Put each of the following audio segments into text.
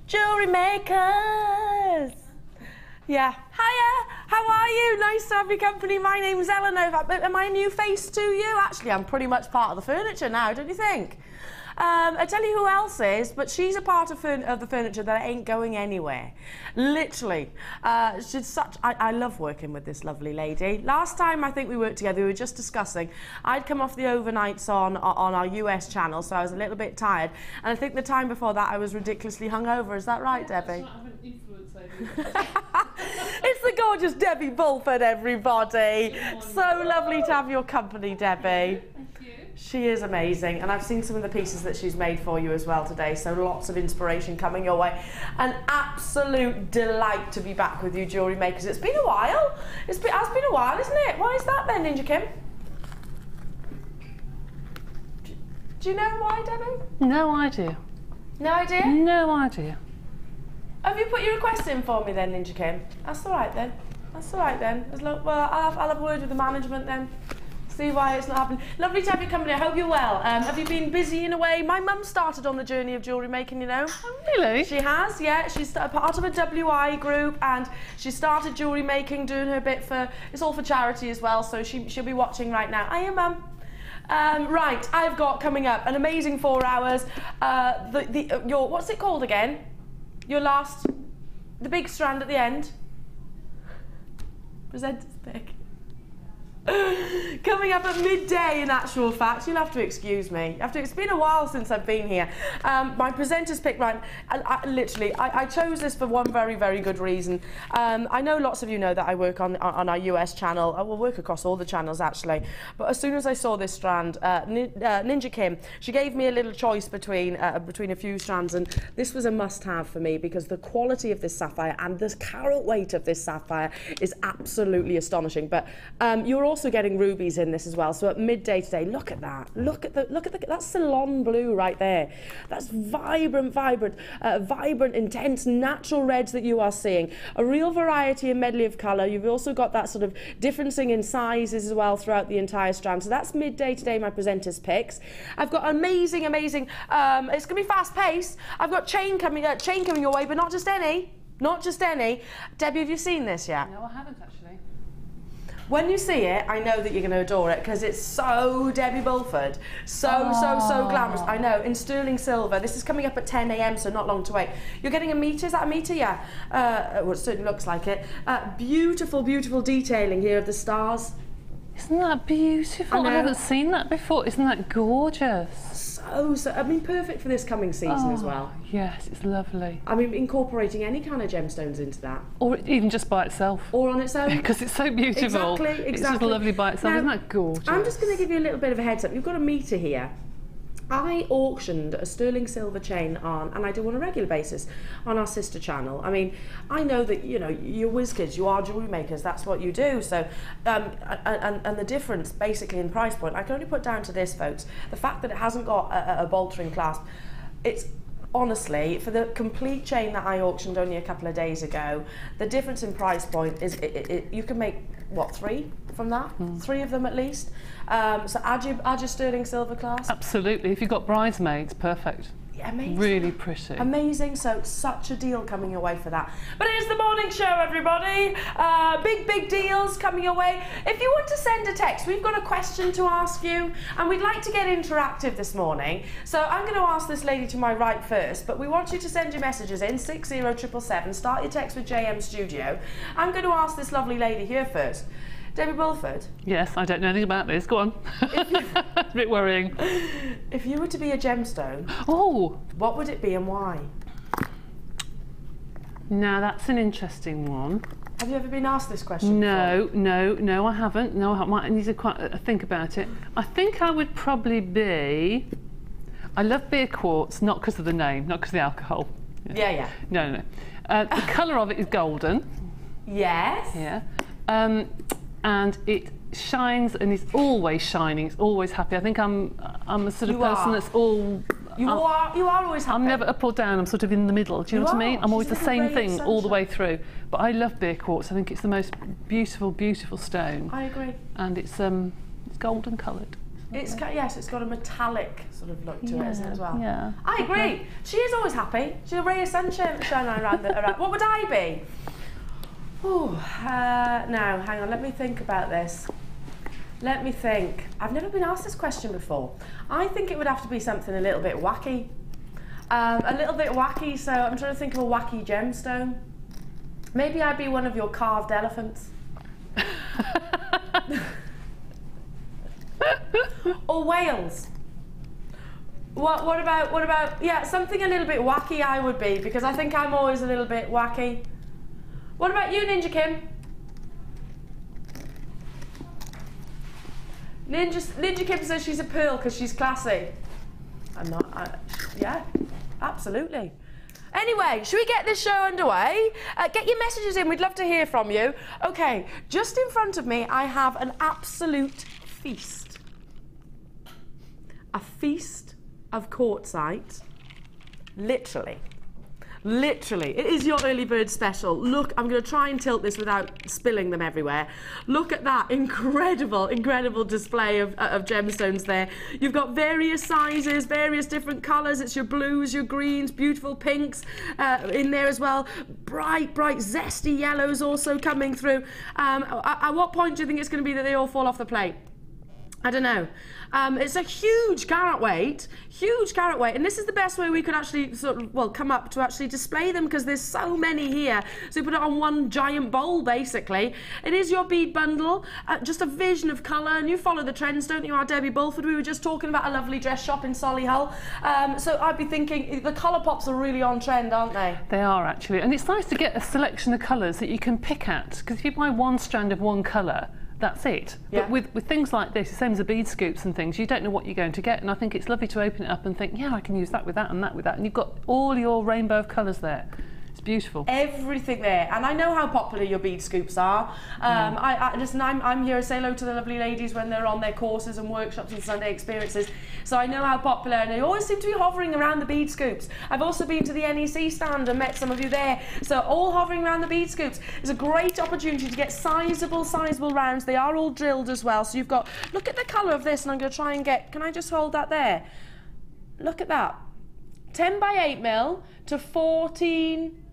Jewellery makers! Yeah. Hiya! How are you? Nice to have your company. My name's Elena. Am I a new face to you? Actually, I'm pretty much part of the furniture now, don't you think? I tell you who else is, but she's a part of the furniture that ain't going anywhere. Literally. She's such... I love working with this lovely lady. Last time I think we worked together, we were just discussing. I'd come off the overnights on our US channel, so I was a little bit tired. And I think the time before that, I was ridiculously hungover. Is that right, Debbie? That's not an influence over It's the gorgeous Debbie Bulford, everybody. So lovely to have your company, Debbie. She is amazing, and I've seen some of the pieces that she's made for you as well today, so lots of inspiration coming your way. An absolute delight to be back with you, Jewellery Makers. It's been a while. It has been a while, isn't it? Why is that then, Ninja Kim? Do you know why, Debbie? No idea. No idea? No idea. Have you put your request in for me then, Ninja Kim? That's all right then. That's all right then. Well, I'll have a word with the management then. See why it's not happening. Lovely to have your company. I hope you're well. Have you been busy in a way? My mum started on the journey of jewellery making, you know. Oh, really? She has, yeah. She's a part of a WI group, and she started jewellery making, doing her bit for... It's all for charity as well, so she'll be watching right now. Hiya, Mum. Right, I've got coming up an amazing 4 hours. Your what's it called again? Your last... The big strand at the end. Presenter's pick. Coming up at midday, in actual fact. You'll have to excuse me. It's been a while since I've been here. My presenter's pick, right, I chose this for one very, very good reason. I know lots of you know that I work on our US channel. I will work across all the channels, actually. But as soon as I saw this strand, Ninja Kim, she gave me a little choice between a few strands, and this was a must-have for me because the quality of this sapphire and the carat weight of this sapphire is absolutely astonishing. But you're also getting rubies in this as well. So at midday today, look at that. Look at that's Ceylon blue right there. That's vibrant, intense, natural reds that you are seeing. A real variety and medley of colour. You've also got that sort of differencing in sizes as well throughout the entire strand. So that's midday today, my presenter's picks. I've got amazing. It's gonna be fast paced. I've got chain coming your way, but not just any. Not just any. Debbie, have you seen this yet? No, I haven't actually. When you see it, I know that you're going to adore it because it's so Debbie Bulford, so glamorous. I know, in sterling silver. This is coming up at 10 AM, so not long to wait. You're getting a metre, is that a metre? Yeah. Well, it certainly looks like it. Beautiful detailing here of the stars. Isn't that beautiful? I haven't seen that before. Isn't that gorgeous? So, I mean, perfect for this coming season as well. Yes, it's lovely. I mean, incorporating any kind of gemstones into that. Or even just by itself. Or on its own. Because it's so beautiful. Exactly. It's just lovely by itself. Now, isn't that gorgeous? I'm just going to give you a little bit of a heads up. You've got a metre here. I auctioned a sterling silver chain on, and I do on a regular basis, on our sister channel. I mean, I know that, you know, you're whiz kids, you are jewellery makers, that's what you do. So, and the difference basically in price point, I can only put down to this, folks. The fact that it hasn't got a boltering clasp, it's honestly, for the complete chain that I auctioned only a couple of days ago, the difference in price point is, you can make, what, 3 from that? 3 of them at least. So add your sterling silver clasp. Absolutely. If you've got bridesmaids, perfect. Yeah, amazing. Really pretty. Amazing. So such a deal coming your way for that. But it is the morning show, everybody. Big deals coming your way. If you want to send a text, we've got a question to ask you, and we'd like to get interactive this morning. So I'm going to ask this lady to my right first, but we want you to send your messages in 60777. Start your text with JM Studio. I'm going to ask this lovely lady here first. Debbie Bulford? Yes, I don't know anything about this. Go on. A bit worrying. If you were to be a gemstone, what would it be and why? Now, that's an interesting one. Have you ever been asked this question before? No, I haven't. No, I might need to quite think about it. I think I would probably be... I love beer quartz, not because of the name, not because of the alcohol. Yeah. No. The colour of it is golden. Yes. Yeah. And it shines and is always shining. It's always happy. I think I'm a sort of person that's all. You are always happy. I'm never up or down. I'm sort of in the middle. Do you know what I mean? I'm always the same thing all the way through. But I love beer quartz. I think it's the most beautiful stone. I agree. And it's golden coloured. It's yes, it's got a metallic sort of look to it, isn't it, as well? Yeah. I agree. She is always happy. She's a ray of sunshine around around. What would I be? Oh, now hang on. Let me think about this. Let me think. I've never been asked this question before. I think it would have to be something a little bit wacky. A little bit wacky. So I'm trying to think of a wacky gemstone. Maybe I'd be one of your carved elephants. Or whales. What about yeah, something a little bit wacky I would be, because I think I'm always a little bit wacky. What about you, Ninja Kim? Ninja Kim says she's a pearl because she's classy. I'm not. Yeah, absolutely. Anyway, should we get this show underway? Get your messages in, we'd love to hear from you. Okay, just in front of me I have an absolute feast. A feast of quartzite. Literally. Literally. It is your early bird special. Look, I'm going to try and tilt this without spilling them everywhere. Look at that incredible, incredible display of gemstones there. You've got various sizes, various different colours. It's your blues, your greens, beautiful pinks in there as well. Bright, bright, zesty yellows also coming through. At what point do you think it's going to be that they all fall off the plate? I don't know. It's a huge carat weight, and this is the best way we could actually sort of, well, come up to actually display them, because there's so many here. So you put it on one giant bowl, basically. It is your bead bundle, just a vision of colour, and you follow the trends, don't you, our Debbie Bulford? We were just talking about a lovely dress shop in Solihull. So I'd be thinking, the colour pops are really on trend, aren't they? They are, actually, and it's nice to get a selection of colours that you can pick at, because if you buy one strand of one colour, that's it. Yeah. But with things like this, the same as the bead scoops and things, you don't know what you're going to get, and I think it's lovely to open it up and think, yeah, I can use that with that and that with that, and you've got all your rainbow of colours there. It's beautiful. Everything there, and I know how popular your bead scoops are. Listen, I'm here to say hello to the lovely ladies when they're on their courses and workshops and Sunday experiences, so I know how popular, and they always seem to be hovering around the bead scoops. I've also been to the NEC stand and met some of you there, so all hovering around the bead scoops. It's a great opportunity to get sizable rounds. They are all drilled as well, so you've got, look at the colour of this, and I'm going to try and get, can I just hold that there? Look at that. 10 by 8 mil to 14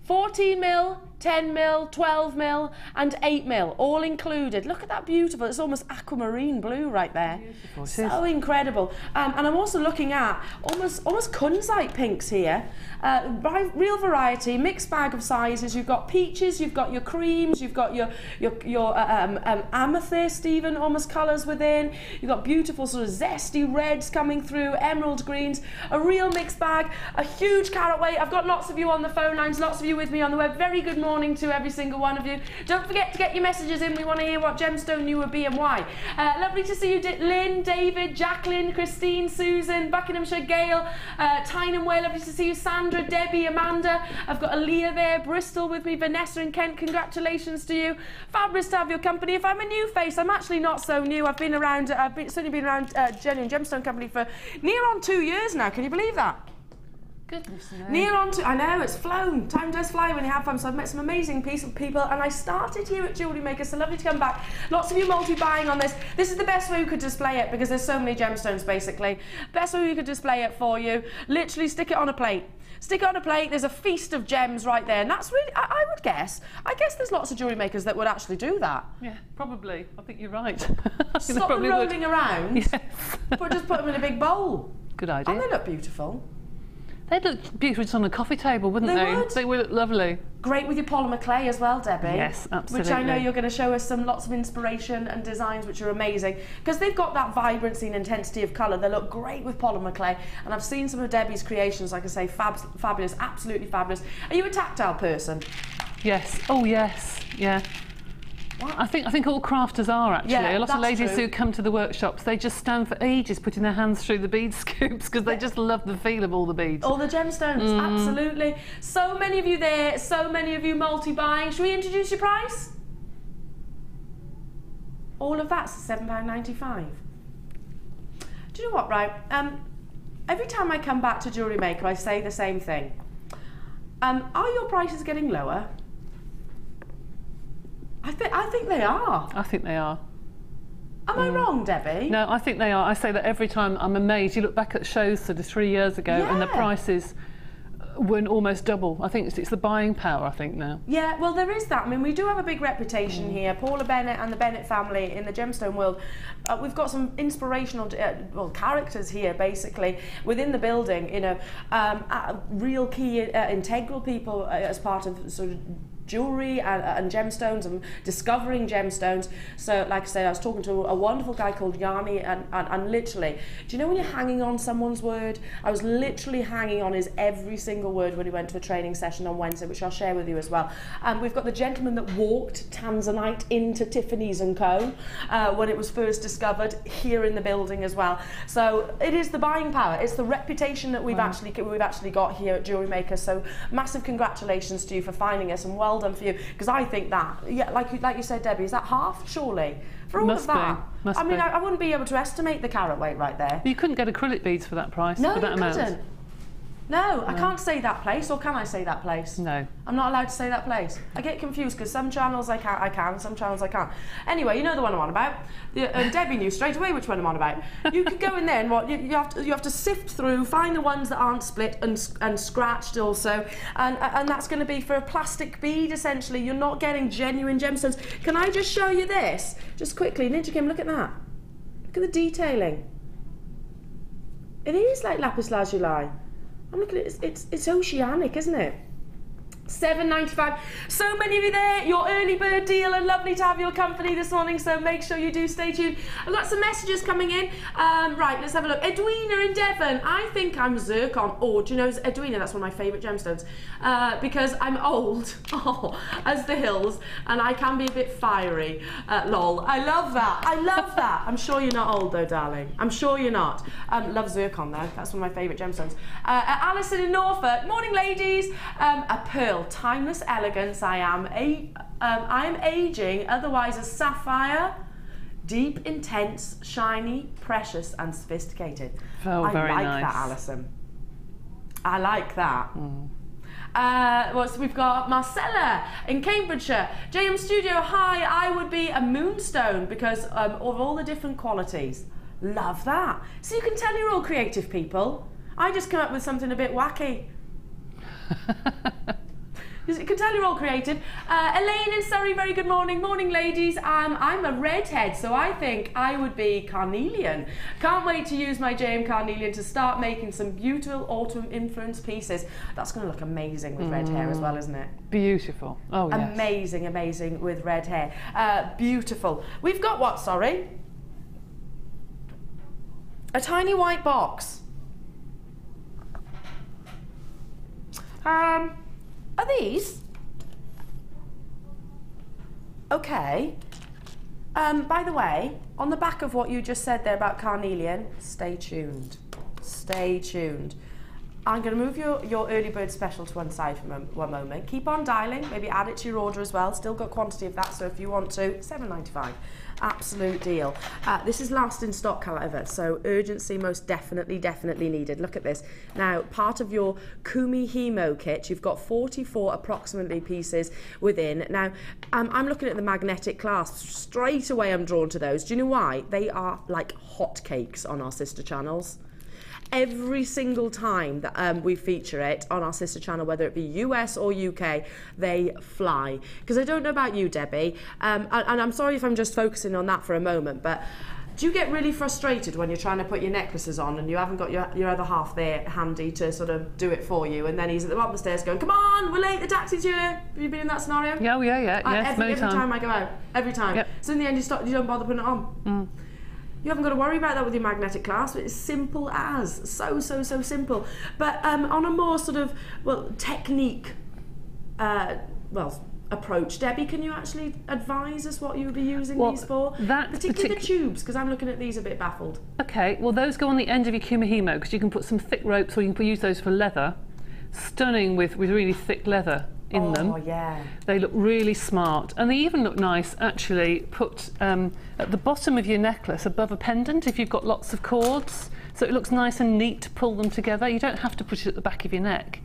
mil, 10 mil, 12 mil and 8 mil, all included. Look at that beautiful, it's almost aquamarine blue right there. Beautiful. So incredible. And I'm also looking at almost kunzite pinks here. Real variety, mixed bag of sizes. You've got peaches, you've got your creams, you've got your amethyst even, almost colours within. You've got beautiful sort of zesty reds coming through, emerald greens, a real mixed bag, a huge carat weight. I've got lots of you on the phone lines, lots of you with me on the web. Very good morning to every single one of you. Don't forget to get your messages in. We want to hear what gemstone you would be and why. Lovely to see you, Lynn, David, Jacqueline, Christine, Susan, Buckinghamshire, Gail, Tyne Way. Lovely to see you, Sandra, Debbie, Amanda. I've got Aaliyah there, Bristol with me, Vanessa and Kent. Congratulations to you. Fabulous to have your company. If I'm a new face, I'm actually not so new. I've been around, certainly been around Genuine Gemstone Company for near on 2 years now. Can you believe that? Goodness, no. Near on to, I know, it's flown. Time does fly when you have fun. So I've met some amazing people, and I started here at Jewellery Maker, so lovely to come back. Lots of you multi-buying on this. This is the best way we could display it, because there's so many gemstones, basically. Best way we could display it for you. Literally stick it on a plate. Stick it on a plate, there's a feast of gems right there, and that's really, I would guess, there's lots of jewellery makers that would actually do that. Yeah, probably. I think you're right. Stop them rolling around, yes. Just put them in a big bowl. Good idea. And they look beautiful. They'd look beautiful just on a coffee table, wouldn't they? Would. They would look lovely. Great with your polymer clay as well, Debbie. Yes, absolutely. Which I know you're going to show us lots of inspiration and designs which are amazing, because they've got that vibrancy and intensity of colour. They look great with polymer clay, and I've seen some of Debbie's creations, like I say, fabulous, absolutely fabulous. Are you a tactile person? Yes. Oh, yes. Yeah. What? I think all crafters are, actually. Yeah, a lot of ladies true. who come to the workshops, they just stand for ages putting their hands through the bead scoops, because they just love the feel of all the beads. All the gemstones, absolutely. So many of you there, so many of you multi-buying. Should we introduce your price? All of that's £7.95. Do you know what, right? Every time I come back to Jewellery Maker, I say the same thing. Are your prices getting lower? I think they are. I think they are. Am I wrong, Debbie? No, I think they are. I say that every time. I'm amazed. You look back at shows sort of 3 years ago and the prices were almost double. I think it's the buying power, I think, now. Yeah, well, there is that. I mean, we do have a big reputation here. Paula Bennett and the Bennett family in the gemstone world. We've got some inspirational characters here, basically, within the building, you know, real key integral people as part of sort of jewellery and gemstones and discovering gemstones. So like I said, I was talking to a wonderful guy called Yanni and literally, do you know when you're hanging on someone's word? I was literally hanging on his every single word when he went to a training session on Wednesday, which I'll share with you as well. We've got the gentleman that walked Tanzanite into Tiffany's & Co. When it was first discovered here in the building as well. So it is the buying power, it's the reputation that we've actually got here at Jewellery Maker. So massive congratulations to you for finding us, and well done for you, because I think that, yeah, like you said, Debbie, is that half, surely? For all of that. I mean, I wouldn't be able to estimate the carat weight right there. You couldn't get acrylic beads for that price, for that amount. No, you couldn't. No, I can't say that place, or can I say that place? No. I'm not allowed to say that place. I get confused because some channels I can, some channels I can't. Anyway, you know the one I'm on about. Debbie knew straight away which one I'm on about. You could go in there and you have to sift through, find the ones that aren't split and scratched also, and that's going to be for a plastic bead essentially. You're not getting genuine gemstones. Can I just show you this? Just quickly, Ninja Kim, look at that. Look at the detailing. It is like lapis lazuli. I'm looking at it, it's oceanic, isn't it? £7.95. So many of you there, your early bird deal, and lovely to have your company this morning, so make sure you do stay tuned. I've got some messages coming in. Right, let's have a look. Edwina in Devon, I think I'm zircon. Oh, do you know Edwina? That's one of my favourite gemstones because I'm old, as the hills, and I can be a bit fiery. Lol, I love that. I love that. I'm sure you're not old though, darling. I'm sure you're not. Love zircon though. That's one of my favourite gemstones. Alison in Norfolk, morning ladies. A pearl. Timeless elegance. I am aging, otherwise a sapphire, deep, intense, shiny, precious, and sophisticated. Oh, very nice. I like that, Alison. I like that. We've got Marcella in Cambridgeshire. JM Studio, hi. I would be a Moonstone because of all the different qualities. Love that. So you can tell you're all creative people. I just come up with something a bit wacky. You can tell you're all creative. Elena in Surrey, very good morning. Morning, ladies. I'm a redhead, so I think I would be carnelian. Can't wait to use my JM Carnelian to start making some beautiful autumn influence pieces. That's going to look amazing with red hair as well, isn't it? Beautiful. Oh, yes. Amazing, amazing with red hair. Beautiful. We've got what, sorry? A tiny white box. Are these? Okay. By the way, on the back of what you just said there about carnelian, stay tuned. Stay tuned. I'm going to move your early bird special to one side for one moment. Keep on dialing, maybe add it to your order as well. Still got quantity of that, so if you want to, £7.95. Absolute deal. This is last in stock, however, so urgency most definitely needed. Look at this. Now, part of your Kumi Hemo kit, you've got 44 approximately pieces within. Now, I'm looking at the magnetic clasps. Straight away I'm drawn to those. Do you know why? They are like hotcakes on our sister channels. Every single time that we feature it on our sister channel, whether it be US or UK, they fly. Because I don't know about you, Debbie, and I'm sorry if I'm just focusing on that for a moment, but do you get really frustrated when you're trying to put your necklaces on and you haven't got your other half there handy to sort of do it for you, and then he's at the bottom of the stairs going, come on, we're late, the taxi's here. Have you been in that scenario? Yeah, yes, every time I go out, every time. Yep. So in the end you don't bother putting it on. You haven't got to worry about that with your magnetic clasp. It's simple as. So simple. But on a more sort of, technique, approach, Debbie, can you actually advise us what you would be using these for? Particularly the tubes, because I'm looking at these a bit baffled. Okay, well those go on the end of your Kumi Hemo, because you can put some thick ropes, or you can use those for leather. Stunning with really thick leather in them. Oh, yeah. They look really smart, and they even look nice actually put at the bottom of your necklace above a pendant if you've got lots of cords, so it looks nice and neat to pull them together. You don't have to put it at the back of your neck.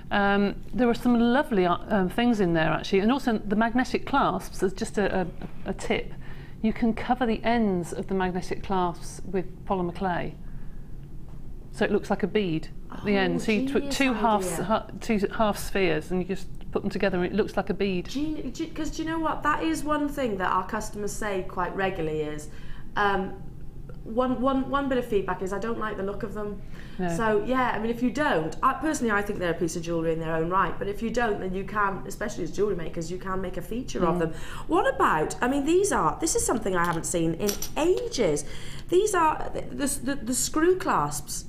There are some lovely things in there actually, and also the magnetic clasps, as just a tip. you can cover the ends of the magnetic clasps with polymer clay. So it looks like a bead at the end. So you took two half spheres and you just put them together and it looks like a bead. Because do you know what? That is one thing that our customers say quite regularly is, one bit of feedback is I don't like the look of them. No. So yeah, I mean, if you don't, personally I think they're a piece of jewellery in their own right, but if you don't, then you can, especially as jewellery makers, you can make a feature of them. What about, I mean, this is something I haven't seen in ages. These are the screw clasps.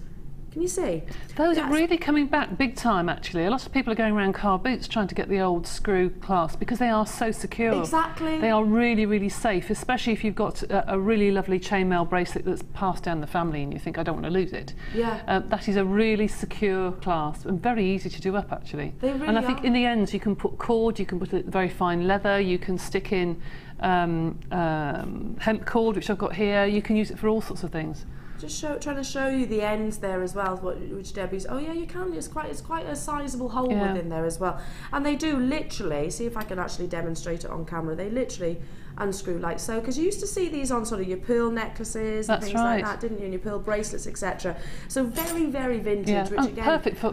Can you see? Those are really coming back big time, actually. A lot of people are going around car boots trying to get the old screw clasp because they are so secure. Exactly. They are really, really safe, especially if you've got a really lovely chainmail bracelet that's passed down the family and you think, I don't want to lose it. Yeah. That is a really secure clasp and very easy to do up, actually. They really and I think in the ends you can put cord, you can put very fine leather, you can stick in hemp cord, which I've got here. You can use it for all sorts of things. Just trying to show you the ends there as well, which Debbie's. Oh yeah, you can. It's quite a sizable hole within there as well. And they do literally. See if I can actually demonstrate it on camera. They literally unscrew like so. Because you used to see these on sort of your pearl necklaces and things like that, didn't you? And your pearl bracelets, etc. So very, very vintage. Yeah. Which again, perfect for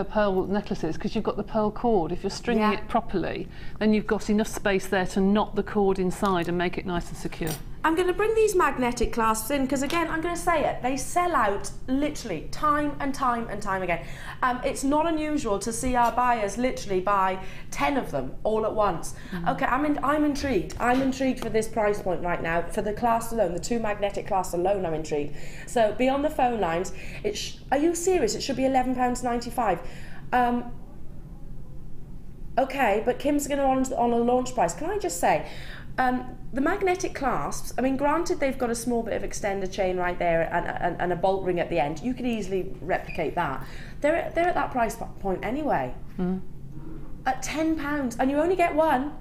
pearl necklaces because you've got the pearl cord. If you're stringing it properly, then you've got enough space there to knot the cord inside and make it nice and secure. I'm going to bring these magnetic clasps in because again, I'm going to say it, they sell out literally time and time and time again. It's not unusual to see our buyers literally buy 10 of them all at once. Okay, I'm intrigued. I'm intrigued for this price point right now. For the clasps alone, the 2 magnetic clasps alone, I'm intrigued. So be on the phone lines. Are you serious? It should be £11.95. Okay, but Kim's going on a launch price. Can I just say, the magnetic clasps, I mean, granted they've got a small bit of extender chain right there and a bolt ring at the end. You could easily replicate that. They're at that price point anyway. At £10, and you only get one.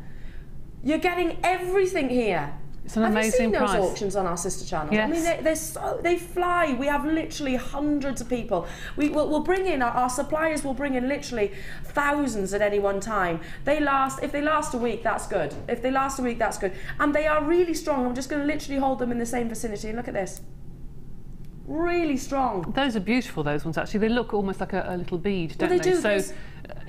You're getting everything here. It's an amazing price. Have you seen those auctions on our sister channel? Yes. I mean, they fly. We have literally hundreds of people. We'll bring in, our suppliers will bring in literally thousands at any one time. If they last a week, that's good. If they last a week, that's good. And they are really strong. I'm just going to literally hold them in the same vicinity. And look at this. Really strong. Those are beautiful, those ones, actually. They look almost like a little bead, don't they? So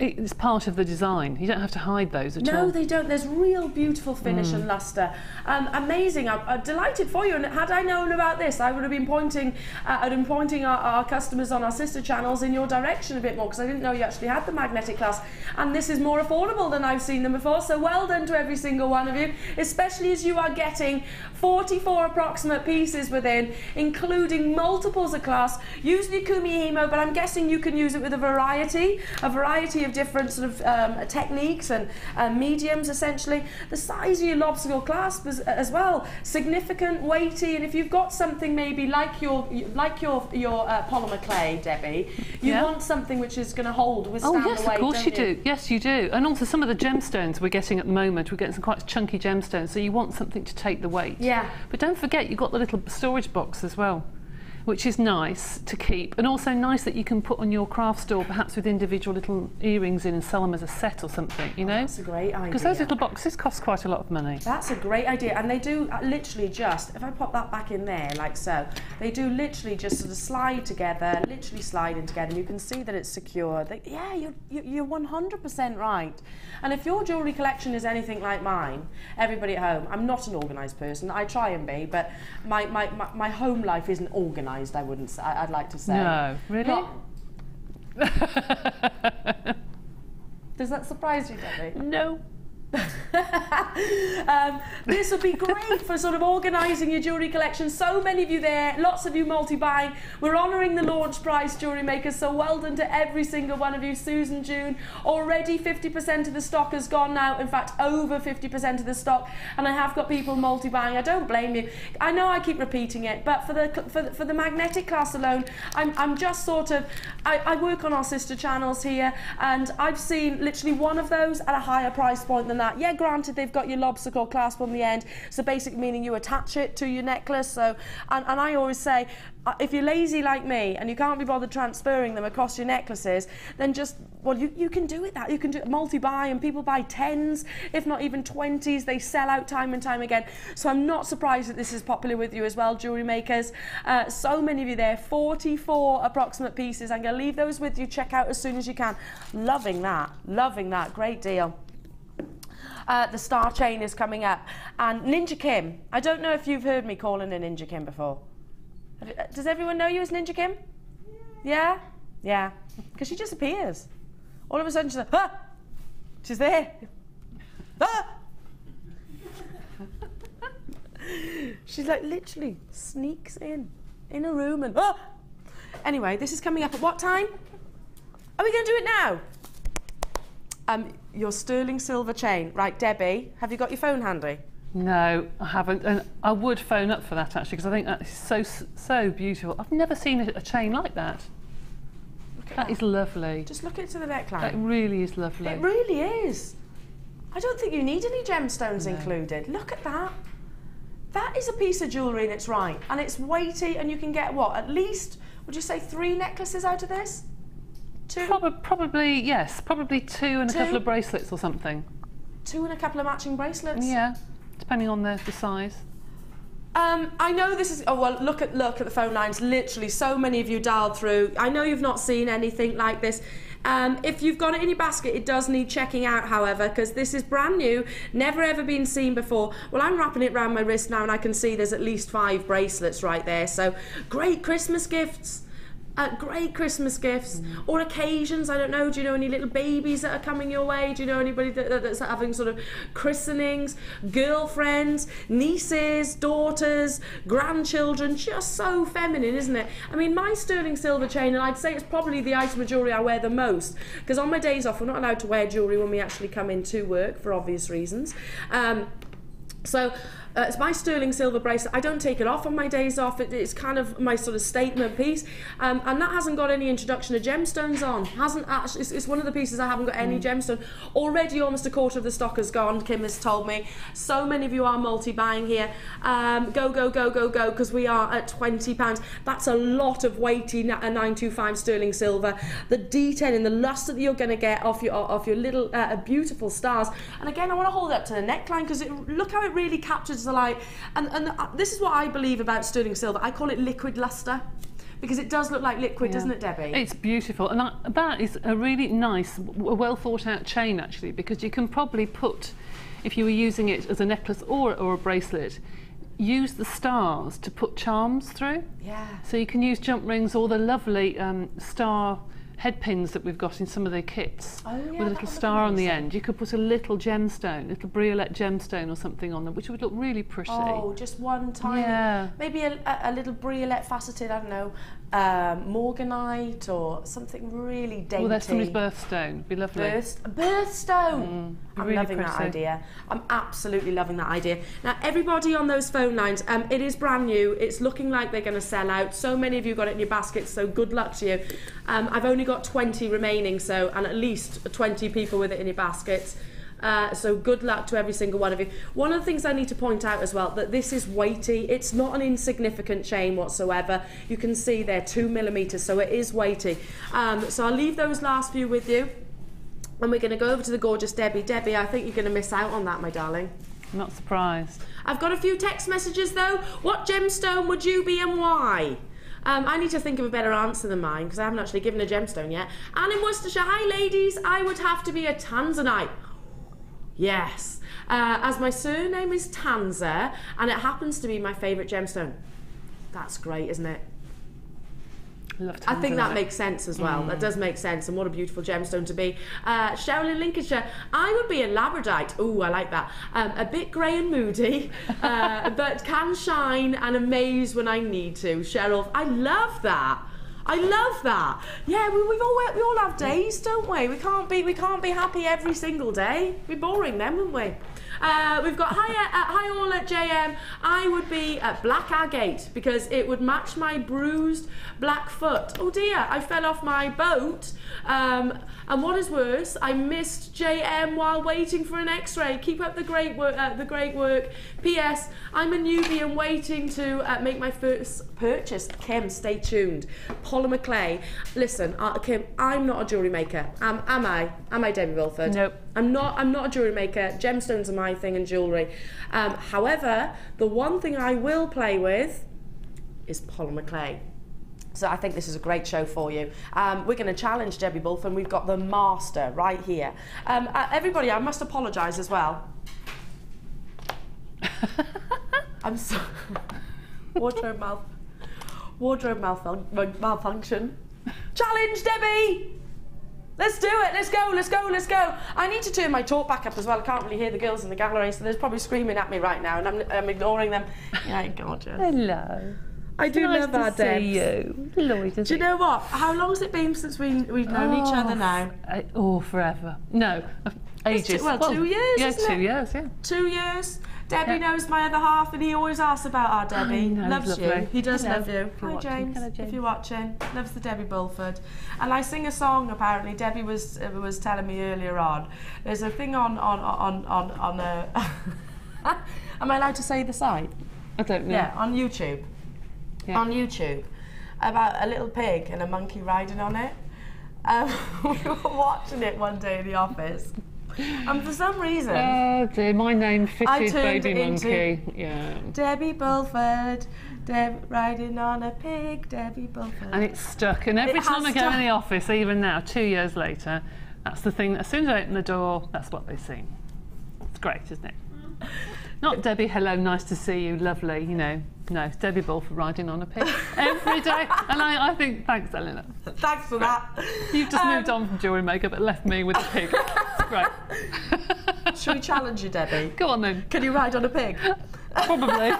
it's part of the design. You don't have to hide those at all. No, they don't. There's real beautiful finish and lustre. Amazing. I'm delighted for you. And had I known about this, I would have been pointing our customers on our sister channels in your direction a bit more, because I didn't know you actually had the magnetic clasp. And this is more affordable than I've seen them before. So well done to every single one of you, especially as you are getting 44 approximate pieces within, including multiples of clasps. Use the Ikumi Himo, but I'm guessing you can use it with a variety of different sort of techniques and mediums, essentially. The size of your lobster clasp as well, significant, weighty, and if you've got something maybe like your polymer clay, Debbie, you want something which is going to withstand the weight. Of course you do. Yes, you do. And also some of the gemstones we're getting at the moment, we're getting some quite chunky gemstones, so you want something to take the weight. Yeah. But don't forget, you've got the little storage box as well, which is nice to keep, and also nice that you can put on your craft store, perhaps with individual little earrings in and sell them as a set or something, you know? That's a great idea. Because those little boxes cost quite a lot of money. That's a great idea, and they do literally just, if I pop that back in there like so, they do literally just sort of slide together, literally slide in together, and you can see that it's secure. Yeah, you're 100% right. And if your jewellery collection is anything like mine, everybody at home, I'm not an organised person, I try and be, but my home life isn't organised, I wouldn't say, I'd like to say. No, really? Does that surprise you, Debbie? No. This would be great for sort of organising your jewellery collection. So many of you there, lots of you multi-buying. We're honouring the launch price, Jewellery Makers, so well done to every single one of you. Susan, June, already 50% of the stock has gone now, in fact over 50% of the stock, and I have got people multi-buying. I don't blame you. I know I keep repeating it, but for the magnetic class alone, I'm just sort of, I work on our sister channels here, and I've seen literally one of those at a higher price point than than that. Yeah, granted, they've got your lobster claw clasp on the end, so basically meaning you attach it to your necklace. So, and I always say, if you're lazy like me and you can't be bothered transferring them across your necklaces, then just, well, you can do it that. You can do multi-buy, and people buy 10s, if not even 20s. They sell out time and time again. So I'm not surprised that this is popular with you as well, jewellery makers. So many of you there, 44 approximate pieces. I'm going to leave those with you. Check out as soon as you can. Loving that, great deal. The star chain is coming up. And Ninja Kim, I don't know if you've heard me calling her Ninja Kim before. Does everyone know you as Ninja Kim? Yeah? Yeah. Because she just appears. All of a sudden she's like, ah! She's there. Ah! She's like literally sneaks in a room and ah! Anyway, this is coming up at what time? Are we going to do it now? Your sterling silver chain. Right, Debbie, have you got your phone handy? No, I haven't, and I would phone up for that actually, because I think that is so beautiful. I've never seen a chain like that. That is lovely. Just look into the neckline. It really is lovely. It really is. I don't think you need any gemstones included. Look at that. That is a piece of jewellery in its right, and it's weighty, and you can get what, at least, would you say 3 necklaces out of this? 2? Probably, yes. Probably 2 and a couple of bracelets or something. 2 and a couple of matching bracelets? Yeah, depending on the size. I know this is, oh well, look at the phone lines, literally so many of you dialed through. I know you've not seen anything like this. If you've got it in your basket, it does need checking out, however, because this is brand new, never ever been seen before. Well, I'm wrapping it around my wrist now and I can see there's at least 5 bracelets right there, so great Christmas gifts. Great Christmas gifts or occasions. I don't know, do you know any little babies that are coming your way? Do you know anybody that's having sort of christenings, girlfriends, nieces, daughters, grandchildren? Just so feminine, isn't it? I mean, my sterling silver chain, and I'd say it's probably the item of jewellery I wear the most, because on my days off we're not allowed to wear jewellery when we actually come into work for obvious reasons. It's my sterling silver bracelet. I don't take it off on my days off. It's kind of my sort of statement piece, and that hasn't got any introduction of gemstones on. Hasn't actually. It's one of the pieces I haven't got any gemstone. Already almost a quarter of the stock has gone, Kim has told me. So many of you are multi-buying here. Go, because we are at £20. That's a lot of weighty 925 sterling silver. The detailing, the luster that you're going to get off your little beautiful stars. And again, I want to hold it up to the neckline, because look how it really captures the light. And this is what I believe about sterling silver. I call it liquid luster, because it does look like liquid, doesn't it, Debbie? It's beautiful, and that is a really nice, well thought out chain actually, because you can probably put, if you were using it as a necklace or a bracelet, use the stars to put charms through. Yeah. So you can use jump rings or the lovely star head pins that we've got in some of their kits, with a little star on the end. You could put a little gemstone, little briolette gemstone or something on them, which would look really pretty. Oh, just one tiny, maybe a little briolette faceted, I don't know, morganite or something really dainty. Well, that's somebody's birthstone. It'd be lovely. Birthstone. I'm really loving that idea. I'm absolutely loving that idea. Now, everybody on those phone lines, it is brand new. It's looking like they're going to sell out. So many of you got it in your baskets, so good luck to you. I've only got 20 remaining, and at least 20 people with it in your baskets. So good luck to every single one of you. One of the things I need to point out as well, that this is weighty. It's not an insignificant chain whatsoever. You can see they're 2mm, so it is weighty. So I'll leave those last few with you, and we're going to go over to the gorgeous Debbie. Debbie, I think you're going to miss out on that, my darling. I'm not surprised. I've got a few text messages though. What gemstone would you be and why? I need to think of a better answer than mine, because I haven't actually given a gemstone yet. Anne in Worcestershire, hi ladies, I would have to be a tanzanite. Yes, as my surname is Tanzer, and it happens to be my favourite gemstone. That's great, isn't it? I think that makes sense as well. That does make sense, and what a beautiful gemstone to be. Cheryl in Lincolnshire, I would be a Labradorite. Ooh, I like that. A bit grey and moody, but can shine and amaze when I need to. Cheryl, I love that. I love that. Yeah, we all have days, don't we? We can't be happy every single day. We'd be boring then, wouldn't we? We've got hi all at JM. I would be at black agate because it would match my bruised black foot. Oh dear, I fell off my boat. And what is worse, I missed JM while waiting for an X-ray. Keep up the great work. P.S. I'm a newbie and waiting to make my first purchase. Kim, stay tuned. Polymer clay. Listen, Kim, I'm not a jewellery maker. Am I? Am I, Debbie Bulford? Nope. I'm not a jewellery maker. Gemstones are my thing in jewellery. However, the one thing I will play with is polymer clay. So I think this is a great show for you. We're going to challenge Debbie Bulford, and we've got the master right here. Everybody, I must apologise as well. I'm sorry. Wardrobe malfunction. Challenge, Debbie! Let's do it. Let's go. I need to turn my talk back up as well. I can't really hear the girls in the gallery, so they're probably screaming at me right now, and I'm ignoring them. Yeah, gorgeous. Hello. I do love our day. You. Lloyd, do you know what? How long has it been since we've known each other now? Forever. No, ages. Well, 2 years. Yeah, isn't 2 it? years. Yeah. 2 years. Debbie knows my other half, and he always asks about our Debbie. Loves you. He does love you. Hi, James. Hello, James. If you're watching, loves the Debbie Bulford. And I sing a song. Apparently, Debbie was telling me earlier on. There's a thing on a. Am I allowed to say the site? I don't know. Yeah, on YouTube. Yeah. On YouTube, about a little pig and a monkey riding on it. We were watching it one day in the office, and for some reason, oh dear, my name fitted baby monkey. Yeah. Debbie Bulford, riding on a pig, Debbie Bulford. And it's stuck. And every time I go in the office, even now, 2 years later, that's the thing. As soon as I open the door, that's what they see. It's great, isn't it? Not Debbie, hello, nice to see you, lovely, you know. No, it's Debbie Bulford riding on a pig every day. And I think, thanks, Elena. Thanks for that. You've just moved on from Jewellery Maker, but left me with a pig. It's great. Shall we challenge you, Debbie? Go on then. Can you ride on a pig? Probably.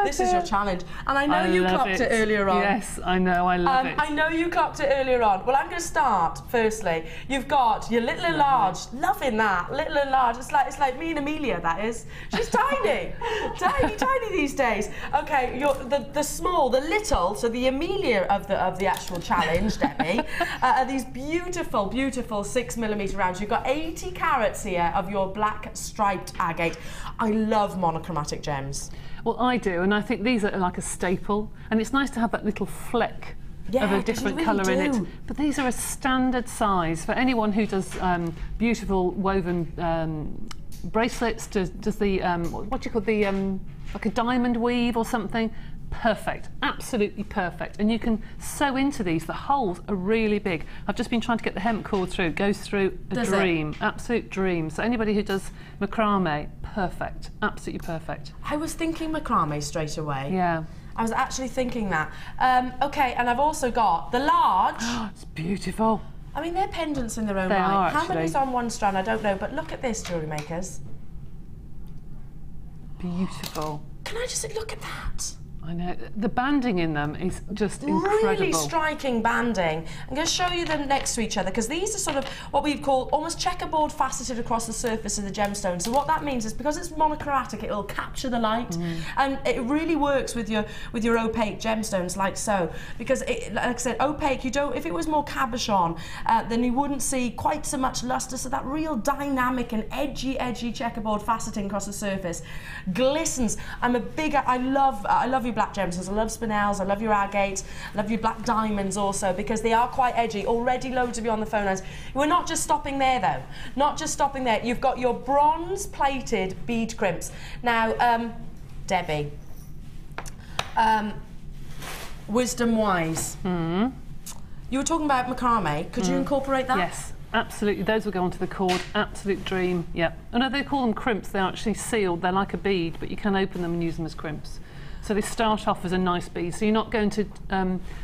This is your challenge. And I know you clocked it earlier on. Yes, I know, I love it. I know you clocked it earlier on. Well, I'm going to start, firstly. You've got your little and large. Loving that. Little and large. It's like me and Amelia, that is. She's tiny. tiny these days. Okay, the small, the little, so the Amelia of the actual challenge, Debbie, are these beautiful 6mm rounds. You've got 80 carats here of your black striped agate. I love monochromatic gems. Well, I do, and I think these are like a staple, and it's nice to have that little fleck of a different colour in it. But these are a standard size for anyone who does beautiful woven bracelets, does the what do you call the like a diamond weave or something. Perfect, absolutely perfect. And you can sew into these. The holes are really big. I've just been trying to get the hemp cord through. It goes through a dream, absolute dream. So anybody who does macrame, perfect, absolutely perfect. I was thinking macrame straight away. Yeah. I was actually thinking that. Okay, and I've also got the large. It's beautiful. I mean, they're pendants in their own right. How many's on one strand? I don't know, but look at this, jewellery makers. Beautiful. Can I just look at that? I know. The banding in them is just incredible. Really striking banding. I'm going to show you them next to each other because these are sort of what we'd call almost checkerboard faceted across the surface of the gemstone. So what that means is because it's monochromatic, it'll capture the light, and it really works with your opaque gemstones like so. Because it, like I said, opaque, you don't. If it was more cabochon, then you wouldn't see quite so much luster. So that real dynamic and edgy checkerboard faceting across the surface glistens. I'm a bigger. I love your black gemstones. I love Spinels. I love your agates. I love your black diamonds also because they are quite edgy. Already loads of you on the phone lines. We're not just stopping there though. Not just stopping there. You've got your bronze plated bead crimps. Now, Debbie, wisdom wise, you were talking about macrame. Could you incorporate that? Yes. Absolutely, those will go onto the cord, absolute dream, yeah. Oh no, they call them crimps, they're actually sealed, they're like a bead, but you can open them and use them as crimps. So they start off as a nice bead, so you're not going to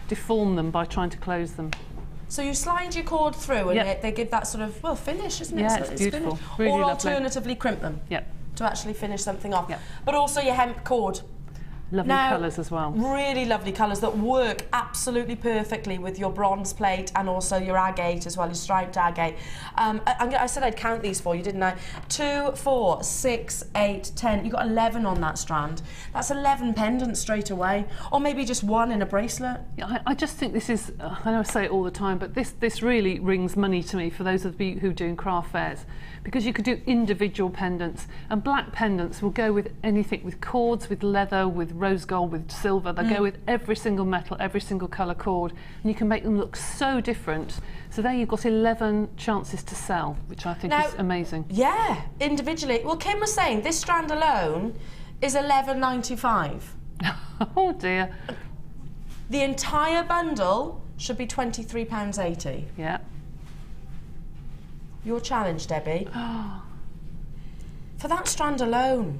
deform them by trying to close them. So you slide your cord through and they give that sort of, well, finish, isn't it? Yeah, it's beautiful, really lovely. Or alternatively crimp them to actually finish something off. But also your hemp cord. Lovely colours as well. Really lovely colours that work absolutely perfectly with your bronze plate and also your agate as well, your striped agate. I said I'd count these for you, didn't I? 2, 4, 6, 8, 10. You've got 11 on that strand. That's 11 pendants straight away. Or maybe just one in a bracelet. Yeah, I just think this is, I know I say it all the time, but this really rings money to me for those of you who are doing craft fairs, because you could do individual pendants, and black pendants will go with anything, with cords, with leather, with rose gold, with silver. They go with every single metal, every single colour cord, and you can make them look so different. So there you've got 11 chances to sell, which I think is amazing. Yeah, individually. Well, Kim was saying this strand alone is £11.95. Oh dear. The entire bundle should be £23.80. Yeah. Your challenge, Debbie. For that strand alone.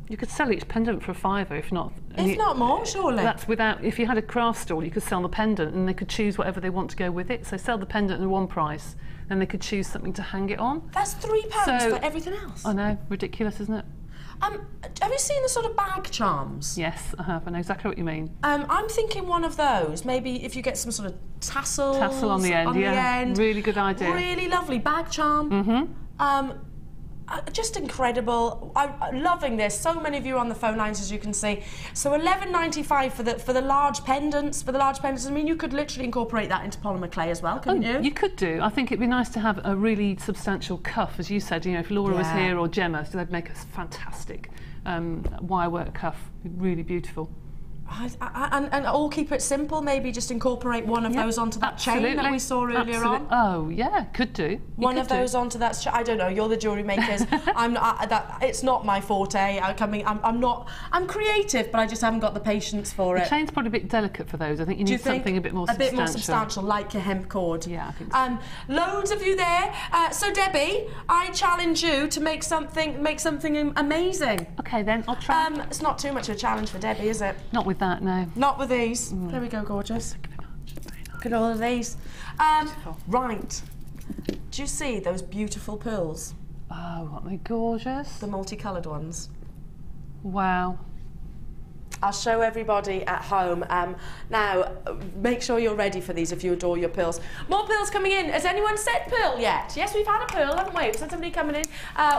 You could sell each pendant for £5, if not. If not more, surely. That's without, if you had a craft stall, you could sell the pendant and they could choose whatever they want to go with it. So sell the pendant at one price, and they could choose something to hang it on. That's £3 for everything else. I know, ridiculous, isn't it? Have you seen the sort of bag charms? Yes, I have. I know exactly what you mean. I'm thinking one of those. Maybe if you get some sort of tassels. Tassel on the end, Really good idea. Really lovely bag charm. Just incredible. I'm loving this. So many of you are on the phone lines, as you can see. So £11.95 for the large pendants. I mean, you could literally incorporate that into polymer clay as well, couldn't you? You could do. I think it'd be nice to have a really substantial cuff, as you said. You know, if Laura was here or Gemma, so they'd make a fantastic wirework cuff. Really beautiful. And all keep it simple, maybe just incorporate one of those onto that chain that we saw earlier on. Oh yeah, could do. One of those onto that. I don't know. You're the jewellery makers. It's not my forte. I'm creative, but I just haven't got the patience for it. The chain's probably a bit delicate for those. I think you need something a bit more substantial. A bit more substantial, like your hemp cord. Yeah, I think so. Loads of you there. So Debbie, I challenge you to make something amazing. Okay, then I'll try. It's not too much of a challenge for Debbie, is it? Not with that, no. Not with these. There we go, gorgeous. Look at all of these. Right. Do you see those beautiful pearls? Oh, aren't they gorgeous? The multicoloured ones. Wow. I'll show everybody at home. Now, make sure you're ready for these if you adore your pearls. More pearls coming in. Has anyone said pearl yet? Yes, we've had a pearl, haven't we? We've had somebody coming in.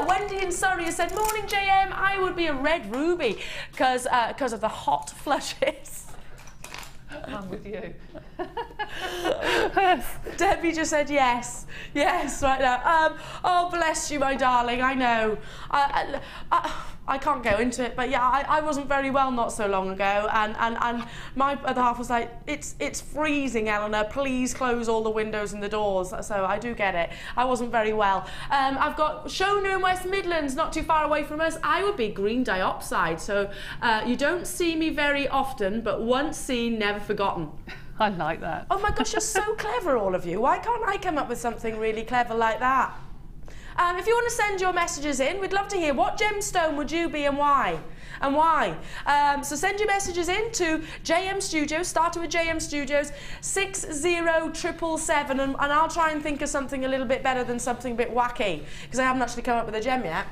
Wendy in Surrey has said, morning, JM. I would be a red ruby because of the hot flushes. I'm with you. Debbie just said yes. Yes, right now. Oh, bless you, my darling. I know. I can't go into it, but yeah, I wasn't very well not so long ago, and my other half was like, it's freezing, Eleanor. Please close all the windows and the doors. So I do get it. I wasn't very well. I've got Shona in West Midlands, not too far away from us. I would be green diopside. So you don't see me very often, but once seen, never forgotten. I like that. Oh my gosh, you're so clever, all of you. Why can't I come up with something really clever like that? If you want to send your messages in, we'd love to hear what gemstone would you be and why? And why? So send your messages in to JM Studios, starting with JM Studios, 60777, and I'll try and think of something a little bit better than something a bit wacky, because I haven't actually come up with a gem yet.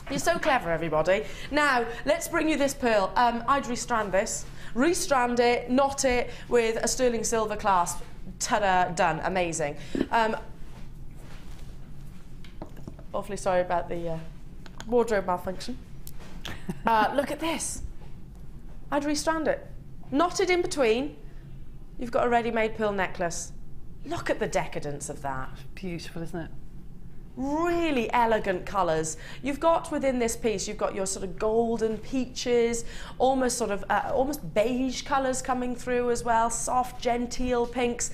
You're so clever, everybody. Now, let's bring you this pearl. I'd restrand this, restrand it, knot it with a sterling silver clasp. Ta-da, done, amazing. Awfully sorry about the wardrobe malfunction. Look at this. I'd restrand it. Knotted in between, you've got a ready-made pearl necklace. Look at the decadence of that. Beautiful, isn't it? Really elegant colours. You've got within this piece, you've got your sort of golden peaches, almost sort of almost beige colours coming through as well, soft genteel pinks.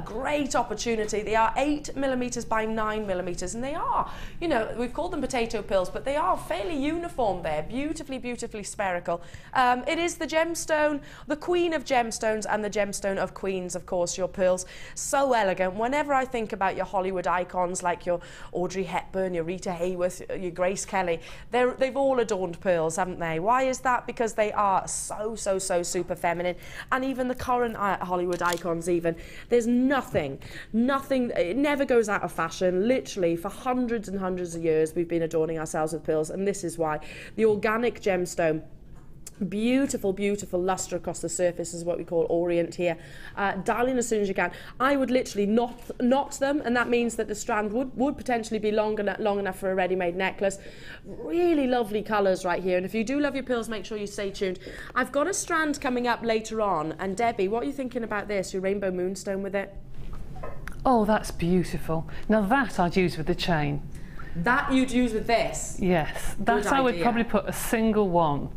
Great opportunity. They are 8mm by 9mm, and they are, you know, we've called them potato pearls, but they are fairly uniform there, beautifully spherical. It is the gemstone, the queen of gemstones, and the gemstone of queens, of course, your pearls. So elegant. Whenever I think about your Hollywood icons like your Audrey Hepburn, your Rita Hayworth, your Grace Kelly, they've all adorned pearls, haven't they? Why is that? Because they are so super feminine. And even the current Hollywood icons even, there's nothing, it never goes out of fashion. Literally, for hundreds and hundreds of years, we've been adorning ourselves with pearls, and this is why. The organic gemstone, Beautiful, beautiful lustre across the surface is what we call orient here. Dial in as soon as you can. I would literally knot them, and that means that the strand would potentially be long enough for a ready-made necklace. Really lovely colours right here, and if you do love your pearls, make sure you stay tuned. I've got a strand coming up later on, and Debbie, what are you thinking about this? Your rainbow moonstone with it? Oh, that's beautiful. Now that I'd use with the chain. That you'd use with this? Yes, that I would probably put a single one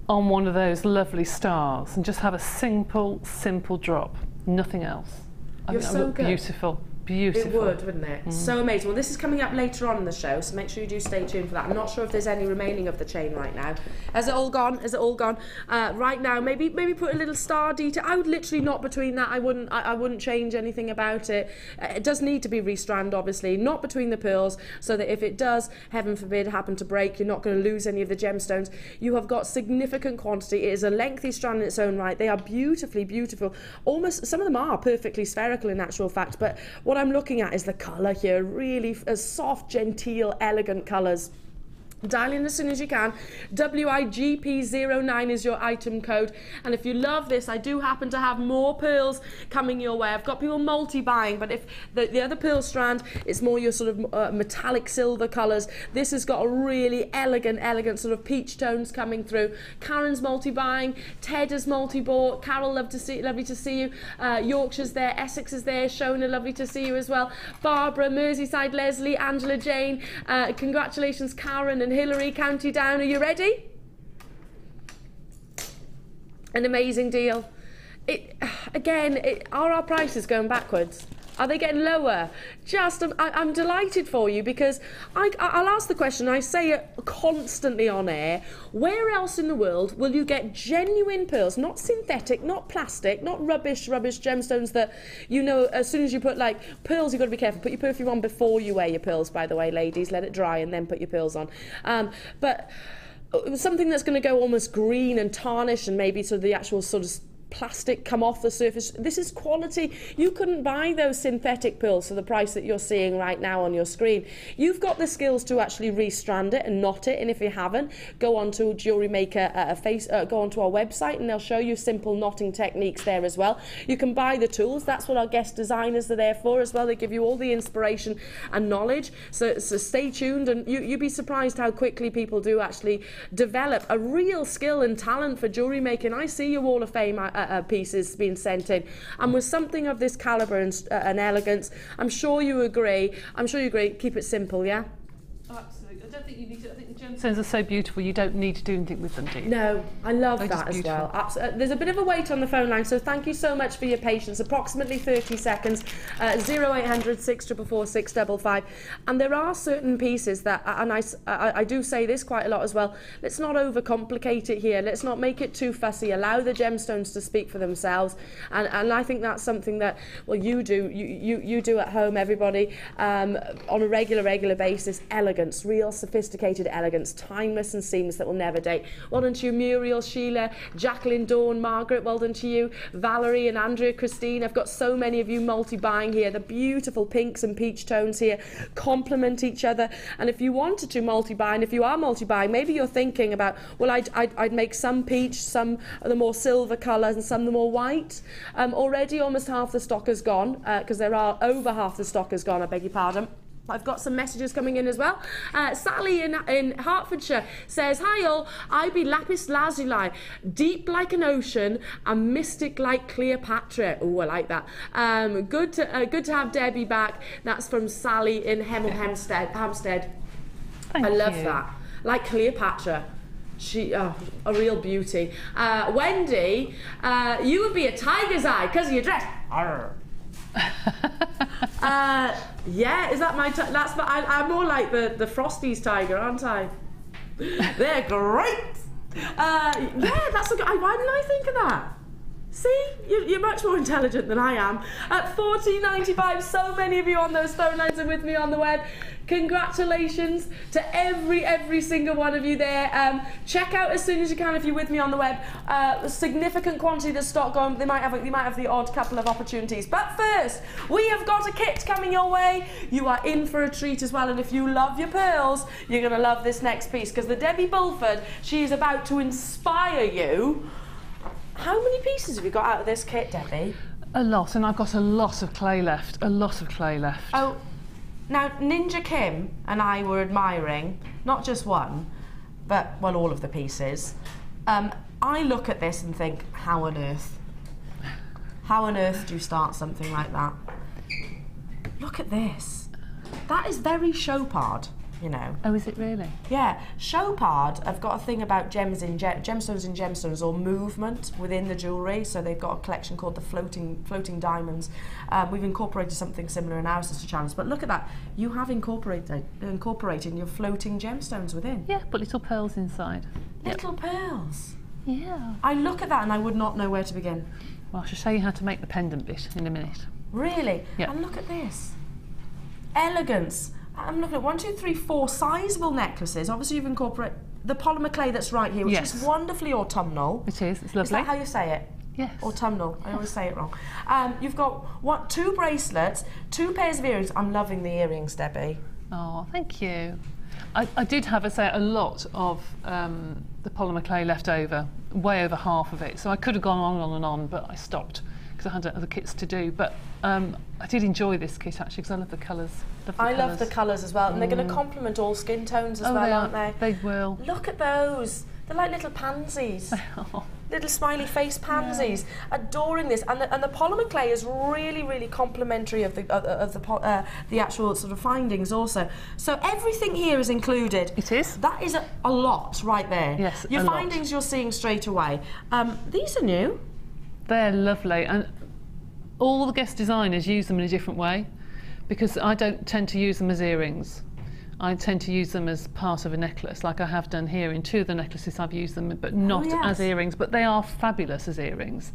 on one of those lovely stars and just have a simple drop, nothing else. You're so good. Beautiful, beautiful. It would, wouldn't it? So amazing. Well, this is coming up later on in the show, so make sure you do stay tuned for that. I'm not sure if there's any remaining of the chain right now. Has it all gone? Is it all gone? Right now, maybe put a little star detail. I would literally knot between that. I wouldn't change anything about it. It does need to be restrand, obviously, not between the pearls, so that if it does, heaven forbid, happen to break, you're not going to lose any of the gemstones. You have got significant quantity. It is a lengthy strand in its own right. They are beautifully beautiful. Almost, some of them are perfectly spherical in actual fact, but what I'm looking at is the colour here, really soft, genteel, elegant colours. Dial in as soon as you can. WIGP09 is your item code, and if you love this, I do happen to have more pearls coming your way. I've got people multi-buying, but if the other pearl strand, it's more your sort of metallic silver colours. This has got a really elegant sort of peach tones coming through. Karen's multi-buying, Ted is multi-bought, Carol, lovely to see you. Yorkshire's there, Essex is there, Shona, lovely to see you as well. Barbara, Merseyside, Leslie, Angela, Jane, congratulations Karen and Hillary, County Down. Are you ready? An amazing deal. Are our prices going backwards? Are they getting lower? I'm delighted for you, because I'll ask the question, I say it constantly on air, where else in the world will you get genuine pearls, not synthetic, not plastic, not rubbish gemstones that, you know, as soon as you put, like, pearls, you've got to be careful. Put your perfume on before you wear your pearls, by the way, ladies. Let it dry and then put your pearls on. But something that's going to go almost green and tarnish, and maybe sort of the actual sort of plastic come off the surface. This is quality. You couldn't buy those synthetic pearls for the price that you're seeing right now on your screen. You've got the skills to actually restrand it and knot it, and if you haven't, go on to Jewellery Maker go onto our website, and they'll show you simple knotting techniques there as well. You can buy the tools. That's what our guest designers are there for as well. They give you all the inspiration and knowledge, so stay tuned, and you'd be surprised how quickly people do actually develop a real skill and talent for jewellery making. I see your Wall of Fame pieces being sent in, and with something of this calibre and elegance, I'm sure you agree. Keep it simple, yeah? Oh, absolutely. I don't think you need to. I think the gemstones are so beautiful, you don't need to do anything with them, do you? No, I love that as well. There's a bit of a wait on the phone line, so thank you so much for your patience. Approximately 30 seconds. 0800 644 655. And there are certain pieces that, and I do say this quite a lot as well, let's not overcomplicate it here. Let's not make it too fussy. Allow the gemstones to speak for themselves. And I think that's something that, well, you do. You do at home, everybody, on a regular basis. Elegance, real sophisticated elegance, timeless and seamless, that will never date. Well done to you, Muriel, Sheila, Jacqueline, Dawn, Margaret, well done to you, Valerie and Andrea, Christine. I've got so many of you multi-buying here. The beautiful pinks and peach tones here complement each other. And if you wanted to multi-buy, and if you are multi-buying, maybe you're thinking about, well, I'd make some peach, some of the more silver colours, and some the more white. Already almost half the stock is gone, because there are over half the stock is gone, I beg your pardon. I've got some messages coming in as well. Sally in Hertfordshire says, hi all, I be lapis lazuli, deep like an ocean and mystic like Cleopatra. Oh, I like that. Good to have Debbie back. That's from Sally in Hampstead. Thank I love you. that. Like Cleopatra. She, a real beauty. Wendy, you would be a tiger's eye because of your dress. Arr. Yeah, is that my I'm more like the Frosties tiger, aren't I? They're great. Yeah, that's a good. Why didn't I think of that? See, you're much more intelligent than I am. At $14.95, so many of you on those phone lines are with me on the web. Congratulations to every single one of you there. Check out as soon as you can if you're with me on the web. A significant quantity of stock going. They might have the odd couple of opportunities. But first, we have got a kit coming your way. You are in for a treat as well. And if you love your pearls, you're going to love this next piece, because the Debbie Bulford, she is about to inspire you. How many pieces have you got out of this kit, Debbie? A lot, and I've got a lot of clay left. A lot of clay left. Oh, now Ninja Kim and I were admiring not just one, but well, all of the pieces. I look at this and think, how on earth? How on earth do you start something like that? Look at this. That is very Chopard. You know. Oh, is it really? Yeah. Chopard have got a thing about gemstones in gemstones, or movement within the jewellery. So they've got a collection called the floating diamonds. We've incorporated something similar in our sister channels. But look at that. You have incorporating your floating gemstones within. Yeah, but little pearls inside. Little pearls. Yeah. I look at that and I would not know where to begin. Well, I shall show you how to make the pendant bit in a minute. Really? Yeah. And look at this. Elegance. I'm looking at 1, 2, 3, 4 sizable necklaces. Obviously, you've incorporated the polymer clay that's right here, which is wonderfully autumnal. It is. It's lovely. Is that how you say it? Yes. Autumnal. I always say it wrong. You've got 2 bracelets, 2 pairs of earrings. I'm loving the earrings, Debbie. Oh, thank you. I did have a lot of the polymer clay left over, way over half of it. So I could have gone on and on, but I stopped because I had other kits to do. But I did enjoy this kit actually, because I love the colours. I love the colours as well, and they're going to complement all skin tones as well, aren't they? They will. Look at those. They're like little pansies. Little smiley face pansies. Yeah. Adoring this, and the polymer clay is really complimentary of the actual sort of findings also. So everything here is included. It is. That is a lot right there. Yes, your findings you're seeing straight away. These are new. They're lovely, and all the guest designers use them in a different way, because I don't tend to use them as earrings. I tend to use them as part of a necklace, like I have done here. In 2 of the necklaces I've used them, but not as earrings, but they are fabulous as earrings.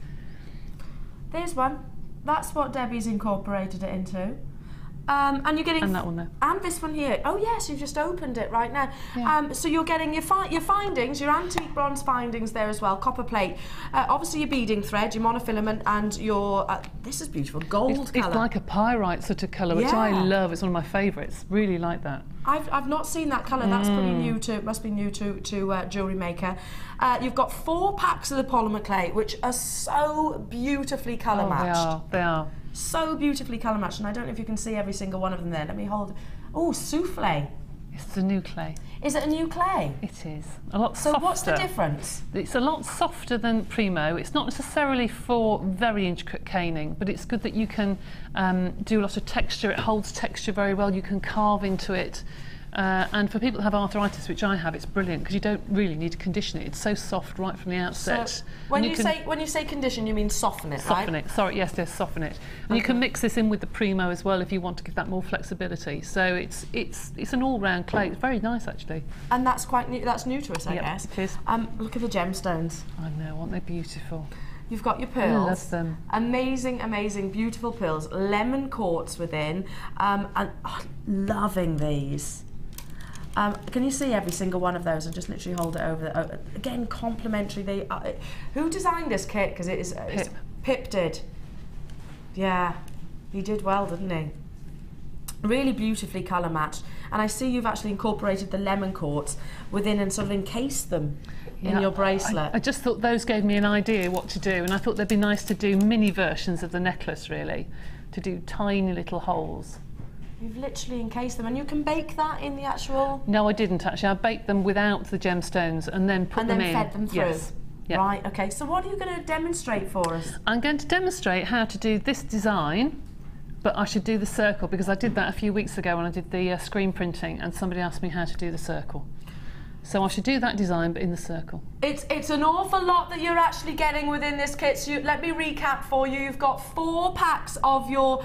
There's one. That's what Debbie's incorporated it into. And you're getting... And that one there. And this one here. Oh yes, you've just opened it right now. Yeah. So you're getting your findings, your antique bronze findings there as well, copper plate. Obviously your beading thread, your monofilament, and your... this is beautiful, gold colour. It's like a pyrite sort of colour, which I love. It's one of my favourites. Really like that. I've not seen that colour. That's pretty new to... Must be new to Jewellery Maker. You've got 4 packs of the polymer clay, which are so beautifully colour matched. They are. So beautifully colour matched, and I don't know if you can see every single one of them there. Let me hold. Oh, souffle. It's a new clay. Is it a new clay? It is. A lot softer. So what's the difference? It's a lot softer than Primo. It's not necessarily for very intricate caning, but it's good that you can do a lot of texture. It holds texture very well. You can carve into it. And for people that have arthritis, which I have, it's brilliant because you don't really need to condition it. It's so soft right from the outset. So when you say condition, you mean soften it, right? Soften it. Sorry, yes, soften it. And you can mix this in with the Primo as well if you want to give that more flexibility. So it's an all-round clay. It's very nice actually. And that's quite new. That's new to us, I guess. It is. Look at the gemstones. I know, aren't they beautiful? You've got your pearls. I love them. Amazing, beautiful pearls. Lemon quartz within. And loving these. Can you see every single one of those? And just literally hold it over. Again, complimentary. Who designed this kit? Because it is Pip did. Yeah, he did well, didn't he? Really beautifully colour matched. And I see you've actually incorporated the lemon quartz within and sort of encased them in your bracelet. I just thought those gave me an idea what to do, and I thought they'd be nice to do mini versions of the necklace, really, to do tiny little holes. You've literally encased them, and you can bake that in the actual... No, I didn't actually. I baked them without the gemstones and then put them in. And then fed them through? Yes. Yep. Right, okay. So what are you going to demonstrate for us? I'm going to demonstrate how to do this design, but I should do the circle because I did that a few weeks ago when I did the screen printing and somebody asked me how to do the circle. So I should do that design, but in the circle. It's an awful lot that you're actually getting within this kit. So let me recap for you. You've got 4 packs of your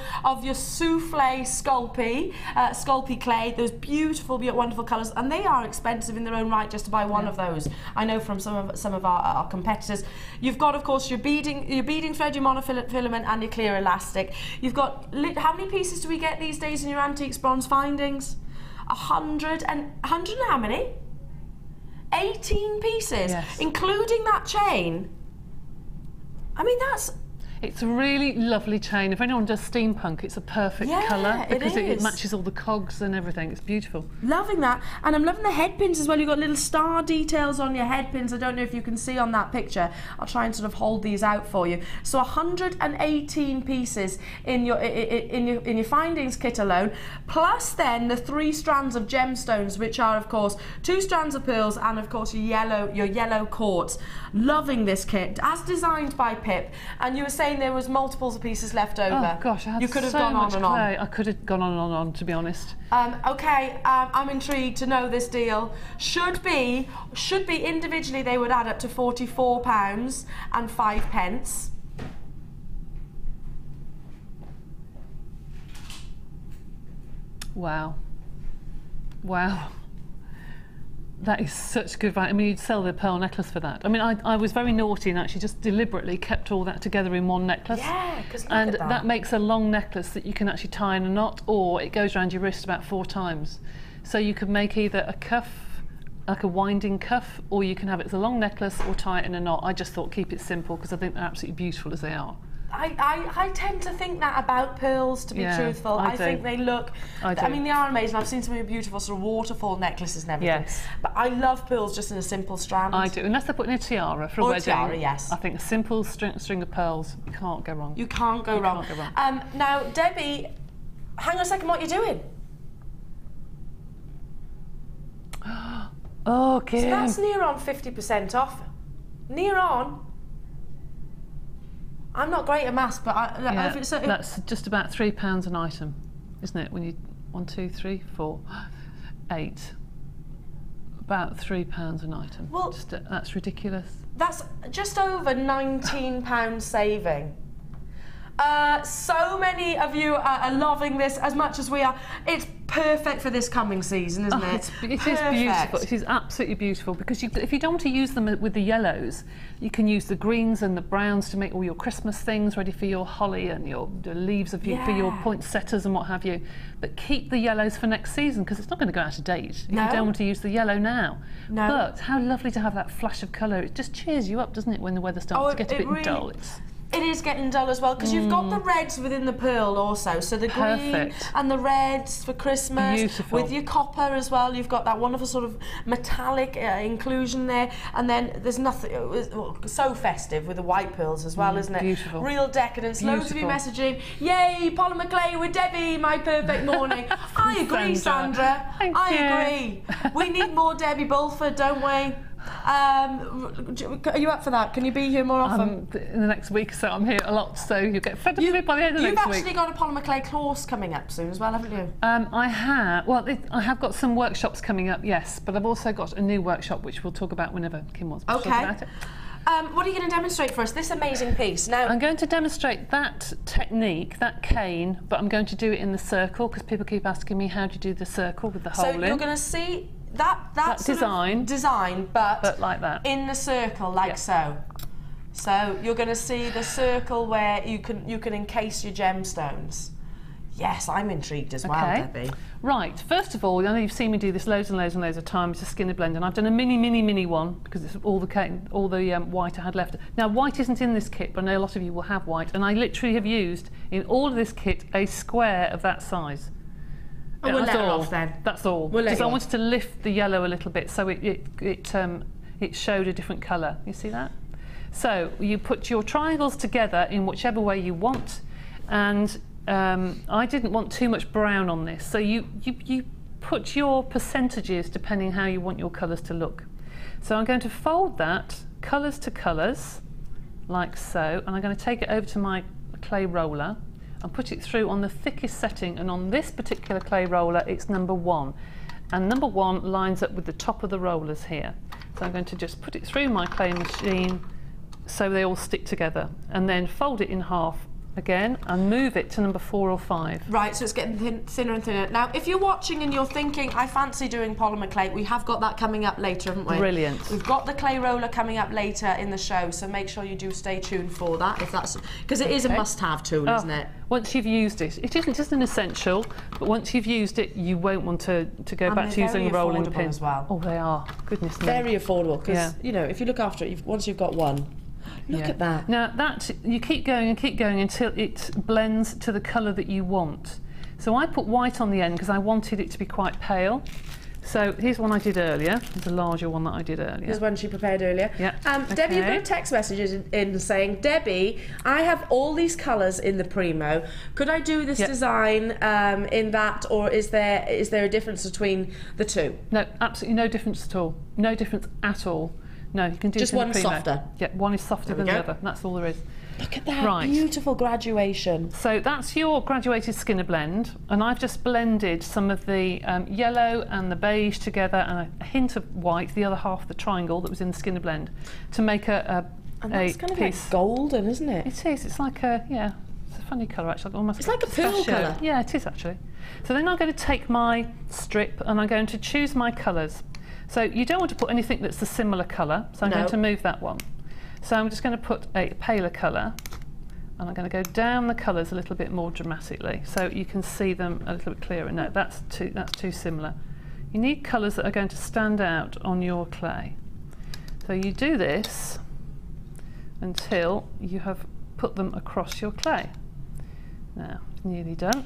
souffle Sculpey clay. Those beautiful, wonderful colours, and they are expensive in their own right just to buy one of those. I know from some of our competitors. You've got, of course, your beading thread, your monofilament, and your clear elastic. You've got how many pieces do we get these days in your antiques bronze findings? 100 and how many? 18 pieces, yes. Including that chain. I mean, it's a really lovely chain. If anyone does steampunk, it's a perfect colour because it matches all the cogs and everything. It's beautiful. Loving that. And I'm loving the head pins as well. You've got little star details on your head pins. I don't know if you can see on that picture. I'll try and sort of hold these out for you. So 118 pieces in your findings kit alone, plus then the 3 strands of gemstones, which are, of course, 2 strands of pearls and, of course, your yellow quartz. Loving this kit, as designed by Pip. And you were saying there was multiples of pieces left over. Oh gosh, I had you could have so gone much on and clay. on. I could have gone on and on, to be honest. Okay, I'm intrigued to know this deal. Should be individually they would add up to £44 and 5 pence. Wow. Wow. That is such good value. I mean, you'd sell the pearl necklace for that. I mean, I was very naughty and actually just deliberately kept all that together in one necklace. Yeah, because look and at that. That makes a long necklace that you can actually tie in a knot, or it goes around your wrist about 4 times. So you could make either a cuff, like a winding cuff, or you can have it as a long necklace or tie it in a knot. I just thought keep it simple because I think they're absolutely beautiful as they are. I tend to think that about pearls, to be truthful. I think they look, I mean, they are amazing. I've seen some really beautiful sort of waterfall necklaces and everything. Yes. But I love pearls just in a simple strand. I do, unless they're putting a tiara for a wedding. Tiara, yes. I think a simple string of pearls, you can't go wrong. You can't go wrong. Now, Debbie, hang on a second, what are you doing? Oh, Kim. So that's near on 50% off. Near on. I'm not great at maths, but that's just about £3 an item, isn't it? When you 1, 2, 3, 4, 8, about £3 an item. Well, that's ridiculous. That's just over £19 saving. So many of you are loving this as much as we are. It's perfect for this coming season, isn't it? It is beautiful. It is absolutely beautiful because if you don't want to use them with the yellows, you can use the greens and the browns to make all your Christmas things ready for your holly and the leaves for your poinsettias and what have you. But keep the yellows for next season because it's not going to go out of date if you don't want to use the yellow now. No. But how lovely to have that flash of colour. It just cheers you up, doesn't it, when the weather starts to get a bit dull. It is getting dull as well because you've got the reds within the pearl also, so the green and the reds for Christmas. Beautiful. With your copper as well, you've got that wonderful sort of metallic inclusion there, and then there's nothing so festive with the white pearls as well, isn't it? Beautiful. Real decadence. Loads of you messaging, yay, polymer clay with Debbie, my perfect morning. I agree, Sandra. I agree. We need more Debbie Bulford, don't we? Are you up for that? Can you be here more often? In the next week or so, I'm here a lot, so you'll get fed up with it by the end of next week. You've actually got a polymer clay course coming up soon as well, haven't you? I have. Well, I have got some workshops coming up, yes, but I've also got a new workshop which we'll talk about whenever Kim wants to talk about it. What are you going to demonstrate for us? This amazing piece. Now, I'm going to demonstrate that technique, that cane, but I'm going to do it in the circle because people keep asking me how do you do the circle with the hole in. So you're going to see that design, but like that in the circle, like so. So you're going to see the circle where you can encase your gemstones. Yes, I'm intrigued as well, Debbie. Right, first of all, I know you've seen me do this loads and loads and loads of times, it's a skinny blend, and I've done a mini one because it's all the white I had left. Now, white isn't in this kit, but I know a lot of you will have white, and I literally have used in all of this kit a square of that size. Oh, we'll let it off then. That's all. Because I wanted to lift the yellow a little bit so it showed a different colour. You see that? So you put your triangles together in whichever way you want, and I didn't want too much brown on this. So you put your percentages depending how you want your colours to look. So I'm going to fold that colours to colours, like so, and I'm going to take it over to my clay roller and put it through on the thickest setting, and on this particular clay roller it's number 1. and number 1 lines up with the top of the rollers here. So I'm going to just put it through my clay machine so they all stick together, and then fold it in half again and move it to number 4 or 5. Right, so it's getting thinner and thinner. Now, if you're watching and you're thinking, I fancy doing polymer clay, we have got that coming up later, haven't we? Brilliant. We've got the clay roller coming up later in the show, so make sure you do stay tuned for that, if that's, because it is a must-have tool, isn't it? Once you've used it, it isn't just an essential, but once you've used it, you won't want to go back to using a rolling pin as well. Oh, they are. Goodness me. Very affordable, because you know, if you look after it, once you've got one. Look at that. Now that you keep going and keep going until it blends to the colour that you want. So I put white on the end because I wanted it to be quite pale. So here's one I did earlier. There's a larger one that I did earlier. Here's one she prepared earlier. Yeah. Debbie, you put a text message in saying, Debbie, I have all these colours in the Primo. Could I do this design in that, or is there a difference between the two? No, absolutely no difference at all. No difference at all. No, you can do just one softer. Yeah, one is softer than the other. That's all there is. Look at that beautiful graduation. So that's your graduated Skinner blend, and I've just blended some of the yellow and the beige together and a hint of white, the other half of the triangle that was in the Skinner blend, to make and that's kind of like golden, isn't it? It is. It's like a it's a funny colour actually. Almost. It's like a pearl colour. Yeah, it is actually. So then I'm going to take my strip and I'm going to choose my colours. So you don't want to put anything that's a similar colour, so I'm going to move that one. So I'm just going to put a paler colour, and I'm going to go down the colours a little bit more dramatically, so you can see them a little bit clearer. No, that's too similar. You need colours that are going to stand out on your clay. So you do this until you have put them across your clay. Now, nearly done.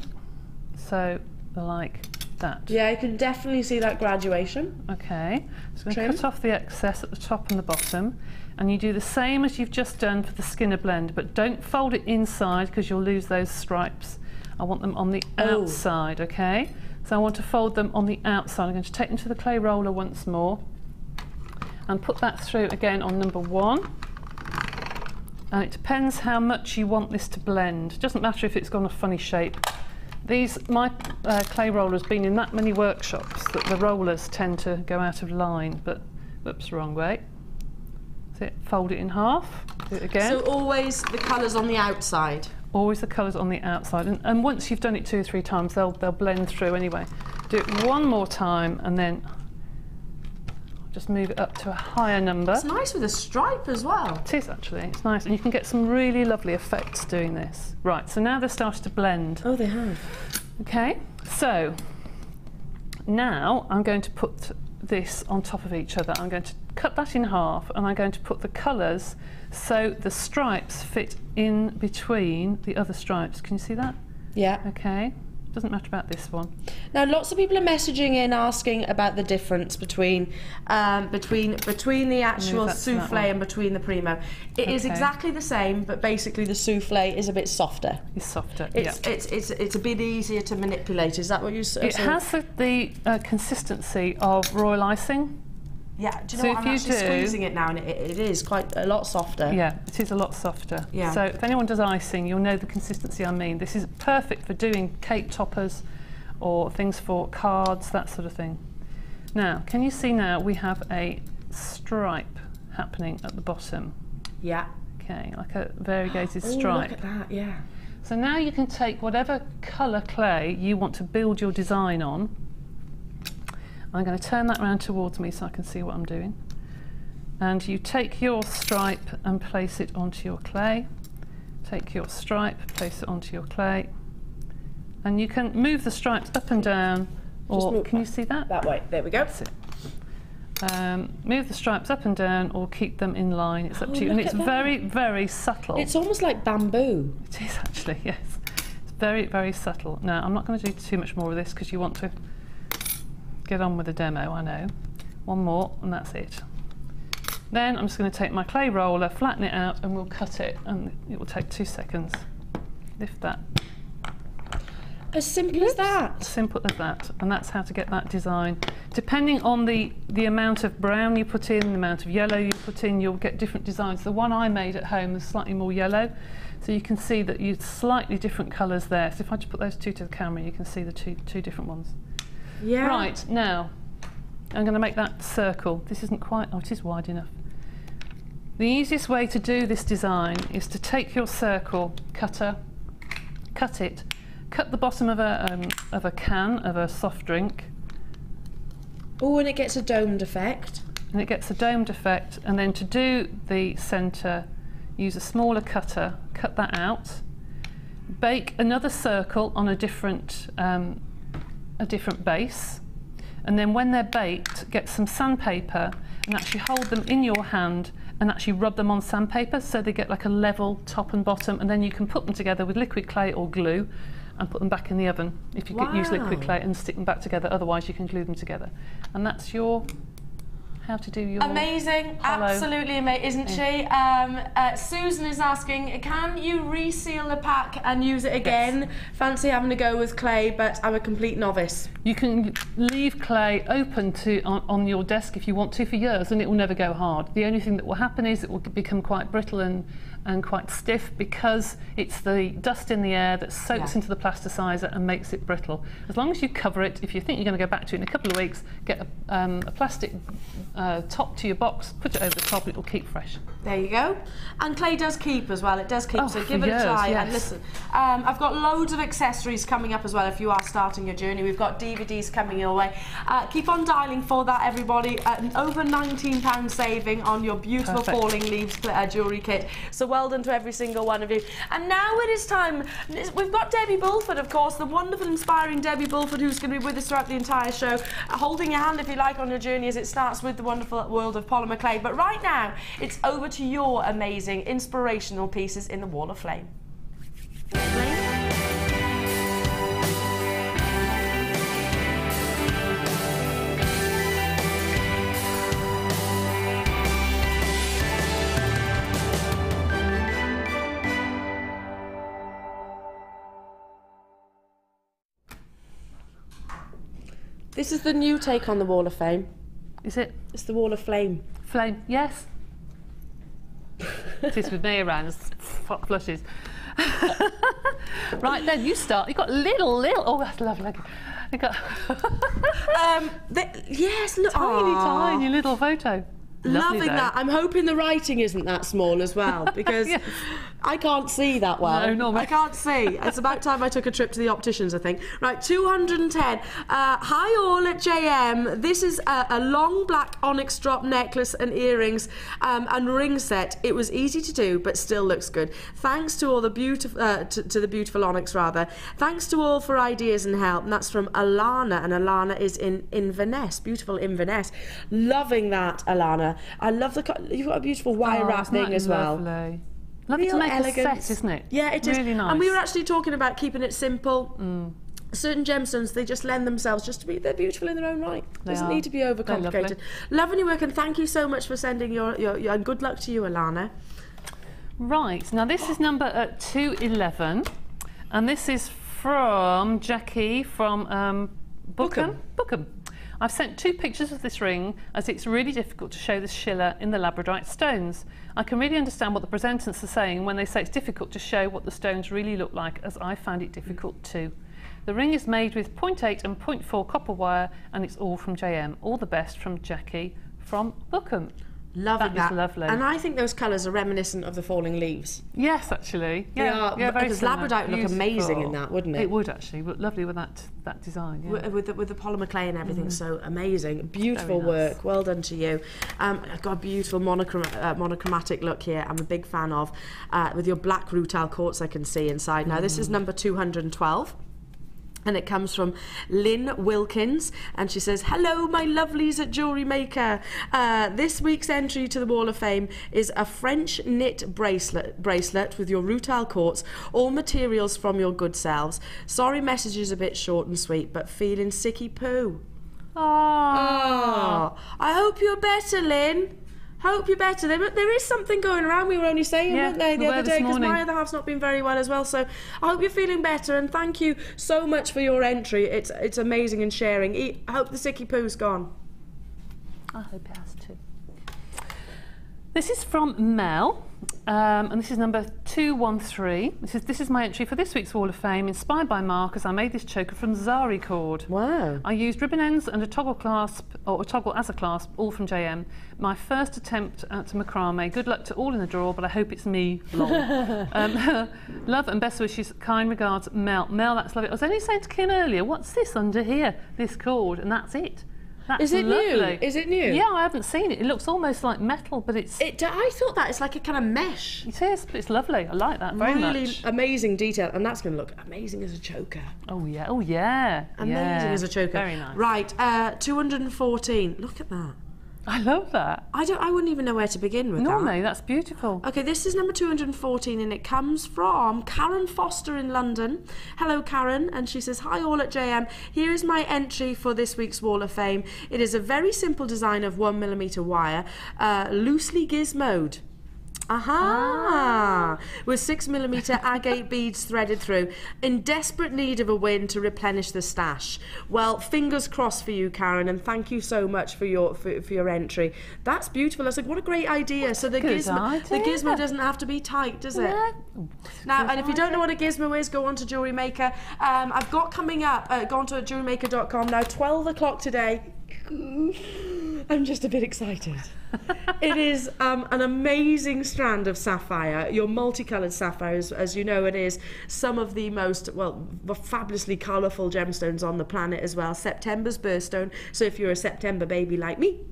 So like that. Yeah, you can definitely see that graduation. Okay, so I'm going to cut off the excess at the top and the bottom, and you do the same as you've just done for the Skinner blend, but don't fold it inside because you'll lose those stripes. I want them on the outside, okay? So I want to fold them on the outside. I'm going to take them to the clay roller once more and put that through again on number 1. And it depends how much you want this to blend. It doesn't matter if it's got a funny shape. My clay roller's been in that many workshops that the rollers tend to go out of line, but whoops, wrong way. That's it, fold it in half, do it again. So always the colours on the outside? Always the colours on the outside, and once you've done it 2 or 3 times, they'll blend through anyway. Do it one more time and then just move it up to a higher number. It's nice with a stripe as well. It is actually, it's nice, and you can get some really lovely effects doing this. Right, so now they're starting to blend. Oh, they have. Okay, so now I'm going to put this on top of each other. I'm going to cut that in half, and I'm going to put the colours so the stripes fit in between the other stripes. Can you see that? Yeah. Okay. Doesn't matter about this one. Now, lots of people are messaging in asking about the difference between the actual souffle and between the Primo. It is exactly the same, but basically the souffle is a bit softer. It's softer. It's a bit easier to manipulate. Is that what you said? It has the consistency of royal icing. Yeah, do you know what? I'm actually squeezing it now, and it is quite a lot softer. Yeah, it is a lot softer. Yeah. So if anyone does icing, you'll know the consistency I mean. This is perfect for doing cake toppers or things for cards, that sort of thing. Now, can you see now we have a stripe happening at the bottom? Yeah. Okay, like a variegated stripe. Look at that, yeah. So now you can take whatever colour clay you want to build your design on. I'm going to turn that round towards me so I can see what I'm doing. And you take your stripe and place it onto your clay. Take your stripe, place it onto your clay. And you can move the stripes up and down, or can you see that? That way, there we go. That's it. Move the stripes up and down or keep them in line, it's up to you. And it's very, very subtle. It's almost like bamboo. It is actually, yes. It's very, very subtle. Now, I'm not going to do too much more of this because you want to get on with the demo, I know. One more and that's it. Then I'm just going to take my clay roller, flatten it out, and we'll cut it, and it will take 2 seconds. Lift that. As simple as that? As simple as that, and that's how to get that design. Depending on the amount of brown you put in, the amount of yellow you put in, you'll get different designs. The one I made at home was slightly more yellow, so you can see that you slightly different colours there. So if I just put those two to the camera, you can see the two different ones. Yeah. Right, now, I'm going to make that circle. This isn't quite, oh, it is wide enough. The easiest way to do this design is to take your circle cutter, cut it, cut the bottom of a can of a soft drink. Oh, and it gets a domed effect. And it gets a domed effect, and then to do the centre, use a smaller cutter, cut that out, bake another circle on a different base, and then when they're baked, get some sandpaper and actually hold them in your hand and actually rub them on sandpaper so they get like a level top and bottom, and then you can put them together with liquid clay or glue and put them back in the oven if you could use liquid clay, and stick them back together. Otherwise you can glue them together, and that's your how to do your amazing, hollow. Absolutely amazing, isn't she? Susan is asking, can you reseal the pack and use it again? Yes. Fancy having to go with clay, but I'm a complete novice. You can leave clay open on your desk if you want to for years, and it will never go hard. The only thing that will happen is it will become quite brittle and quite stiff, because it's the dust in the air that soaks into the plasticizer and makes it brittle. As long as you cover it, if you think you're going to go back to it in a couple of weeks, get a plastic top to your box, put it over the top, it will keep fresh. There you go. And clay does keep as well, it does keep, so give it years, a try. yes. And listen, I've got loads of accessories coming up as well if you are starting your journey. We've got DVDs coming your way. Keep on dialing for that, everybody. Over £19 saving on your beautiful falling leaves jewellery kit. So well done to every single one of you. And now it is time. We've got Debbie Bulford, of course, the wonderful, inspiring Debbie Bulford, who's going to be with us throughout the entire show, holding your hand, if you like, on your journey as it starts with the wonderful world of polymer clay. But right now, it's over to your amazing, inspirational pieces in the Wall of Flame. This is the new take on the Wall of Fame. Is it? It's the Wall of Flame. Flame, yes. It is with me around, it's flushes. Right then, you start. You've got little, oh, that's lovely. You got yes, look, tiny little photo. Lovely, loving that. I'm hoping the writing isn't that small as well, because yes. I can't see that well. No, not me. I can't see. It's about time I took a trip to the opticians, I think. Right, 210. Hi all at JM. This is a long black onyx drop necklace and earrings and ring set. It was easy to do, but still looks good. Thanks to all the beautiful, to the beautiful onyx rather. Thanks to all for ideas and help. And that's from Elena, and Elena is in Inverness. Beautiful Inverness. Loving that, Elena. I love you've got a beautiful wire wrap thing as well. Lovely to make elegant. a set, isn't it? Yeah, it is. Really nice. And we were actually talking about keeping it simple. Certain gemstones, they just lend themselves just to be, they're beautiful in their own right. Doesn't need to be overcomplicated. Loving your work, and thank you so much for sending your and good luck to you, Elena. Right, now this is number 211, and this is from Jackie from Bookham. I've sent 2 pictures of this ring, as it's really difficult to show the schiller in the Labradorite stones. I can really understand what the presenters are saying when they say it's difficult to show what the stones really look like, as I found it difficult too. The ring is made with 0.8 and 0.4 copper wire, and it's all from JM. All the best from Jackie from Bookham. Loving that. Is lovely. And I think those colours are reminiscent of the falling leaves. Yes, actually. They are, very because similar. Labradorite would look amazing in that, wouldn't it? It would actually, but lovely with that design. Yeah. With the polymer clay and everything, so amazing. Beautiful Nice. work, well done to you. I've got a beautiful monochromatic look here I'm a big fan of, with your black rutile quartz I can see inside. Now this is number 212. And it comes from Lynn Wilkins, and she says, hello my lovelies at Jewellery Maker. This week's entry to the Wall of Fame is a French knit bracelet with your rutile quartz, all materials from your good selves. Sorry message is a bit short and sweet, but feeling sicky poo. Oh, I hope you're better, Lynn. Hope you're better. There is something going around, we were only saying, weren't they, the other day, because my other half's not been very well as well, so I hope you're feeling better, and thank you so much for your entry. It's amazing and sharing. I hope the sicky poo's gone. I hope it has too. This is from Mel, and this is number 213. This is my entry for this week's Wall of Fame. Inspired by markers, I made this choker from Zari cord. Wow. I used ribbon ends and a toggle clasp, or a toggle as a clasp, all from JM. My first attempt at macrame. Good luck to all in the drawer, but I hope it's me. Lol. Love and best wishes. Kind regards, Mel. Mel, that's lovely. I was only saying to Kim earlier, what's this under here? This cord, and that's it. That's Is it lovely. new? Is it new? Yeah, I haven't seen it. It looks almost like metal, but it's... I thought that it's like a kind of mesh. It is, but it's lovely. I like that very much. Really amazing detail, and that's going to look amazing as a choker. Oh yeah, oh yeah. Amazing as a choker. Very nice. Right, 214. Look at that. I love that. I wouldn't even know where to begin with Normally, that's beautiful. Okay, this is number 214 and it comes from Karen Foster in London. Hello, Karen. And she says, hi all at JM. Here is my entry for this week's Wall of Fame. It is a very simple design of 1mm wire, loosely gizmoed. Aha! With 6mm agate beads threaded through, in desperate need of a win to replenish the stash. Well, fingers crossed for you, Karen, and thank you so much for your entry. That's beautiful. I was like, what a great idea. So the gizmo doesn't have to be tight, does it? Yeah. Now, and if you don't know what a gizmo is, go on to Jewellery Maker. I've got coming up, go on to JewelleryMaker.com now, 12 o'clock today. I'm just a bit excited. It is an amazing strand of sapphire, your multicoloured sapphires, as you know. It is some of the most, well, fabulously colourful gemstones on the planet as well. September's birthstone, so if you're a September baby like me,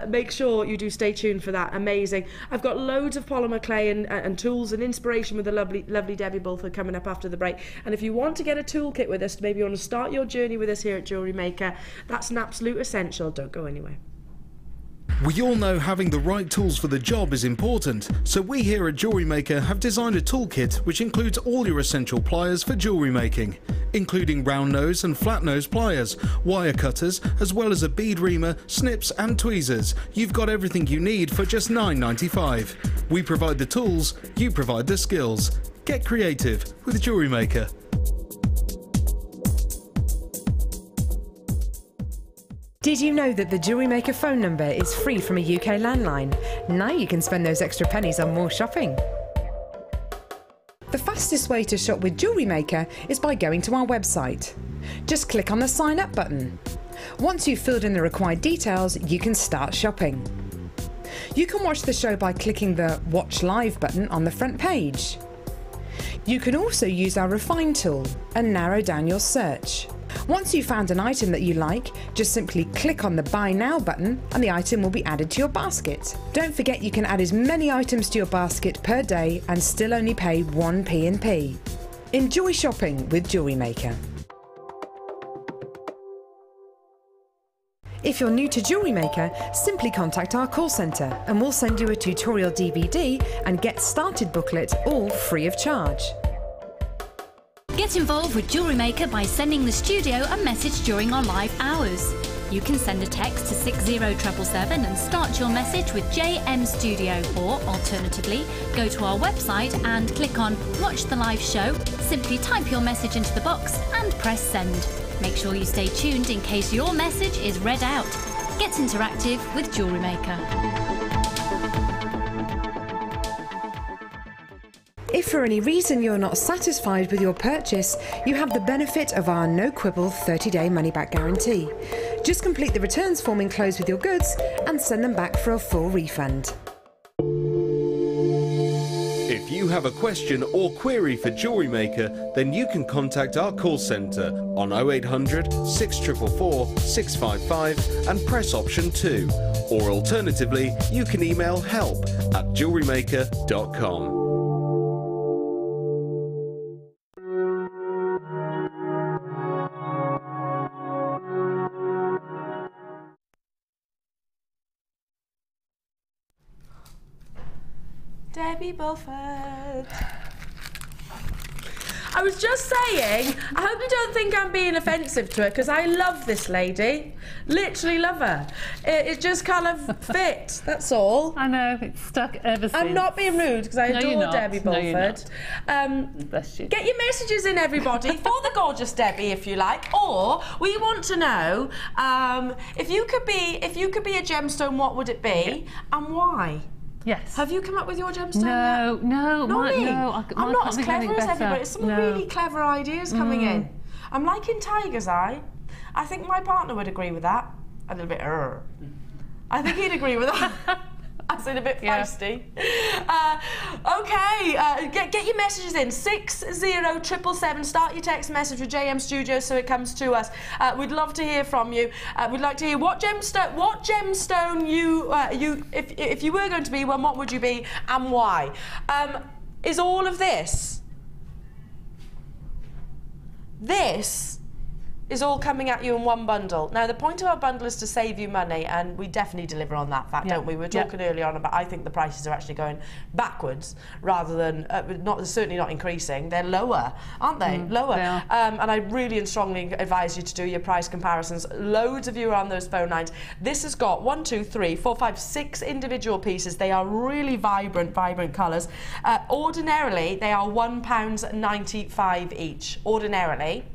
make sure you do stay tuned for that. Amazing. I've got loads of polymer clay and tools and inspiration with the lovely Debbie Bulford coming up after the break. And if you want to get a toolkit with us, maybe you want to start your journey with us here at Jewellery Maker, that's an absolute essential. Don't go anywhere. We all know having the right tools for the job is important, so we here at Jewellery Maker have designed a toolkit which includes all your essential pliers for jewellery making, including round nose and flat nose pliers, wire cutters, as well as a bead reamer, snips and tweezers. You've got everything you need for just $9.95. We provide the tools, you provide the skills. Get creative with Jewellery Maker. Did you know that the Jewellery Maker phone number is free from a UK landline? Now you can spend those extra pennies on more shopping. The fastest way to shop with Jewellery Maker is by going to our website. Just click on the sign up button. Once you've filled in the required details, you can start shopping. You can watch the show by clicking the Watch Live button on the front page. You can also use our Refine tool and narrow down your search. Once you've found an item that you like, just simply click on the Buy Now button and the item will be added to your basket. Don't forget you can add as many items to your basket per day and still only pay 1p in P. Enjoy shopping with Jewellery Maker. If you're new to Jewellery Maker, simply contact our call centre and we'll send you a tutorial DVD and Get Started booklet, all free of charge. Get involved with Jewellery Maker by sending the studio a message during our live hours. You can send a text to 60777 and start your message with JM Studio, or alternatively, go to our website and click on Watch the Live Show, simply type your message into the box and press send. Make sure you stay tuned in case your message is read out. Get interactive with Jewellery Maker. If for any reason you're not satisfied with your purchase, you have the benefit of our no quibble 30-day money-back guarantee. Just complete the returns form enclosed with your goods and send them back for a full refund. If you have a question or query for Jewellery Maker, then you can contact our call centre on 0800 644 655 and press option 2. Or alternatively, you can email help@jewellerymaker.com. Debbie Bulford. I was just saying, I hope you don't think I'm being offensive to her, because I love this lady. Literally love her. It just kind of fit, that's all. I know, it's stuck ever since. I'm not being rude, because I adore Debbie Bulford. Bless you. Get your messages in, everybody, for the gorgeous Debbie, if you like. Or we want to know if you could be a gemstone, what would it be, and why? Yes. Have you come up with your gemstone No, yet? no, I'm not as clever as everybody. It's some really clever ideas coming in. I'm liking Tiger's Eye. I think my partner would agree with that. A little bit, I think he'd agree with that. I said a bit feisty. Okay, get your messages in. 60777. Start your text message with JM Studio so it comes to us. We'd love to hear from you. We'd like to hear what gemstone you if you were going to be one, what would you be and why? Is all of this is all coming at you in one bundle. Now, the point of our bundle is to save you money, and we definitely deliver on that fact, don't we? We were talking earlier on about, I think the prices are actually going backwards rather than, certainly not increasing. They're lower, aren't they? Lower. They are. And I really and strongly advise you to do your price comparisons. Loads of you are on those phone lines. This has got 1, 2, 3, 4, 5, 6 individual pieces. They are really vibrant colours. Ordinarily, they are £1.95 each. Ordinarily.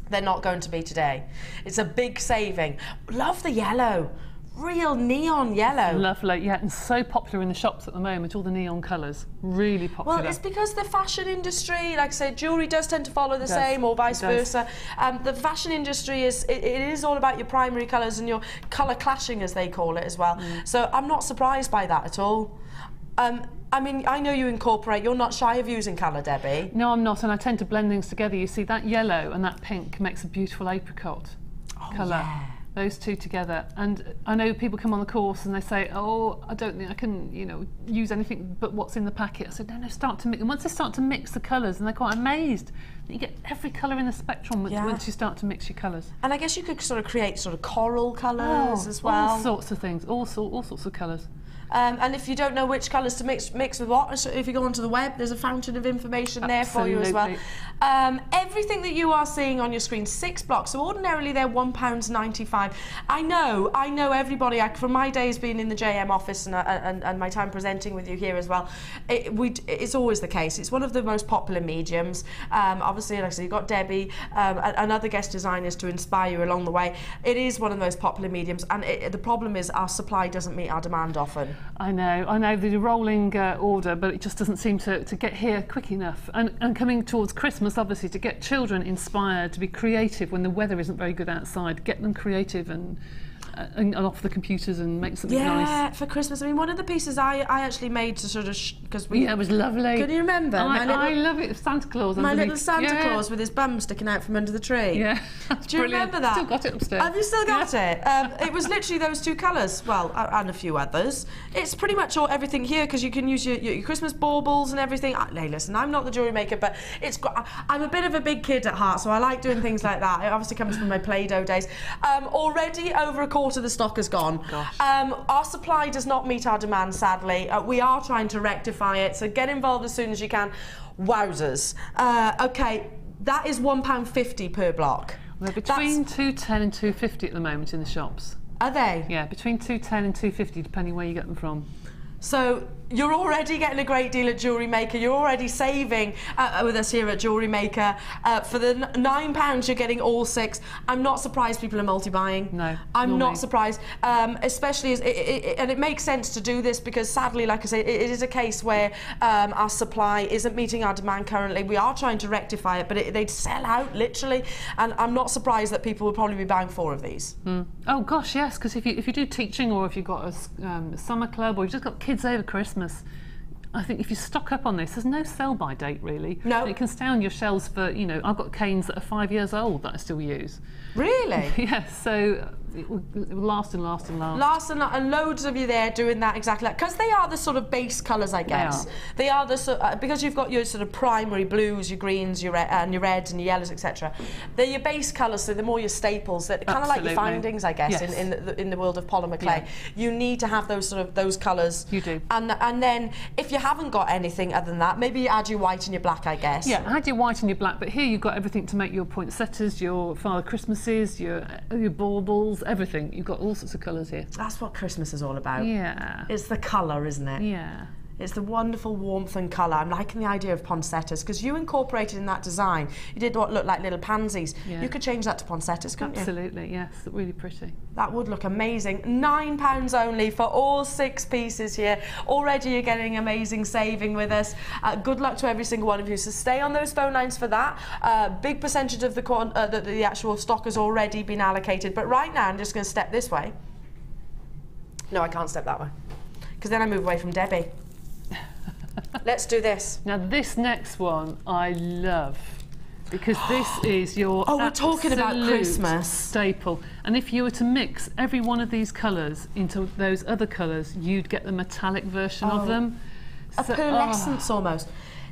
They're not going to be today. It's a big saving. Love the yellow. Real neon yellow. Lovely, yeah, and so popular in the shops at the moment, all the neon colours. Really popular. Well, it's because the fashion industry, like I say, jewellery does tend to follow the same, or vice versa. The fashion industry it is all about your primary colours and your colour clashing, as they call it, as well. So I'm not surprised by that at all. I mean, I know you incorporate, you're not shy of using colour, Debbie. No, I'm not, and I tend to blend things together. You see, that yellow and that pink makes a beautiful apricot colour. Yeah. Those two together. And I know people come on the course and they say, oh, I don't think I can, use anything but what's in the packet. I said, no, start to mix. And once they start to mix the colours, and they're quite amazed that you get every colour in the spectrum once you start to mix your colours. And I guess you could sort of create sort of coral colours as well. All sorts of things, all sorts of colours. And if you don't know which colours to mix with what, so if you go onto the web, there's a fountain of information there for you as well. Everything that you are seeing on your screen, 6 blocks, so ordinarily they're £1.95. I know everybody, from my days being in the JM office and my time presenting with you here as well, it's always the case. It's one of the most popular mediums. Obviously, like I said, you've got Debbie and other guest designers to inspire you along the way. It is one of the most popular mediums, and the problem is our supply doesn't meet our demand often. I know the rolling order, but it just doesn't seem to get here quick enough. And coming towards Christmas, obviously, to get children inspired to be creative when the weather isn't very good outside, get them creative and off the computers and make something nice. Yeah, for Christmas. I mean, one of the pieces I actually made to sort of because it was lovely. Can you remember? I love it. Santa Claus. My little Santa Claus with his bum sticking out from under the tree. Yeah, do you remember that? Still got it upstairs. Have you still got it? It was literally those 2 colours. Well, and a few others. It's pretty much everything here because you can use your Christmas baubles and everything. Hey, listen, I'm not the jewellery maker, but I'm a bit of a big kid at heart, so I like doing things like that. It obviously comes from my Play-Doh days. Already over a quarter of the stock has gone. Our supply does not meet our demand, sadly. We are trying to rectify it, so get involved as soon as you can. Wowzers. Okay, that is £1.50 per block. They're between £2.10 and £2.50 at the moment in the shops. Are they? Yeah, between £2.10 and £2.50, depending where you get them from. So you're already getting a great deal at Jewellery Maker. You're already saving with us here at Jewellery Maker. For the £9, you're getting all 6. I'm not surprised people are multi-buying. No, I'm not surprised, especially as and it makes sense to do this because sadly, like I say, it is a case where our supply isn't meeting our demand currently. We are trying to rectify it, but they'd sell out literally, and I'm not surprised that people will probably be buying 4 of these. Oh gosh, yes, because if you do teaching or if you've got a summer club or you've just got kids over Christmas, I think if you stock up on this, there's no sell-by date really. No. It can stay on your shelves for, I've got canes that are 5 years old that I still use. Really? Yes, so it will last and last and last. And loads of you there doing that exactly because they are the sort of base colours, I guess. They are the because you've got your sort of primary blues, your greens, your reds and your yellows, etc. They're your base colours, so they're more your staples. They're kind of like your findings, I guess, in the world of polymer clay. Yeah. You need to have those colours. You do. And then if you haven't got anything other than that, maybe you add your white and your black, I guess. Yeah, add your white and your black, but here you've got everything to make your poinsettias, your Father Christmases, your baubles, everything. You've got all sorts of colours here. That's what Christmas is all about. Yeah. It's the colour, isn't it? Yeah. It's the wonderful warmth and colour. I'm liking the idea of poinsettias because you incorporated in that design, you did what looked like little pansies. Yeah. You could change that to poinsettias, couldn't you? Absolutely, yes. Really pretty. That would look amazing. £9 only for all 6 pieces here. Already you're getting amazing saving with us. Good luck to every single one of you. So stay on those phone lines for that. Big percentage of the actual stock has already been allocated. But right now I'm just going to step this way. No, I can't step that way because then I move away from Debbie. Let's do this. Now this next one I love because this is your we're talking about Christmas staple. And if you were to mix every one of these colours into those other colours, you'd get the metallic version of them. A pearlescence almost.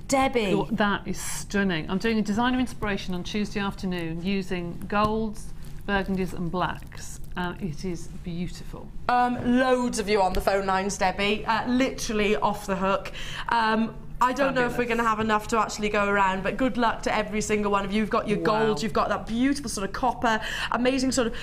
Debbie. That is stunning. I'm doing a designer inspiration on Tuesday afternoon using golds, burgundies and blacks. It is beautiful. Loads of you on the phone lines, Debbie, literally off the hook. I don't know if we're going to have enough to actually go around, but good luck to every single one of you. You've got your gold, you've got that beautiful sort of copper, amazing sort of,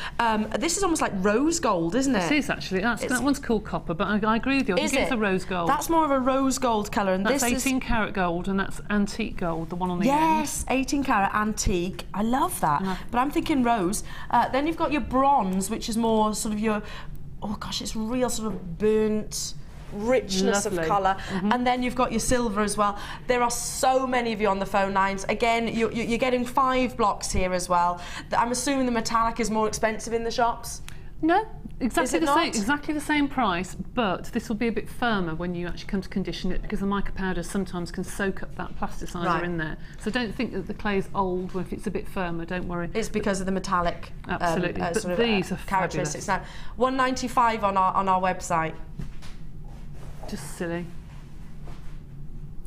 this is almost like rose gold, isn't it? It is actually. That one's called copper, but I agree with you. I think it's a rose gold. That's more of a rose gold colour. And that's 18 karat gold, and that's antique gold, the one on the end. Yes, 18 karat antique. I love that. But I'm thinking rose. Then you've got your bronze, which is more sort of your, oh gosh, it's real sort of burnt richness of colour. And then you've got your silver as well. There are so many of you on the phone lines. Again, you're getting 5 blocks here as well. I'm assuming the metallic is more expensive in the shops? No, exactly the same price, but this will be a bit firmer when you actually come to condition it because the mica powder sometimes can soak up that plasticizer in there. So don't think that the clay is old if it's a bit firmer, don't worry. It's because of the metallic but these are characteristics. Now, £1.95 on our website. Just silly.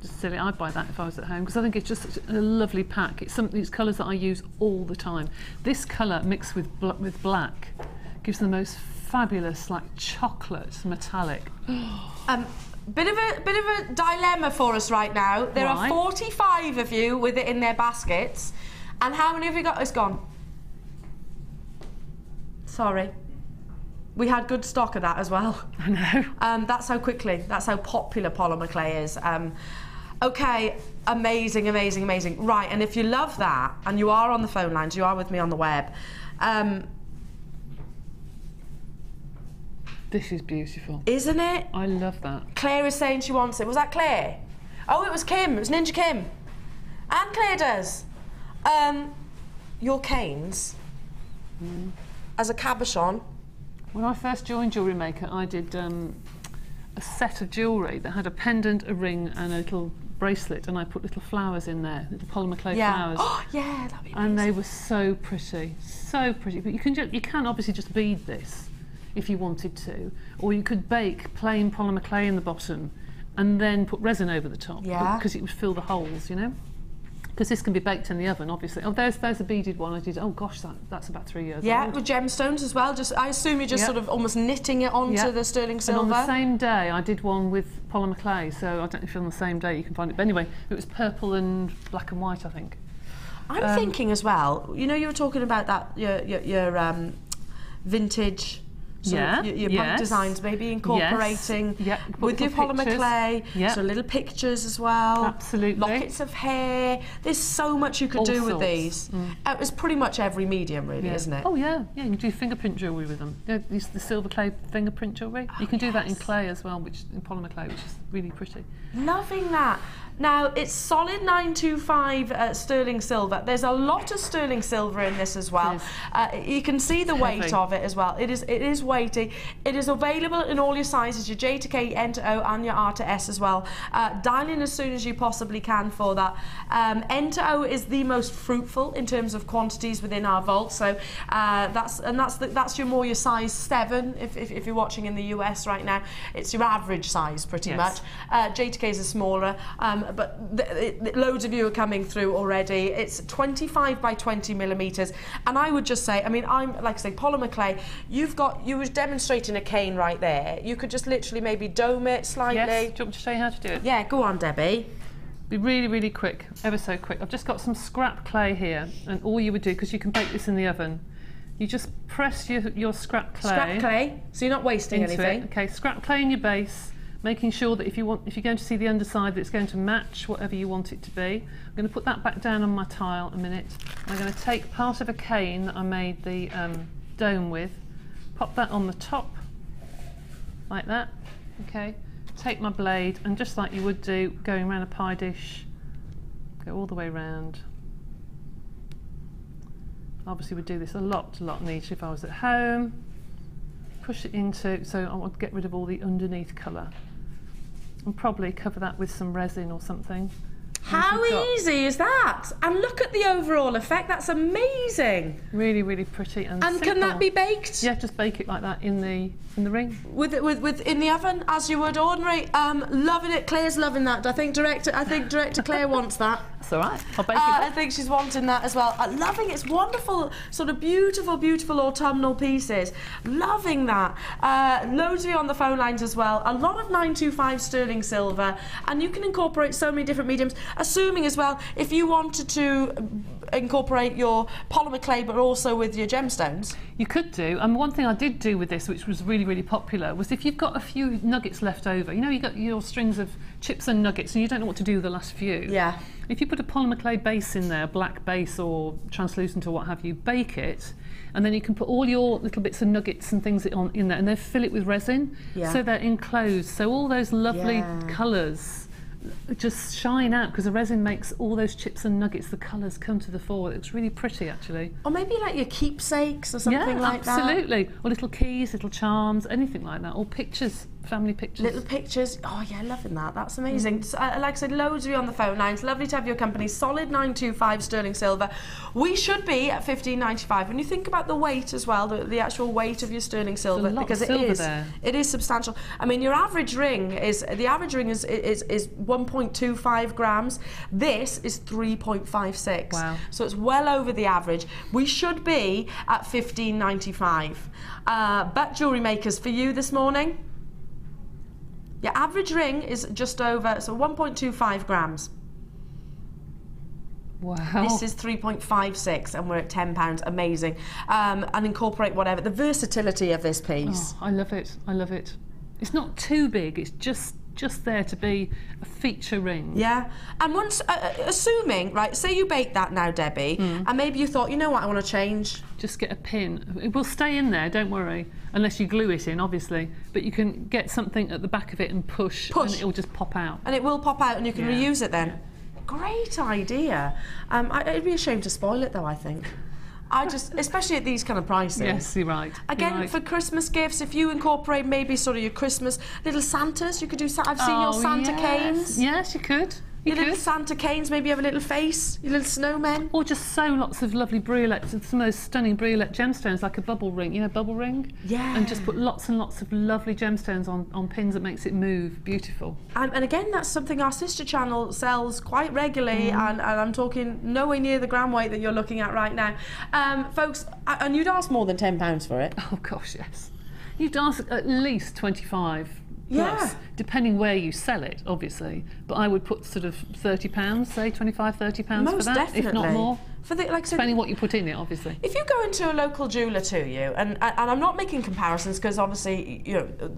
Just silly. I'd buy that if I was at home because I think it's just such a lovely pack. It's these colours that I use all the time. This colour mixed with black gives the most fabulous, like chocolate metallic. Bit of a dilemma for us right now. There are 45 of you with it in their baskets, and how many have you got? It's gone. Sorry. We had good stock of that as well. I know. That's how popular polymer clay is. Okay, amazing, amazing, amazing. Right, and if you love that, and you are on the phone lines, you are with me on the web. This is beautiful. Isn't it? I love that. Claire is saying she wants it. Was that Claire? Oh, it was Kim. It was Ninja Kim. And Claire does. Your canes, as a cabochon. When I first joined Jewellery Maker, I did a set of jewellery that had a pendant, a ring and a little bracelet, and I put little flowers in there, little polymer clay flowers. Oh, yeah, that'd be amazing. And they were so pretty, so pretty. But you can obviously just bead this if you wanted to, or you could bake plain polymer clay in the bottom and then put resin over the top because it would fill the holes, you know. Because this can be baked in the oven, obviously. Oh, there's a beaded one I did. Oh gosh, that's about 3 years old. Yeah, with gemstones as well. I assume you're just sort of almost knitting it onto the sterling silver. And on the same day, I did one with polymer clay. So I don't know if on the same day you can find it. But anyway, it was purple and black and white, I think. I'm thinking as well. You know, you were talking about that your vintage. Your punk designs, maybe incorporating with your polymer clay, so little pictures as well. Absolutely. Lockets of hair. There's so much you could do with these. It's pretty much every medium, really, isn't it? Oh yeah, you can do fingerprint jewellery with them. The silver clay fingerprint jewellery. You can do that in clay as well, in polymer clay, which is really pretty. Loving that. Now, it's solid 925 sterling silver. There's a lot of sterling silver in this as well. You can see the weight of it as well. It is weighty. It is available in all your sizes, your J to K, N to O, and your R to S as well. Dial in as soon as you possibly can for that. N to O is the most fruitful in terms of quantities within our vault. So that's your size 7 if you're watching in the US right now. It's your average size pretty much. J to K is a smaller. But loads of you are coming through already. It's 25 by 20 millimeters, and I would just say, I mean, I'm like I say, polymer clay. You were demonstrating a cane right there. You could just literally maybe dome it slightly. Yes. Do you want me to show you how to do it? Yeah, go on, Debbie. Be really, really quick, ever so quick. I've just got some scrap clay here, and all you would do, because you can bake this in the oven, you just press your scrap clay. Scrap clay, so you're not wasting anything. Okay, scrap clay in your base. making sure that if you're going to see the underside, that it's going to match whatever you want it to be. I'm going to put that back down on my tile a minute. I'm going to take part of a cane that I made the dome with, pop that on the top, like that, okay. Take my blade and just like you would do, going around a pie dish, go all the way round. Obviously would do this a lot neater if I was at home. Push it into, so I want to get rid of all the underneath colour. And probably cover that with some resin or something. How easy is that? And look at the overall effect, that's amazing. Really, really pretty and simple. Can that be baked? Yeah, just bake it like that in the ring. With in the oven, as you would ordinary. Loving it. Claire's loving that. I think director Claire wants that. That's all right. I'll bake it. I think she's wanting that as well. Loving it. It's wonderful, sort of beautiful autumnal pieces. Loving that. Loads of you on the phone lines as well. A lot of 925 sterling silver, and you can incorporate so many different mediums. Assuming as well, if you wanted to incorporate your polymer clay, but also with your gemstones. You could do, and one thing I did do with this, which was really popular, was if you've got a few nuggets left over, you know, you got your strings of chips and nuggets and you don't know what to do with the last few. Yeah. If you put a polymer clay base in there, black base or translucent or what have you, bake it, and then you can put all your little bits of nuggets and things in there, and then fill it with resin, so they're enclosed. So all those lovely colours just shine out, because the resin makes all those chips and nuggets, the colours come to the fore. It looks really pretty, actually. Or maybe like your keepsakes or something like that. Yeah, absolutely. Or little keys, little charms, anything like that. Or pictures, family pictures. Little pictures. Oh yeah, loving that. That's amazing. So, like I said, loads of you on the phone lines. Lovely to have your company. Solid 925 sterling silver. We should be at 1595. When you think about the weight as well, the actual weight of your sterling silver, because it is substantial. I mean, your average ring is 1.25 grams. This is 3.56. Wow. So it's well over the average. We should be at 1595. But jewellery makers, for you this morning, your average ring is just over, so 1.25 grams. Wow. This is 3.56 and we're at £10. Amazing. And incorporate whatever. The versatility of this piece. Oh, I love it. I love it. It's not too big. It's just there to be a feature ring. Yeah. And once, assuming, right, say you bake that now, Debbie, and maybe you thought, you know what, I want to change. Just get a pin. It will stay in there, don't worry, unless you glue it in, obviously. But you can get something at the back of it and push. And it will just pop out. And it will pop out and you can reuse it then. Great idea. It'd be a shame to spoil it though, I think. Especially at these kind of prices. Yes, you're right. Again, for Christmas gifts, if you incorporate maybe sort of your Christmas little Santas, you could do. I've seen your Santa canes. Yes, you could. Your little Santa canes, maybe you have a little face, your little snowmen. Or just sew lots of lovely briolette, some of those stunning briolette gemstones, like a bubble ring, you know, bubble ring? Yeah. And just put lots and lots of lovely gemstones on pins that makes it move. Beautiful. And again, that's something our sister channel sells quite regularly, and I'm talking nowhere near the gram weight that you're looking at right now. Folks, and you'd ask more than £10 for it. Oh gosh, yes. You'd ask at least 25. Plus, depending where you sell it, obviously. But I would put sort of £30, say £25, £30 for that, definitely. if not more. For the, like, so depending what you put in it, obviously. If you go into a local jeweller to you, and I'm not making comparisons because obviously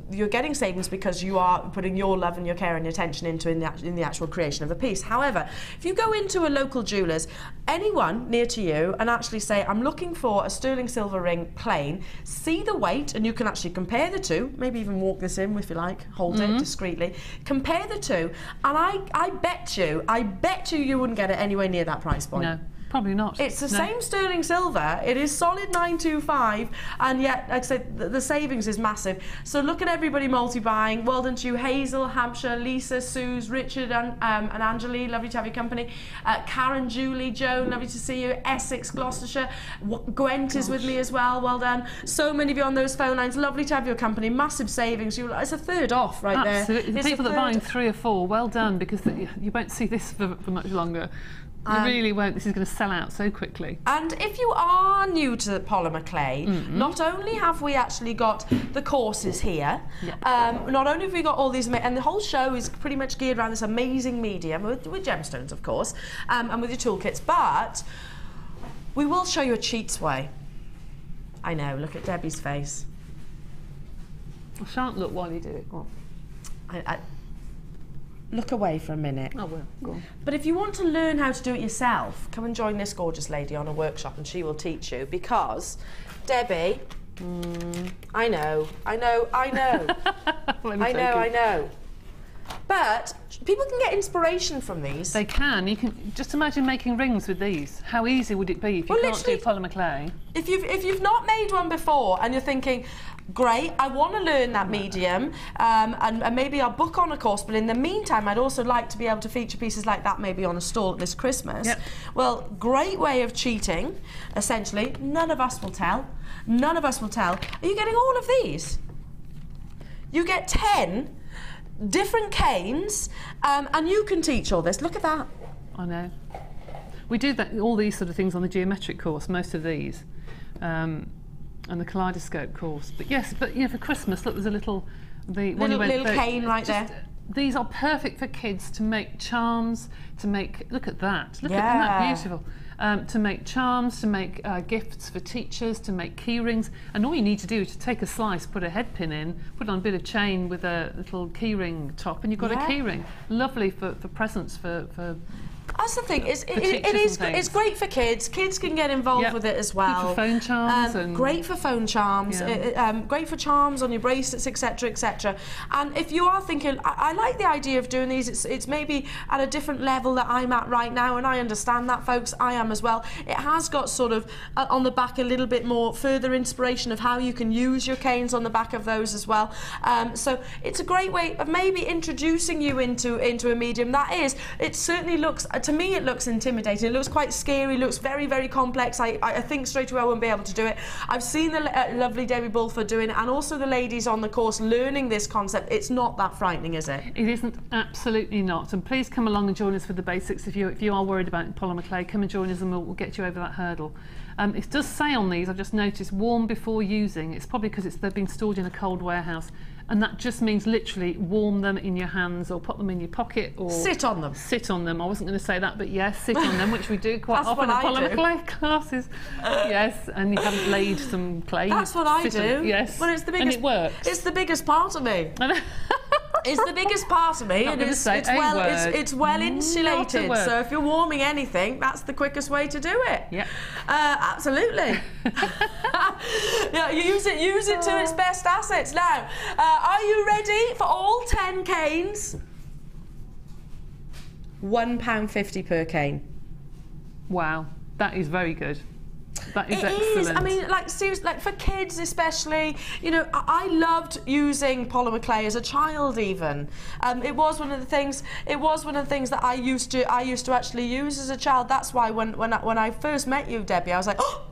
you're getting savings because you are putting your love and your care and your attention into in the actual creation of a piece. However, if you go into a local jeweller's, anyone near to you, and actually say, I'm looking for a sterling silver ring plain, see the weight, and you can actually compare the two, maybe even walk this in if you like, hold it discreetly, compare the two, and I bet you you wouldn't get it anywhere near that price point. No. Probably not. It's the same sterling silver. It is solid 925, and yet, like I said, the savings is massive. So look at everybody multi-buying. Well done to you, Hazel, Hampshire, Lisa, Suze, Richard, and Angelie. Lovely to have your company. Karen, Julie, Joan. Lovely to see you. Essex, Gloucestershire. Gwent is with me as well. Well done. So many of you on those phone lines. Lovely to have your company. Massive savings. It's a third off right there. Absolutely. The people that are buying 3 or 4, well done, because you won't see this for much longer. You really won't. This is going to sell out so quickly. And if you are new to polymer clay, not only have we actually got the courses here, not only have we got all these, and the whole show is pretty much geared around this amazing medium with gemstones, of course, and with your toolkits, but we will show you a cheat's way. I know, look at Debbie's face. I shan't look while you do it. Go on. look away for a minute. I will. Go on. But if you want to learn how to do it yourself, come and join this gorgeous lady on a workshop and she will teach you, because Debbie, I know. I know. But people can get inspiration from these. They can. You can just imagine making rings with these. How easy would it be if you can't do polymer clay? If you've not made one before and you're thinking, great, I want to learn that medium, and maybe I'll book on a course, but in the meantime I'd also like to be able to feature pieces like that maybe on a stall this Christmas. Yep. Well, great way of cheating, essentially. None of us will tell. None of us will tell. Are you getting all of these? You get 10 different canes, and you can teach all this. Look at that. I know. We do that, all these sort of things on the geometric course, most of these, and the kaleidoscope course. But yes, but you know, for Christmas, look, there's a little little cane right there. These are perfect for kids to make charms, to make. Look at that. Look at that, beautiful. To make charms, to make gifts for teachers, to make key rings. And all you need to do is to take a slice, put a head pin in, put on a bit of chain with a little key ring top, and you've got a key ring. Lovely for presents for That's the thing. It's great for kids. Kids can get involved with it as well. Good for phone charms. Great for phone charms. Great for charms on your bracelets, etc., etc. And if you are thinking, I like the idea of doing these. It's maybe at a different level that I'm at right now, and I understand that, folks. I am as well. It has got sort of on the back a little bit more further inspiration of how you can use your canes on the back of those as well. So it's a great way of maybe introducing you into a medium that is. It certainly looks. To me, it looks intimidating. It looks quite scary. It looks very, very complex. I think straight away I won't be able to do it. I've seen the lovely Debbie Bulford doing it, and also the ladies on the course learning this concept. It's not that frightening, is it? It isn't, absolutely not. And please come along and join us for the basics. If you are worried about polymer clay, come and join us, and we'll get you over that hurdle. It does say on these, I've just noticed, warm before using. It's probably because they've been stored in a cold warehouse. And that just means literally warm them in your hands or put them in your pocket or... Sit on them. Sit on them. I wasn't going to say that, but yes, sit on them, which we do quite often in polymer clay classes. Yes, and you haven't laid some clay. That's what I do. Yes, well, it's the biggest, and it works. It's the biggest part of me. It's the biggest part of me, and it's well insulated. So if you're warming anything, that's the quickest way to do it. Yeah, absolutely. Yeah, use it to its best assets. Now, are you ready for all 10 canes? £1.50 per cane. Wow, that is very good. That is excellent. It is. I mean, like seriously, like for kids especially. You know, I loved using polymer clay as a child. Even it was one of the things. It was one of the things that I used to actually use as a child. That's why when I first met you, Debbie, I was like, oh,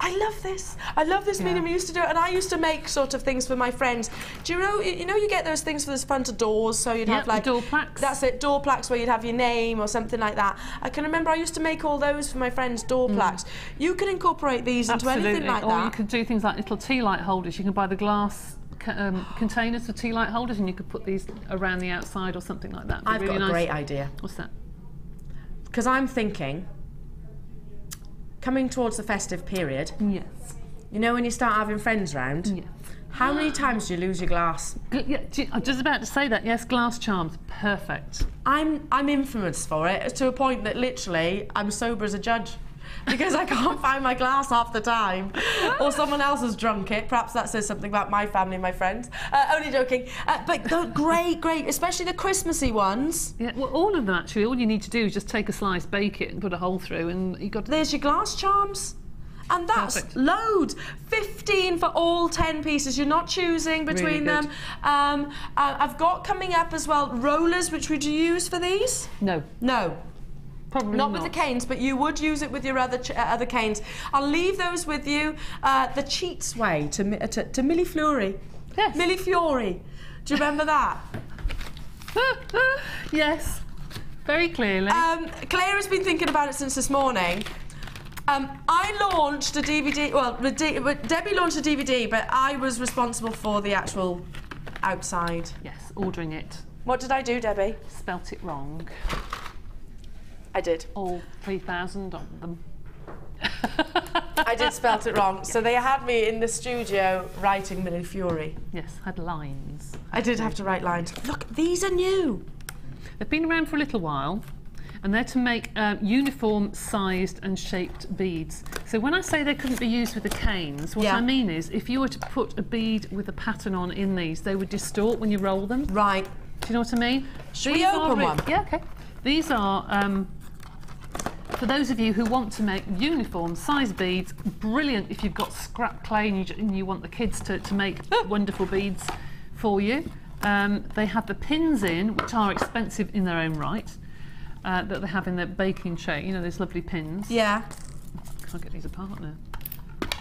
I love this. I love this medium. I used to do it, and I used to make sort of things for my friends. Do you know? You get those things for the front of doors, so you'd have like door plaques. That's it, door plaques where you'd have your name or something like that. I can remember I used to make all those for my friends' door plaques. You can incorporate these into anything like that. Or you could do things like little tea light holders. You can buy the glass containers for tea light holders, and you could put these around the outside or something like that. I've got a great idea. What's that? Because I'm thinking, coming towards the festive period. Yes. You know when you start having friends round? Yes. How many times do you lose your glass? Yeah, I'm just about to say that. Yes, glass charms. Perfect. I'm infamous for it, to a point that literally I'm sober as a judge. Because I can't find my glass half the time, or someone else has drunk it. Perhaps that says something about my family and my friends. Only joking. But they're great, especially the Christmassy ones. Yeah, well, all of them actually. All you need to do is just take a slice, bake it, and put a hole through, and you got. There's your glass charms. And that's perfect. Loads. 15 for all 10 pieces. You're not choosing between them. I've got coming up as well rollers, which would you use for these? No. No. Probably not with the canes, but you would use it with your other canes. I'll leave those with you. The Cheats way to Millefiori. Yes. Millefiori. Do you remember that? Yes. Very clearly. Claire has been thinking about it since this morning. I launched a DVD. Well, Debbie launched a DVD, but I was responsible for the actual outside. Yes, ordering it. What did I do, Debbie? Spelt it wrong. I did. All 3,000 of them. I did spelt it wrong. So they had me in the studio writing Millie Fury. Yes, had lines. I did have to write lines. Look, these are new. They've been around for a little while, and they're to make uniform sized and shaped beads. So when I say they couldn't be used with the canes, what I mean is if you were to put a bead with a pattern on in these, they would distort when you roll them. Right. Do you know what I mean? Should we open one? Yeah, okay. These are, for those of you who want to make uniform size beads, brilliant if you've got scrap clay and you want the kids to make wonderful beads for you. They have the pins in, which are expensive in their own right, that they have in their baking tray. You know, those lovely pins. Yeah. Can't get these apart now.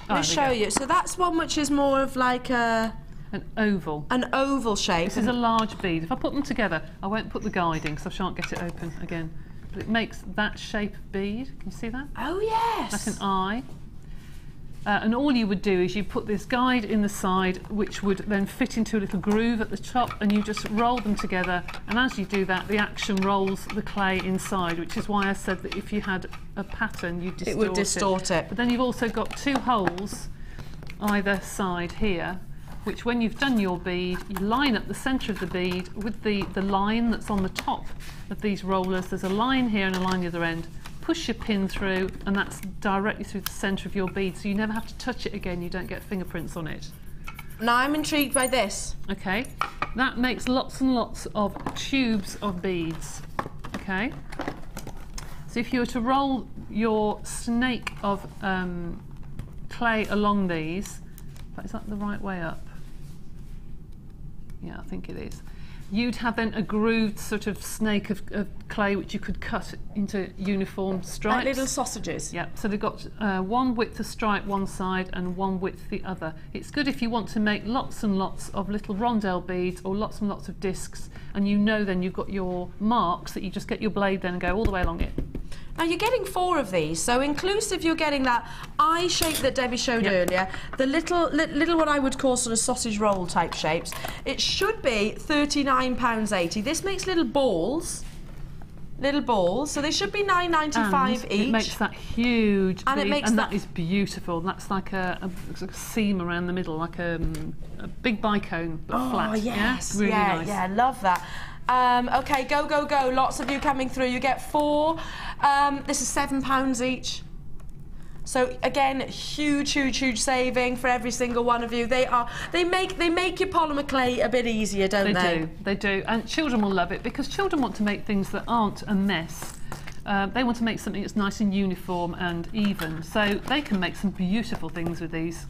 Let me show you. So that's one which is more of like a... An oval. An oval shape. This is a large bead. If I put them together, I won't put the guiding because I shan't get it open again. But it makes that shape of bead. Can you see that? Oh, yes. That's an eye. And all you would do is you put this guide in the side, which would then fit into a little groove at the top, and you just roll them together. And as you do that, the action rolls the clay inside, which is why I said that if you had a pattern, you'd distort it. It would distort it. But then you've also got two holes either side here, which when you've done your bead, you line up the centre of the bead with the line that's on the top of these rollers. There's a line here and a line the other end. Push your pin through, and that's directly through the centre of your bead, so you never have to touch it again. You don't get fingerprints on it. Now I'm intrigued by this. Okay, that makes lots and lots of tubes of beads. Okay, so if you were to roll your snake of clay along these, is that the right way up? Yeah, I think it is. You'd have then a grooved sort of snake of clay which you could cut into uniform stripes. Like little sausages. Yeah, so they've got one width of stripe one side and one width the other. It's good if you want to make lots and lots of little rondelle beads or lots and lots of discs, and you know then you've got your marks that you just get your blade then and go all the way along it. Now you're getting 4 of these, so inclusive you're getting that eye shape that Debbie showed earlier, the little what I would call sort of sausage roll type shapes. It should be £39.80. This makes little balls, so they should be £9.95 each. It makes that huge and bead, it makes that is beautiful. That's like a seam around the middle, like a big bicone but flat. Oh yes, yeah, really nice. Yeah, love that. Okay, go, go, go. Lots of you coming through. You get 4. This is £7 each. So again, huge, huge, huge saving for every single one of you. They make your polymer clay a bit easier, don't they? They do. And children will love it because children want to make things that aren't a mess. They want to make something that's nice and uniform and even. So they can make some beautiful things with these,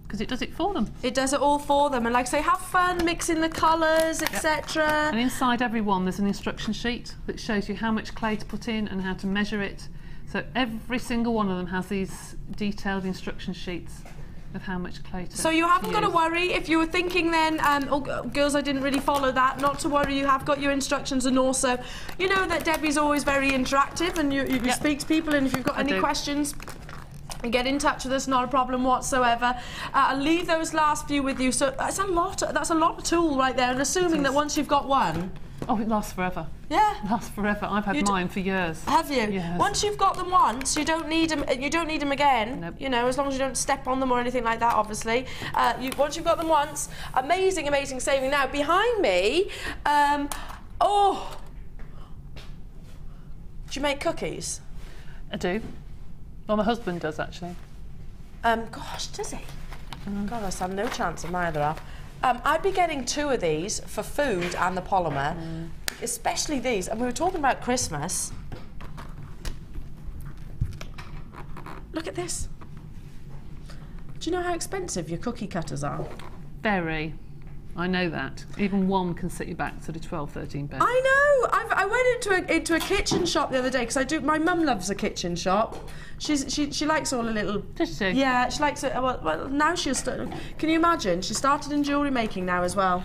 because it does it for them. It does it all for them, and like I say, have fun mixing the colours, etc. And inside every one there's an instruction sheet that shows you how much clay to put in and how to measure it. So every single one of them has these detailed instruction sheets of how much clay to So you haven't got to worry if you were thinking then, oh girls, I didn't really follow that. Not to worry, you have got your instructions, and also you know that Debbie's always very interactive, and you speak to people, and if you've got any questions, get in touch with us, not a problem whatsoever. I'll leave those last few with you. So that's a lot of tool right there, and assuming that once you've got one... Oh, it lasts forever. Yeah. It lasts forever. I've had mine for years. Have you? Yes. Once you've got them once, you don't need them again. Nope. You know, as long as you don't step on them or anything like that, obviously. Once you've got them once, amazing, amazing saving. Now, behind me, do you make cookies? I do. Well, my husband does, actually. Gosh, does he? God, I stand no chance of my other half. I'd be getting 2 of these for food and the polymer, especially these. And we were talking about Christmas. Look at this. Do you know how expensive your cookie cutters are? Very. I know that. Even one can set you back sort of 12, 13 pounds. I know. I went into a kitchen shop the other day because my mum loves a kitchen shop. She likes all the little. Does she? Yeah, she likes it. Well, now she's. Can you imagine? She started in jewellery making now as well.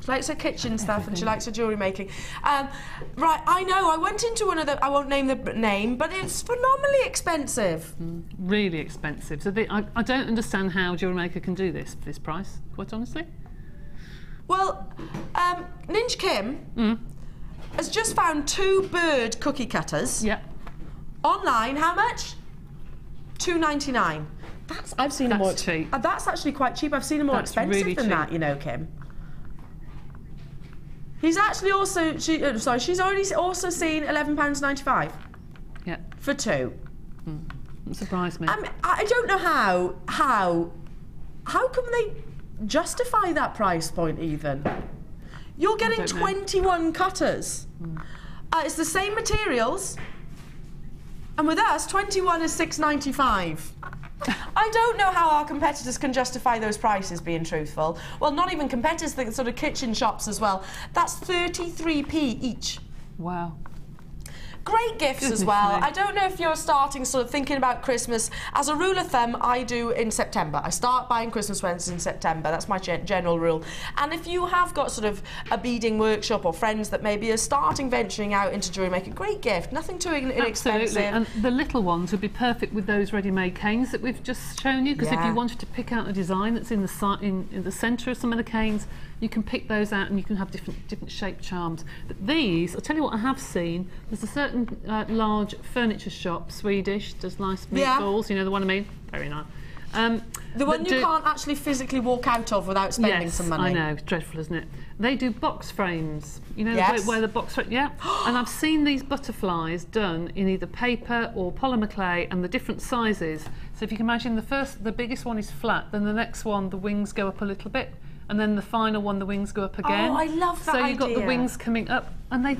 She likes her kitchen stuff and she likes her jewellery making. Right, I know. I went into one of the. I won't name the name, but it's phenomenally expensive. Really expensive. So I don't understand how Jewellery Maker can do this for this price. Quite honestly. Well, Ninja Kim has just found 2 bird cookie cutters. Yeah. Online, how much? £2.99. I've seen them more cheap. That's actually quite cheap. I've seen them more expensive really than cheap. that, you know, Kim. He's actually also she's already also seen £11.95. Yeah. For two. That surprised me. I don't know how come they justify that price point even? You're getting 21 cutters. It's the same materials, and with us, 21 is £6.95. I don't know how our competitors can justify those prices, being truthful. Well, not even competitors, the sort of kitchen shops as well. That's 33p each. Wow. Great gifts as well. I don't know if you're starting sort of thinking about Christmas. As a rule of thumb, I do in September. I start buying Christmas presents in September. That's my general rule. And if you have got sort of a beading workshop or friends that maybe are starting venturing out into jewellery making, great gift. Nothing too inexpensive. Absolutely. And the little ones would be perfect with those ready-made canes that we've just shown you, because if you wanted to pick out a design that's in the centre of some of the canes, you can pick those out and you can have different shaped charms. But these, I'll tell you what I have seen, there's a certain large furniture shop, Swedish, does nice meatballs, you know the one I mean? Very nice. The one you can't actually physically walk out of without spending some money. I know, it's dreadful, isn't it? They do box frames, you know, where the box frame, and I've seen these butterflies done in either paper or polymer clay and the different sizes. So if you can imagine the biggest one is flat, then the next one, the wings go up a little bit, and then the final one, the wings go up again. Oh, I love that So idea. you've got the wings coming up, and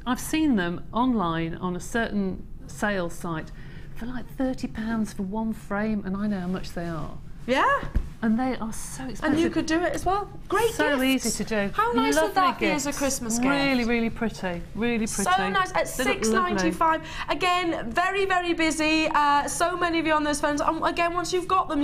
I've seen them online on a certain sales site for like £30 for one frame, and I know how much they are. Yeah. And they are so expensive. And you could do it as well. Great So gifts. easy to do. How nice would that be gifts. as a Christmas gift? Really, really pretty. Really pretty. So nice. At £6.95. Again, very, very busy. So many of you on those phones. Again, once you've got them,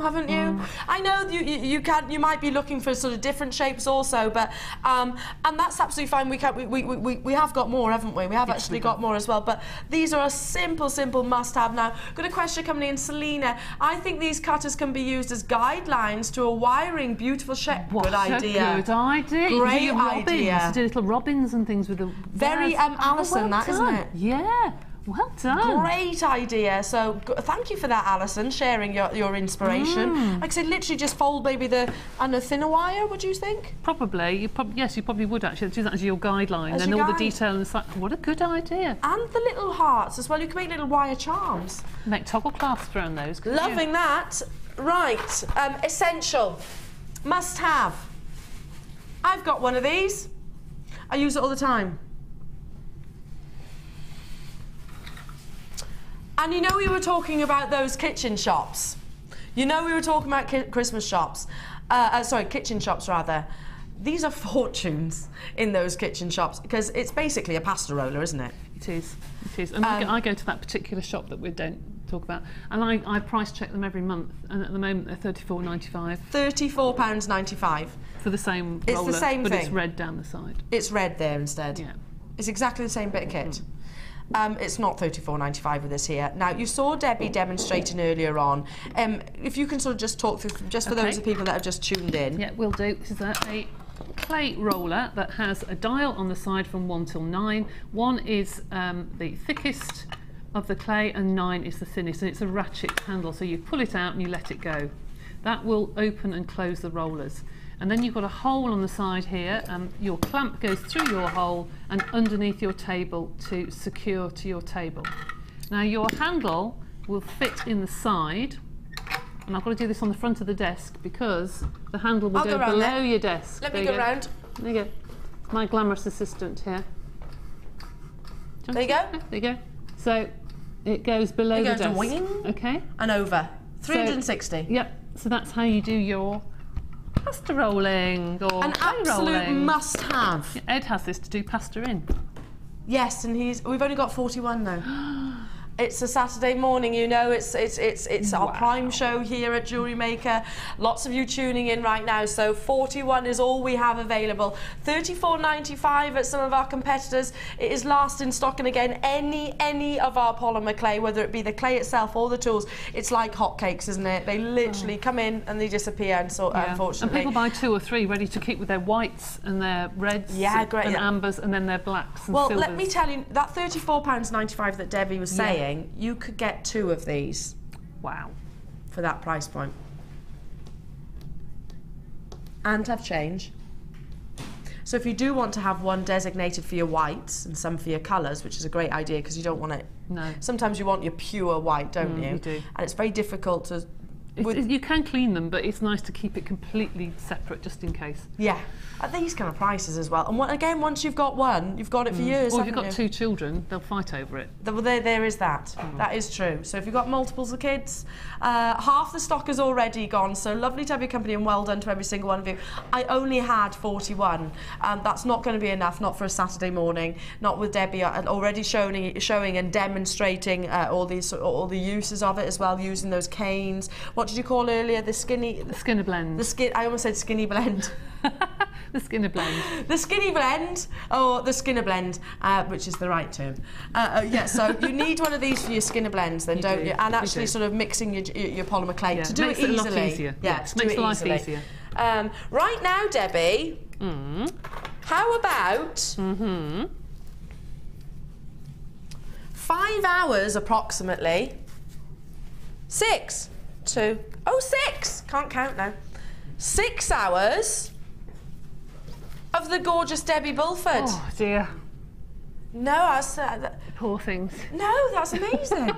haven't you? I know you might be looking for sort of different shapes also, but and that's absolutely fine. We have got more, haven't we? We have actually got more as well. But these are a simple must-have now. Got a question coming in, Selena. I think these cutters can be used as guidelines to a wiring beautiful shape. Good idea. Good idea. Great idea. To do little robins and things with the very Alison, that isn't it? Yeah. Well done. Great idea. So thank you for that, Alison, sharing your inspiration. Like I said, literally just fold maybe the thinner wire. Would you think? Probably. Yes, you probably would actually do that as your guideline, and all the detail inside. What a good idea. And the little hearts as well. You can make little wire charms. Make toggle clasps around those. Loving that. Right, essential, must have. I've got one of these. I use it all the time. And you know we were talking about those kitchen shops. You know we were talking about Christmas shops. Kitchen shops rather. These are fortunes in those kitchen shops because it's basically a pasta roller, isn't it? It is. It is. And I go to that particular shop that we don't talk about, and I price check them every month, and at the moment they're £34.95. £34.95 for the same roller. It's the same but thing. It's red down the side. It's red there instead. Yeah. It's exactly the same bit of kit. It's not £34.95 with this here. Now, you saw Debbie demonstrating earlier on. If you can sort of just talk through, just for those people that have just tuned in. Yeah, we'll do. This is a clay roller that has a dial on the side from 1 till 9. 1 is the thickest of the clay and 9 is the thinnest, and it's a ratchet handle, so you pull it out and you let it go. That will open and close the rollers. And then you've got a hole on the side here, and your clamp goes through your hole and underneath your table to secure to your table. Now your handle will fit in the side, and I've got to do this on the front of the desk because the handle will go below your desk. Let me go round. There you go. My glamorous assistant here. There you go. There you go. So it goes below the desk. Wing. Okay. And over. 360. Yep. So that's how you do your pasta rolling or an clay absolute rolling. must-have. Yeah, Ed has this to do pasta in. Yes, and we've only got 41 though. It's a Saturday morning, you know, it's our prime show here at Jewellery Maker. Lots of you tuning in right now, so 41 is all we have available. $34.95 at some of our competitors. It is last in stock, and again, any of our polymer clay, whether it be the clay itself or the tools, it's like hotcakes, isn't it? They literally come in and they disappear, and so unfortunately. And people buy 2 or 3 ready to keep with their whites and their reds and ambers and then their blacks and silvers. Let me tell you, that £34.95 that Debbie was saying, you could get 2 of these. Wow. For that price point. And have change. So if you do want to have one designated for your whites and some for your colours, which is a great idea because you don't want it... No. Sometimes you want your pure white, don't you? You do. And it's very difficult to... You can clean them, but it's nice to keep it completely separate just in case. Yeah, at these kind of prices as well. And again, once you've got one, you've got it for years. Or if you've got 2 children, they'll fight over it. Well, there is that. That is true. So if you've got multiples of kids, half the stock is already gone. So lovely to have your company and well done to every single one of you. I only had 41. That's not going to be enough, not for a Saturday morning, not with Debbie already showing and demonstrating all the uses of it as well, using those canes. What did you call earlier? The Skinner blend. I almost said skinny blend. The Skinner blend. The skinny blend, or the Skinner blend, which is the right term. Yeah, so you need one of these for your Skinner blends, then, don't you? And actually sort of mixing your polymer clay to do it easily. Makes it a lot easier. Yeah, to do makes it life easily. easier. Right now, Debbie, how about 5 hours approximately? 6. 6! Can't count now. 6 hours of the gorgeous Debbie Bulford. Oh dear. No, Poor things. No, that's amazing.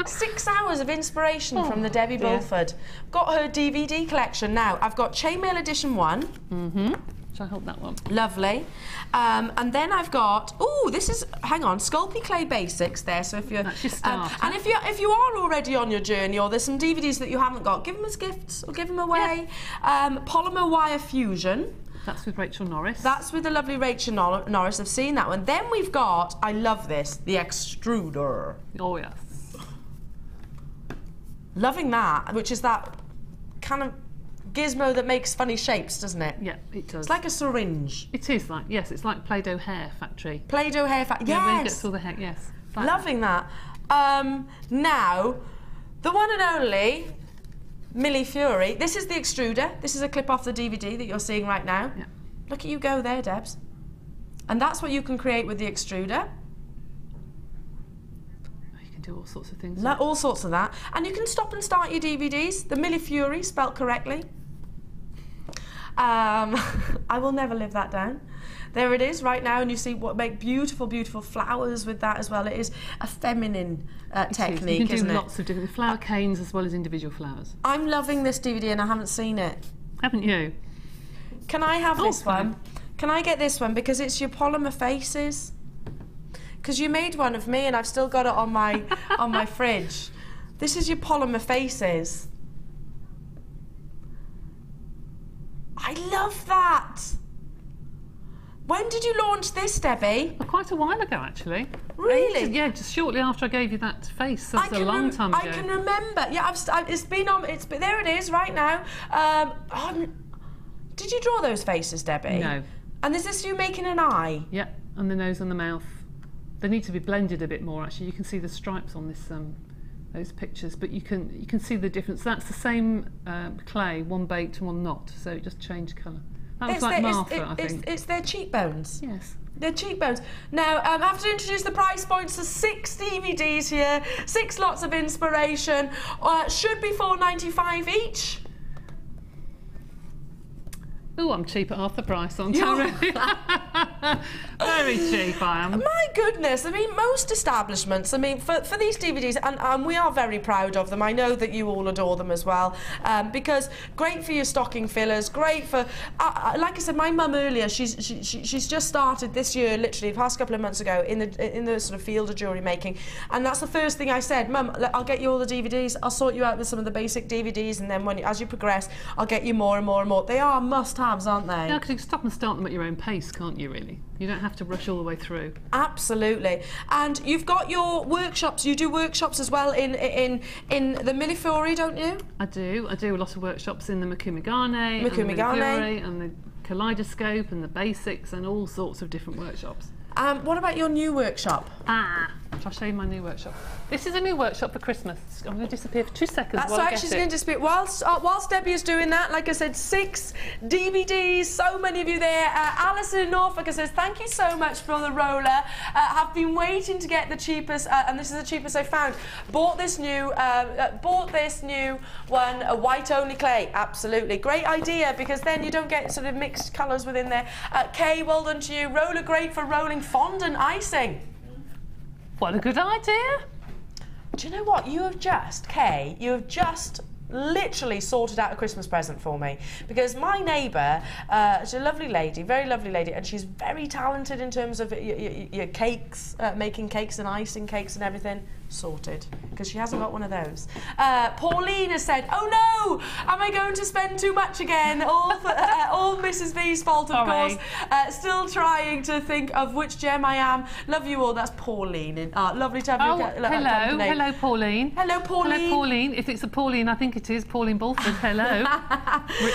6 hours of inspiration from the Debbie Bulford. Got her DVD collection now. I've got Chainmail Edition 1. Shall I hold that one? Lovely. And then I've got, this is, hang on, Sculpey Clay Basics there. So if you're, that's your start. And if you are already on your journey, or there's some DVDs that you haven't got, give them as gifts or give them away. Yeah. Polymer Wire Fusion. That's with Rachel Norris. That's with the lovely Rachel Norris. I've seen that one. Then we've got, I love this, the extruder. Oh yes. Loving that, which is that kind of gizmo that makes funny shapes, doesn't it? Yeah, it does. It's like a syringe. It is like, yes, it's like Play-Doh hair factory. Play-Doh hair factory, yes! Yeah, when it gets all the hair, yes. Like loving that. Now, the one and only Millie Fury. This is the extruder. This is a clip off the DVD that you're seeing right now. Yeah. Look at you go there, Debs. And that's what you can create with the extruder. You can do all sorts of things. All sorts of that. And you can stop and start your DVDs. The Millie Fury, spelt correctly. I will never live that down. There it is right now, and you see what make beautiful, beautiful flowers with that as well. It is a feminine technique, you can isn't do it? lots of different flower canes as well as individual flowers. I'm loving this DVD and I haven't seen it. Haven't you? Can I have this one? Can I get this one? Because it's your polymer faces. Because you made one of me and I've still got it on my on my fridge. This is your polymer faces. I love that. When did you launch this, Debbie? Well, quite a while ago, actually. Really? Yeah, just shortly after I gave you that face. So it's a long time ago. I can remember. Yeah, it's been on. There it is right now. Did you draw those faces, Debbie? No. And is this you making an eye? Yeah, and the nose and the mouth. They need to be blended a bit more. Actually, you can see the stripes on this those pictures, but you can see the difference. That's the same clay, one baked and one not. So it just changed colour. That was like Martha, I think. It's their cheekbones. Yes. Their cheekbones. Now, I have to introduce the price points. There's 6 DVDs here, 6 lots of inspiration. Should be $4.95 each. Oh, I'm cheap at half the price, aren't I? Very cheap, I am. My goodness, I mean, most establishments, I mean, for these DVDs, and we are very proud of them. I know that you all adore them as well, because great for your stocking fillers, great for, like I said, my mum earlier, she's just started this year, literally, the past couple of months ago, in the sort of field of jewellery making, and that's the first thing I said, Mum, I'll get you all the DVDs, I'll sort you out with some of the basic DVDs, and then as you progress, I'll get you more and more and more. They are must-haves, aren't they? Yeah, because you can stop and start them at your own pace, can't you, really? You don't have to rush all the way through. Absolutely. And you've got your workshops. You do workshops as well in the Millifori, don't you? I do. I do a lot of workshops in the Garnet, and the Kaleidoscope and the basics and all sorts of different workshops. What about your new workshop? I'll show you my new workshop. This is a new workshop for Christmas. I'm going to disappear for 2 seconds. That's right, she's going to disappear. Whilst Debbie is doing that, like I said, 6 DVDs, so many of you there. Alison in Norfolk says, thank you so much for the roller. Have been waiting to get the cheapest, and this is the cheapest I found. Bought this new one, a white only clay. Absolutely. Great idea, because then you don't get sort of mixed colours within there. Kay, well done to you. Roller great for rolling fondant icing. What a good idea. Do you know what? You have just, Kay, you have just literally sorted out a Christmas present for me, because my neighbour, she's a lovely lady, very lovely lady, and she's very talented in terms of your cakes, making cakes and icing cakes and everything. Sorted, because she hasn't got one of those. Pauline has said, oh no, am I going to spend too much again? All Mrs V's fault, of course. Still trying to think of which gem I am. Love you all. That's Pauline. Lovely to have you. Hello Pauline. Hello Pauline. Hello Pauline. If it's a Pauline, I think it is Pauline Bulford. Hello.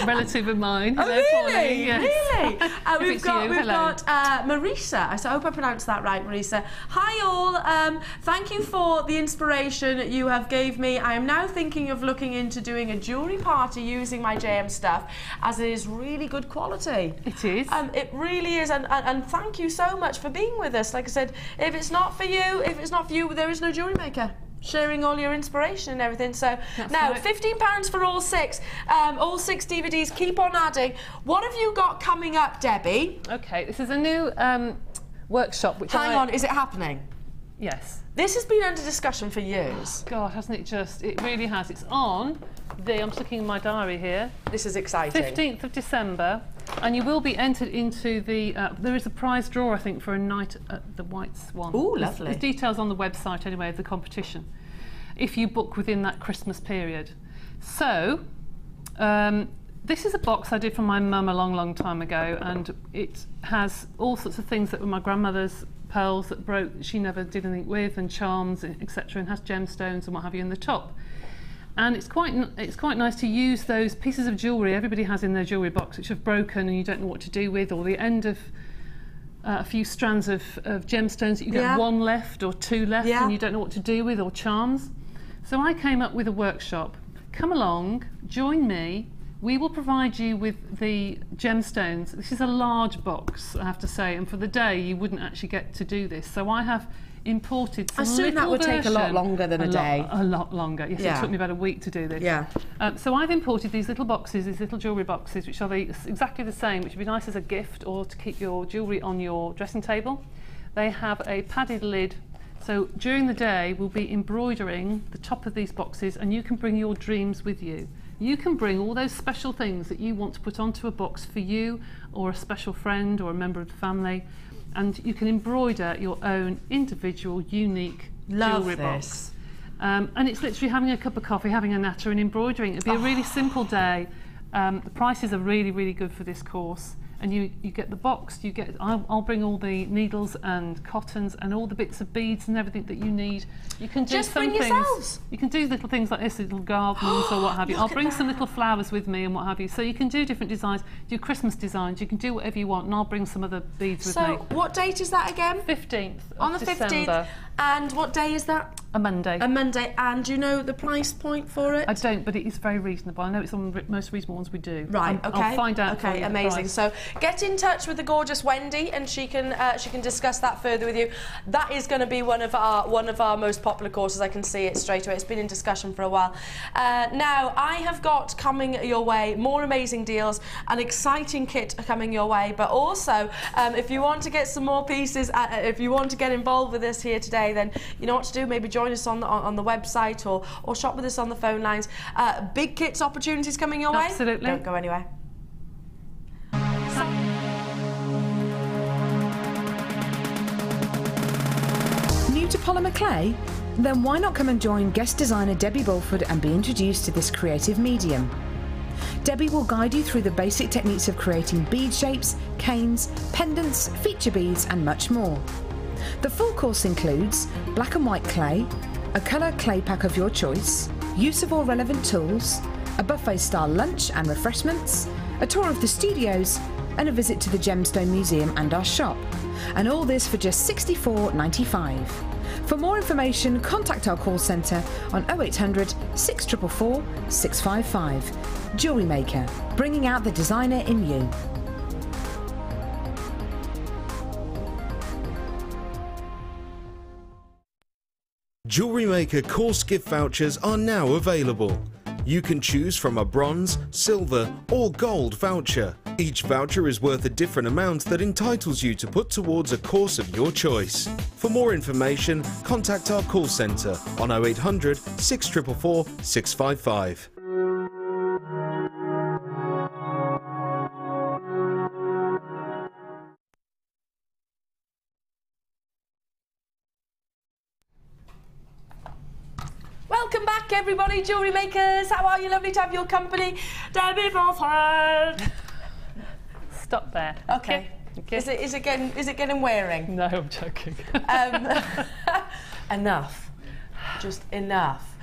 Relative of mine. Hello, really? Pauline. Yes. Really? We've got Marisa. I hope I pronounced that right, Marisa. Hi all. Thank you for the inspiration you have gave me. I am now thinking of looking into doing a jewellery party using my JM stuff, as it is really good quality. It is. It really is, and thank you so much for being with us. Like I said, if it's not for you, there is no Jewellery Maker. Sharing all your inspiration and everything. So that's now, right. £15 for all 6. All 6 DVDs. Keep on adding. What have you got coming up, Debbie? Okay, this is a new workshop. Which Hang on, is it happening? Yes. This has been under discussion for years. God, hasn't it just? It really has. It's on I'm just looking in my diary here. This is exciting. 15th of December, and you will be entered into the, there is a prize draw, I think, for a night at the White Swan. Ooh, lovely. There's details on the website, anyway, of the competition, if you book within that Christmas period. So, this is a box I did for my mum a long, long time ago, and it has all sorts of things that were my grandmother's pearls that broke, she never did anything with, and charms, etc., and has gemstones and what have you in the top. And it's quite nice to use those pieces of jewellery everybody has in their jewellery box which have broken and you don't know what to do with, or the end of a few strands of gemstones that you get 1 left or 2 left and you don't know what to do with, or charms. So I came up with a workshop. Come along, join me. We will provide you with the gemstones. This is a large box, I have to say, and for the day you wouldn't actually get to do this. So I have imported some little version. I assume that would take a lot longer than a day. A lot longer, yes. It took me about a week to do this. Yeah. So I've imported these little boxes, these little jewellery boxes, which are exactly the same, which would be nice as a gift or to keep your jewellery on your dressing table. They have a padded lid. So during the day we'll be embroidering the top of these boxes, and you can bring your dreams with you. You can bring all those special things that you want to put onto a box for you or a special friend or a member of the family, and you can embroider your own individual, unique jewellery box. And it's literally having a cup of coffee, having a natter and embroidering. It'd be a really simple day. The prices are really, really good for this course. And you get the box, I'll bring all the needles and cottons and all the bits of beads and everything that you need. You can do just some bring things. Yourselves. You can do little things like this, little garlands or what have you. I'll bring some little flowers with me and what have you. So you can do different designs, do Christmas designs, you can do whatever you want, and I'll bring some other beads with me. So what date is that again? 15th On the of December. 15th. And what day is that? A Monday. A Monday. And do you know the price point for it? I don't, but it is very reasonable. I know it's on the most reasonable ones we do. Right, okay. I'll find out. Okay, amazing. So get in touch with the gorgeous Wendy, and she can discuss that further with you. That is going to be one of our most popular courses. I can see it straight away. It's been in discussion for a while. Now I have got coming your way more amazing deals, an exciting kit coming your way. But also, if you want to get some more pieces, if you want to get involved with us here today, then you know what to do. Maybe join us on the website or shop with us on the phone lines. Big kits opportunities coming your way. Absolutely. Don't go anywhere. New to polymer clay? Then why not come and join guest designer Debbie Bulford and be introduced to this creative medium? Debbie will guide you through the basic techniques of creating bead shapes, canes, pendants, feature beads and much more. The full course includes black and white clay, a colour clay pack of your choice, use of all relevant tools, a buffet-style lunch and refreshments, a tour of the studios, and a visit to the Gemstone Museum and our shop. And all this for just $64.95. For more information, contact our call centre on 0800 644 655. Jewellery Maker, bringing out the designer in you. Jewellery Maker course gift vouchers are now available. You can choose from a bronze, silver or gold voucher. Each voucher is worth a different amount that entitles you to put towards a course of your choice. For more information, contact our call centre on 0800 644 655. Welcome back, everybody, jewellery makers. How are you? Lovely to have your company. Debbie Bulford. Stop there. Okay. Okay. Is it getting wearing? No, I'm joking. Enough. Just enough.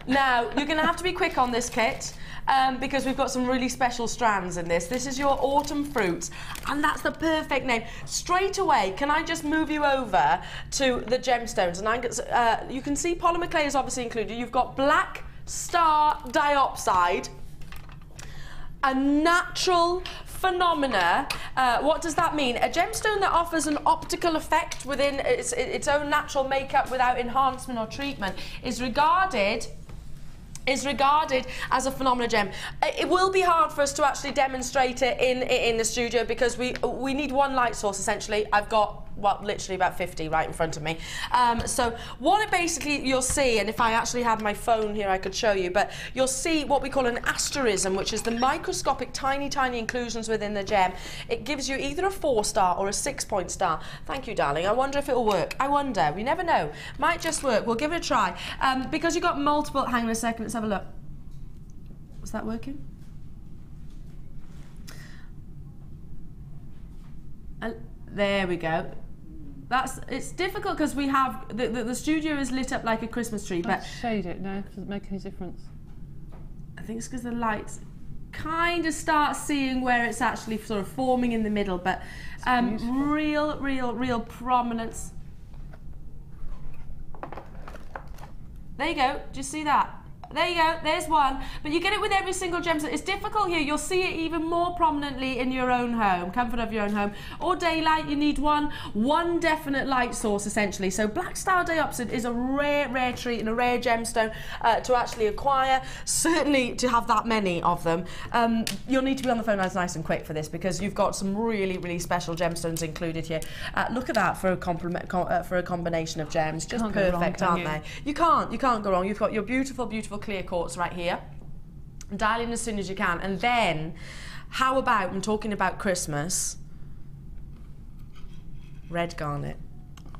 Now, you're going to have to be quick on this kit because we've got some really special strands in this. This is your autumn fruits, and that's the perfect name. Straight away, can I just move you over to the gemstones? And you can see polymer clay is obviously included. You've got black star diopside, a natural phenomena. What does that mean? A gemstone that offers an optical effect within its own natural makeup without enhancement or treatment is regarded as a phenomenal gem. It will be hard for us to actually demonstrate it in the studio because we need one light source essentially. I've got, well, literally about 50 right in front of me. So what basically you'll see, and if I actually had my phone here I could show you, but you'll see what we call an asterism, which is the microscopic tiny inclusions within the gem. It gives you either a 4-star or a 6-point star. Thank you, darling. I wonder if it'll work. I wonder. We never know. Might just work. We'll give it a try. Because you've got multiple... Hang on a second. Let's have a look. Was that working? There we go. It's difficult because we have the studio is lit up like a Christmas tree, but shade it. No, does it make any difference? I think it's because the lights kind of start seeing where it's actually sort of forming in the middle, but real prominence. There you go. Do you see that? There you go, there's one. But you get it with every single gemstone. It's difficult here. You'll see it even more prominently in your own home, comfort of your own home. Or daylight, you need one definite light source, essentially. So black star diopside is a rare treat and a rare gemstone to actually acquire. Certainly to have that many of them. You'll need to be on the phone nice and quick for this because you've got some really special gemstones included here. Look at that for a combination of gems. Just perfect, aren't they? You can't go wrong. You've got your beautiful clear quartz right here. Dial in as soon as you can. And then, how about, I'm talking about Christmas, red garnet.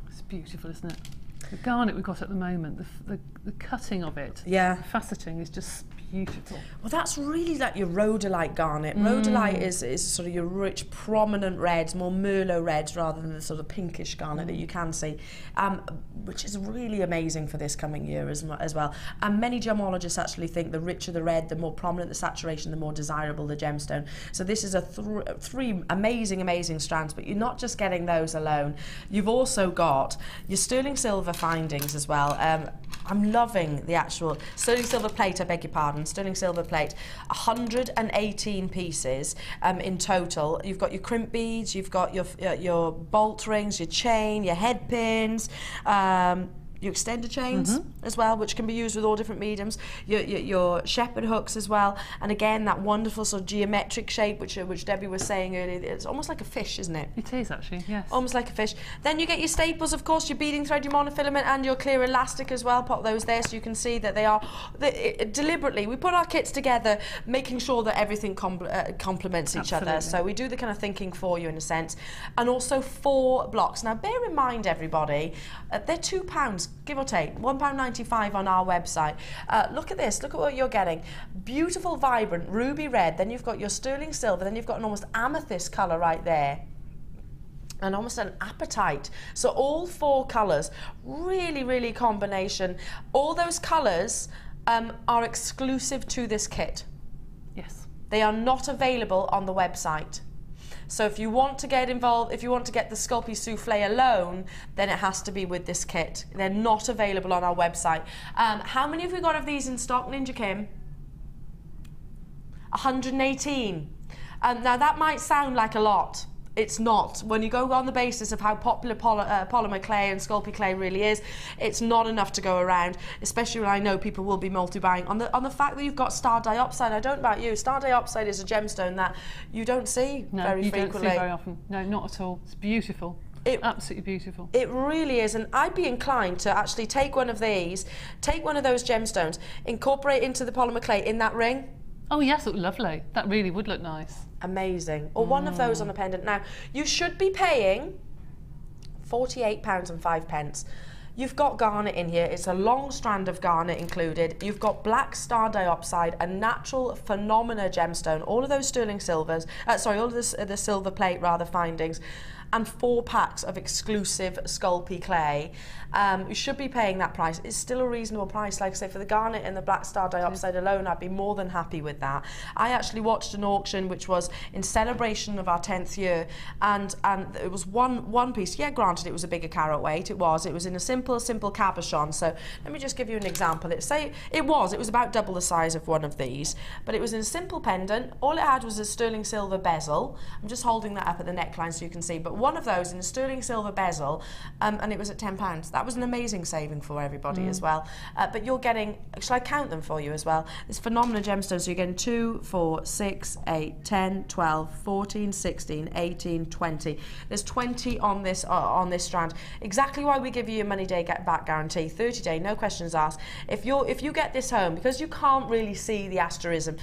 It's beautiful, isn't it? The garnet we've got at the moment, the cutting of it, yeah, the faceting is just beautiful. Well, that's really like your rhodolite garnet. Rhodolite is sort of your rich, prominent reds, more Merlot reds rather than the sort of pinkish garnet that you can see, which is really amazing for this coming year as well. And many gemologists actually think the richer the red, the more prominent the saturation, the more desirable the gemstone. So this is a three amazing strands, but you're not just getting those alone. You've also got your sterling silver findings as well. I'm loving the actual sterling silver plate, I beg your pardon, sterling silver plate, 118 pieces in total. You've got your crimp beads, you've got your bolt rings, your chain, your head pins, your extender chains as well, which can be used with all different mediums, your shepherd hooks as well, and again that wonderful sort of geometric shape which Debbie was saying earlier. It's almost like a fish, isn't it? It is actually, yes. Almost like a fish. Then you get your staples, of course, your beading thread, your monofilament, and your clear elastic as well. Pop those there so you can see that they are deliberately. We put our kits together, making sure that everything complements each other. So we do the kind of thinking for you in a sense, and also 4 blocks. Now, bear in mind, everybody, they're £2. Give or take, £1.95 on our website. Look at this, look at what you're getting. Beautiful, vibrant, ruby red, then you've got your sterling silver, then you've got an almost amethyst colour right there. And almost an apatite. So all 4 colours, really combination. All those colours are exclusive to this kit. Yes. They are not available on the website. So if you want to get involved, if you want to get the Sculpey Soufflé alone, then it has to be with this kit. They're not available on our website. How many have we got of these in stock, Ninja Kim? 118. Now that might sound like a lot. It's not. When you go on the basis of how popular polymer clay and Sculpey clay really is, it's not enough to go around, especially when I know people will be multi-buying. On the fact that you've got star diopside, I don't know about you, star diopside is a gemstone that you don't see very frequently. No, you don't see very often. No, not at all. It's beautiful. Absolutely beautiful. It really is, and I'd be inclined to actually take one of these, take one of those gemstones, incorporate into the polymer clay in that ring. Oh yes, it would look lovely. That really would look nice. Amazing. Or one of those on a pendant. Now, you should be paying £48.05. You've got garnet in here. It's a long strand of garnet included. You've got black star diopside, a natural phenomena gemstone, all of those sterling silvers, all of the silver plate rather findings, and 4 packs of exclusive Sculpey clay. You should be paying that price. It's still a reasonable price. Like I say, for the garnet and the black star diopside alone, I'd be more than happy with that. I actually watched an auction which was in celebration of our 10th year, and it was one piece. Yeah, granted, it was a bigger carat weight. It was in a simple cabochon. So let me just give you an example. It was about double the size of one of these, but it was in a simple pendant. All it had was a sterling silver bezel. I'm just holding that up at the neckline so you can see, but one of those in a sterling silver bezel, and it was at £10. That was an amazing saving for everybody as well. But you're getting, shall I count them for you as well? This phenomenal gemstone, so you're getting 2, 4, 6, 8, 10, 12, 14, 16, 18, 20. There's 20 on this strand. Exactly why we give you your money day back guarantee, 30-day, no questions asked. If you get this home, because you can't really see the asterism,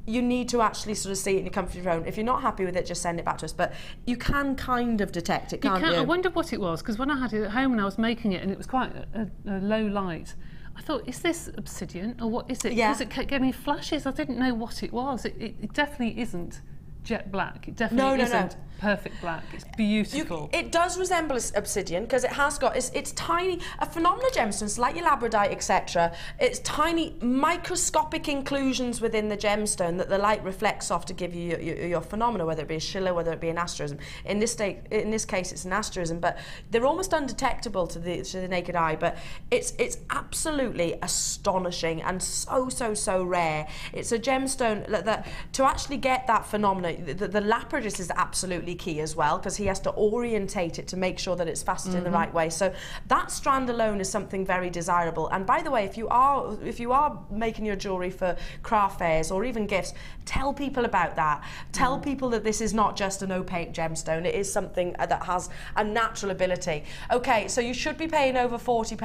you need to actually sort of see it in your comfort of your own. If you're not happy with it, just send it back to us. But you can kind of detect it, can't you? I wonder what it was, because when I had it at home and I was making it, and it was quite a low light, I thought, is this obsidian or what is it? Yeah. Because it kept giving me flashes. I didn't know what it was. It definitely isn't jet black. It definitely isn't perfect black. It's beautiful. It does resemble obsidian because it has got, it's tiny, a phenomenal gemstone, like your Labradorite, etc. It's tiny microscopic inclusions within the gemstone that the light reflects off to give you your phenomena, whether it be a schiller, whether it be an asterism. In this case, it's an asterism, but they're almost undetectable to the naked eye. But it's absolutely astonishing and so rare. It's a gemstone that to actually get that phenomena, the lapidus is absolutely key as well, because he has to orientate it to make sure that it's faceted in the right way. So that strand alone is something very desirable. And by the way, if you are making your jewellery for craft fairs or even gifts, tell people about that. Tell people that this is not just an opaque gemstone. It is something that has a natural ability. Okay, so you should be paying over £40.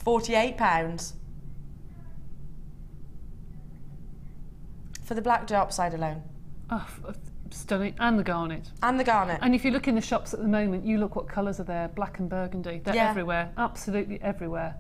£48 for the black diopside alone. Oh, stunning. And the garnet. And the garnet. And if you look in the shops at the moment, you look what colours are there, black and burgundy. They're everywhere, absolutely everywhere.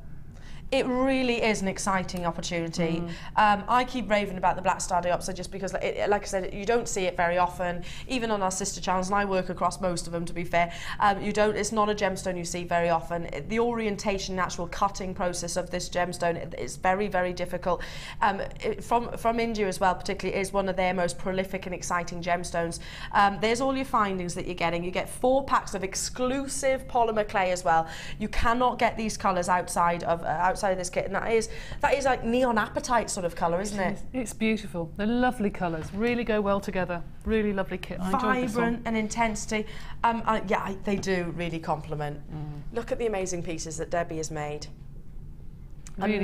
It really is an exciting opportunity. I keep raving about the black star diopside just because, like I said, you don't see it very often, even on our sister channels, and I work across most of them, to be fair. It's not a gemstone you see very often. The orientation, actual cutting process of this gemstone is very, very difficult. From India as well, particularly, is one of their most prolific and exciting gemstones. There's all your findings that you're getting. You get 4 packs of exclusive polymer clay as well. You cannot get these colours outside of this kit, and that is like neon apatite sort of colour, isn't it? It's beautiful. They're lovely colours, really go well together. Really lovely kit. I enjoyed this one. Vibrant and intensity. Yeah, they do really complement. Look at the amazing pieces that Debbie has made. Really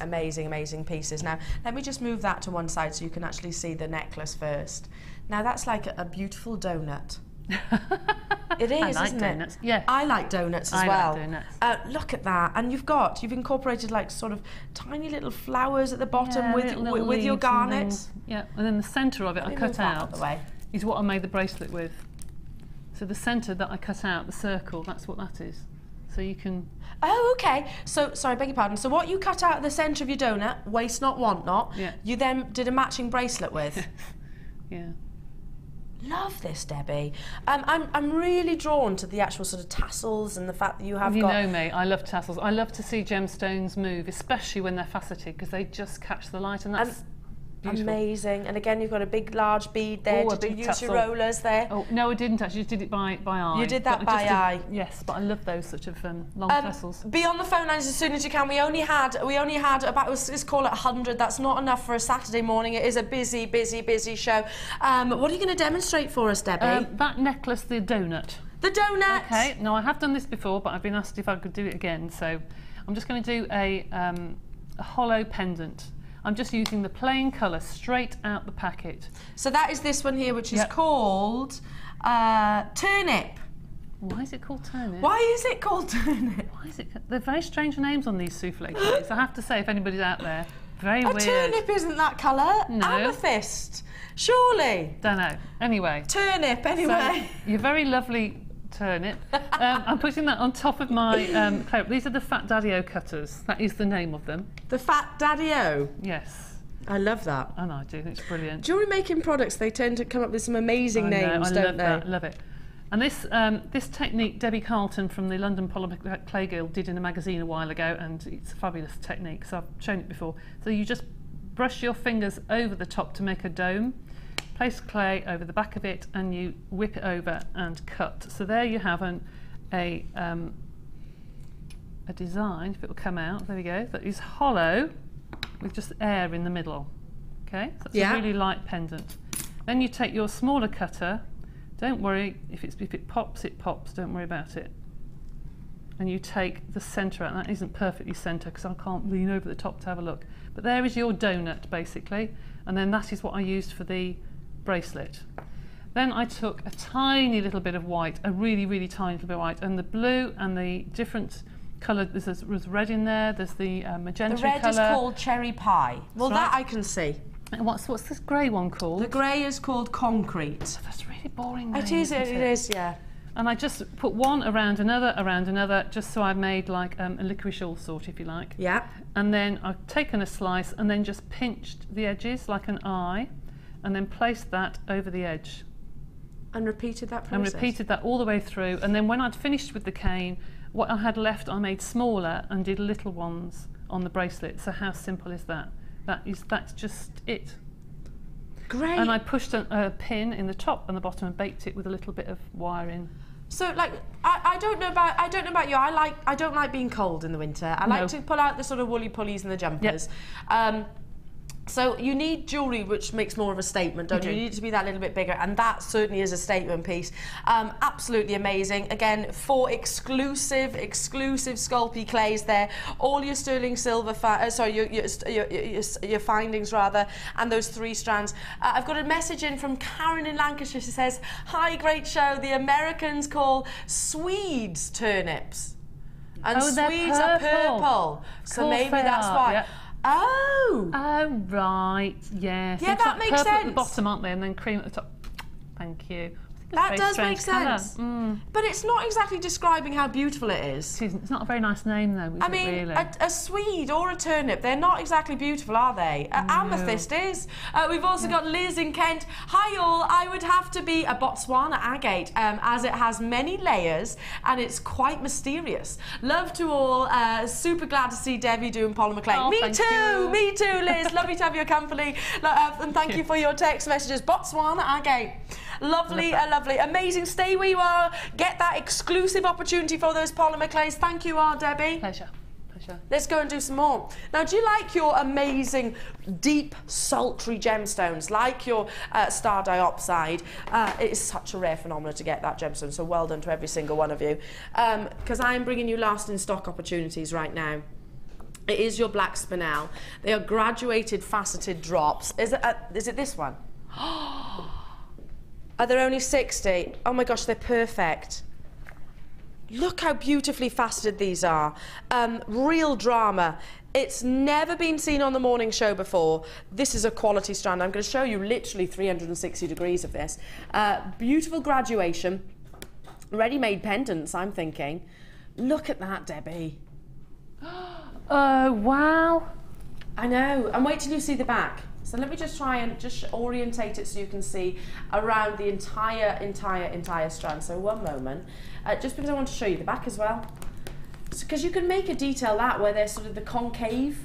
amazing pieces. Now let me just move that to one side so you can actually see the necklace first. Now that's like a beautiful donut. It is, isn't donuts. it? Yeah. I like donuts as well. I like donuts. Look at that, and you've incorporated like sort of tiny little flowers at the bottom with your garnet. And then the centre of it I cut out is what I made the bracelet with. So the centre that I cut out, the circle, that's what that is. So you can. Oh, okay. So sorry, beg your pardon. So what you cut out at the centre of your donut, waste not, want not. Yeah. You then did a matching bracelet with. Yeah. Love this, Debbie. I'm really drawn to the actual sort of tassels and the fact that you have got... You know me, I love tassels. I love to see gemstones move, especially when they're faceted, because they just catch the light, and that's Beautiful. Amazing. And again, you've got a big, large bead there. Oh, did you use your rollers there? Oh, no, I didn't actually. Just did it by eye. You did that by eye? Yes, but I love those sort of long tassels. Be on the phone lines as soon as you can. We only had about, let's call it 100. That's not enough for a Saturday morning. It is a busy, busy, busy show. What are you going to demonstrate for us, Debbie? That necklace, the donut. The donut! Okay, now I have done this before, but I've been asked if I could do it again. So I'm just going to do a hollow pendant. I'm just using the plain colour straight out the packet. So that is this one here, which is called Turnip. Why is it called Turnip? Why is it called Turnip? Why is it? They're very strange names on these souffle cakes. I have to say, if anybody's out there, very weird. A turnip isn't that colour. No. Amethyst. Surely. Don't know. Anyway. Turnip, anyway. So, your very lovely turnip. I'm putting that on top of my these are the Fat Daddy-O cutters. That is the name of them. The Fat Daddy-O? Yes. I love that. And I do. It's brilliant. Jewellery making products, they tend to come up with some amazing names, don't they? I love it. And this technique Debbie Carlton from the London Polymer Clay Guild did in a magazine a while ago, and it's a fabulous technique, so I've shown it before. So you just brush your fingers over the top to make a dome, place clay over the back of it, and you whip it over and cut. So there you have a design, if it will come out, there we go, that is hollow with just air in the middle. Okay, so that's a really light pendant. Then you take your smaller cutter. Don't worry, if it pops, it pops, don't worry about it. And you take the centre out. That isn't perfectly centre because I can't lean over the top to have a look. But there is your donut, basically. And then that is what I used for the bracelet. Then I took a tiny little bit of white, a really, really tiny little bit of white, and the blue and the different colour, there's red in there, there's the magenta colour. The red is called cherry pie. Well, that I can see. And what's this grey one called? The grey is called concrete. Oh, that's really boring name, it is, yeah. And I just put one around another, just so I made like a licorice all sort, if you like. Yeah. And then I've taken a slice and then just pinched the edges like an eye, and then placed that over the edge. And repeated that process? And repeated that all the way through. And then when I'd finished with the cane, what I had left I made smaller and did little ones on the bracelet. So how simple is that? That's just it. Great. And I pushed a pin in the top and the bottom and baked it with a little bit of wire in. So, like, I don't know about you. I don't like being cold in the winter. I like to pull out the sort of woolly pulleys and the jumpers. Yep. So you need jewellery which makes more of a statement, don't you? You need it to be that little bit bigger, and that certainly is a statement piece. Absolutely amazing. Again, 4 exclusive Sculpey clays there. All your sterling silver, your findings rather, and those 3 strands. I've got a message in from Karen in Lancashire. She says, "Hi, great show. The Americans call Swedes turnips, and Swedes are purple. So maybe that's why." Yeah. Oh! Oh, right, yes. Yeah, that makes sense. Purple at the bottom, aren't they? And then cream at the top. Thank you. That does make sense. But it's not exactly describing how beautiful it is. It's not a very nice name, though, is I mean, it, really? a Swede or a turnip, they're not exactly beautiful, are they? No. Amethyst is. We've also got Liz in Kent. Hi, all. I would have to be a Botswana agate, as it has many layers and it's quite mysterious. Love to all. Super glad to see Debbie doing polymer clay. Oh, me too, Liz. Lovely to have your company. And thank you for your text messages. Botswana agate. Lovely, lovely, amazing. Stay where you are. Get that exclusive opportunity for those polymer clays. Thank you, Debbie. Pleasure. Pleasure. Let's go and do some more. Now, do you like your amazing, deep, sultry gemstones, like your star diopside? It is such a rare phenomenon to get that gemstone, so well done to every single one of you. Because I am bringing you last in stock opportunities right now. It is your black Spinel. They are graduated faceted drops. Is it this one? Are there only 60? Oh my gosh, they're perfect. Look how beautifully faceted these are. Real drama. It's never been seen on the morning show before. This is a quality strand. I'm going to show you literally 360 degrees of this. Beautiful graduation. Ready-made pendants, I'm thinking. Look at that, Debbie. Oh, wow. I know. And wait till you see the back. So let me just try and just orientate it so you can see around the entire strand. So one moment, just because I want to show you the back as well. Because you can make a detail that where there's sort of the concave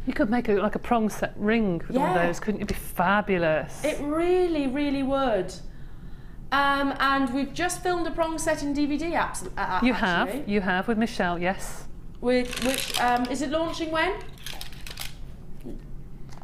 You could make like a prong set ring with one of those, couldn't it? Be fabulous. It really, really would. And we've just filmed a prong set in DVD. You have with Michelle, yes. Which is it launching when?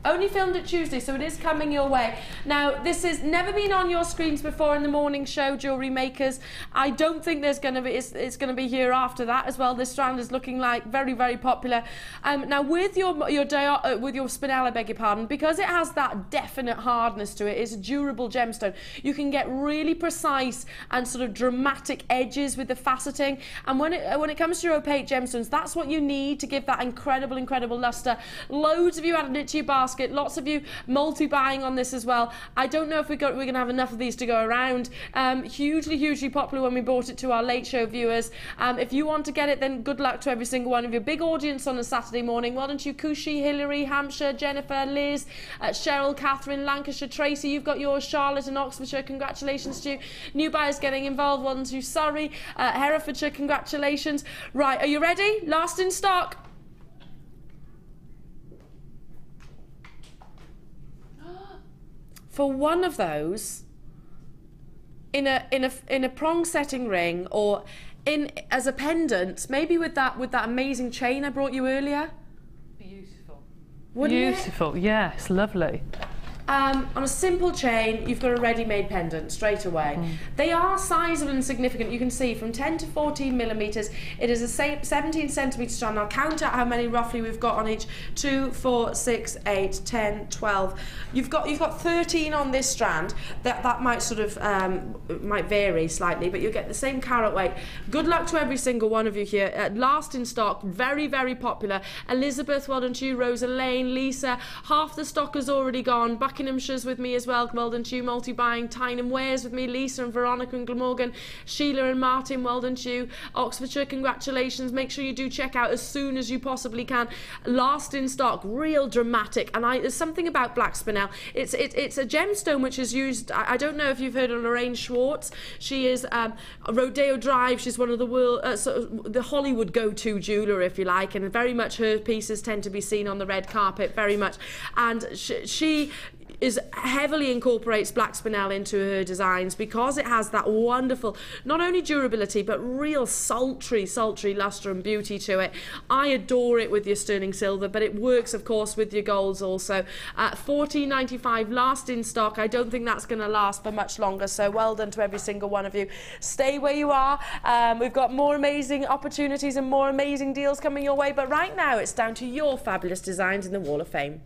Only filmed it Tuesday, so it is coming your way. Now, this has never been on your screens before in the morning show, Jewellery Makers. I don't think there's going to be, it's going to be here after that as well. This strand is looking like very, very popular. Now, with your Spinel, I beg your pardon, because it has that definite hardness to it, it's a durable gemstone. You can get really precise and sort of dramatic edges with the faceting. And when it comes to your opaque gemstones, that's what you need to give that incredible, incredible luster. Loads of you added it to your basket. Lots of you multi-buying on this as well. I don't know if we're going to have enough of these to go around. Hugely, hugely popular when we brought it to our late show viewers. If you want to get it, then good luck to every single one of you. Big audience on a Saturday morning. Well done to you, Kushi, Hilary, Hampshire, Jennifer, Liz, Cheryl, Catherine, Lancashire, Tracy. You've got yours, Charlotte and Oxfordshire. Congratulations to you. New buyers getting involved. Well done to you, Surrey, Herefordshire. Congratulations. Right, are you ready? Last in stock. For one of those, in a prong setting ring, or as a pendant, maybe with that amazing chain I brought you earlier. Beautiful. Beautiful, yes, lovely. On a simple chain, you've got a ready-made pendant straight away. They are sizable and significant. You can see from 10 to 14 millimeters. It is a 17 centimeter strand. I'll count out how many roughly we've got on each. 2, 4, 6, 8, 10, 12. You've got 13 on this strand. That might sort of might vary slightly, but you'll get the same carat weight. Good luck to every single one of you here. Last in stock, very, very popular. Elizabeth, well done to you. Rosa Lane, Lisa. Half the stock has already gone. Buckinghamshire's with me as well. Well done to you. Multi-buying. Tyne Ware's with me. Lisa and Veronica and Glamorgan. Sheila and Martin, well done to you. Oxfordshire, congratulations. Make sure you do check out as soon as you possibly can. Last in stock, real dramatic. And there's something about black Spinel. It's a gemstone which is used. I don't know if you've heard of Lorraine Schwartz. She is Rodeo Drive. She's one of the Hollywood go-to jeweller, if you like, and very much her pieces tend to be seen on the red carpet, very much. And she heavily incorporates black Spinel into her designs because it has that wonderful, not only durability, but real sultry luster and beauty to it. I adore it with your sterling silver, but it works, of course, with your golds also. $14.95 last in stock. I don't think that's going to last for much longer, so well done to every single one of you. Stay where you are. We've got more amazing opportunities and more amazing deals coming your way, but right now it's down to your fabulous designs in the Wall of Fame.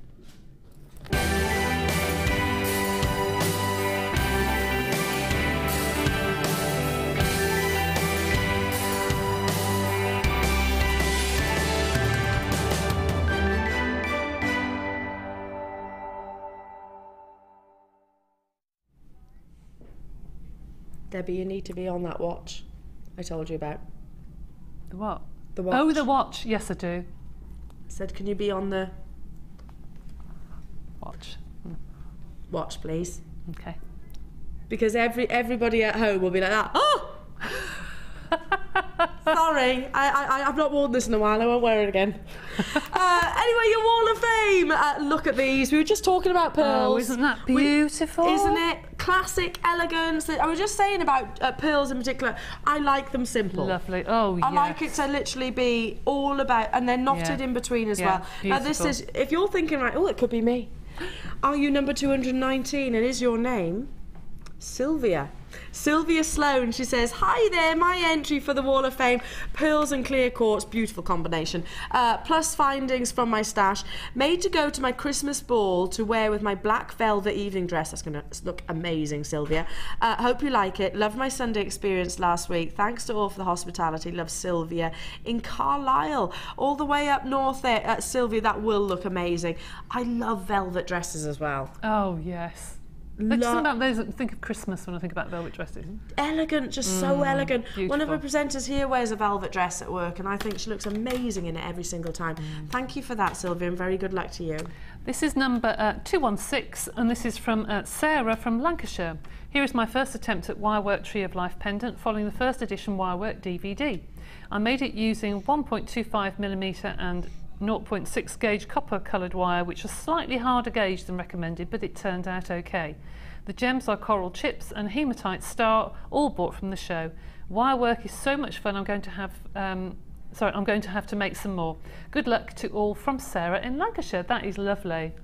Debbie, you need to be on that watch I told you about. The what? The watch. Oh, the watch. Yes, I do. I said, can you be on the watch? Watch, please. Okay. Because everybody at home will be like that. Oh! Sorry, I've not worn this in a while. I won't wear it again. Anyway, your Wall of Fame. Look at these. We were just talking about pearls. Oh, isn't that beautiful? Isn't it? Classic elegance. I was just saying about pearls in particular. I like them simple. Lovely. Oh, yes. I like it to literally be all about, and then knotted in between as well. Beautiful. Now this is, if you're thinking, right, oh, it could be me. Are you number 219 and is your name Sylvia? Sylvia Sloan, she says, hi there, my entry for the Wall of Fame, pearls and clear quartz, beautiful combination, plus findings from my stash, made to go to my Christmas ball to wear with my black velvet evening dress. That's going to look amazing, Sylvia. Hope you like it. Loved my Sunday experience last week. Thanks to all for the hospitality. Love, Sylvia in Carlisle, all the way up north there. Sylvia, that will look amazing. I love velvet dresses as well. Oh, yes. Think of Christmas when I think about velvet dresses. Elegant, just so elegant. Beautiful. One of our presenters here wears a velvet dress at work and I think she looks amazing in it every single time. Thank you for that, Sylvia, and very good luck to you. This is number 216 and this is from Sarah from Lancashire. Here is my first attempt at wirework Tree of Life pendant following the first edition wirework DVD. I made it using 1.25mm and 0.6 gauge copper coloured wire, which was slightly harder gauge than recommended, but it turned out okay. The gems are coral chips and hematite star, all bought from the show. Wire work is so much fun. I'm going to have to make some more. Good luck to all, from Sarah in Lancashire. That is lovely.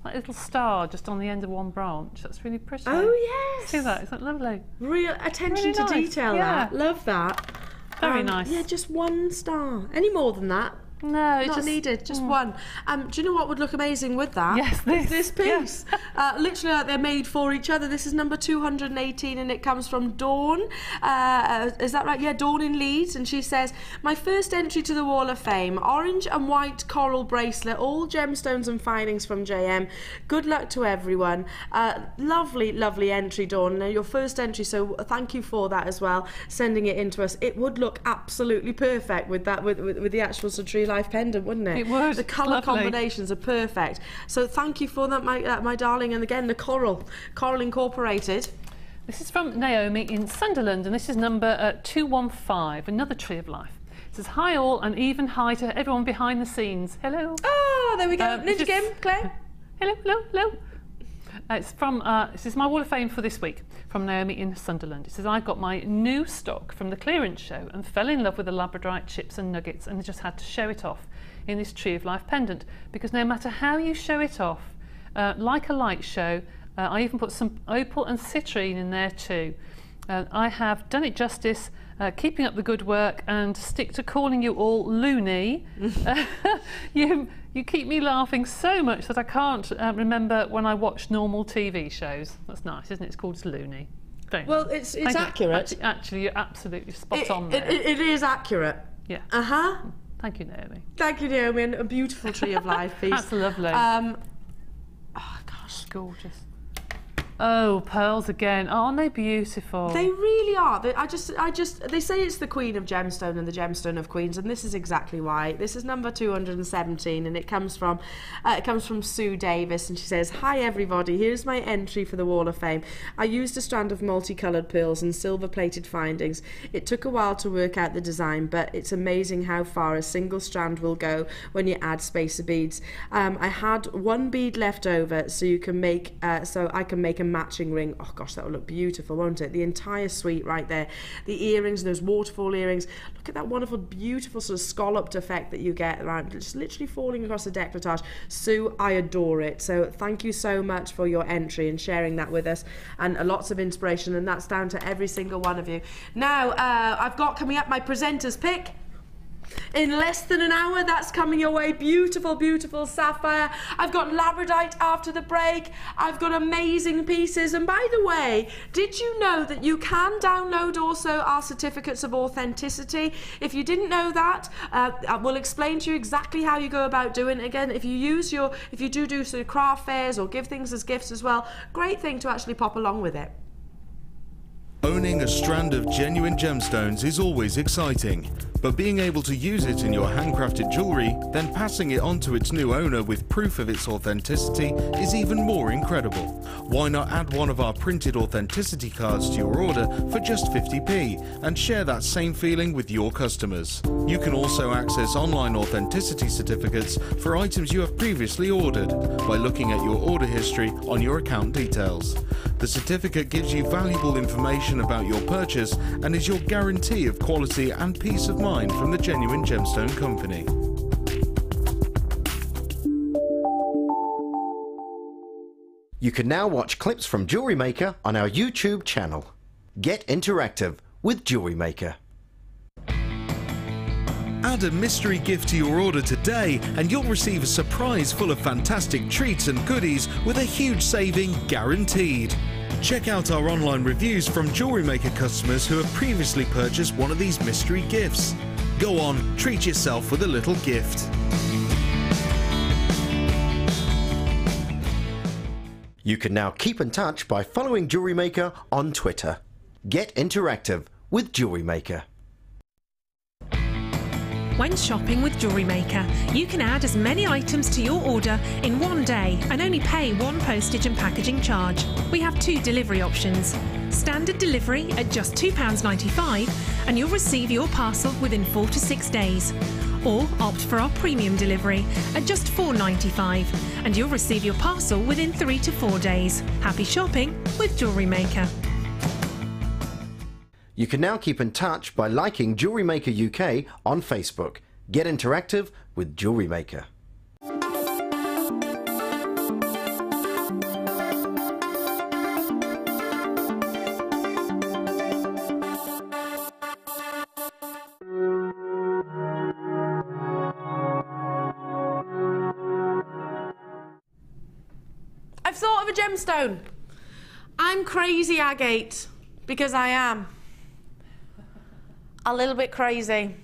That little star just on the end of one branch. That's really pretty. Oh yes. See that? Isn't that lovely? Real attention really to nice. detail. Yeah. That. Love that. Very nice. Yeah, just one star. Any more than that? No, it's not just needed. Just one. Do you know what would look amazing with that? Yes, this piece. Yeah. Literally, like they're made for each other. This is number 218, and it comes from Dawn. Is that right? Yeah, Dawn in Leeds, and she says, "My first entry to the Wall of Fame: orange and white coral bracelet, all gemstones and filings from JM. Good luck to everyone." Lovely, lovely entry, Dawn. Your first entry, so thank you for that as well. Sending it in to us. It would look absolutely perfect with that, with the actual Tree Life pendant, wouldn't it? It would. The colour combinations are perfect. So thank you for that, my darling. And again, the coral incorporated. This is from Naomi in Sunderland, and this is number 215, another Tree of Life. It says, "Hi all, and even hi to everyone behind the scenes." Hello. Oh, there we go. Ninja Kim, Claire. Hello, hello, hello. It's from, this is my Wall of Fame for this week, from Naomi in Sunderland. It says, "I got my new stock from the clearance show and fell in love with the Labradorite chips and nuggets, and just had to show it off in this Tree of Life pendant, because no matter how you show it off, like a light show, I even put some opal and citrine in there too. I have done it justice, keeping up the good work, and stick to calling you all loony. You keep me laughing so much that I can't remember when I watch normal TV shows." That's nice, isn't it? It's called loony. Well, it's accurate. Actually, you're absolutely spot on there. It is accurate. Yeah. Thank you, Naomi. Thank you, Naomi, and a beautiful Tree of Life piece. That's lovely. Oh gosh, gorgeous. Oh, pearls again. Aren't they beautiful? They really are. They say it's the Queen of Gemstone and the Gemstone of Queens, and this is exactly why. This is number 217, and it comes from Sue Davis, and she says, "Hi everybody, here's my entry for the Wall of Fame. I used a strand of multicoloured pearls and silver-plated findings. It took a while to work out the design, but it's amazing how far a single strand will go when you add spacer beads. I had one bead left over, so I can make a matching ring." Oh gosh, that will look beautiful, won't it? The entire suite right there. The earrings, those waterfall earrings. Look at that wonderful, beautiful sort of scalloped effect that you get around, just literally falling across the décolletage. Sue, I adore it. So thank you so much for your entry and sharing that with us, and lots of inspiration, and that's down to every single one of you. Now, I've got coming up my presenter's pick. In less than an hour, that's coming your way. Beautiful, beautiful sapphire. I've got labradorite after the break. I've got amazing pieces. And by the way, did you know that you can download also our certificates of authenticity? If you didn't know that, I will explain to you exactly how you go about doing it. Again, if you do sort of craft fairs or give things as gifts as well, great thing to actually pop along with it. Owning a strand of genuine gemstones is always exciting, but being able to use it in your handcrafted jewellery, then passing it on to its new owner with proof of its authenticity is even more incredible. Why not add one of our printed authenticity cards to your order for just 50p and share that same feeling with your customers? You can also access online authenticity certificates for items you have previously ordered by looking at your order history on your account details. The certificate gives you valuable information about your purchase and is your guarantee of quality and peace of mind from the Genuine Gemstone Company. You can now watch clips from Jewellery Maker on our YouTube channel. Get interactive with Jewellery Maker. Add a mystery gift to your order today and you'll receive a surprise full of fantastic treats and goodies with a huge saving guaranteed. Check out our online reviews from Jewellery Maker customers who have previously purchased one of these mystery gifts. Go on, treat yourself with a little gift. You can now keep in touch by following Jewellery Maker on Twitter. Get interactive with Jewellery Maker. When shopping with Jewellery Maker, you can add as many items to your order in one day and only pay one postage and packaging charge. We have two delivery options. Standard delivery at just £2.95 and you'll receive your parcel within 4 to 6 days. or opt for our premium delivery at just $4.95, and you'll receive your parcel within 3 to 4 days. Happy shopping with Jewellery Maker. You can now keep in touch by liking Jewellery Maker UK on Facebook. Get interactive with Jewellery Maker. I've thought of a gemstone. I'm crazy agate, because I am. A little bit crazy.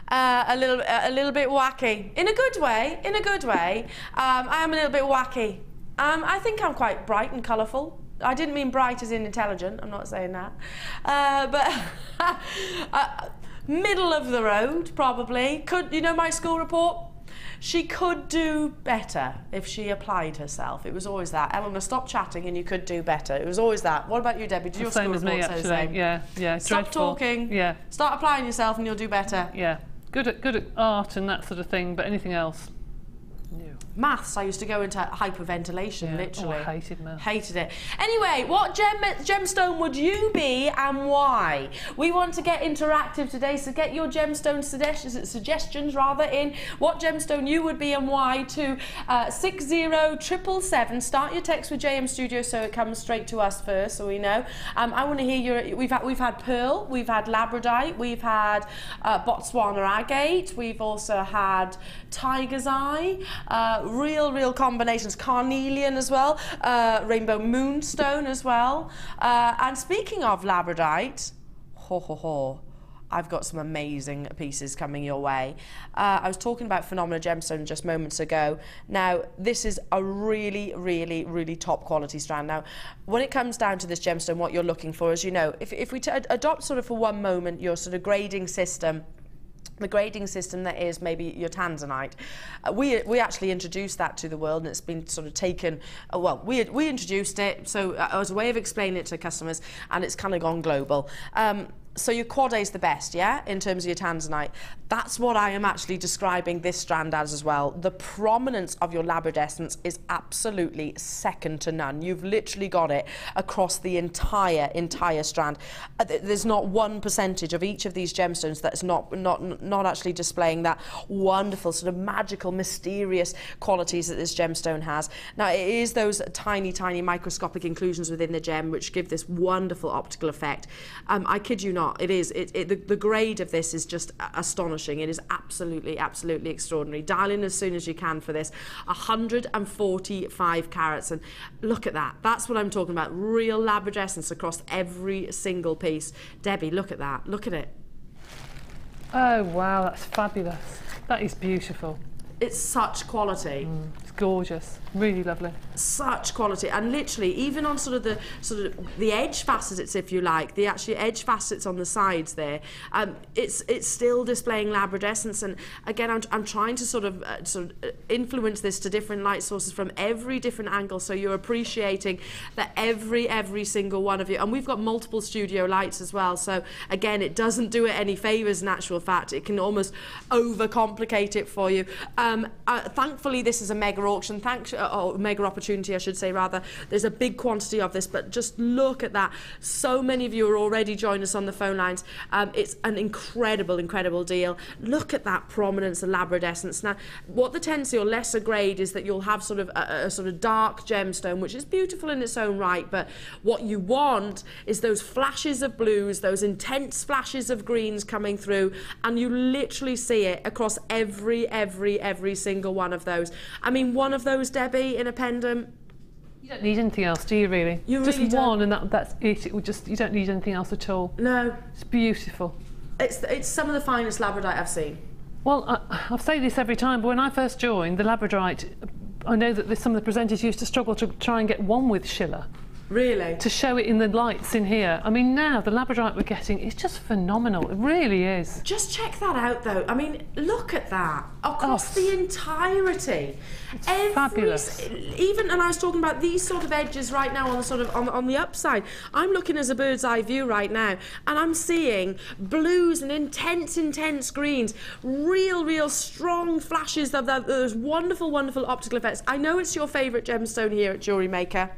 A little bit wacky. In a good way, in a good way. I am a little bit wacky. I think I'm quite bright and colourful. I didn't mean bright as in intelligent, I'm not saying that. But middle of the road, probably. You know my school report? She could do better if she applied herself. It was always that. Elena, stop chatting and you could do better. It was always that. What about you, Debbie? Did your school report say the same? Yeah. Stop talking. Yeah. Start applying yourself and you'll do better. Yeah. Good at art and that sort of thing, but anything else? No. Maths, I used to go into hyperventilation, literally. Oh, I hated maths. Hated it. Anyway, what gemstone would you be and why? We want to get interactive today, so get your gemstone suggestions rather in what gemstone you would be and why to 60777. Start your text with JM Studio so it comes straight to us first, so we know. I want to hear your. We've had pearl, we've had labradorite, we've had Botswana agate, we've also had tiger's eye. Real combinations, carnelian as well, rainbow moonstone as well. And speaking of labradorite, I've got some amazing pieces coming your way. I was talking about Phenomena Gemstone just moments ago. Now, this is a really top quality strand. Now, when it comes down to this gemstone, what you're looking for is, you know, if we adopt sort of for one moment your sort of grading system, the grading system that is maybe your tanzanite. We actually introduced that to the world, and it's been sort of taken, well, we introduced it, so as a way of explaining it to customers, and it's kind of gone global. So your quad A is the best, yeah, in terms of your tanzanite. That's what I am actually describing this strand as well. The prominence of your labradescence is absolutely second to none. You've literally got it across the entire strand. There's not 1% of each of these gemstones that's not actually displaying that wonderful sort of magical, mysterious qualities that this gemstone has. Now, it is those tiny microscopic inclusions within the gem which give this wonderful optical effect. I kid you not. It is. The grade of this is just astonishing. It is absolutely extraordinary. Dial in as soon as you can for this. 145 carats, and look at that. That's what I'm talking about. Real labradescence across every single piece. Debbie, look at that. Look at it. Oh wow, that's fabulous. That is beautiful. It's such quality. It's gorgeous. Really lovely. Such quality, and literally even on sort of the edge facets, if you like, the actually edge facets on the sides there, it's still displaying labradescence. And again, I'm trying to sort of influence this to different light sources from every different angle, so you're appreciating that every single one of you. And we've got multiple studio lights as well, so again, it doesn't do it any favors. In actual fact, it can almost overcomplicate it for you. Thankfully, this is a mega auction. Or mega opportunity, I should say, rather. There's a big quantity of this, but just look at that. So many of you are already joining us on the phone lines. It's an incredible deal. Look at that prominence of labradescence. Now, what the tendency or lesser grade is that you'll have sort of a sort of dark gemstone, which is beautiful in its own right, but what you want is those flashes of blues, those intense flashes of greens coming through, and you literally see it across every single one of those. I mean, one of those, Debbie, in a pendant. You don't need anything else, do you really? You just really one, don't. and that's it. It would just, you don't need anything else at all. No. It's beautiful. It's some of the finest labradorite I've seen. Well, I say this every time, but when I first joined, the labradorite, I know that some of the presenters used to struggle to try and get one with Schiller. Really? To show it in the lights in here. I mean, now the Labradorite we're getting is just phenomenal. It really is. Just check that out, though. I mean, look at that across the entirety. It's fabulous. Even, and I was talking about these sort of edges right now on the sort of on the upside. I'm looking as a bird's eye view right now, and I'm seeing blues and intense greens, real strong flashes of those wonderful optical effects. I know it's your favourite gemstone here at Jewellery Maker.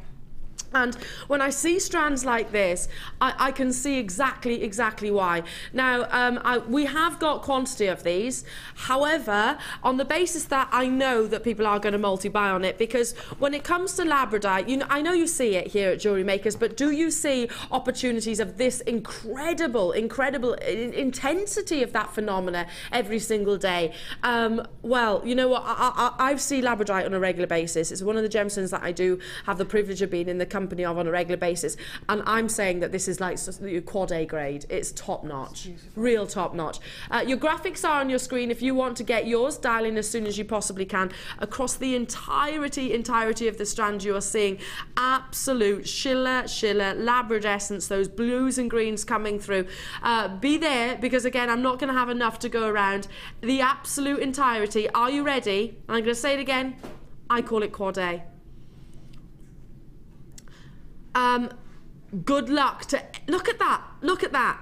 And when I see strands like this, I can see exactly why. Now, we have got quantity of these. However, on the basis that I know that people are going to multi-buy on it, because when it comes to Labradorite, you know, I know you see it here at Jewellery Makers, but do you see opportunities of this incredible intensity of that phenomena every single day? Well, you know what? I see Labradorite on a regular basis. It's one of the gemstones that I do have the privilege of being in the company of on a regular basis, and I'm saying that this is like quad A grade. It's top notch, real top notch. Your graphics are on your screen. If you want to get yours, dial in as soon as you possibly can. Across the entirety of the strand, you are seeing absolute shiller labradescence, those blues and greens coming through. Be there, because again, I'm not going to have enough to go around. The absolute entirety. Are you ready? I'm going to say it again. I call it quad A. Good luck to look at that,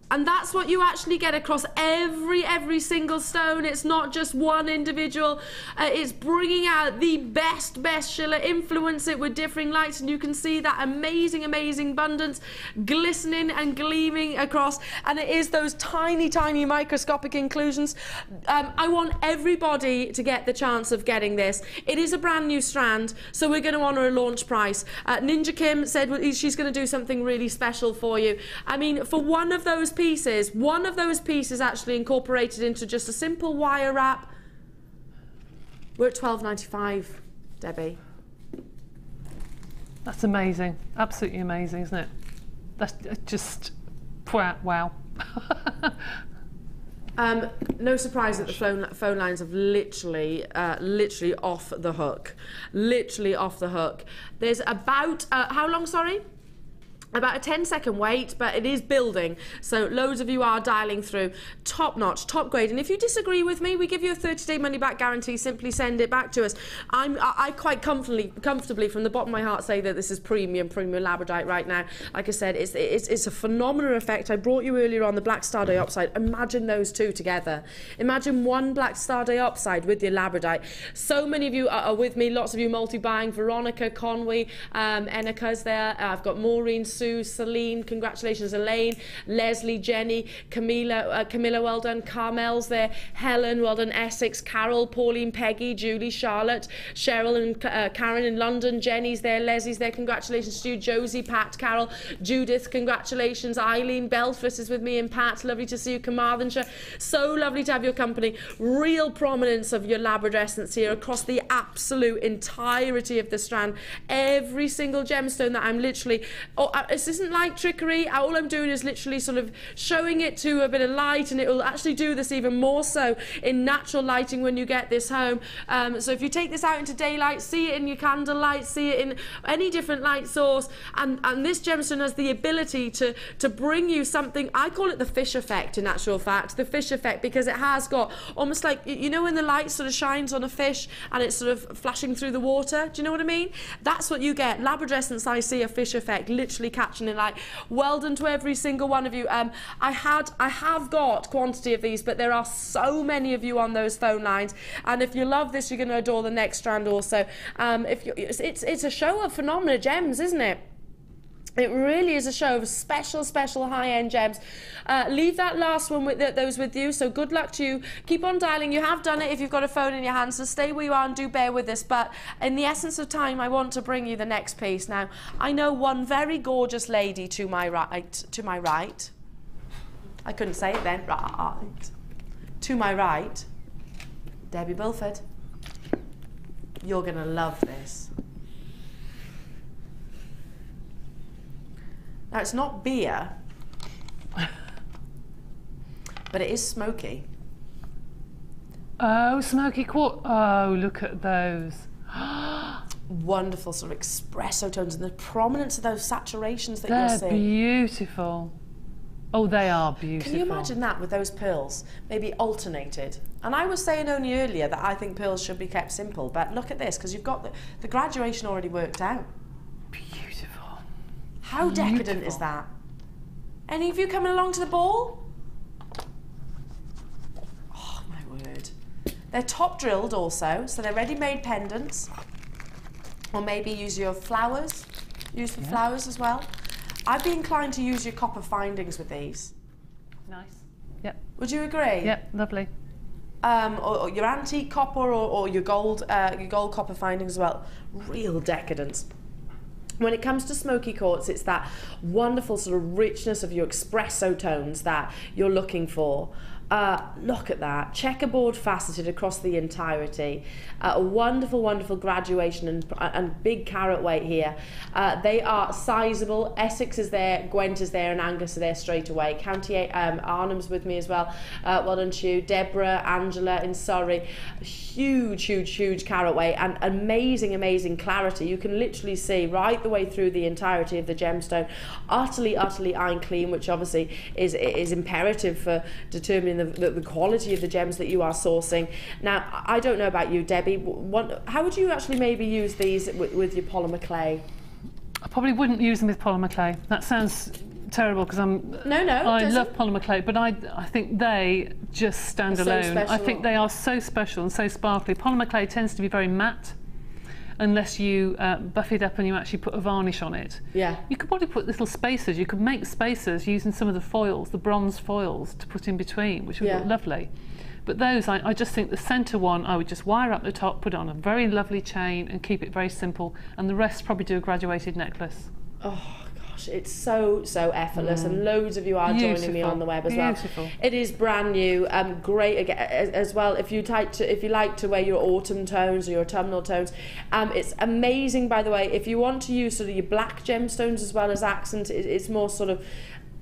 and that's what you actually get across every single stone. It's not just one individual. It's bringing out the best schiller, influence it with differing lights, and you can see that amazing abundance glistening and gleaming across, and it is those tiny microscopic inclusions. I want everybody to get the chance of getting this. It is a brand new strand, so we're going to honour a launch price. Ninja Kim said she's going to do something really special for you. I mean, for one of those pieces actually incorporated into just a simple wire wrap, we're at $12.95, Debbie. That's amazing, absolutely amazing, isn't it? That's just wow. No surprise that the phone lines have literally off the hook. Literally off the hook. There's about, how long, sorry? About a 10-second wait, but it is building, so loads of you are dialing through. Top notch, top grade, and if you disagree with me, we give you a 30-day money-back guarantee. Simply send it back to us. I quite comfortably from the bottom of my heart say that this is premium Labradorite right now. Like I said, it's a phenomenal effect. I brought you earlier on the black star diopside. Imagine those two together. Imagine one black star diopside with your Labradorite. So many of you are with me, lots of you multi-buying. Veronica, Conway, Enika's there. I've got Maureen, Sue, Celine, congratulations, Elaine, Leslie, Jenny, Camilla, well done, Carmel's there, Helen, well done, Essex, Carol, Pauline, Peggy, Julie, Charlotte, Cheryl and Karen in London, Jenny's there, Leslie's there, congratulations to you, Josie, Pat, Carol, Judith, congratulations, Eileen, Belfast is with me, and Pat, lovely to see you, Carmarthenshire, so lovely to have your company. Real prominence of your Labradescence here across the absolute entirety of the strand. Every single gemstone that I'm literally, this isn't like trickery. All I'm doing is literally sort of showing it to a bit of light, and it will actually do this even more so in natural lighting when you get this home. So if you take this out into daylight, see it in your candlelight, see it in any different light source, and this gemstone has the ability to bring you something. I call it the fish effect, in actual fact, the fish effect, because it has got almost like, you know, when the light sort of shines on a fish and it's sort of flashing through the water. Do you know what I mean? That's what you get. Labradescence, I see a fish effect, literally catching in light. Well done to every single one of you. I have got quantity of these, but there are so many of you on those phone lines, and if you love this, you're going to adore the next strand also. It's a show of phenomena gems, isn't it? It really is a show of special high-end gems. Leave that last one with those with you, so good luck to you. Keep on dialing. You have done it if you've got a phone in your hand, so stay where you are and do bear with us. But in the essence of time, I want to bring you the next piece. Now, I know one very gorgeous lady to my right. I couldn't say it then. Right. To my right, Debbie Bulford. You're going to love this. Now, it's not beer, but it is smoky. Oh, smoky quartz. Oh, look at those. wonderful sort of espresso tones and the prominence of those saturations that you're seeing. They're beautiful. Oh, they are beautiful. Can you imagine that with those pearls, maybe alternated? And I was saying only earlier that I think pearls should be kept simple, but look at this, because you've got the graduation already worked out. Beautiful. How decadent is that? Any of you coming along to the ball? Oh, my word. They're top drilled also, so they're ready-made pendants. Or maybe use your flowers. Use the flowers as well. I'd be inclined to use your copper findings with these. Nice. Yep. Would you agree? Yep, lovely. Or your antique copper or your gold copper findings as well. Real decadence. When it comes to smoky quartz, it's that wonderful sort of richness of your espresso tones that you're looking for. Look at that, checkerboard faceted across the entirety. A wonderful, wonderful graduation and big carat weight here. They are sizable. Essex is there, Gwent is there, and Angus are there straight away. County Arnhem's with me as well. Well done to you. Deborah, Angela in Surrey. Huge, huge, huge carat weight and amazing, amazing clarity. You can literally see right the way through the entirety of the gemstone. Utterly, utterly iron clean, which obviously is imperative for determining the quality of the gems that you are sourcing. Now, I don't know about you, Debbie. How would you actually maybe use these with your polymer clay? I probably wouldn't use them with polymer clay. That sounds terrible because I love polymer clay, but I think they just stand alone. I think they are so special and so sparkly. Polymer clay tends to be very matte, unless you buff it up and you actually put a varnish on it. Yeah. You could probably put little spacers. You could make spacers using some of the foils, the bronze foils, to put in between, which would look lovely. But those, I just think the centre one, I would just wire up the top, put it on a very lovely chain and keep it very simple, and the rest probably do a graduated necklace. Oh. It's so effortless, and loads of you are joining me on the web as well. It is brand new, great as well. If you like to wear your autumn tones or your autumnal tones, it's amazing. By the way, if you want to use sort of your black gemstones as well as accent, it's more sort of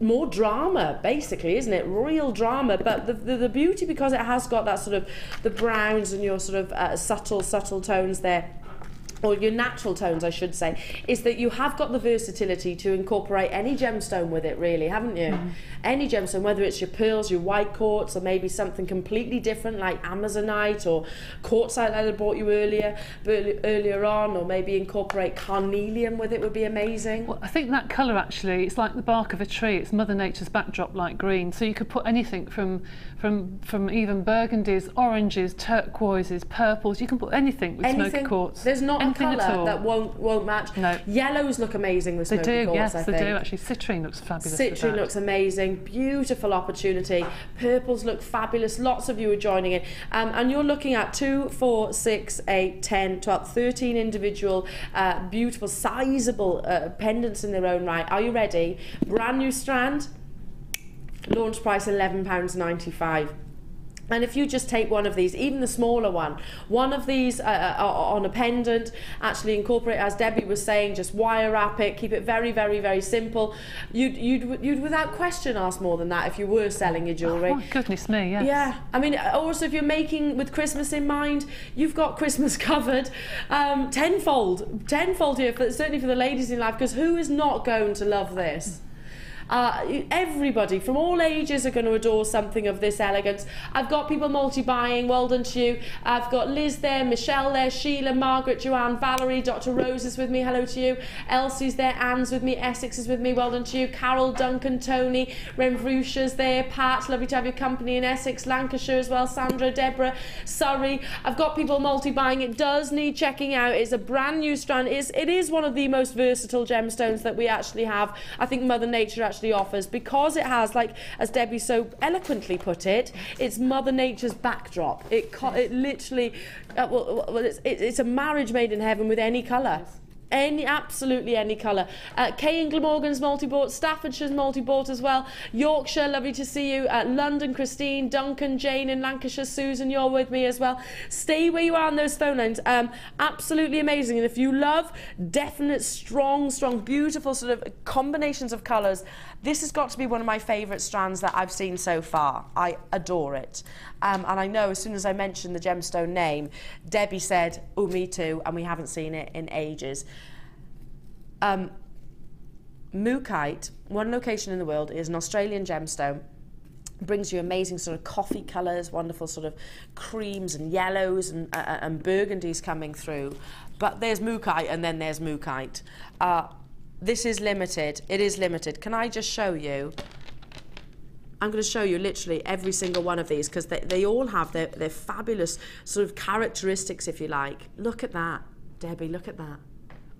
more drama, basically, isn't it? Real drama. But the beauty, because it has got that sort of the browns and your sort of subtle tones there, or your natural tones, I should say, is that you have got the versatility to incorporate any gemstone with it, really, haven't you? Any gemstone, whether it's your pearls, your white quartz, or maybe something completely different like Amazonite or quartzite that I brought you earlier on, or maybe incorporate carnelian with it would be amazing. Well, I think that colour actually, it's like the bark of a tree. It's Mother Nature's backdrop, like green. So you could put anything from even burgundies, oranges, turquoises, purples. You can put anything with smoky quartz. There's not a colour that won't match. No. Yellows look amazing with smoky quartz. Yes, they do. Actually, citrine looks fabulous. Citrine looks amazing. Beautiful opportunity. Purples look fabulous. Lots of you are joining in, and you're looking at 2, 4, 6, 8, 10, 12, 13 individual, beautiful, sizable pendants in their own right. Are you ready? Brand new strand. Launch price £11.95. And if you just take one of these, even the smaller one of these on a pendant, actually incorporate, as Debbie was saying, just wire wrap it, keep it very, very, very simple. You'd without question ask more than that if you were selling your jewellery. Oh, goodness me, yes. Yeah, I mean, also if you're making with Christmas in mind, you've got Christmas covered tenfold here, certainly for the ladies in life, because who is not going to love this? Everybody from all ages are going to adore something of this elegance. I've got people multi-buying, well done to you. I've got Liz there, Michelle there, Sheila, Margaret, Joanne, Valerie, Dr. Rose is with me, hello to you. Elsie's there, Anne's with me, Essex is with me, well done to you. Carol, Duncan, Tony, Renfrewshire's there, Pat, lovely to have your company in Essex, Lancashire as well, Sandra, Deborah, Surrey. I've got people multi-buying. It does need checking out. It's a brand new strand. It is one of the most versatile gemstones that we actually have. I think Mother Nature actually offers, because it has, like as Debbie so eloquently put it, it's Mother Nature's backdrop. It literally, it's a marriage made in heaven with any colour. Absolutely any colour. Kay and Glamorgan's multi-bought, Staffordshire's multi-bought as well. Yorkshire, lovely to see you. London, Christine, Duncan, Jane in Lancashire, Susan, you're with me as well. Stay where you are on those phone lines. Absolutely amazing. And if you love definite, strong, beautiful sort of combinations of colours, this has got to be one of my favourite strands that I've seen so far. I adore it. And I know as soon as I mentioned the gemstone name, Debbie said, oh, me too, and we haven't seen it in ages. Mookite, one location in the world, is an Australian gemstone. Brings you amazing sort of coffee colours, wonderful sort of creams and yellows and burgundies coming through. But there's Mookite and then there's Mookite. This is limited. It is limited. Can I just show you? I'm going to show you literally every single one of these because they all have their fabulous sort of characteristics, if you like. Look at that, Debbie, look at that.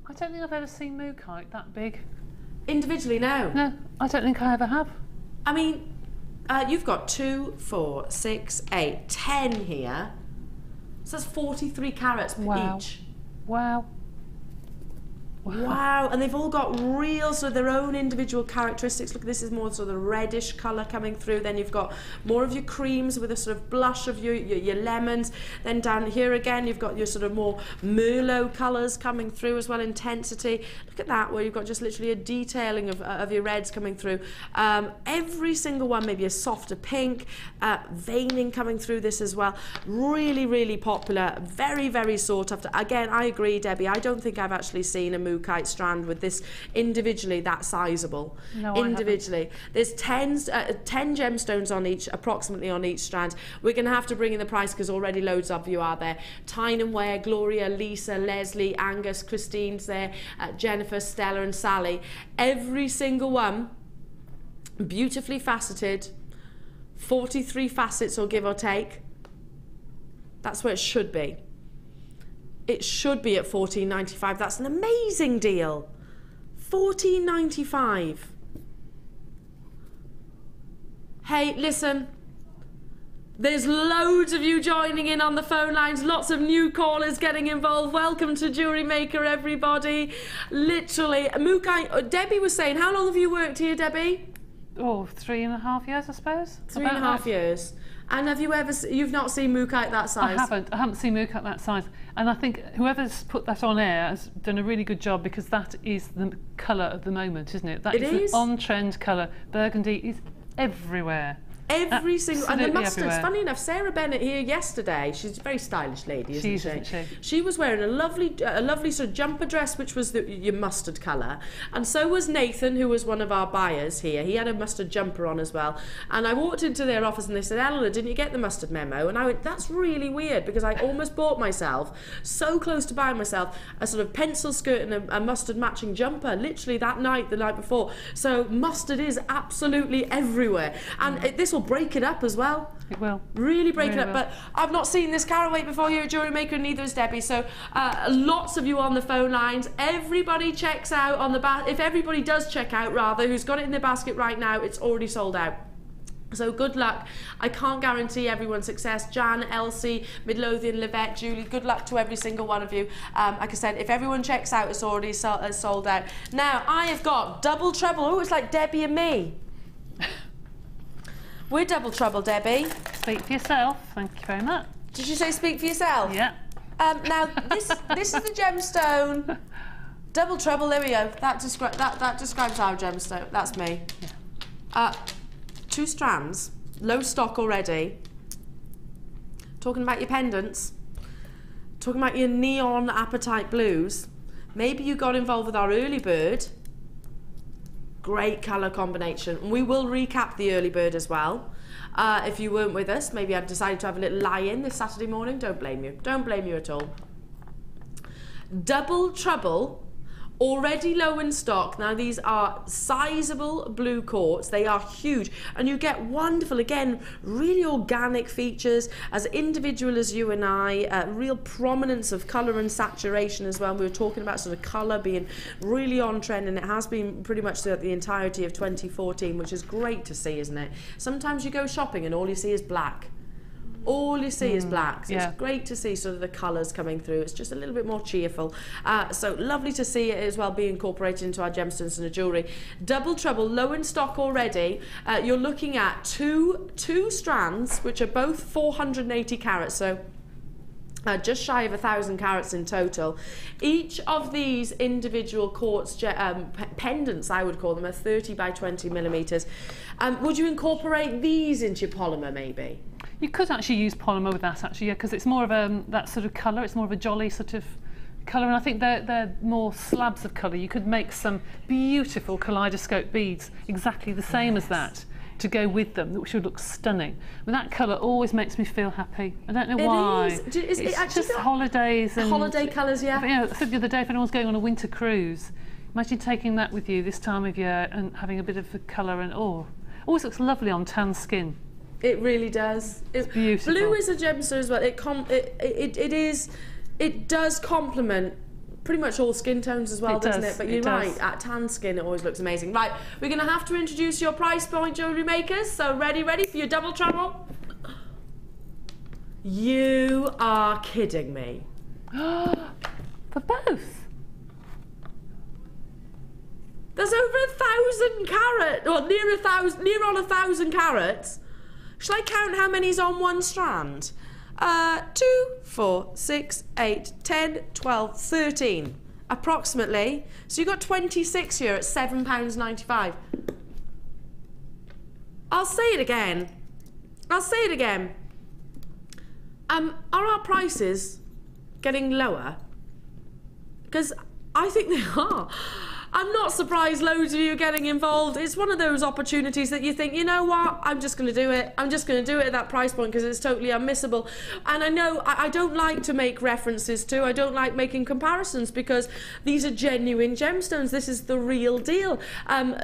I don't think I've ever seen Mookite that big. Individually, no. No, I don't think I ever have. I mean, you've got 2, 4, 6, 8, 10 here. So that's 43 carats each. Wow. Wow, and they've all got real sort of their own individual characteristics. Look, this is more sort of the reddish colour coming through. Then you've got more of your creams with a sort of blush of your lemons. Then down here again, you've got your sort of more Merlot colours coming through as well, intensity. Look at that, where you've got just literally a detailing of your reds coming through. Every single one, maybe a softer pink, veining coming through this as well. Really, really popular, very, very sought after. Again, I agree, Debbie, I don't think I've actually seen a Mookite strand with this individually that sizable. No, individually. There's 10 gemstones on each, approximately on each strand. We're going to have to bring in the price because already loads of you are there. Tyne and Ware, Gloria, Lisa, Leslie, Angus, Christine's there, Jennifer, Stella and Sally. Every single one beautifully faceted, 43 facets or give or take. That's where it should be. It should be at $14.95. That's an amazing deal. $14.95. Hey, listen. There's loads of you joining in on the phone lines. Lots of new callers getting involved. Welcome to Jewellery Maker, everybody. Literally, Mookite. Debbie was saying, how long have you worked here, Debbie? Oh, 3.5 years, I suppose. 3.5 years. And have you ever, you've not seen Mookite that size? I haven't seen Mookite that size. And I think whoever's put that on air has done a really good job because that is the colour of the moment, isn't it? That is the on-trend colour. Burgundy is everywhere. Every single, and the mustards. Everywhere. Funny enough, Sarah Bennett here yesterday. She's a very stylish lady, isn't she? She was wearing a lovely sort of jumper dress, which was your mustard colour, and so was Nathan, who was one of our buyers here. He had a mustard jumper on as well. And I walked into their office and they said, "Eleanor, didn't you get the mustard memo?" And I went, "That's really weird," because I almost bought myself, so close to buying myself, a sort of pencil skirt and a mustard matching jumper, literally the night before. So mustard is absolutely everywhere, and this will break it up as well. It will. Really break it up. But I've not seen this carat weight before here at Jewellery Maker, neither has Debbie. So lots of you on the phone lines. Everybody checks out on the if everybody does check out, rather, who's got it in their basket right now, it's already sold out. So good luck. I can't guarantee everyone's success. Jan, Elsie, Midlothian, Livette, Julie, good luck to every single one of you. Like I said, if everyone checks out, it's already sold out. Now, I have got double trouble. Oh, it's like Debbie and me. We're double trouble, Debbie. Speak for yourself. Thank you very much. Did you say speak for yourself? Yeah. Now, this is the gemstone. Double trouble, there we go. That describes our gemstone. That's me. Yeah. 2 strands, low stock already. Talking about your pendants. Talking about your neon apatite blues. Maybe you got involved with our early bird. Great colour combination. We will recap the early bird as well. If you weren't with us, maybe I'd decided to have a little lie-in this Saturday morning. Don't blame you. Don't blame you at all. Double trouble. Already low in stock. Now these are sizable blue quartz. They are huge and you get wonderful, again, really organic features, as individual as you and I, real prominence of colour and saturation as well. We were talking about sort of colour being really on trend, and it has been pretty much throughout the entirety of 2014, which is great to see, isn't it? Sometimes you go shopping and all you see is black. all you see is black. So it's great to see sort of the colours coming through. It's just a little bit more cheerful. So lovely to see it as well be incorporated into our gemstones and the jewellery. Double treble, low in stock already. You're looking at two strands, which are both 480 carats. So just shy of 1,000 carats in total. Each of these individual quartz pendants, I would call them, are 30 by 20 millimetres. Would you incorporate these into your polymer maybe? You could actually use polymer with that actually, yeah, because it's more of that sort of colour. It's more of a jolly sort of colour, and I think they're more slabs of colour. You could make some beautiful kaleidoscope beads exactly the same as that to go with them, which would look stunning. But that colour always makes me feel happy. I don't know why. Is it actually just holidays and holiday colours, yeah. You know, I said the other day, if anyone's going on a winter cruise, imagine taking that with you this time of year and having a bit of the colour, and always looks lovely on tan skin. It really does. It's beautiful. Blue is a gemstone as well. It does complement pretty much all skin tones as well, doesn't it? But you're right, at tan skin it always looks amazing. Right, we're going to have to introduce your price point, jewellery makers. So ready for your double treble? You are kidding me. For both? There's over 1,000 carats, or near on 1,000 carats. Shall I count how many's on one strand? 2, 4, 6, 8, 10, 12, 13, approximately. So you've got 26 here at £7.95. I'll say it again. Are our prices getting lower? Because I think they are. I'm not surprised loads of you are getting involved. It's one of those opportunities that you think, you know what, I'm just going to do it. I'm just going to do it at that price point because it's totally unmissable. And I know I don't like to make references to, I don't like making comparisons because these are genuine gemstones. This is the real deal.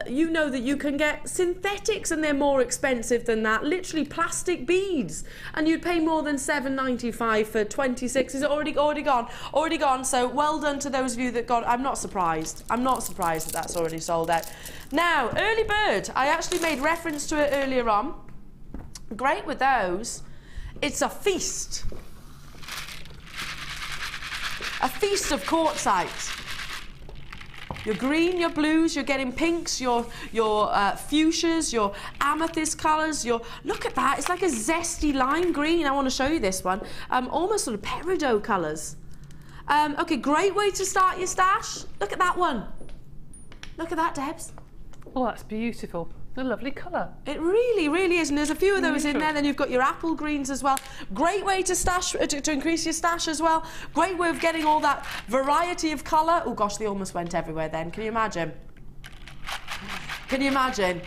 You know that you can get synthetics and they're more expensive than that. Literally plastic beads. And you'd pay more than £7.95 for 26. Is it already gone? Already gone. So well done to those of you that got, I'm not surprised. I'm not surprised that that's already sold out. Now, early bird, I actually made reference to it earlier on. Great with those. It's a feast. A feast of quartzite. Your green, your blues, you're getting pinks, your fuchsias, your amethyst colours, look at that, it's like a zesty lime green. I want to show you this one. Almost sort of peridot colours. Okay, great way to start your stash. Look at that one. Look at that, Debs. Oh, that's beautiful. A lovely colour. It really, really is. And there's a few of those in there. Then you've got your apple greens as well. Great way to stash, to increase your stash as well. Great way of getting all that variety of colour. Oh gosh, they almost went everywhere then. Can you imagine? Can you imagine?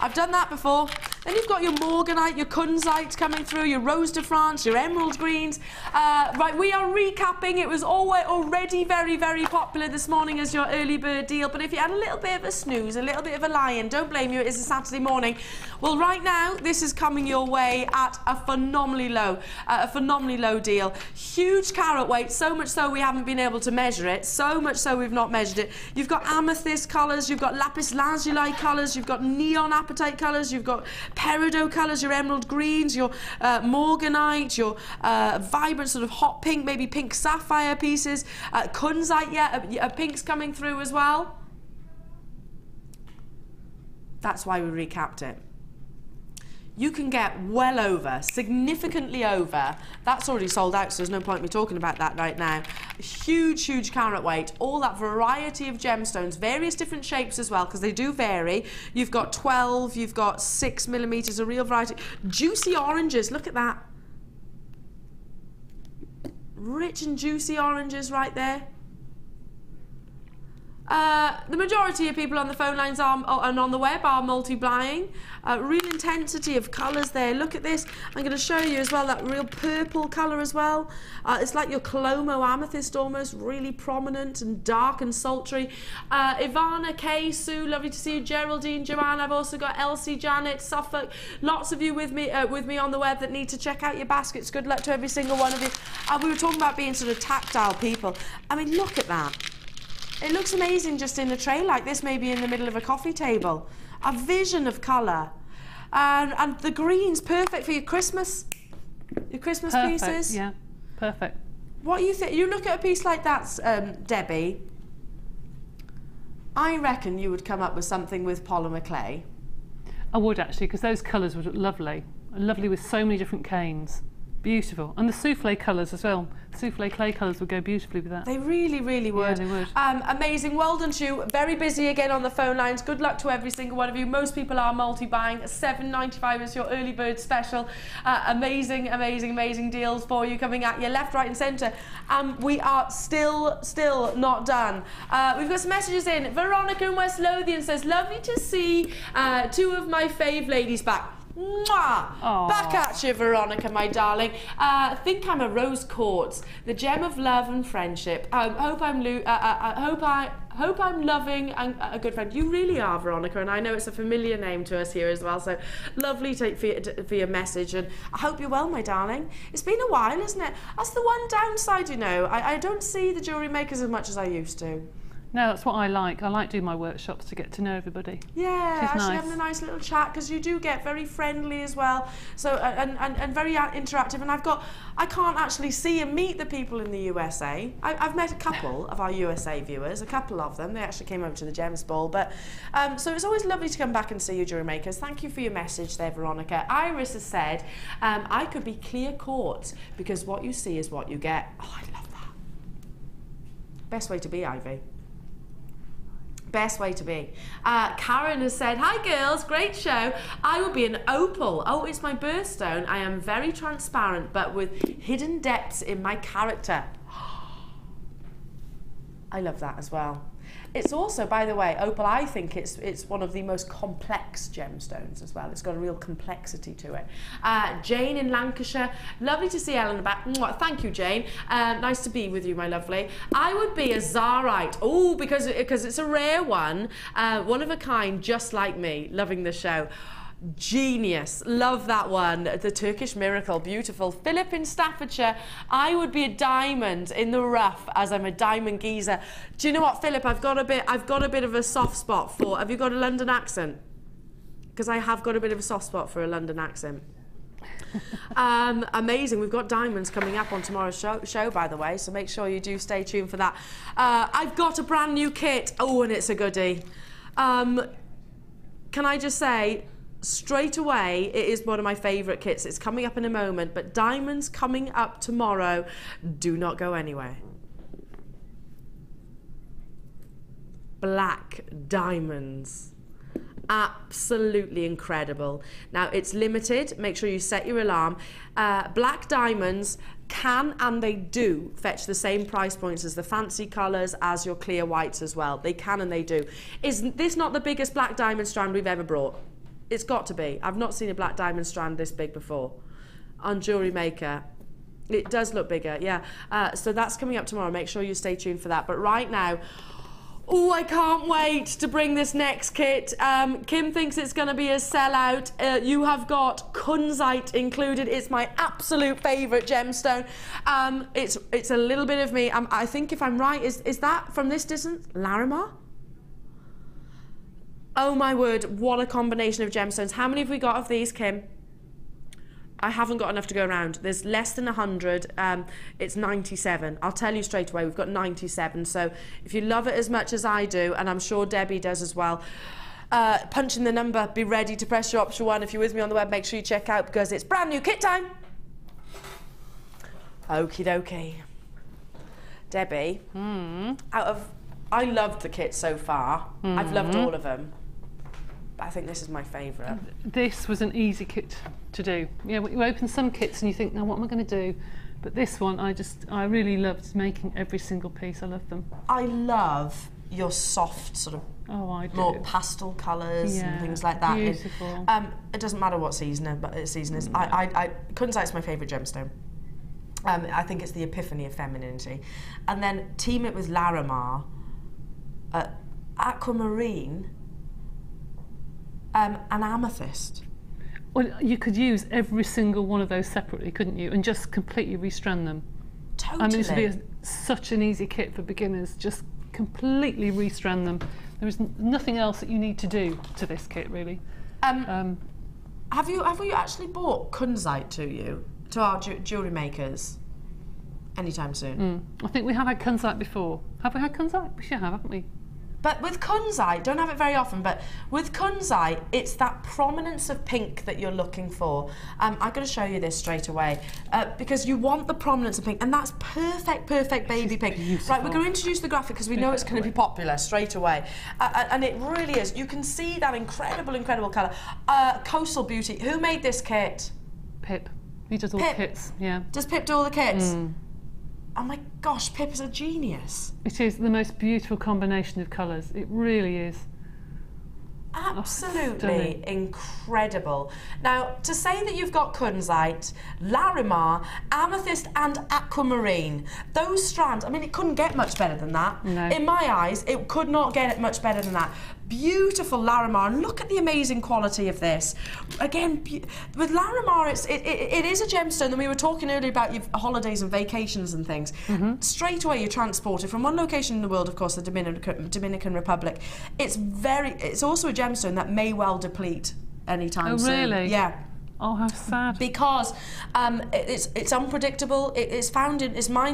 I've done that before. Then you've got your morganite, your kunzite coming through, your rose de France, your emerald greens. Right, we are recapping. It was already very, very popular this morning as your early bird deal. But if you had a little bit of a snooze, a little bit of a lie-in, don't blame you, it is a Saturday morning. Well, right now, this is coming your way at a phenomenally low deal. Huge carat weight, so much so we haven't been able to measure it. So much so we've not measured it. You've got amethyst colours, you've got lapis lazuli colours, you've got neon apatite colours, you've got peridot colours, your emerald greens, your morganite, your vibrant sort of hot pink, maybe pink sapphire pieces, kunzite, yeah, pinks coming through as well. That's why we recapped it. You can get well over, significantly over. That's already sold out, so there's no point in me talking about that right now. Huge, huge carat weight. All that variety of gemstones, various different shapes as well, because they do vary. You've got 12, you've got 6 millimetres, a real variety. Juicy oranges, look at that. Rich and juicy oranges right there. The majority of people on the phone lines and on the web are multiplying. Real intensity of colours there. Look at this. I'm going to show you as well that real purple colour as well. It's like your Colomo amethyst almost, really prominent and dark and sultry. Ivana, Kay, Sue, lovely to see you. Geraldine, Joanne, I've also got Elsie, Janet, Suffolk. Lots of you with me on the web that need to check out your baskets. Good luck to every single one of you. We were talking about being sort of tactile people. I mean, look at that. It looks amazing just in a tray like this, maybe in the middle of a coffee table. A vision of colour. And the green's perfect for your Christmas. Your Christmas Perfect, pieces? yeah, perfect. What do you think? You look at a piece like that, Debbie, I reckon you would come up with something with polymer clay. I would actually, because those colours would look lovely. Lovely with so many different canes. Beautiful. And the souffle colours as well. Souffle clay colours would go beautifully with that. They really, really would. Yeah, they would. Amazing. Well done to you. Very busy again on the phone lines. Good luck to every single one of you. Most people are multi-buying. $7.95 is your early bird special. Amazing, amazing, amazing deals for you coming at you left, right and centre. We are still not done. We've got some messages in. Veronica in West Lothian says, lovely to see two of my fave ladies back. Mwah! Aww. Back at you, Veronica, my darling. Think I'm a rose quartz, the gem of love and friendship. Hope I'm loving and a good friend. You really are, Veronica, and I know it's a familiar name to us here as well. So lovely for your message, and I hope you're well, my darling. It's been a while, isn't it? That's the one downside, you know. I don't see the jewellery makers as much as I used to. No, that's what I like. I like doing my workshops to get to know everybody. Yeah, actually nice. having a nice little chat, because you do get very friendly as well, so and very interactive. And I can't actually see and meet the people in the USA. I've met a couple of our USA viewers, a couple of them. They actually came over to the Gems Ball, but so it's always lovely to come back and see you, jewellery makers. Thank you for your message there, Veronica. Iris has said, I could be clear quartz because what you see is what you get. Oh, I love that. Best way to be, Ivy. Best way to be. Karen has said, hi girls, great show. I will be an opal. Oh, it's my birthstone. I am very transparent, but with hidden depths in my character. I love that as well. It's also, by the way, opal, I think it's one of the most complex gemstones as well. It's got a real complexity to it. Jane in Lancashire, lovely to see Elena back. Thank you, Jane. Nice to be with you, my lovely. I would be a Zarite. Oh, because it's a rare one of a kind, just like me. Loving the show. Genius, love that one. The Turkish Miracle, beautiful. Philip in Staffordshire, I would be a diamond in the rough as I'm a diamond geezer. Do you know what, Philip? I've got a bit of a soft spot for. Have you got a London accent? Because I have got a bit of a soft spot for a London accent. Amazing. We've got diamonds coming up on tomorrow's show, by the way, so make sure you do stay tuned for that. I've got a brand new kit. Oh, and it's a goodie. Can I just say, straight away, it is one of my favourite kits. It's coming up in a moment, but diamonds coming up tomorrow. Do not go anywhere. Black diamonds. Absolutely incredible. Now, it's limited. Make sure you set your alarm. Black diamonds can, and they do, fetch the same price points as the fancy colours, as your clear whites as well. They can and they do. Is this not the biggest black diamond strand we've ever brought? It's got to be. I've not seen a black diamond strand this big before on Jewellery Maker. It does look bigger, yeah. So that's coming up tomorrow. Make sure you stay tuned for that. But right now, oh, I can't wait to bring this next kit. Kim thinks it's going to be a sellout. You have got kunzite included. It's my absolute favourite gemstone. It's a little bit of me. I think if I'm right, is that from this distance Larimar? Oh my word, what a combination of gemstones. How many have we got of these, Kim? I haven't got enough to go around. There's less than 100. It's 97. I'll tell you straight away, we've got 97. So if you love it as much as I do, and I'm sure Debbie does as well, punch in the number, be ready to press your option 1. If you're with me on the web, make sure you check out, because it's brand new kit time. Okie dokie. Debbie, I loved the kit so far. I've loved all of them. But I think this is my favourite. This was an easy kit to do. Yeah, you open some kits and you think, now what am I going to do? But this one, I really loved making every single piece. I love them. I love your soft sort of more pastel colours and things like that. Beautiful. It doesn't matter what season it is. Kunzite's my favourite gemstone. I think it's the epiphany of femininity. And then team it with Larimar, aquamarine, and amethyst. Well, you could use every single one of those separately, couldn't you? And just completely restrand them. Totally. I mean, this would be such an easy kit for beginners. Just completely restrand them. There is nothing else that you need to do to this kit, really. Have you actually bought kunzite to you? to our jewellery makers anytime soon. I think we have had kunzite before. Have we had kunzite? We should have, haven't we? But with kunzite, don't have it very often, but with kunzite, it's that prominence of pink that you're looking for. I'm going to show you this straight away, because you want the prominence of pink, and that's perfect baby pink. Beautiful. Right, we're going to introduce the graphic because we know it's going to be popular straight away. And it really is. You can see that incredible colour. Coastal Beauty. Who made this kit? Pip. He does all the kits, yeah. Does Pip do all the kits? Oh my gosh, Pip is a genius. It is the most beautiful combination of colours. It really is. Absolutely incredible. Now, to say that you've got kunzite, larimar, amethyst and aquamarine, those strands, I mean, it couldn't get much better than that. No. In my eyes, it could not get much better than that. Beautiful larimar, and look at the amazing quality of this. Again, with larimar, it is a gemstone, and we were talking earlier about your holidays and vacations and things. Straight away you're transported from one location in the world, of course, the Dominican Republic. It's also a gemstone that may well deplete anytime soon. Oh, really? Yeah. Oh, how sad. Because it's unpredictable. It's mined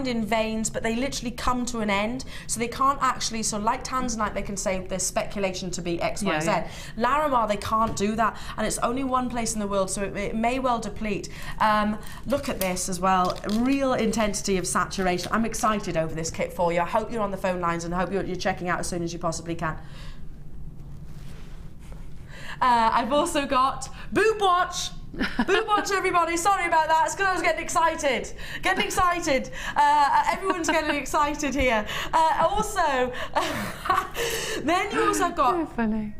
in veins, but they literally come to an end. So they can't actually, so like tanzanite, they can say there's speculation to be X, Y, Z. Larimar, they can't do that. And it's only one place in the world, so it may well deplete. Look at this as well. Real intensity of saturation. I'm excited over this kit for you. I hope you're on the phone lines and I hope you're checking out as soon as you possibly can. I've also got Boob Watch. Boob Watch, everybody. Sorry about that. It's because I was getting excited. Everyone's getting excited here. Then you also got So funny.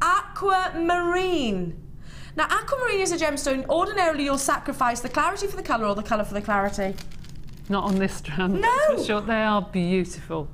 Aquamarine. Now, aquamarine is a gemstone. Ordinarily, you'll sacrifice the clarity for the colour or the colour for the clarity. Not on this strand. No. That's for sure. They are beautiful.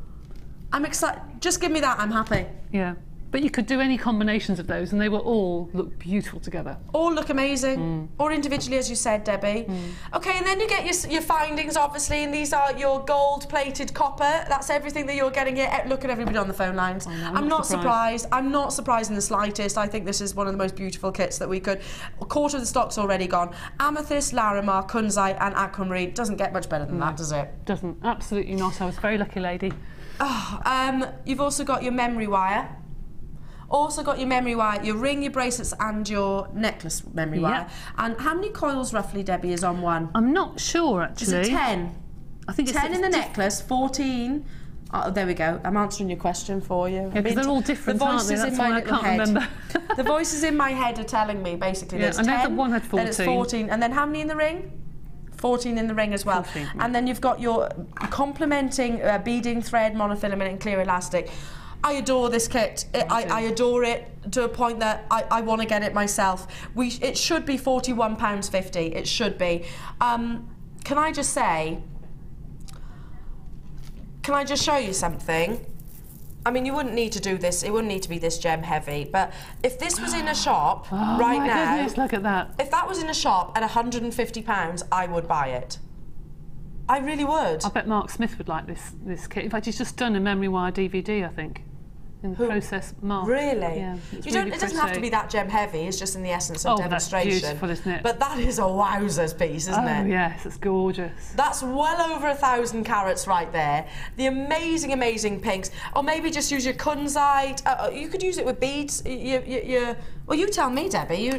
I'm excited. Just give me that. I'm happy. Yeah. But you could do any combinations of those and they will all look beautiful together. All look amazing, or individually, as you said, Debbie. Okay, and then you get your findings, obviously, and these are your gold-plated copper. That's everything that you're getting here. Look at everybody on the phone lines. I'm not surprised. I'm not surprised in the slightest. I think this is one of the most beautiful kits that we could. A quarter of the stock's already gone. Amethyst, larimar, kunzite, and aquamarine. Doesn't get much better than that, does it? Doesn't. Absolutely not. I was a very lucky lady. You've also got your memory wire. Your ring, your bracelets and your necklace memory wire. And how many coils roughly, Debbie, is on one? I'm not sure, actually. Is it 10? I think it's 10 in the necklace, 14. Oh, there we go. I'm answering your question for you. Yeah, because they're all different, the voices aren't they? That's in my why I little can't remember. The voices in my head are telling me, basically, there's 10, I know that one had 14. then it's 14. And then how many in the ring? 14 in the ring as well. 14, and then you've got your complementing beading thread, monofilament and clear elastic. I adore this kit. I adore it to a point that I want to get it myself. It should be £41.50. It should be. Can I just say? Can I just show you something? I mean, you wouldn't need to do this. It wouldn't need to be this gem heavy. But if this was in a shop right now, goodness, look at that. If that was in a shop at £150, I would buy it. I really would. I bet Mark Smith would like this kit. In fact, he's just done a memory wire DVD, I think. In the process, Mark. Really? Yeah. It doesn't have to be that gem heavy. It's just in the essence of demonstration. That's beautiful, isn't it? But that is a wowzers piece, isn't it? Oh yes, it's gorgeous. That's well over 1,000 carats right there. The amazing, amazing pinks. Or maybe just use your kunzite. You could use it with beads. Well, you tell me, Debbie.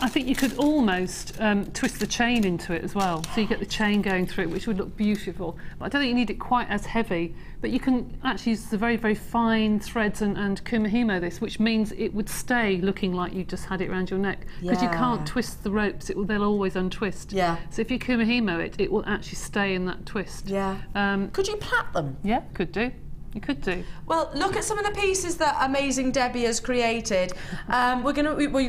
I think you could almost twist the chain into it as well, so you get the chain going through it, which would look beautiful. But I don't think you need it quite as heavy. But you can actually use the very, very fine threads and kumihimo this, which means it would stay looking like you just had it around your neck. Because you can't twist the ropes, they'll always untwist. Yeah. So if you kumihimo it will actually stay in that twist. Yeah. Could you plait them? Yeah, could do. You could do. Well, look at some of the pieces that amazing Debbie has created. Your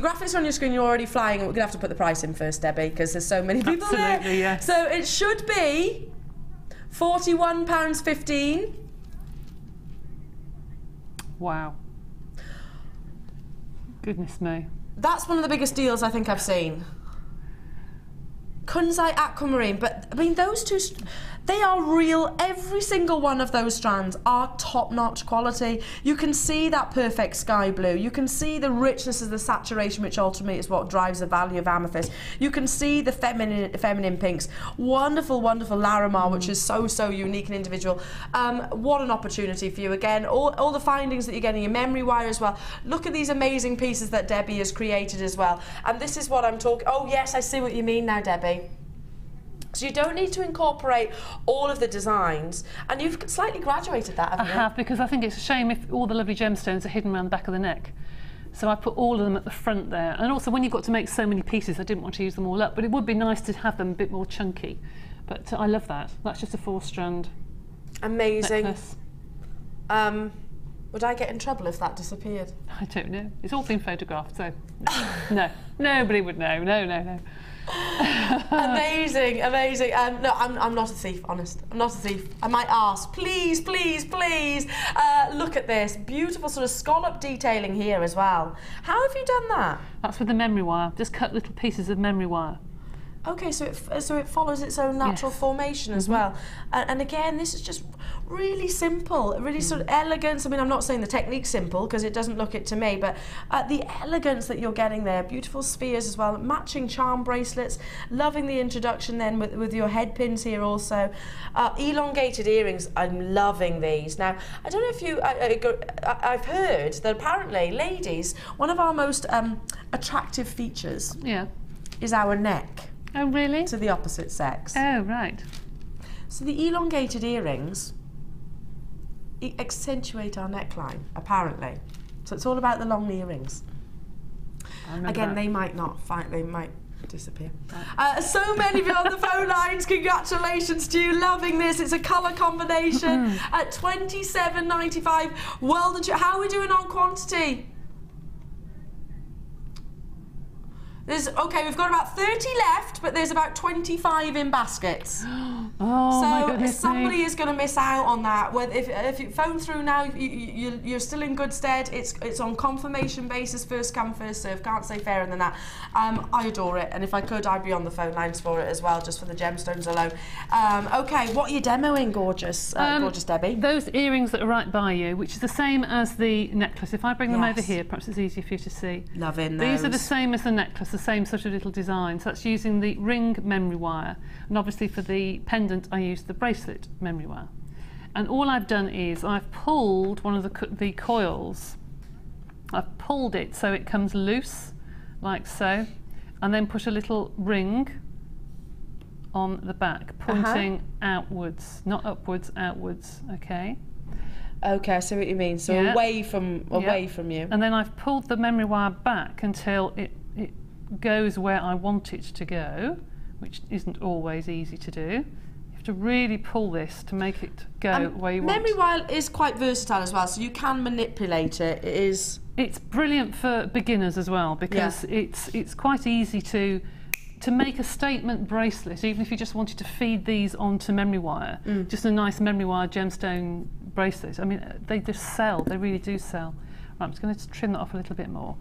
graphics are on your screen. You're already flying, and we're gonna have to put the price in first, Debbie, because there's so many people there. Absolutely, yes. So it should be £41.15. Wow. Goodness me. That's one of the biggest deals I think I've seen. Kunzite aquamarine, but I mean those two They are real. Every single one of those strands are top-notch quality. You can see that perfect sky blue. You can see the richness of the saturation, which ultimately is what drives the value of amethyst. You can see the feminine pinks. Wonderful, wonderful Larimar, which is so unique and individual. What an opportunity for you. Again, all the findings that you're getting, your memory wire as well. Look at these amazing pieces that Debbie has created as well. And this is what I'm talking... Oh, yes, I see what you mean now, Debbie. So you don't need to incorporate all of the designs, and you've slightly graduated that, haven't you? I have, because I think it's a shame if all the lovely gemstones are hidden around the back of the neck. So I put all of them at the front there. And also when you've got to make so many pieces, I didn't want to use them all up, but it would be nice to have them a bit more chunky. But I love that. That's just a 4-strand amazing necklace. Would I get in trouble if that disappeared? I don't know. It's all been photographed, so no. Nobody would know. No. Amazing. No, I'm not a thief, honest. I'm not a thief. I might ask, please. Look at this beautiful sort of scallop detailing here as well. How have you done that? That's with the memory wire. Just cut little pieces of memory wire. Okay, so it follows its own natural formation as well. And again, this is just really simple, really sort of elegance. I mean, I'm not saying the technique's simple because it doesn't look it to me, but the elegance that you're getting there, beautiful spheres as well, matching charm bracelets, loving the introduction then with your head pins here also. Elongated earrings, I'm loving these. Now, I don't know if you, I've heard that apparently, ladies, one of our most attractive features is our neck. Oh, really? To the opposite sex. Oh, right. So the elongated earrings accentuate our neckline, apparently. So it's all about the long earrings. Again, they might not fight, they might disappear. So many of you on the phone lines, congratulations to you, loving this. It's a colour combination at £27.95. Well done. How are we doing on quantity? Okay, we've got about 30 left, but there's about 25 in baskets. Oh, so my goodness somebody is going to miss out on that. If you phone through now, you're still in good stead. It's on confirmation basis, first come, first serve. Can't say fairer than that. I adore it, and if I could, I'd be on the phone lines for it as well, just for the gemstones alone. Okay, what are you demoing, gorgeous Debbie? Those earrings that are right by you, which is the same as the necklace. If I bring them over here, perhaps it's easier for you to see. Loving those. These are the same as the necklace, the same sort of little design. So that's using the ring memory wire, and obviously for the pendant I used the bracelet memory wire. And all I've done is I've pulled one of the coils. I've pulled it so it comes loose, like so, and then put a little ring on the back, pointing outwards, not upwards, outwards. Okay. Okay, I see what you mean. So away from you. And then I've pulled the memory wire back until it goes where I want it to go, which isn't always easy to do. You have to really pull this to make it go where you want. Memory wire is quite versatile as well, so you can manipulate it. It's brilliant for beginners as well, because it's quite easy to make a statement bracelet, even if you just wanted to feed these onto memory wire. Just a nice memory wire gemstone bracelet. I mean, they just sell. They really do sell. Right, I'm just going to trim that off a little bit more.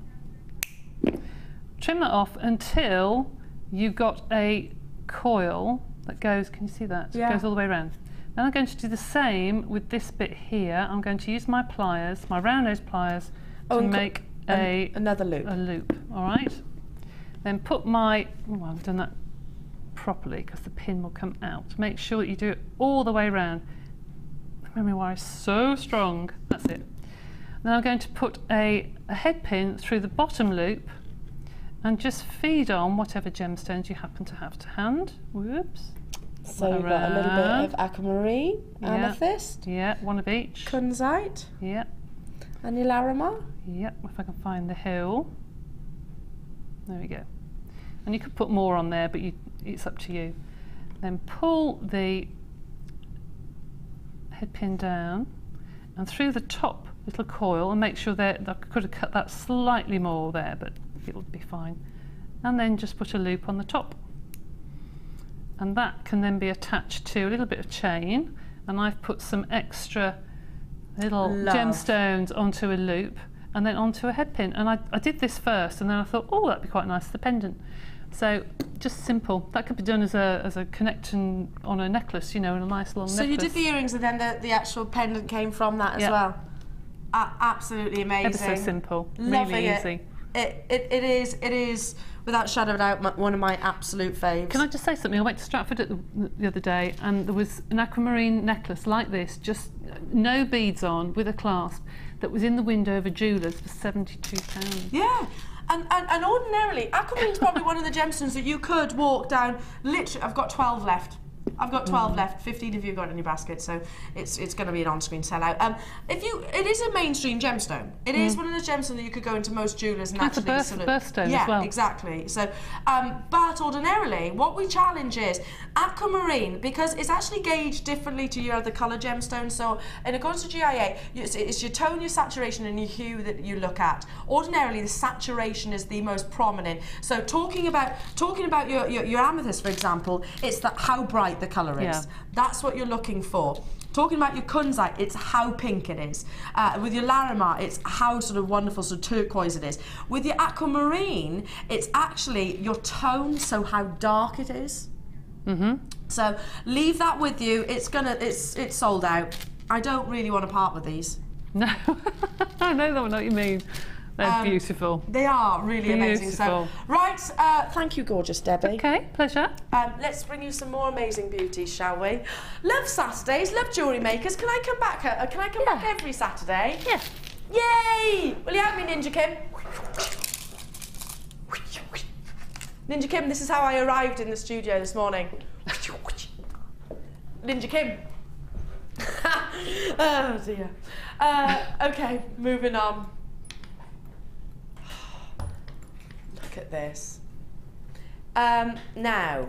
Trim that off until you've got a coil that goes, can you see that? It goes all the way around. Then I'm going to do the same with this bit here. I'm going to use my pliers, my round nose pliers, to make another loop. A loop, all right? Then put my, I've done that properly because the pin will come out. Make sure that you do it all the way around. The memory wire is so strong. That's it. Then I'm going to put a head pin through the bottom loop and just feed on whatever gemstones you happen to have to hand. Whoops. So you've got a little bit of aquamarine, amethyst. Yeah, one of each. Kunzite. Yeah. And your Larimar. Yeah, if I can find the hill. There we go. And you could put more on there, but it's up to you. Then pull the head pin down and through the top little coil, and make sure that I could have cut that slightly more there, but it'll be fine. And then just put a loop on the top. And that can then be attached to a little bit of chain, and I've put some extra little gemstones onto a loop and then onto a head pin. And I did this first, and then I thought, oh, that'd be quite nice, the pendant. So just simple. That could be done as a connection on a necklace, you know, in a nice long necklace. So you did the earrings and then the actual pendant came from that as well? Absolutely amazing. Ever so simple. Loving really easy. It is, without a shadow of a doubt, one of my absolute faves. Can I just say something? I went to Stratford the other day and there was an aquamarine necklace like this, just no beads on, with a clasp, that was in the window of a jeweller's for £72. Yeah. And ordinarily, aquamarine's probably one of the gemstones that you could walk down. Literally, I've got 12 left. I've got 12 left, 15 if you've got in your basket, so it's going to be an on-screen sellout. It is a mainstream gemstone. It is one of the gemstones that you could go into most jewellers and it's actually a birthstone as well. Yeah, exactly. So, but ordinarily, what we challenge is aquamarine, because it's actually gauged differently to your other colour gemstones. So, in accordance to GIA, it's your tone, your saturation, and your hue that you look at. Ordinarily, the saturation is the most prominent. So, talking about your amethyst, for example, it's how bright the colour is. Yeah. That's what you're looking for. Talking about your kunzite, it's how pink it is. With your larimar, it's how sort of wonderful sort of turquoise it is. With your aquamarine, it's actually your tone, so how dark it is. So leave that with you. It's sold out. I don't really want to part with these. No, I know what you mean. They're beautiful. They are really amazing. So, right, thank you, gorgeous Debbie. Okay, pleasure. Let's bring you some more amazing beauties, shall we? Love Saturdays, love jewellery makers. Can I come back? Can I come back every Saturday? Yeah. Yay! Will you have me, Ninja Kim? Ninja Kim, this is how I arrived in the studio this morning. Ninja Kim. Oh dear. Okay, moving on. Look at this. Now,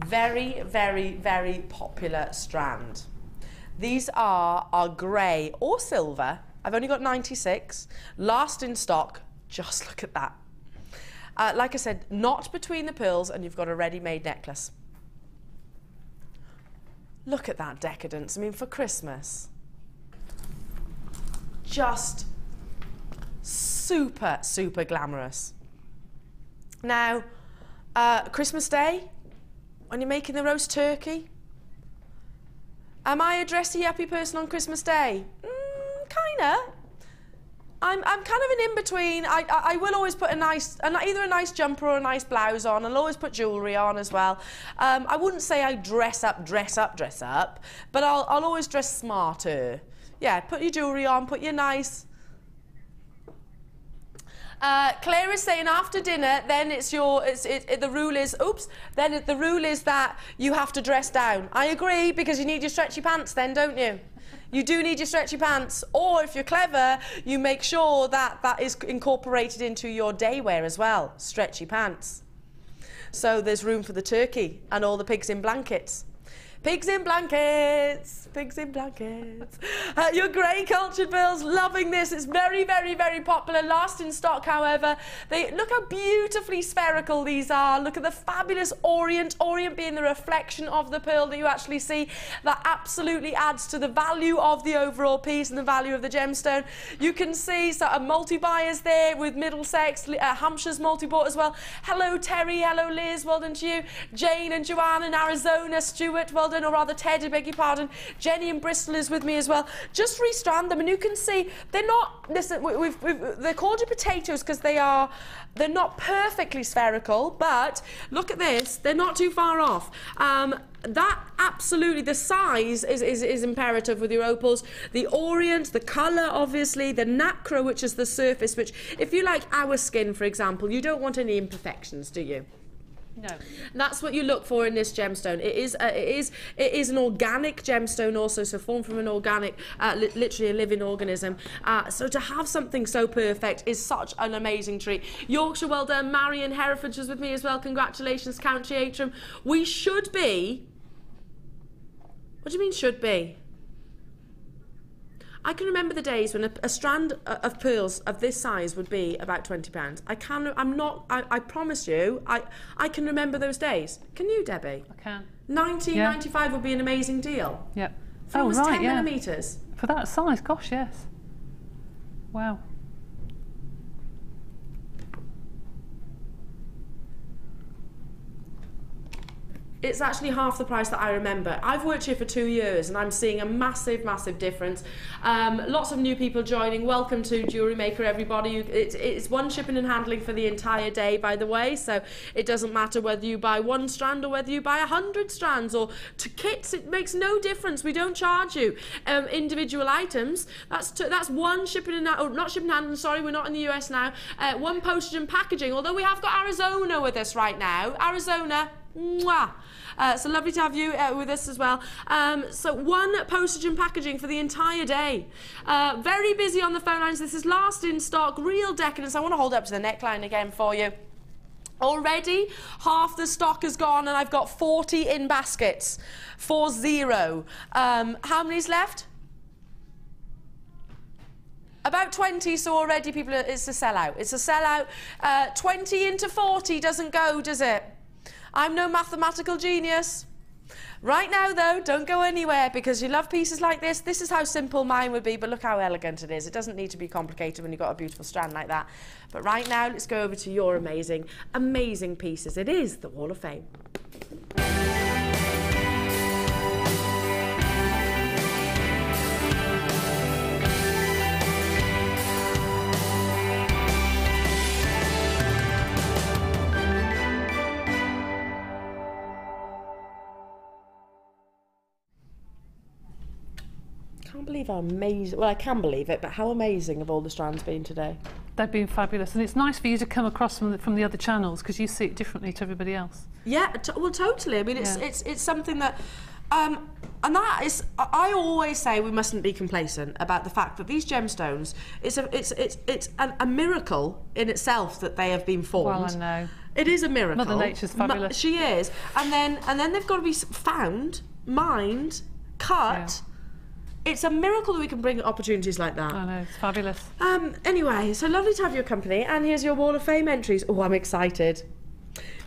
very, very, very popular strand. These are our grey or silver. I've only got 96. Last in stock. Just look at that. Like I said, not between the pearls, and you've got a ready-made necklace. Look at that decadence. I mean, for Christmas. Just super, super glamorous. Now, Christmas Day, when you're making the roast turkey, am I a dressy, happy person on Christmas Day? Kinda. I'm kind of an in-between. I will always put either a nice jumper or a nice blouse on. I'll always put jewellery on as well. I wouldn't say I dress up, but I'll always dress smarter. Yeah, put your jewellery on, put your nice... Claire is saying after dinner, then the rule is that you have to dress down. I agree, because you need your stretchy pants then, don't you? You do need your stretchy pants, or if you're clever, you make sure that is incorporated into your day wear as well, stretchy pants. So there's room for the turkey and all the pigs in blankets. Pigs in blankets, pigs in blankets. Your grey cultured pearls, loving this. It's very, very, very popular. Last in stock, however. Look how beautifully spherical these are. Look at the fabulous orient. Orient being the reflection of the pearl that you actually see. That absolutely adds to the value of the overall piece and the value of the gemstone. You can see sort of multi-buyers there with Middlesex, Hampshire's multi-bought as well. Hello, Terry. Hello, Liz. Well done to you. Jane and Joanne in Arizona. Stuart, well done, or rather Ted, I beg your pardon. Jenny in Bristol is with me as well. Just restrand them, and you can see they're not. Listen, they're called your potatoes because they're not perfectly spherical, but look at this. They're not too far off. That absolutely, the size is imperative with your opals. The orient, the colour, obviously, the nacre, which is the surface, which, if you like our skin, for example, you don't want any imperfections, do you? No. That's what you look for in this gemstone. It is an organic gemstone also, so formed from an organic, literally a living organism. So to have something so perfect is such an amazing treat. Yorkshire, well done. Marion Herefordshire is with me as well. Congratulations, County Antrim. We should be... What do you mean should be? I can remember the days when a strand of pearls of this size would be about £20. I promise you, I can remember those days. Can you, Debbie? I can. 1995 would be an amazing deal. Yep. For almost 10 millimetres. For that size, gosh, yes. Wow. It's actually half the price that I remember. I've worked here for 2 years and I'm seeing a massive, massive difference. Lots of new people joining. Welcome to Jewellery Maker, everybody. It's one shipping and handling for the entire day, by the way, so it doesn't matter whether you buy 1 strand or whether you buy 100 strands or to kits. It makes no difference. We don't charge you individual items. That's one shipping and not shipping and handling. Sorry, we're not in the US now. 1 postage and packaging. Although we have got Arizona with us right now. Arizona. Mwah. So lovely to have you with us as well. So 1 postage and packaging for the entire day. Very busy on the phone lines. This is last in stock, real decadence. I want to hold up to the neckline again for you. Already half the stock is gone and I've got 40 in baskets. 40. How many's left? About 20, so already people, it's a sellout. It's a sellout. 20 into 40 doesn't go, does it? I'm no mathematical genius. Right now, though, don't go anywhere because you love pieces like this. This is how simple mine would be, but look how elegant it is. It doesn't need to be complicated when you've got a beautiful strand like that. But right now, let's go over to your amazing, amazing pieces. It is the Wall of Fame. I can't believe how amazing, well I can believe it, but how amazing have all the strands been today? They've been fabulous, and it's nice for you to come across from the other channels because you see it differently to everybody else. Yeah, well totally. I mean it's something that and that is, I always say we mustn't be complacent about the fact that these gemstones, it's a miracle in itself that they have been formed. Well, I know. It is a miracle. Mother Nature's fabulous. She is. And then they've got to be found, mined, cut. Yeah. It's a miracle that we can bring opportunities like that. I know, it's fabulous. Anyway, so lovely to have your company, and here's your Wall of Fame entries. Oh, I'm excited.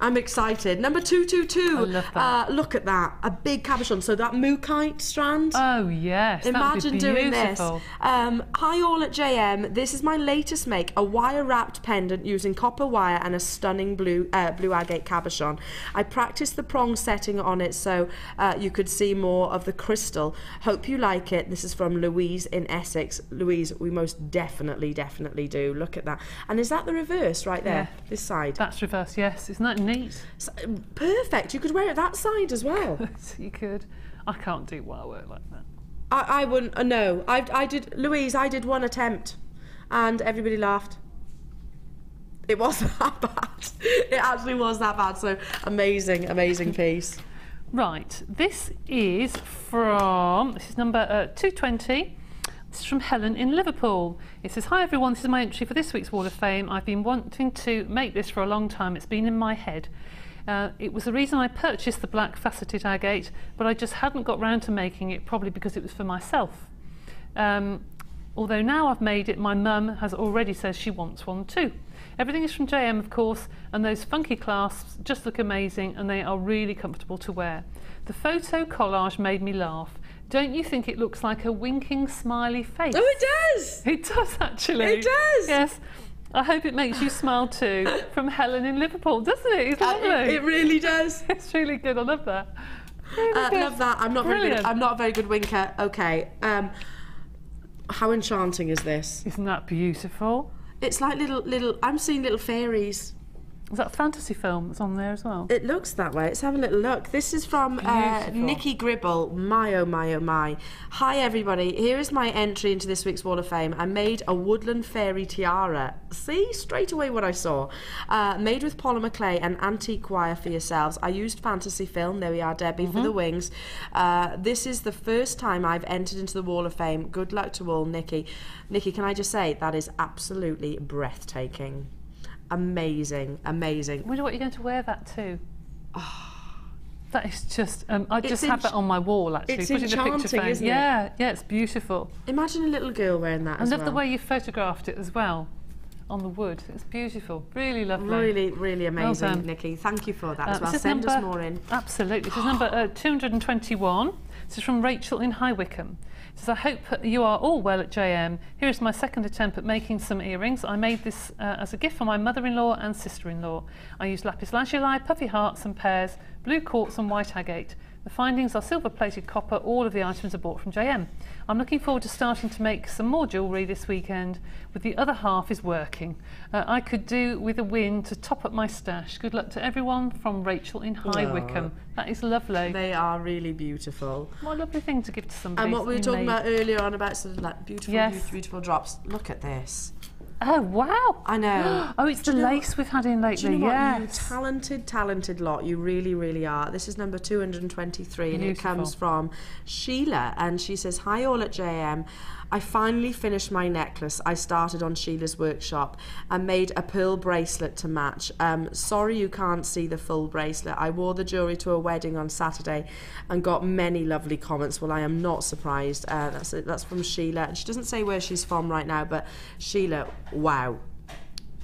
I'm excited. Number 222. I love that. Look at that. A big cabochon. So that Mookite strand. Oh, yes. Imagine doing this. Hi all at JM. This is my latest make. A wire-wrapped pendant using copper wire and a stunning blue agate cabochon. I practiced the prong setting on it so you could see more of the crystal. Hope you like it. This is from Louise in Essex. Louise, we most definitely do. Look at that. And is that the reverse right there? Yeah. This side? That's reverse, yes. Isn't that neat? So, perfect. You could wear it that side as well. You could. I can't do wire work like that. I wouldn't. No. I did. Louise, I did 1 attempt, and everybody laughed. It wasn't that bad. It actually was that bad. So amazing, amazing piece. Right. This is number 220. This is from Helen in Liverpool. It says, hi everyone, this is my entry for this week's Wall of Fame. I've been wanting to make this for a long time. It's been in my head. It was the reason I purchased the black faceted agate, but I just hadn't got round to making it, probably because it was for myself. Although now I've made it, my mum has already said she wants one too. Everything is from JM, of course, and those funky clasps just look amazing and they are really comfortable to wear. The photo collage made me laugh. Don't you think it looks like a winking smiley face? Oh, it does! It does, actually. It does! Yes. I hope it makes you smile too. From Helen in Liverpool, doesn't it? It's lovely. It really does. It's really good. I love that. Love that. I'm not very good. I'm not a very good winker. Okay. How enchanting is this? Isn't that beautiful? It's like little. I'm seeing little fairies. Is that a fantasy film that's on there as well? It looks that way. Let's have a little look. This is from Nikki Gribble. My, oh my, oh my. Hi everybody. Here is my entry into this week's Wall of Fame. I made a woodland fairy tiara. See? Straight away what I saw. Made with polymer clay and antique wire for yourselves. I used fantasy film. There we are, Debbie, for the wings. This is the first time I've entered into the Wall of Fame. Good luck to all, Nikki. Nikki, can I just say, that is absolutely breathtaking. Amazing, amazing. I wonder what you're going to wear that to. That is just, I just have that on my wall, actually. It's enchanting, isn't it? Yeah, it's beautiful. Imagine a little girl wearing that as well. I love the way you photographed it as well. on the wood. It's beautiful, really lovely. Really, really amazing, well Nikki. Thank you for that as well. Send us more in. Absolutely. This is number 221. This is from Rachel in High Wycombe. It says, I hope you are all well at JM. Here is my second attempt at making some earrings. I made this as a gift for my mother-in-law and sister-in-law. I used lapis lazuli, puffy hearts and pears, blue quartz and white agate. The findings are silver-plated copper. All of the items are bought from JM. I'm looking forward to starting to make some more jewellery this weekend, with the other half is working. I could do with a win to top up my stash. Good luck to everyone, from Rachel in High Wycombe. That is lovely. They are really beautiful. What a lovely thing to give to somebody. And what we were talking about earlier on about sort of like beautiful, beautiful drops. Look at this. Oh, wow. I know. Oh, it's the lace we've had in lately. Do you know what? You Yes. talented lot. You really, really are. This is number 223 and it comes from Sheila, and she says, hi all at JM. I finally finished my necklace I started on Sheila's workshop and made a pearl bracelet to match. Sorry you can't see the full bracelet. I wore the jewellery to a wedding on Saturday and got many lovely comments. Well, I am not surprised. That's from Sheila. And she doesn't say where she's from right now, but Sheila, wow.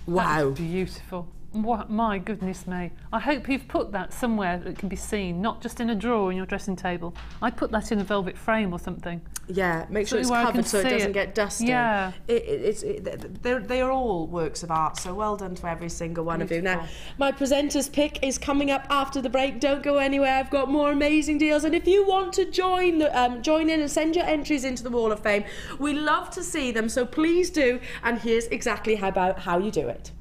Wow. That's beautiful. What, my goodness me. I hope you've put that somewhere that it can be seen, not just in a drawer in your dressing table. I'd put that in a velvet frame or something. Yeah, make sure it's covered so it doesn't get dusty. Yeah. They are all works of art, so well done to every single one of you. Now, my presenter's pick is coming up after the break. Don't go anywhere. I've got more amazing deals, and if you want to join in and send your entries into the Wall of Fame, we love to see them, so please do, and here's exactly how you do it.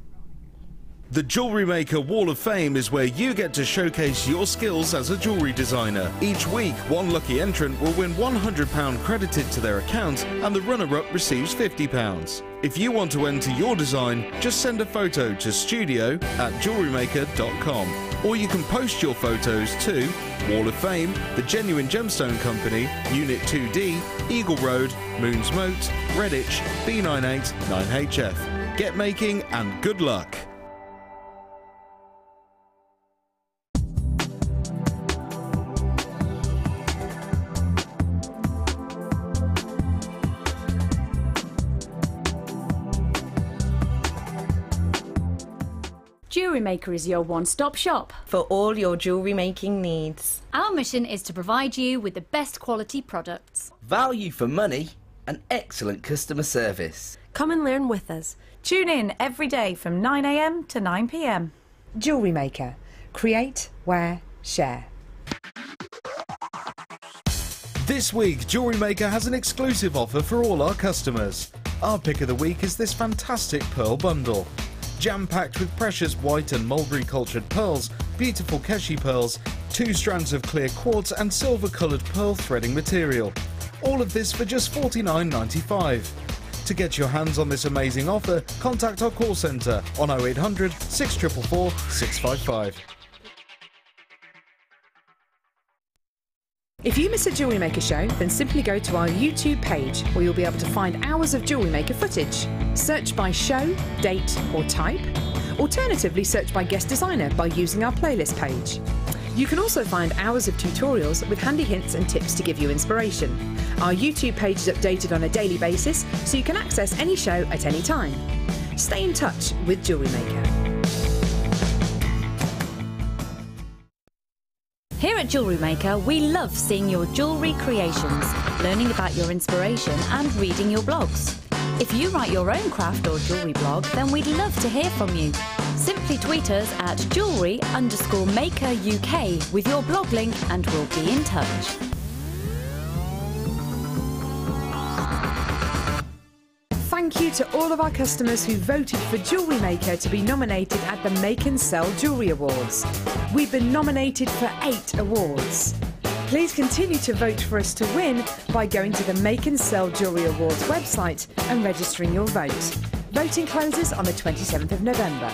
The Jewellery Maker Wall of Fame is where you get to showcase your skills as a jewellery designer. Each week, one lucky entrant will win £100 credited to their account and the runner-up receives £50. If you want to enter your design, just send a photo to studio@jewellerymaker.com, or you can post your photos to Wall of Fame, The Genuine Gemstone Company, Unit 2D, Eagle Road, Moons Moat, Redditch, B98 9HF. Get making and good luck! Jewellery Maker is your one-stop shop for all your jewellery making needs. Our mission is to provide you with the best quality products, value for money and excellent customer service. Come and learn with us. Tune in every day from 9 AM to 9 PM. Jewellery Maker. Create, wear, share. This week, Jewellery Maker has an exclusive offer for all our customers. Our pick of the week is this fantastic pearl bundle. Jam-packed with precious white and mulberry cultured pearls, beautiful keshi pearls, 2 strands of clear quartz and silver-coloured pearl threading material. All of this for just $49.95. To get your hands on this amazing offer, contact our call centre on 0800 644 655. If you miss a Jewellery Maker show, then simply go to our YouTube page where you'll be able to find hours of Jewellery Maker footage. Search by show, date or type. Alternatively, search by guest designer by using our playlist page. You can also find hours of tutorials with handy hints and tips to give you inspiration. Our YouTube page is updated on a daily basis, so you can access any show at any time. Stay in touch with Jewellery Maker. Here at Jewellery Maker, we love seeing your jewellery creations, learning about your inspiration and reading your blogs. If you write your own craft or jewellery blog, then we'd love to hear from you. Simply tweet us at jewellery_maker UK with your blog link and we'll be in touch. Thank you to all of our customers who voted for Jewellery Maker to be nominated at the Make and Sell Jewellery Awards. We've been nominated for 8 awards. Please continue to vote for us to win by going to the Make and Sell Jewellery Awards website and registering your vote. Voting closes on the 27th of November.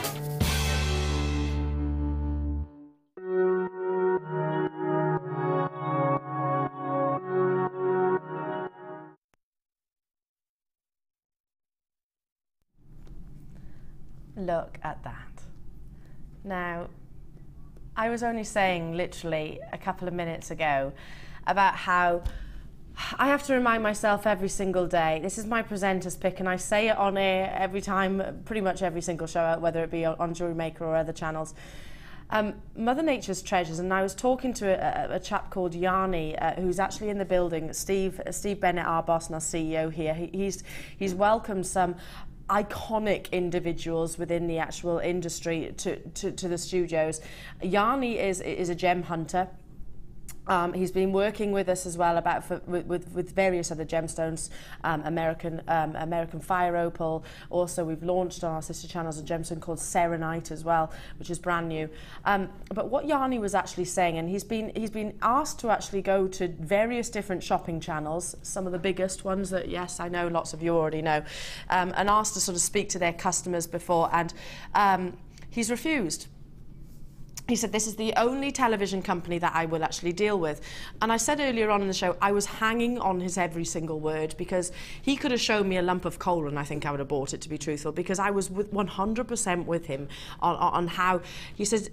Look at that. Now, I was only saying literally a couple of minutes ago about how I have to remind myself every single day, this is my presenter's pick, and I say it on air every time, pretty much every single show, whether it be on Jewellery Maker or other channels. Mother Nature's treasures, and I was talking to a chap called Yanni, who's actually in the building, Steve Bennett, our boss and our CEO here. He's welcomed some iconic individuals within the actual industry to the studios. Yanni is a gem hunter. He's been working with us as well with various other gemstones, American Fire Opal. Also, we've launched on our sister channels a gemstone called Serenite as well, which is brand new. But what Yanni was actually saying, and he's been asked to actually go to various different shopping channels, some of the biggest ones that, yes, I know lots of you already know, and asked to sort of speak to their customers before, and he's refused. He said, this is the only television company that I will actually deal with. And I said earlier on in the show, I was hanging on his every single word, because he could have shown me a lump of coal and I think I would have bought it, to be truthful, because I was 100% with him on how, he says,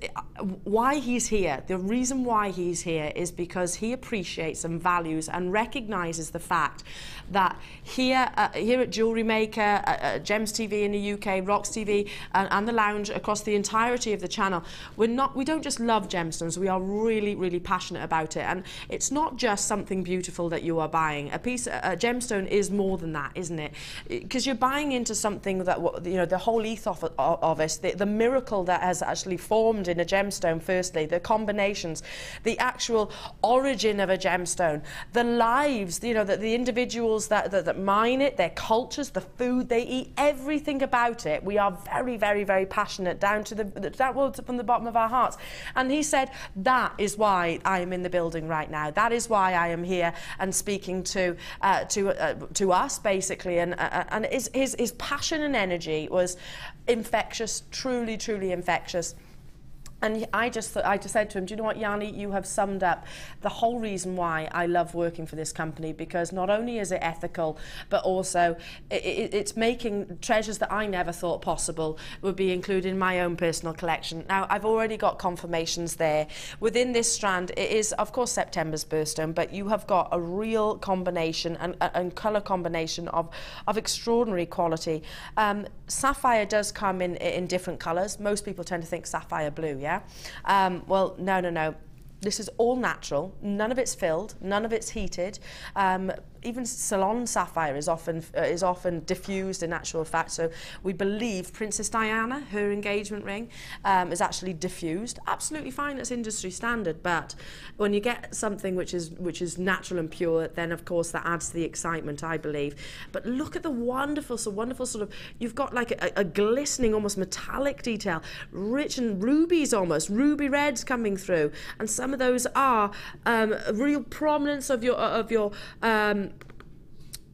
why he's here. The reason why he's here is because he appreciates and values and recognises the fact that here at Jewellery Maker, Gems TV in the UK, Rocks TV, and the Lounge, across the entirety of the channel, we don't just love gemstones, we are really, really passionate about it. And it's not just something beautiful that you are buying. A gemstone is more than that, isn't it? Because you're buying into something that, you know, the whole ethos of it, the miracle that has actually formed in a gemstone, firstly, the combinations, the actual origin of a gemstone, the lives, you know, the individuals that mine it, their cultures, the food they eat, everything about it. We are very, very, very passionate down to from the bottom of our hearts. And he said, that is why I am in the building right now. That is why I am here and speaking to us, basically. And his passion and energy was infectious, truly, truly infectious. And I just said to him, do you know what, Yanni, you have summed up the whole reason why I love working for this company, because not only is it ethical, but also it's making treasures that I never thought possible would be included in my own personal collection. Now, I've already got confirmations there. Within this strand, it is, of course, September's birthstone, but you have got a real combination and colour combination of extraordinary quality. Sapphire does come in different colours. Most people tend to think sapphire blue, yeah? Well, no. This is all natural. None of it's filled. None of it's heated. Even salon sapphire is often diffused in actual fact. So we believe Princess Diana, her engagement ring, is actually diffused. Absolutely fine, that's industry standard. But when you get something which is natural and pure, then of course that adds to the excitement, I believe. But look at the wonderful sort of, you've got like a glistening, almost metallic detail, rich and rubies almost, ruby reds coming through, and some of those are a real prominence of your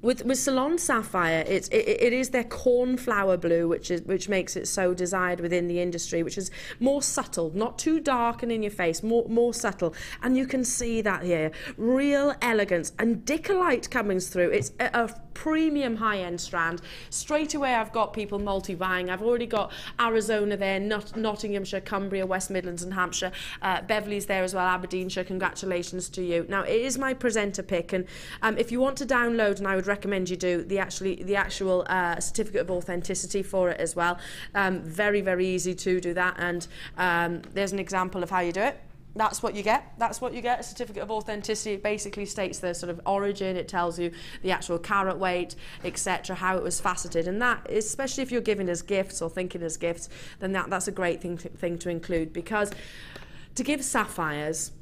with Salon Sapphire, it is their cornflower blue, which makes it so desired within the industry, which is more subtle, not too dark and in your face, more subtle, and you can see that here, real elegance, and Dickerite coming through. It's a premium high-end strand. Straight away I've got people multi-buying. I've already got Arizona there, Nottinghamshire, Cumbria, West Midlands and Hampshire, Beverley's there as well, Aberdeenshire. Congratulations to you. Now, it is my presenter pick, and if you want to download, and I would recommend you do, the actual certificate of authenticity for it as well. Very, very easy to do that, and there's an example of how you do it. That's what you get. That's what you get. A certificate of authenticity. It basically states the sort of origin. It tells you the actual carat weight, etc., how it was faceted, and that, especially if you're giving as gifts or thinking as gifts, then that's a great thing to include, because to give sapphires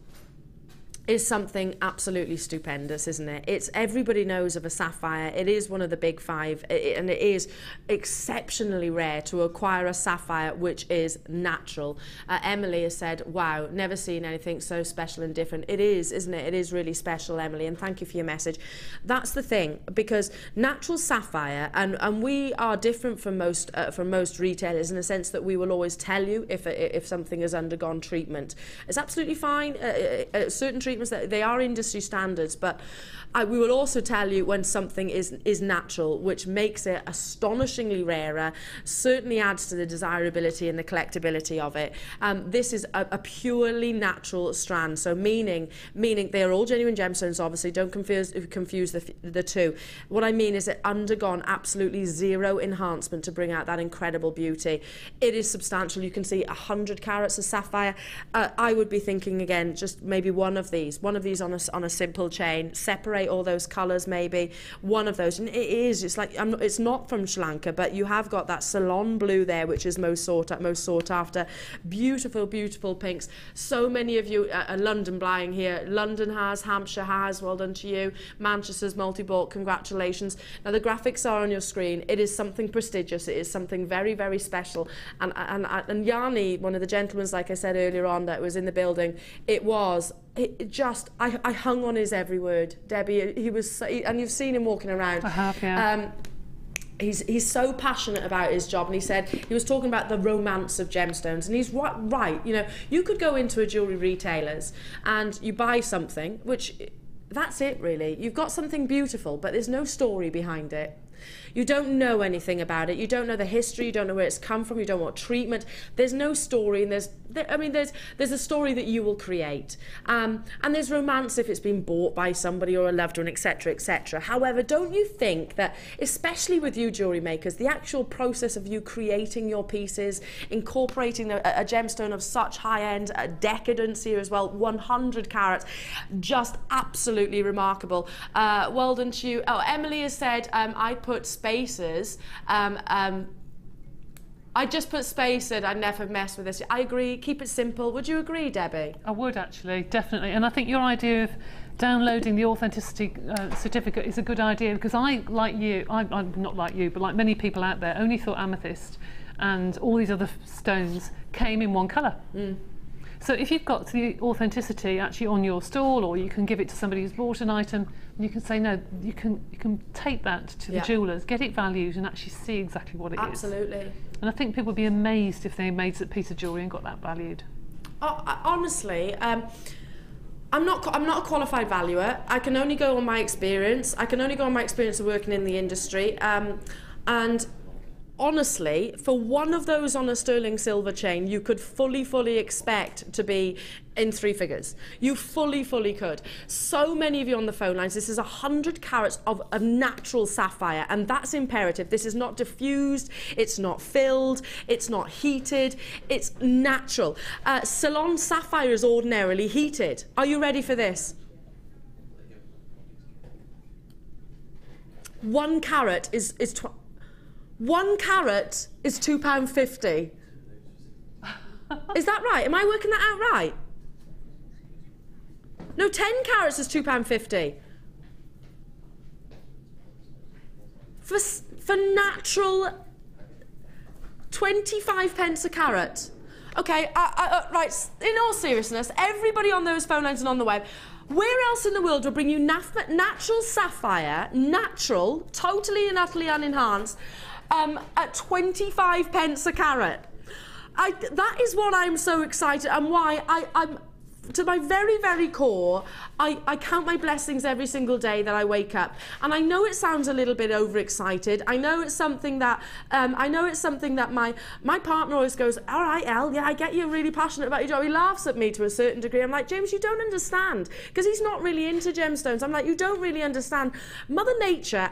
is something absolutely stupendous, isn't it? It's, everybody knows of a sapphire. It is one of the big five, and it is exceptionally rare to acquire a sapphire which is natural. Emily has said, wow, never seen anything so special and different. It is, isn't it? It is really special, Emily, and thank you for your message. That's the thing, because natural sapphire, and we are different from most retailers in the sense that we will always tell you if something has undergone treatment. It's absolutely fine. Certain treatments treatments, that they are industry standards, but we will also tell you when something is natural, which makes it astonishingly rarer, certainly adds to the desirability and the collectability of it. This is a purely natural strand, so meaning they are all genuine gemstones, obviously, don't confuse the two. What I mean is it undergone absolutely zero enhancement to bring out that incredible beauty. It is substantial. You can see 100 carats of sapphire. I would be thinking again, just maybe one of these on a simple chain, separate all those colours, maybe one of those. And it's like, it's not from Sri Lanka, but you have got that Ceylon blue there, which is most sought after. Beautiful, beautiful pinks. So many of you are London buying here. London has, Hampshire has, well done to you. Manchester's multi-bought, congratulations. Now the graphics are on your screen. It is something prestigious. It is something very, very special. And Yanni, one of the gentlemen, like I said earlier on, that was in the building, I hung on his every word, Debbie. He was, and you've seen him walking around. I have, yeah. He's so passionate about his job, and he said, he was talking about the romance of gemstones, and he's right. You know, you could go into a jewellery retailer's and you buy something, which, that's it really. You've got something beautiful, but there's no story behind it. You don't know anything about it. You don't know the history. You don't know where it's come from. You don't want treatment. There's no story, and there's a story that you will create. And there's romance if it's been bought by somebody or a loved one, etc., etc. However, don't you think that, especially with you jewellery makers, the actual process of you creating your pieces, incorporating a gemstone of such high-end decadence here as well, 100 carats, just absolutely remarkable. Well done to you. Oh, Emily has said, I put spaces. I just put spaced. I never mess with this. I agree. Keep it simple. Would you agree, Debbie? I would actually, definitely. And I think your idea of downloading the authenticity certificate is a good idea, because I'm not like you, but like many people out there, only thought amethyst and all these other stones came in one colour. Mm. So if you've got the authenticity actually on your stall, or you can give it to somebody who's bought an item, you can say, no, you can take that to the jewellers, get it valued, and actually see exactly what it is. Absolutely. And I think people would be amazed if they made a piece of jewellery and got that valued. Honestly, I'm not a qualified valuer. I can only go on my experience. I can only go on my experience of working in the industry. And honestly, for one of those on a sterling silver chain, you could fully expect to be in 3 figures. You fully could. So many of you on the phone lines, this is 100 carats of natural sapphire, and that's imperative. This is not diffused, it's not filled, it's not heated, it's natural. Ceylon sapphire is ordinarily heated. Are you ready for this? 1 carat is 1 carat is £2.50. Is that right? Am I working that out right? No, 10 carats is £2.50. For natural, 25 pence a carat. Okay, right, in all seriousness, everybody on those phone lines and on the web, where else in the world will bring you natural sapphire, natural, totally and utterly unenhanced, at 25 pence a carat? That is what I'm so excited, and why I'm to my very core, I count my blessings every single day that I wake up. And I know it sounds a little bit overexcited. I know it's something that my partner always goes, all right, Elle, yeah, I get you're really passionate about your job. He laughs at me to a certain degree. I'm like, James, you don't understand, because he's not really into gemstones. I'm like, you don't really understand. Mother Nature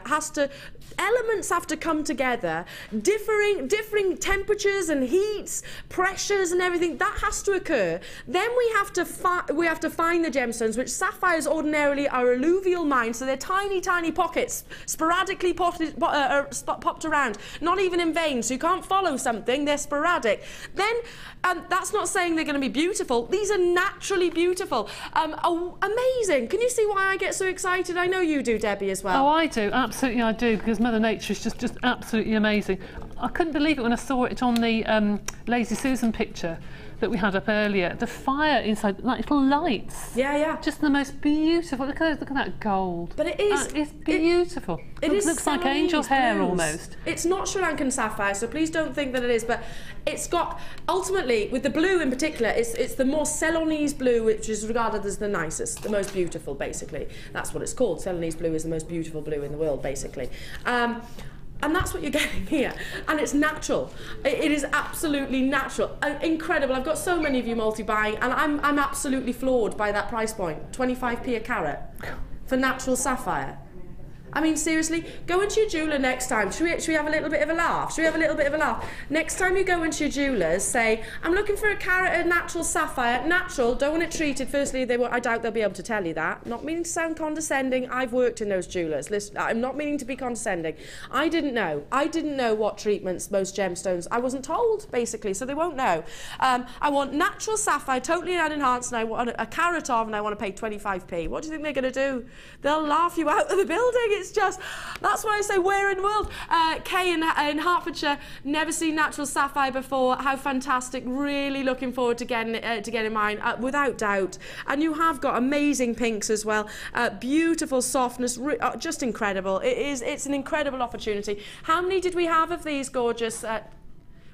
elements have to come together, differing temperatures and heats, pressures and everything. That has to occur. Then we have to find the gemstones, which sapphires ordinarily are alluvial mines, so they're tiny pockets, sporadically popped around, not even in veins, so you can't follow something, they're sporadic. Then, that's not saying they're going to be beautiful. These are naturally beautiful. Amazing. Can you see why I get so excited? I know you do, Debbie, as well. Oh, I do. Absolutely, I do, because Mother Nature is just absolutely amazing. I couldn't believe it when I saw it on the Lazy Susan picture. that we had up earlier, the fire inside, like little lights. Yeah, yeah. Just the most beautiful. Look at that gold. But it is. It's beautiful. It looks like angel hair almost. It's not Sri Lankan sapphire, so please don't think that it is. But it's got, ultimately, with the blue in particular, it's the more Ceylonese blue, which is regarded as the nicest, the most beautiful, basically. That's what it's called. Ceylonese blue is the most beautiful blue in the world, basically. And that's what you're getting here. And it's natural. It is absolutely natural. Incredible. I've got so many of you multi-buying, and I'm absolutely floored by that price point. 25p a carat for natural sapphire. I mean, seriously, go into your jeweller next time. Should we have a little bit of a laugh? Should we have a little bit of a laugh? Next time you go into your jewellers, say, I'm looking for a carat of natural sapphire. Natural, don't want it treated. Firstly, I doubt they'll be able to tell you that. Not meaning to sound condescending. I've worked in those jewellers. Listen, I'm not meaning to be condescending. I didn't know. I didn't know what treatments most gemstones. I wasn't told, basically, so they won't know. I want natural sapphire, totally unenhanced, and I want a carat of, and I want to pay 25p. What do you think they're going to do? They'll laugh you out of the building. It's just, that's why I say where in the world. Kay in Hertfordshire, never seen natural sapphire before. How fantastic. Really looking forward to getting mine, without doubt. And you have got amazing pinks as well. Beautiful softness, just incredible. It's an incredible opportunity. How many did we have of these gorgeous?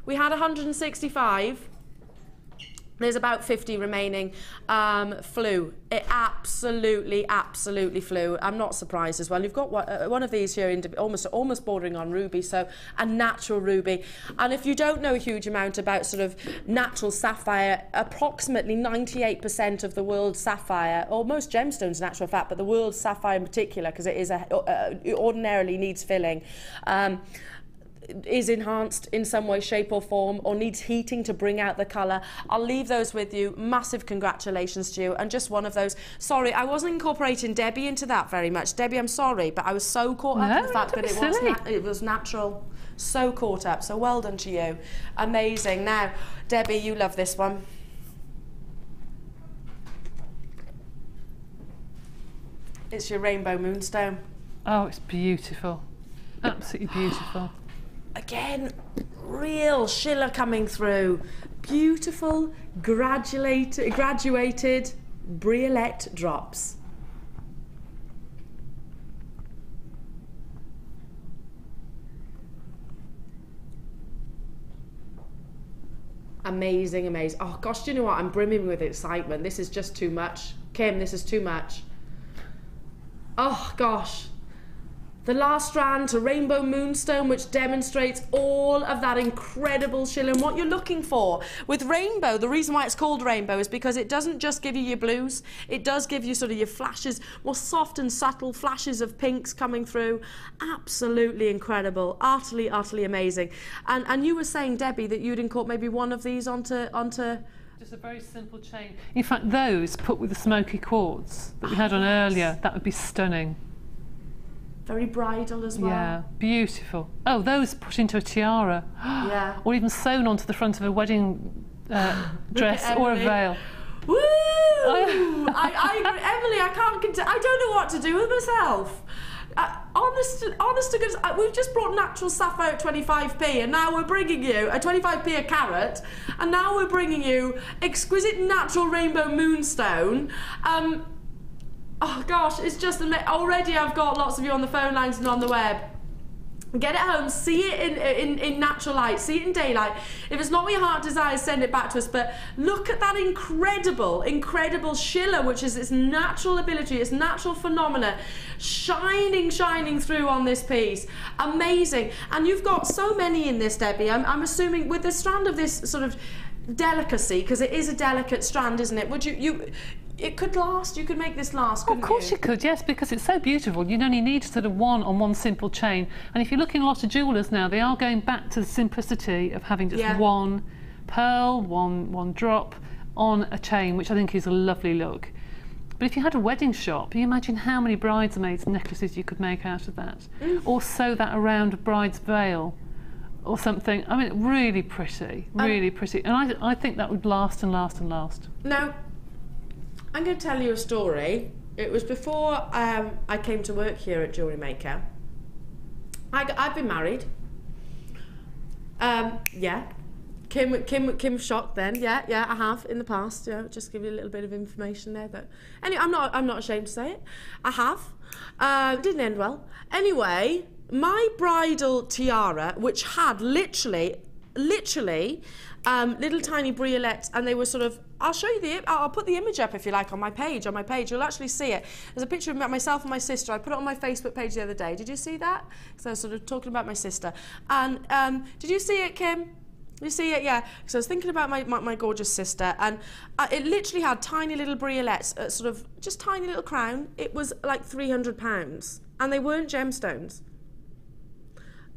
We had 165. There's about 50 remaining. Flew. It absolutely flew. I'm not surprised as well. You've got one of these here, almost bordering on ruby, so a natural ruby. And if you don't know a huge amount about sort of natural sapphire, approximately 98% of the world's sapphire, or most gemstones in actual fact, but the world's sapphire in particular, because it is ordinarily needs filling, is enhanced in some way, shape or form, or needs heating to bring out the colour. I'll leave those with you. Massive congratulations to you. And just one of those. Sorry, I wasn't incorporating Debbie into that very much. Debbie, I'm sorry, but I was so caught up in the fact that it was natural. So caught up. So well done to you. Amazing. Now, Debbie, you love this one. It's your rainbow moonstone. Oh, it's beautiful. Absolutely beautiful. Again, real schiller coming through. Beautiful, graduated briolette drops. Amazing, amazing. Oh gosh, do you know what? I'm brimming with excitement. This is just too much. Kim, this is too much. Oh gosh. The last strand to Rainbow Moonstone, which demonstrates all of that incredible schiller and what you're looking for. With rainbow, the reason why it's called rainbow is because it doesn't just give you your blues, it does give you sort of your flashes, more soft and subtle flashes of pinks coming through. Absolutely incredible, utterly amazing. And you were saying, Debbie, that you'd incorporate maybe one of these onto just a very simple chain. In fact, those put with the Smoky quartz that we had on earlier, that would be stunning. Very bridal as well. Yeah, beautiful. Oh, those put into a tiara. Yeah. Or even sewn onto the front of a wedding dress or a veil. Woo! I agree. Emily, I don't know what to do with myself. Honest to goodness, we've just brought natural sapphire at 25p, and now we're bringing you a 25p a carat, and now we're bringing you exquisite natural rainbow moonstone. Oh gosh, it's just already I've got lots of you on the phone lines and on the web. Get it home, see it in natural light, see it in daylight. If it's not what your heart desires, send it back to us. But look at that incredible schiller, which is its natural ability, its natural phenomena, shining through on this piece. Amazing. And you've got so many in this, Debbie. I'm assuming with the strand of this sort of delicacy, because it is a delicate strand, isn't it? Would it could last, you could make this last, couldn't you? Of course you could, yes, because it's so beautiful. You'd only need sort of one on one simple chain. And if you look in a lot of jewellers now, they are going back to the simplicity of having just one pearl, one drop on a chain, which I think is a lovely look. But if you had a wedding shop, you imagine how many bridesmaids' necklaces you could make out of that. Or sew that around a bride's veil or something. I mean, really pretty, really pretty. And I think that would last and last and last. Now, I'm going to tell you a story. It was before I came to work here at Jewellery Maker. I've been married. Yeah. Kim's shocked then. Yeah, I have in the past. Yeah, just give you a little bit of information there. That anyway, I'm not ashamed to say it. I have. Didn't end well. Anyway, my bridal tiara, which had literally little tiny briolets, and they were sort of, I'll show you I'll put the image up if you like on my page. You'll actually see it. There's a picture of myself and my sister. I put it on my Facebook page the other day. Did you see that? So I was sort of talking about my sister. And did you see it, Kim? You see it, yeah. So I was thinking about my gorgeous sister, and it literally had tiny little briolets, sort of just tiny little crown. It was like £300, and they weren't gemstones.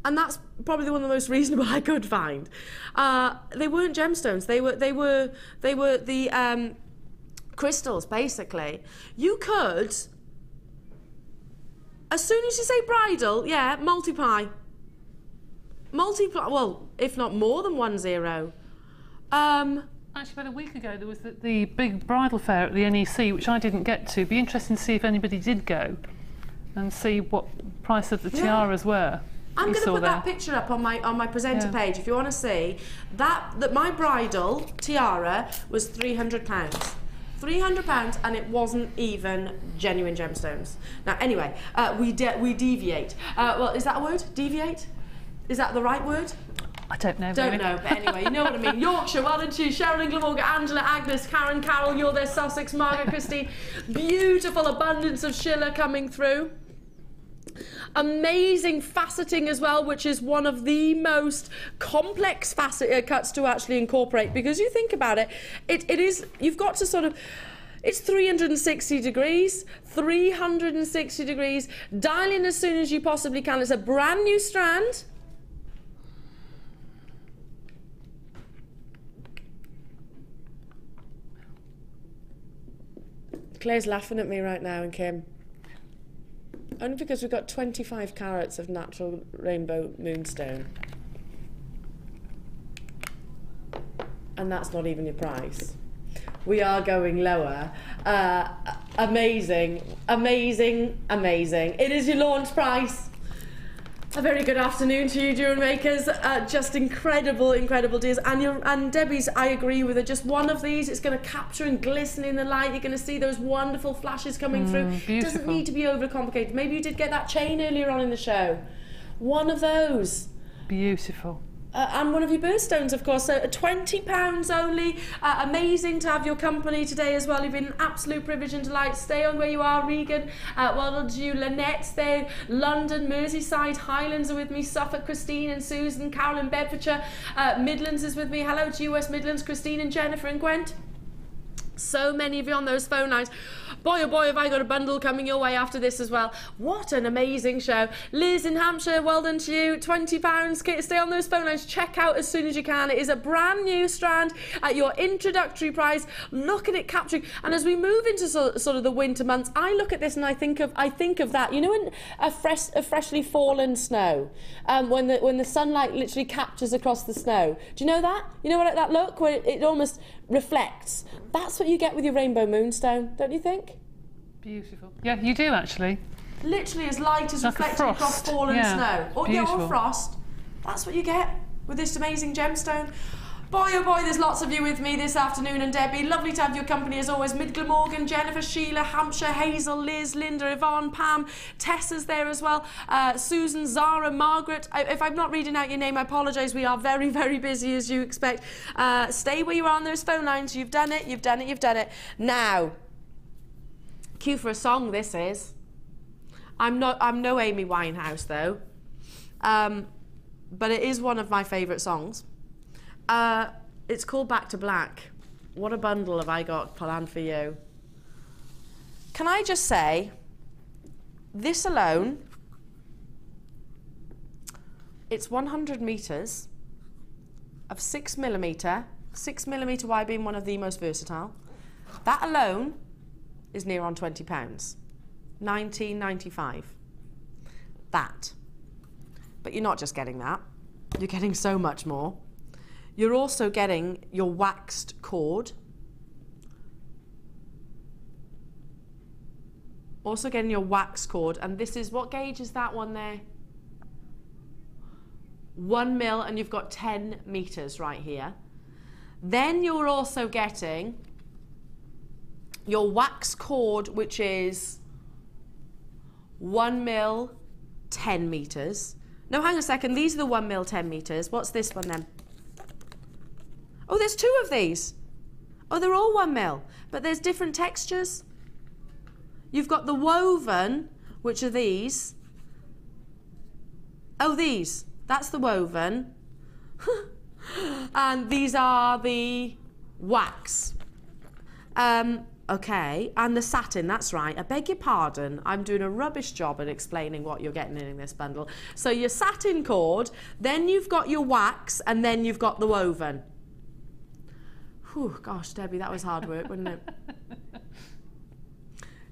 And that's probably one of the most reasonable I could find. They weren't gemstones. They were the crystals, basically. You could, as soon as you say bridal, yeah, multiply. Well, if not more than 1 0. Actually, about a week ago, there was the big bridal fair at the NEC, which I didn't get to. Be interesting to see if anybody did go and see what price of the tiaras were. I'm going to put that picture up on my presenter page if you want to see that my bridal tiara was £300. £300, and it wasn't even genuine gemstones. Now, anyway, we deviate. Well, is that a word? Deviate? Is that the right word? I don't know. Don't know, but anyway, you know what I mean. Yorkshire, well done to you. Sharon, Glamorgan, Angela, Agnes, Karen, Carol, you're there, Sussex, Margaret, Christine. Beautiful abundance of Schiller coming through. Amazing faceting as well, which is one of the most complex cuts to actually incorporate, because you think about it, it is, you've got to sort of, it's 360 degrees, 360 degrees, dial in as soon as you possibly can. It's a brand new strand. Claire's laughing at me right now, and Kim. Only because we've got 25 carats of natural rainbow moonstone. And that's not even your price. We are going lower. Amazing, amazing, amazing. It is your launch price. A very good afternoon to you, jewellery makers. Just incredible, incredible deals. And Debbie's, I agree with her. Just one of these, it's going to capture and glisten in the light. You're going to see those wonderful flashes coming through. Beautiful. It doesn't need to be overcomplicated. Maybe you did get that chain earlier on in the show. One of those. Beautiful. And one of your birthstones, of course. So £20 only. Amazing to have your company today as well. You've been an absolute privilege and delight. Stay on where you are, Regan. Well done to you. Lynette's there. London, Merseyside, Highlands are with me. Suffolk, Christine and Susan. Carolyn, Bedfordshire. Midlands is with me. Hello to you, West Midlands. Christine and Jennifer and Gwent. So many of you on those phone lines. Boy, oh boy, have I got a bundle coming your way after this as well. What an amazing show. Liz in Hampshire, well done to you. £20. Stay on those phone lines. Check out as soon as you can. It is a brand new strand at your introductory price. Look at it capturing. And as we move into sort of the winter months, I look at this and I think of that. You know, in a freshly fallen snow, when the sunlight literally captures across the snow. Do you know that? You know what that look where it almost reflects? That's what you get with your rainbow moonstone, don't you think? Beautiful. Yeah, you do actually. Literally as light as like reflecting across fallen snow. Or frost. That's what you get with this amazing gemstone. Boy, oh boy, there's lots of you with me this afternoon, and Debbie, lovely to have your company as always. Mid Glamorgan, Jennifer, Sheila, Hampshire, Hazel, Liz, Linda, Yvonne, Pam, Tessa's there as well, Susan, Zara, Margaret. If I'm not reading out your name, I apologise. We are very, very busy as you expect. Stay where you are on those phone lines. You've done it, you've done it, you've done it. Now, cue for a song this is. I'm no Amy Winehouse though, but it is one of my favourite songs. It's called Back to Black. What a bundle have I got planned for you. Can I just say, this alone, it's 100 metres of 6mm, 6mm wide being one of the most versatile. That alone is near on £20, $19.95. That. But you're not just getting that, you're getting so much more. You're also getting your waxed cord. Also getting your wax cord, and this is, what gauge is that one there? 1 mil, and you've got 10 meters right here. Then you're also getting your wax cord, which is 1 mil, 10 meters. No, hang on a second, these are the 1 mil, 10 meters. What's this one then? Oh, there's 2 of these. Oh, they're all 1 mil, but there's different textures. You've got the woven, which are these. Oh, these. That's the woven. And these are the wax. Okay, and the satin, that's right. I beg your pardon, I'm doing a rubbish job at explaining what you're getting in this bundle. So your satin cord, then you've got your wax, and then you've got the woven. Whew, gosh, Debbie, that was hard work, wasn't it?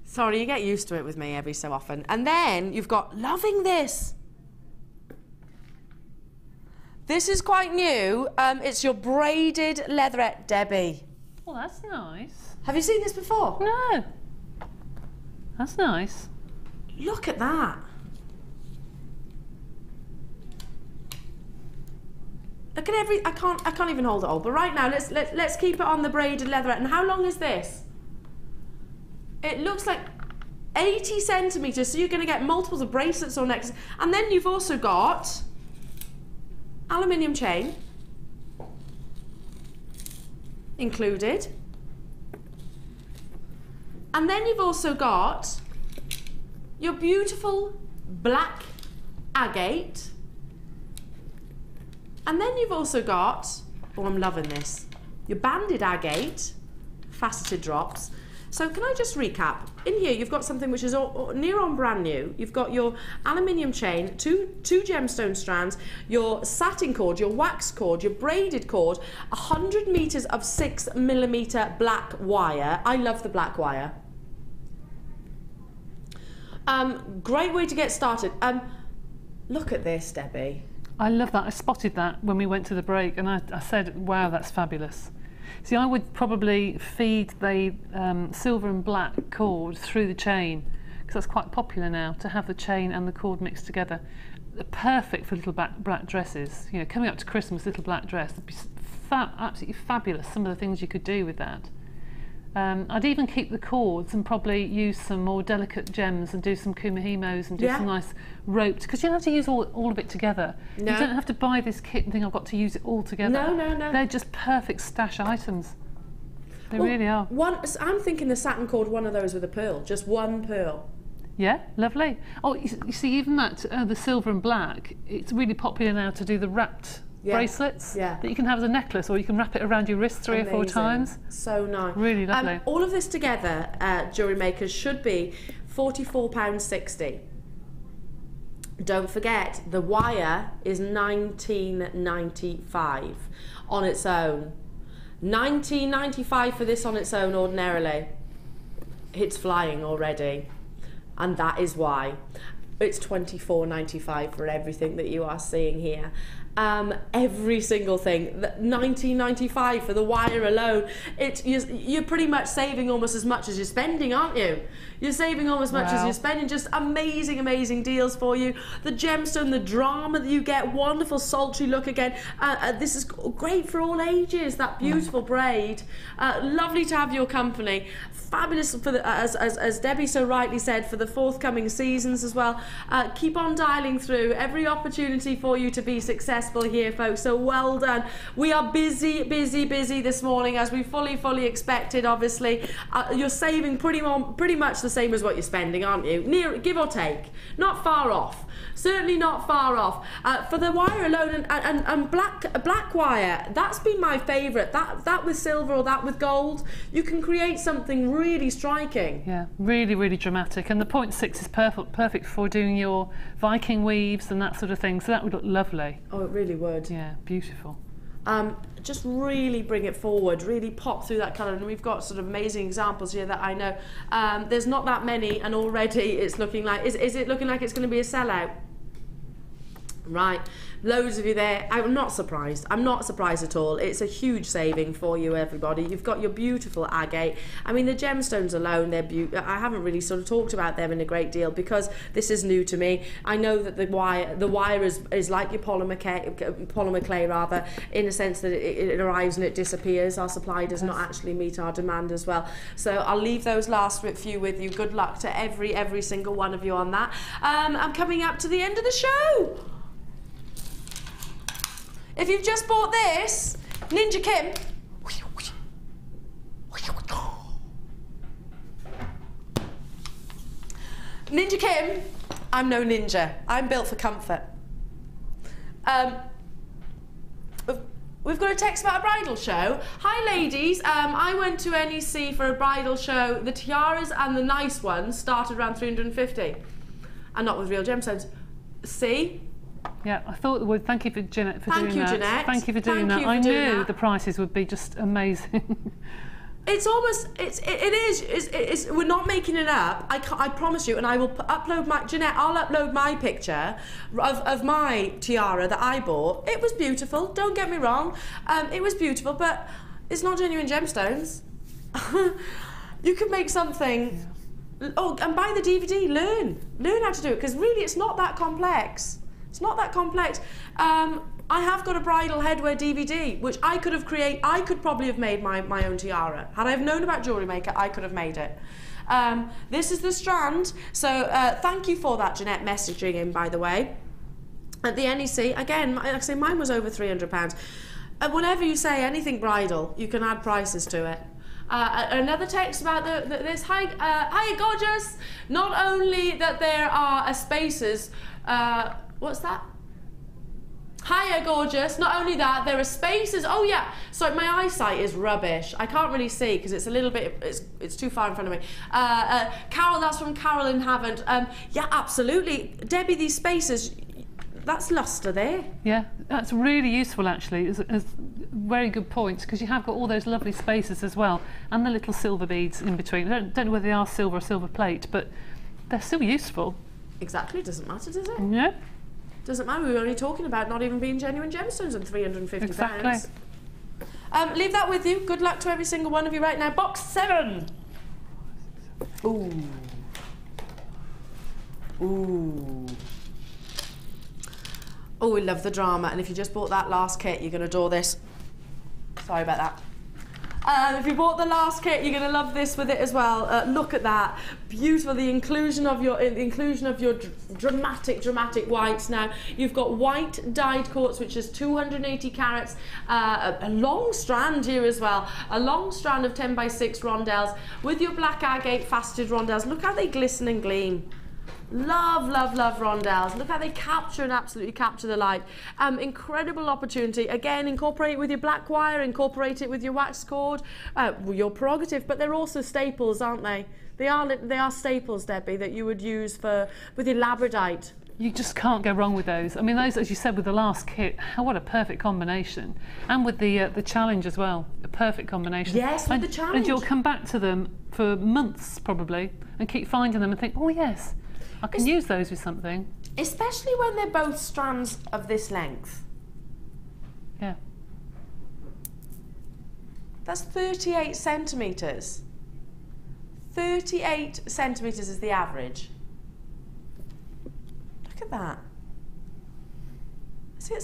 Sorry, you get used to it with me every so often. And then you've got, loving this. This is quite new. It's your braided leatherette, Debbie. Oh, that's nice. Have you seen this before? No. That's nice. Look at that. Look at I can't even hold it all. But right now, let's keep it on the braided leatherette. And how long is this? It looks like 80 centimeters. So you're going to get multiples of bracelets or necklaces. And then you've also got aluminium chain included. And then you've also got your beautiful black agate. And then you've also got, oh, I'm loving this, your banded agate, faceted drops. So can I just recap? In here you've got something which is near on brand new. You've got your aluminium chain, two gemstone strands, your satin cord, your wax cord, your braided cord, 100 meters of 6mm black wire. I love the black wire. Great way to get started. Look at this, Debbie. I love that. I spotted that when we went to the break, and I said, wow, that's fabulous. See, I would probably feed the silver and black cord through the chain, because that's quite popular now, to have the chain and the cord mixed together. They're perfect for little black dresses. You know, coming up to Christmas, little black dress, it'd be absolutely fabulous, some of the things you could do with that. I'd even keep the cords and probably use some more delicate gems and do some kumihimos and do some nice roped, because you don't have to use all of it together. No. You don't have to buy this kit and think I've got to use it all together. No, no, no. They're just perfect stash items. They really are. I'm thinking the satin cord, one of those with a pearl, just one pearl. Yeah, lovely. Oh, you see, even that, the silver and black, it's really popular now to do the wrapped bracelets that you can have as a necklace, or you can wrap it around your wrist 3 or 4 times. So nice. Really lovely. All of this together, Jewellery Makers, should be £44.60. Don't forget, the wire is £19.95 on its own. £19.95 for this on its own ordinarily. It's flying already. And that is why it's £24.95 for everything that you are seeing here. Every single thing, £19.95 for the wire alone. You're pretty much saving almost as much as you're spending, aren't you? You're saving almost as much as you're spending. Just amazing, amazing deals for you. The gemstone, the drama that you get, wonderful sultry look again. This is great for all ages, that beautiful braid. Lovely to have your company. Fabulous, for the, as Debbie so rightly said, for the forthcoming seasons as well. Keep on dialing through. Every opportunity for you to be successful here, folks, so well done. We are busy this morning, as we fully expected, obviously. You're saving pretty much the same as what you're spending, aren't you? Give or take. Not far off. Certainly not far off. For the wire alone, and black wire, that's been my favourite. That with silver or that with gold, you can create something really striking. Yeah, really dramatic. And the 0.6 is perfect for doing your Viking weaves and that sort of thing, so that would look lovely. Oh, it really would. Yeah, beautiful. Just really bring it forward, really pop through that colour, and we've got sort of amazing examples here that I know. There's not that many, and already it's looking like, is it looking like it's going to be a sellout? Right, loads of you there. I'm not surprised. I'm not surprised at all. It's a huge saving for you, everybody. You've got your beautiful agate. I mean, the gemstones alone, they're beautiful. I haven't really sort of talked about them in a great deal because this is new to me. I know that the wire is like your polymer clay rather, in a sense that it arrives and it disappears. Our supply does not actually meet our demand as well. So I'll leave those last few with you. Good luck to every single one of you on that. I'm coming up to the end of the show. If you've just bought this, Ninja Kim, Ninja Kim, I'm no ninja. I'm built for comfort. We've got a text about a bridal show. Hi ladies, I went to NEC for a bridal show. The tiaras and the nice ones started around 350, and not with real gemstones. See? Yeah, I thought the word. Thank you for Jeanette for doing that. Thank you, Jeanette. Thank you for doing that. I knew the prices would be just amazing. It's almost, it's we're not making it up. I promise you, and I will upload my, Jeanette, I'll upload my picture of my tiara that I bought. It was beautiful, don't get me wrong. It was beautiful, but it's not genuine gemstones. You can make something, oh, and buy the DVD, learn how to do it, because really it's not that complex. It's not that complex. I have got a bridal headwear DVD, which I could have created. I could probably have made my own tiara. Had I have known about Jewellery Maker, I could have made it. This is the strand. So thank you for that, Jeanette, messaging in, by the way. At the NEC, again, like I say, mine was over £300. Whenever you say anything bridal, you can add prices to it. Another text about this. Hi, gorgeous. Not only that there are spaces. What's that? Hiya, gorgeous. Not only that, there are spaces. Oh yeah. Sorry, my eyesight is rubbish. I can't really see because it's a little bit. It's too far in front of me. Carol, that's from Carol in Havant. Yeah, absolutely, Debbie. These spaces. That's lustre there. Yeah, that's really useful actually. It's very good points because you have got all those lovely spaces as well, and the little silver beads in between. I don't know whether they are silver or silver plate, but they're still useful. Exactly. Doesn't matter, does it? Yeah. Doesn't matter, we were only talking about not even being genuine gemstones and £350. Exactly. Leave that with you. Good luck to every single one of you right now. Box 7. Ooh. Ooh. Oh, we love the drama. And if you just bought that last kit, you're going to adore this. Sorry about that. If you bought the last kit, you're going to love this with it as well. Look at that, beautiful. The inclusion of your dramatic whites. Now you've got white dyed quartz, which is 280 carats. A long strand here as well. A long strand of 10x6 rondelles with your black agate faceted rondelles. Look how they glisten and gleam. Love, love, love rondelles. Look how they capture and absolutely capture the light. Incredible opportunity. Again, incorporate it with your black wire, incorporate it with your wax cord, your prerogative, but they're also staples, aren't they? They are staples, Debbie, that you would use with your Labradorite. You just can't go wrong with those. I mean, those, as you said, with the last kit, what a perfect combination. And with the challenge as well, a perfect combination. Yes, with the challenge. And you'll come back to them for months, probably, and keep finding them and think, oh, yes, I can use those with something. Especially when they're both strands of this length. Yeah. That's 38 centimetres. 38 centimetres is the average. Look at that. See,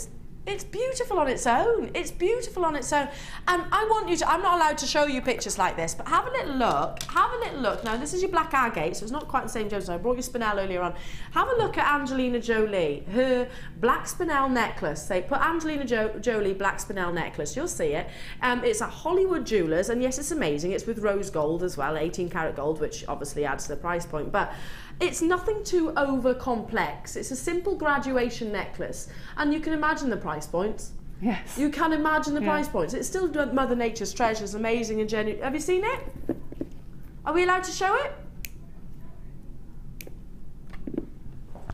it's beautiful on its own. It's beautiful on its own. And I want you to, I'm not allowed to show you pictures like this, but have a little look. Have a little look. Now, this is your black agate, so it's not quite the same gemstone. I brought you Spinel earlier on. Have a look at Angelina Jolie, her black Spinel necklace. Say, put Angelina Jolie black Spinel necklace. You'll see it. It's at Hollywood Jewellers, and yes, it's amazing. It's with rose gold as well, 18 karat gold, which obviously adds to the price point. But it's nothing too over complex. It's a simple graduation necklace, and you can imagine the price points. Yes. You can imagine the price points. It's still Mother Nature's treasures, amazing and genuine. Have you seen it? Are we allowed to show it?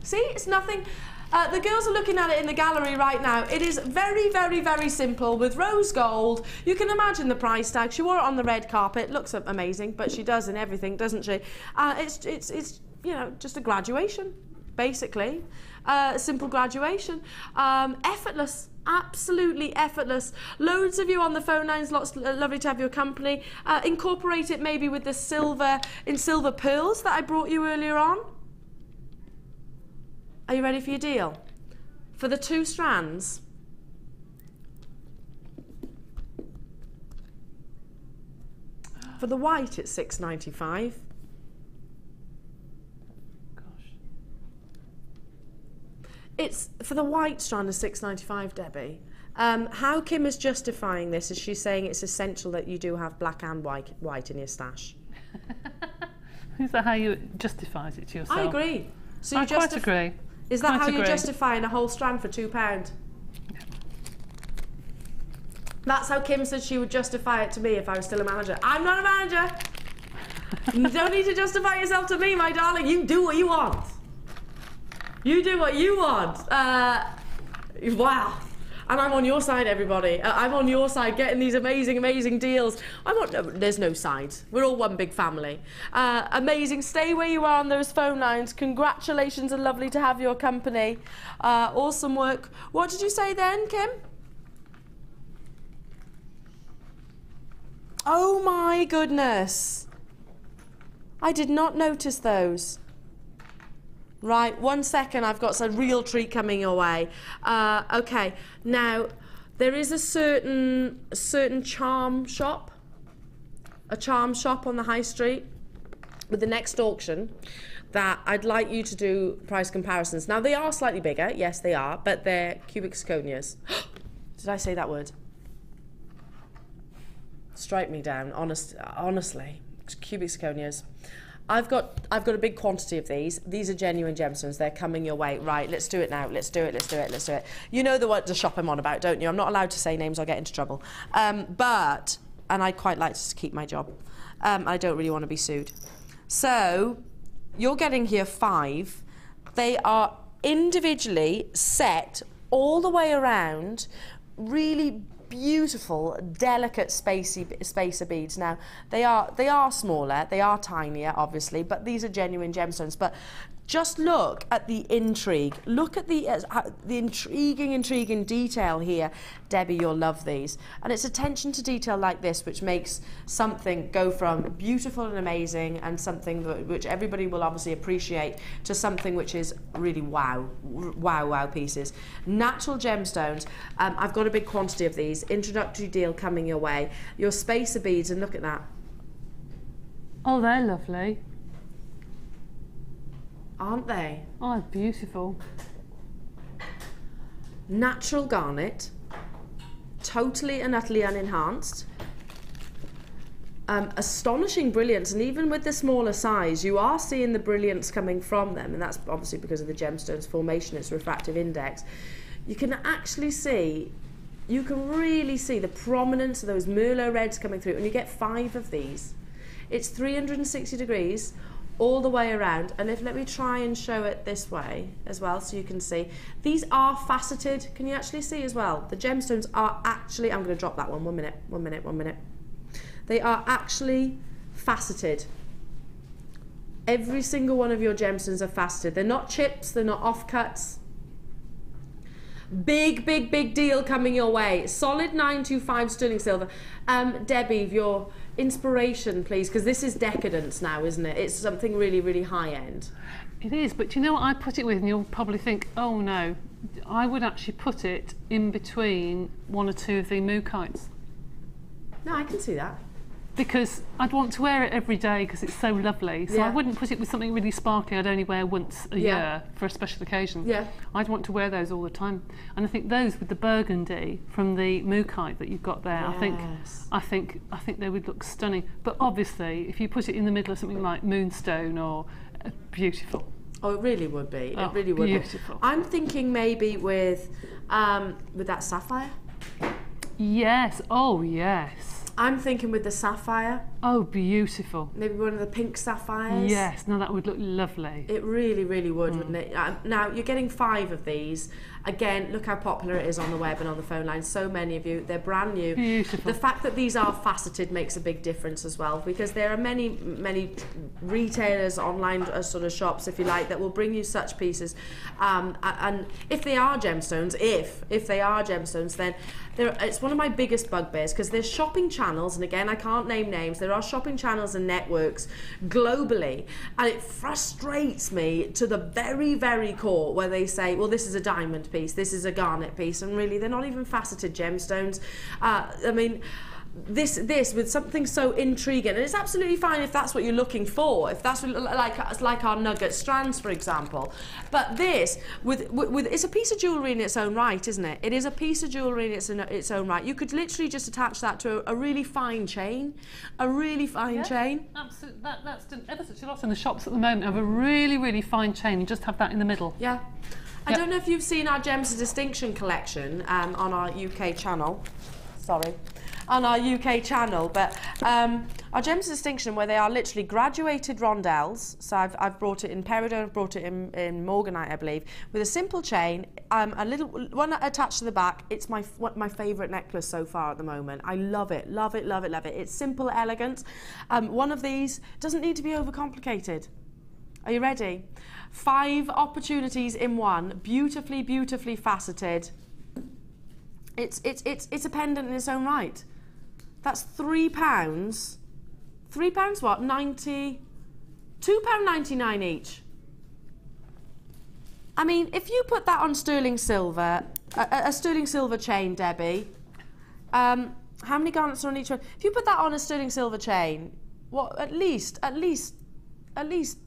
See, it's nothing. The girls are looking at it in the gallery right now. It is very, very, very simple with rose gold. You can imagine the price tag. She wore it on the red carpet. Looks amazing, but she does in everything, doesn't she? It's you know, just a graduation. basically. Simple graduation. Effortless. Absolutely effortless. Loads of you on the phone lines, lovely to have your company. Incorporate it maybe with the silver pearls that I brought you earlier on. Are you ready for your deal? For the 2 strands, for the white it's £6.95. It's for the white strand is £6.95, Debbie. How Kim is justifying this is she's saying it's essential that you do have black and white in your stash. Is that how you justifies it to yourself? I agree. So I quite agree. Is that how you're justifying a whole strand for £2? Yeah. That's how Kim said she would justify it to me if I was still a manager. I'm not a manager. You don't need to justify yourself to me, my darling. You do what you want. You do what you want. Wow. And I'm on your side, everybody. I'm on your side, getting these amazing, amazing deals. There's no sides. We're all one big family. Amazing. Stay where you are on those phone lines. Congratulations and lovely to have your company. Awesome work. What did you say then, Kim? Oh my goodness. I did not notice those. Right, 1 second, I've got some real treat coming your way. Okay, now there is a certain charm shop on the high street with the next auction that I'd like you to do price comparisons. Now they are slightly bigger, yes they are, but they're cubic zirconias. Did I say that word? Strike me down, honestly, cubic zirconias. I've got a big quantity of these. These are genuine gemstones. They're coming your way. Right, let's do it now. Let's do it. You know the shop I'm on about, don't you? I'm not allowed to say names. I'll get into trouble. And I'd quite like to keep my job. I don't really want to be sued. So you're getting here 5. They are individually set all the way around, really beautiful, delicate spacer beads. Now they are smaller, they are tinier, obviously, but these are genuine gemstones. But just look at the intrigue. Look at the intriguing detail here. Debbie, you'll love these. And it's attention to detail like this which makes something go from beautiful and amazing and something which everybody will obviously appreciate to something which is really wow pieces. Natural gemstones. I've got a big quantity of these. Introductory deal coming your way. Your spacer beads, and look at that. Oh, they're lovely. Aren't they? Oh, beautiful. Natural garnet, totally and utterly unenhanced. Astonishing brilliance, and even with the smaller size, you are seeing the brilliance coming from them, and that's obviously because of the gemstone's formation, its refractive index. You can actually see, you can really see the prominence of those Merlot reds coming through, and you get 5 of these. It's 360 degrees all the way around, and let me try and show it this way as well so you can see. These are faceted. Can you actually see as well? The gemstones are actually, I'm going to drop that one, one minute. They are actually faceted. Every single one of your gemstones are faceted. They're not chips, they're not offcuts. Big deal coming your way. Solid 925 sterling silver. Debbie, your inspiration, please, because this is decadence now, isn't it? It's something really high end. It is, but you know what I put it with, and you'll probably think, oh no, I would actually put it in between 1 or 2 of the Mookites. No, I can see that. Because I'd want to wear it every day because it's so lovely. So I wouldn't put it with something really sparkly I'd only wear once a year for a special occasion. Yeah. I'd want to wear those all the time. And I think those with the burgundy from the Mookite that you've got there, I think they would look stunning. But obviously, if you put it in the middle of something like Moonstone or beautiful. Oh, it really would be. It really would be. I'm thinking maybe with that sapphire. Yes. Oh, yes. I'm thinking with the sapphire. Oh, beautiful. Maybe one of the pink sapphires. Yes, no, that would look lovely. It really, really would, wouldn't it? Now, you're getting 5 of these. Again, look how popular it is on the web and on the phone line. So many of you, they're brand new. Beautiful. The fact that these are faceted makes a big difference as well, because there are many retailers, online sort of shops, if you like, that will bring you such pieces. And if they are gemstones, if they are gemstones, then it's one of my biggest bugbears, because there's shopping channels, and again, I can't name names, there are shopping channels and networks globally, and it frustrates me to the very, very core, where they say, well, this is a diamond piece, this is a garnet piece, and really they're not even faceted gemstones. I mean, this with something so intriguing, and it's absolutely fine if that's what you're looking for, if that's what, like our nugget strands, for example. But this with it's a piece of jewellery in its own right, isn't it? It is a piece of jewellery in its own right. You could literally just attach that to a really fine chain, chain. Absolutely, that's done ever such a lot in the shops at the moment. Have a really, really fine chain and just have that in the middle. Yeah. I don't know if you've seen our Gems of Distinction collection on our UK channel. Sorry. On our UK channel, but our Gems of Distinction, where they are literally graduated rondelles. So I've brought it in peridot, I've brought it in morganite, I believe, with a simple chain, a little one attached to the back. It's my favourite necklace so far at the moment. I love it, love it, love it, love it. It's simple, elegant. One of these doesn't need to be overcomplicated. Are you ready? 5 opportunities in one, beautifully, beautifully faceted. It's a pendant in its own right. That's £3. £3 what? £2.99 each. I mean, if you put that on sterling silver, a sterling silver chain, Debbie, how many garnets are on each one? If you put that on a sterling silver chain, what, at least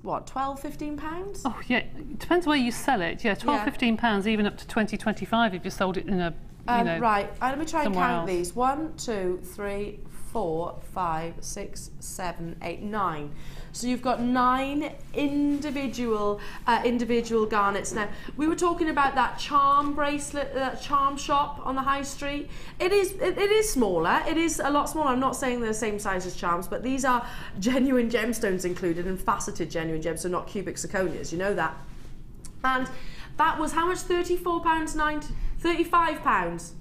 what, 12, 15 pounds? Oh yeah, it depends where you sell it. Yeah, 12, 15 pounds, even up to 20, 25 if you sold it in a, you know, right, let me try and count else. these. 1, 2, 3, 4, 5, 6, 7, 8, 9. So you've got 9 individual garnets. Now, we were talking about that charm bracelet, that charm shop on the high street. It is smaller. It is a lot smaller. I'm not saying they're the same size as charms, but these are genuine gemstones included, and faceted genuine gemstones, not cubic zirconias. You know that. And that was how much? £34.90, £35.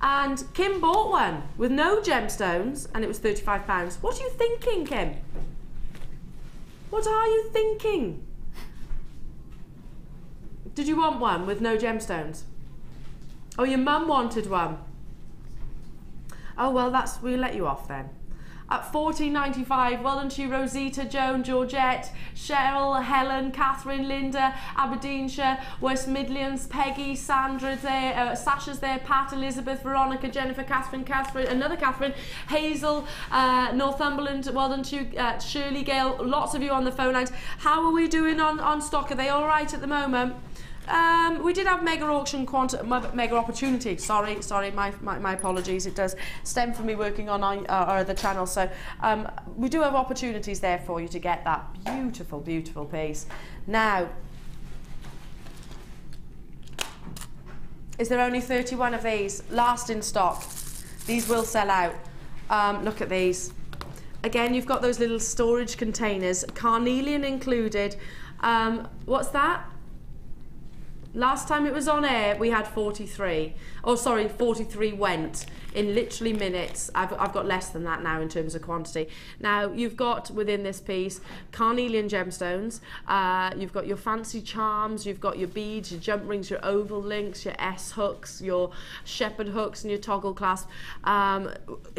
And Kim bought one with no gemstones, and it was £35. What are you thinking, Kim? What are you thinking? Did you want one with no gemstones? Oh, your mum wanted one. Oh, well, we'll let you off then. At £14.95, well done to you, Rosita, Joan, Georgette, Cheryl, Helen, Catherine, Linda, Aberdeenshire, West Midlands, Peggy, Sandra there, Sasha's there, Pat, Elizabeth, Veronica, Jennifer, Catherine, another Catherine, Hazel, Northumberland, well done to you, Shirley, Gale, lots of you on the phone lines. How are we doing on stock? Are they all right at the moment? We did have mega auction, mega opportunity. Sorry, my apologies. It does stem from me working on our other channel. So we do have opportunities there for you to get that beautiful, beautiful piece. Now, is there only 31 of these? Last in stock. These will sell out. Look at these. Again, you've got those little storage containers, carnelian included. What's that? Last time it was on air, we had 43. Oh, sorry, 43 went in literally minutes. I've got less than that now in terms of quantity. Now, you've got within this piece carnelian gemstones. You've got your fancy charms. You've got your beads, your jump rings, your oval links, your S hooks, your shepherd hooks, and your toggle clasp.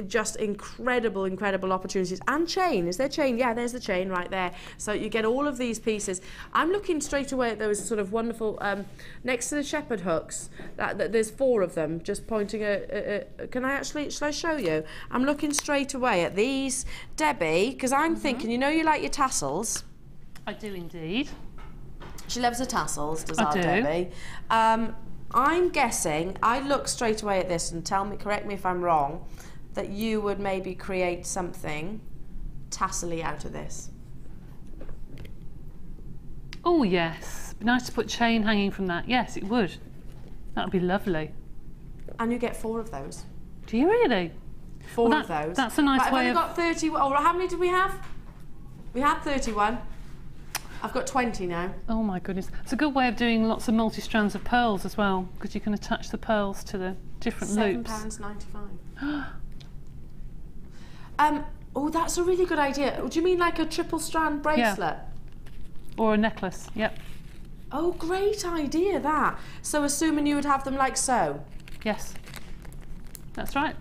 Just incredible, incredible opportunities. And chain. Is there chain? Yeah, there's the chain right there. So you get all of these pieces. I'm looking straight away at those sort of wonderful. Next to the shepherd hooks, there's 4 of them, just pointing shall I show you? I'm looking straight away at these, Debbie, because I'm thinking, you know you like your tassels? I do indeed. She loves her tassels, does our Debbie? I'm guessing, I look straight away at this and correct me if I'm wrong, that you would maybe create something tassel-y out of this. Oh yes, be nice to put chain hanging from that. Yes, it would. That would be lovely. And you get 4 of those. Do you really? Four of those. That's a nice way I've only got 30. Oh, how many did we have? We had 31. I've got 20 now. Oh my goodness. It's a good way of doing lots of multi-strands of pearls as well, because you can attach the pearls to the different loops. £7.95. Oh, that's a really good idea. Do you mean like a triple strand bracelet? Yeah. Or a necklace, yep. Oh, great idea, that. So assuming you would have them like so? Yes. That's right.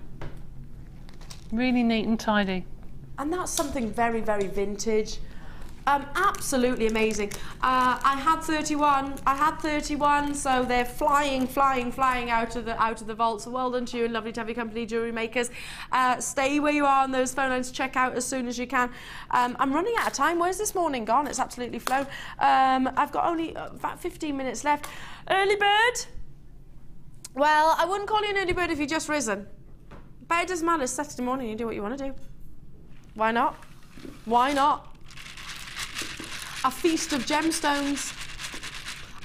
Really neat and tidy. And that's something very, very vintage. Absolutely amazing. I had 31. I had 31, so they're flying out of the vault. So well done to you, and lovely to have your company, Jewellery Makers. Stay where you are on those phone lines. Check out as soon as you can. I'm running out of time. Where's this morning gone? It's absolutely flown. I've got only about 15 minutes left. Early bird? Well, I wouldn't call you an early bird if you'd just risen. But it doesn't matter. It's Saturday morning. You do what you want to do. Why not? Why not? A feast of gemstones.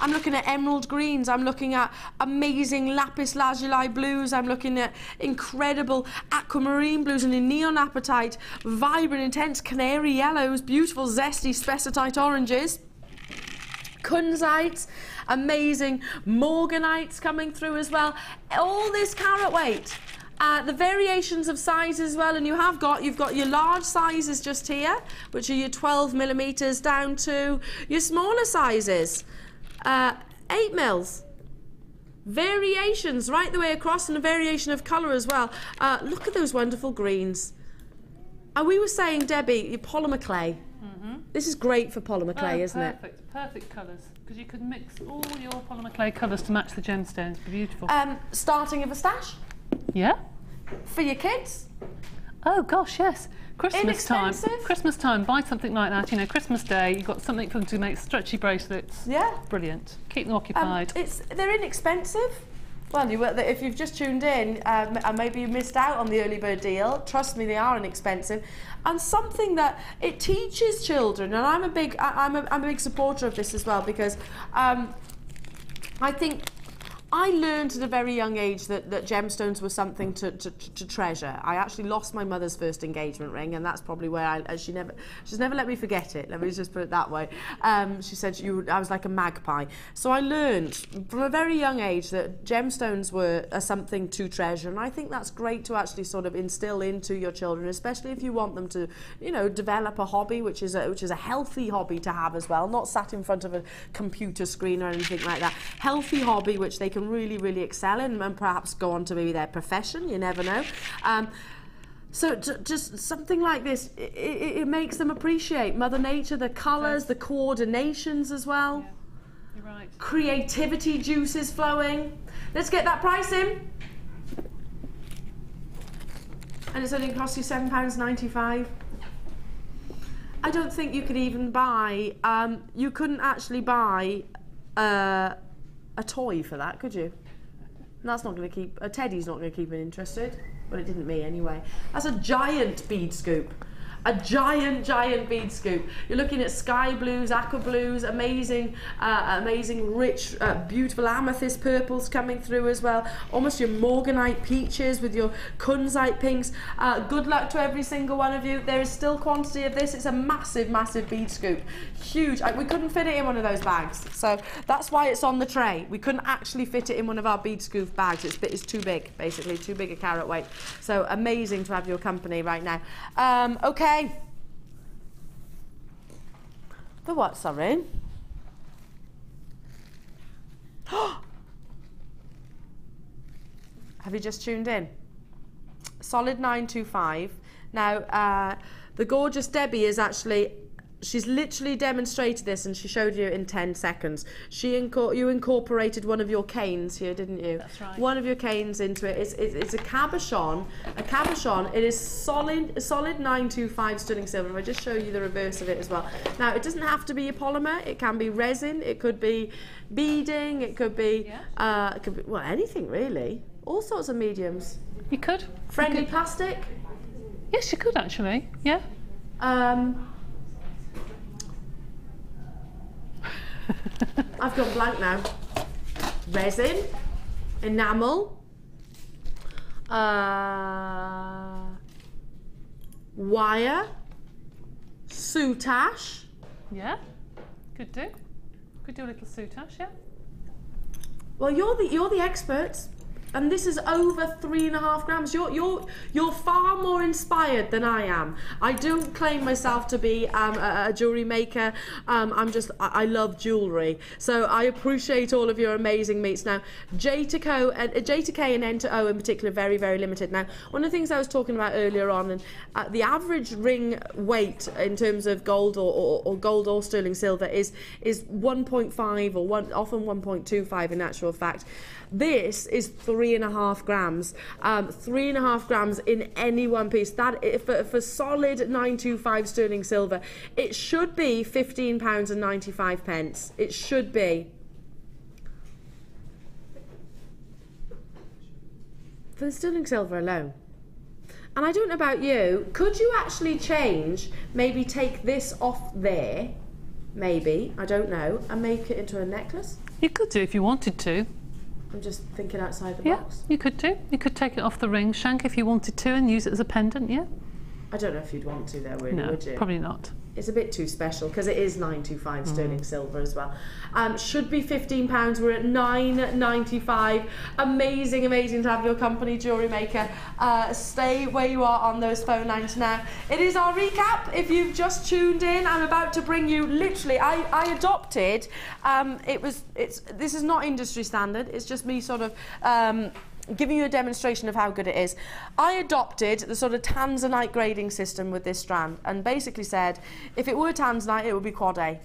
I'm looking at emerald greens. I'm looking at amazing lapis lazuli blues. I'm looking at incredible aquamarine blues and neon apatite, vibrant, intense canary yellows, beautiful, zesty spessartite oranges, kunzites, amazing morganites coming through as well. All this carat weight. The variations of size as well, and you've got your large sizes just here, which are your 12 millimeters down to your smaller sizes, 8 mils. Variations right the way across, and a variation of colour as well. Look at those wonderful greens. And we were saying, Debbie, your polymer clay. This is great for polymer clay, isn't it? Perfect colours, because you could mix all your polymer clay colours to match the gemstones. Beautiful. Starting of a stash. Yeah. For your kids? Oh gosh, yes. Christmas time. Inexpensive? Christmas time, buy something like that. You know, Christmas Day, you've got something for them to make stretchy bracelets. Yeah. Brilliant. Keep them occupied. They're inexpensive. Well, if you've just tuned in, and maybe you missed out on the early bird deal, trust me, they are inexpensive. And something that it teaches children, and I'm a big supporter of this as well, because I think I learned at a very young age that gemstones were something to treasure. I actually lost my mother's first engagement ring, and that's probably where she's never let me forget it. Let me just put it that way. She said I was like a magpie. So I learned from a very young age that gemstones were something to treasure, and I think that's great to actually sort of instill into your children, especially if you want them to, you know, develop a hobby, which is a healthy hobby to have as well, not sat in front of a computer screen or anything like that. Healthy hobby which they can really excel in, and perhaps go on to maybe their profession, you never know. So just something like this, it makes them appreciate Mother Nature, the colours, the coordinations as well. Yeah, you're right. Creativity juices flowing. Let's get that price in. And it's only cost you £7.95. I don't think you could even buy, you couldn't actually buy a toy for that, could you? And that's not going to keep, a teddy's not going to keep it interested. Well, it didn't me anyway. That's a giant bead scoop. A giant bead scoop. You're looking at sky blues, aqua blues, amazing rich, beautiful amethyst purples coming through as well. Almost your morganite peaches with your kunzite pinks. Good luck to every single one of you. There is still quantity of this. It's a massive bead scoop. Huge. We couldn't fit it in one of those bags. So that's why it's on the tray. We couldn't actually fit it in one of our bead scoop bags. It's too big, basically, too big a carat weight. So amazing to have your company right now. Okay. The what, sorry? Have you just tuned in? Solid 925. Now, the gorgeous Debbie is actually, she's literally demonstrated this, and she showed you in 10 seconds. You incorporated one of your canes here, didn't you? That's right. One of your canes into it. It's a cabochon. A cabochon. It is solid 925 sterling silver. If I just show you the reverse of it as well. Now, it doesn't have to be a polymer. It can be resin. It could be beading. It could be, well, anything really. All sorts of mediums. You could. Friendly plastic. Yes, you could actually. Yeah. I've gone blank now. Resin, enamel, wire, soutache. Yeah, could do. Could do a little soutache, yeah. Well, you're the experts, and this is over 3.5 grams. You're far more inspired than I am. I don't claim myself to be a jewellery maker. I love jewellery, so I appreciate all of your amazing meats. Now, J to K and N to O in particular, very, very limited. Now, one of the things I was talking about earlier on, and the average ring weight in terms of gold or gold or sterling silver is 1.5 or often 1.25 in actual fact. This is 3.5 grams. 3.5 grams in any one piece. That for solid 925 sterling silver, it should be £15.95. It should be. For the sterling silver alone. And I don't know about you, could you actually change, maybe take this off there, maybe, I don't know, and make it into a necklace? You could do if you wanted to. I'm just thinking outside the box. Yeah, you could do. You could take it off the ring shank if you wanted to and use it as a pendant, yeah? I don't know if you'd want to though, really, no, would you? Probably not. It's a bit too special because it is 925 sterling silver as well. Should be £15. We're at £9.95. Amazing, amazing to have your company, Jewellery Maker. Stay where you are on those phone lines now. It is our recap. If you've just tuned in, I'm about to bring you literally. I adopted. This is not industry standard. It's just me sort of. Giving you a demonstration of how good it is. I adopted the sort of tanzanite grading system with this strand and basically said if it were tanzanite it would be quad A,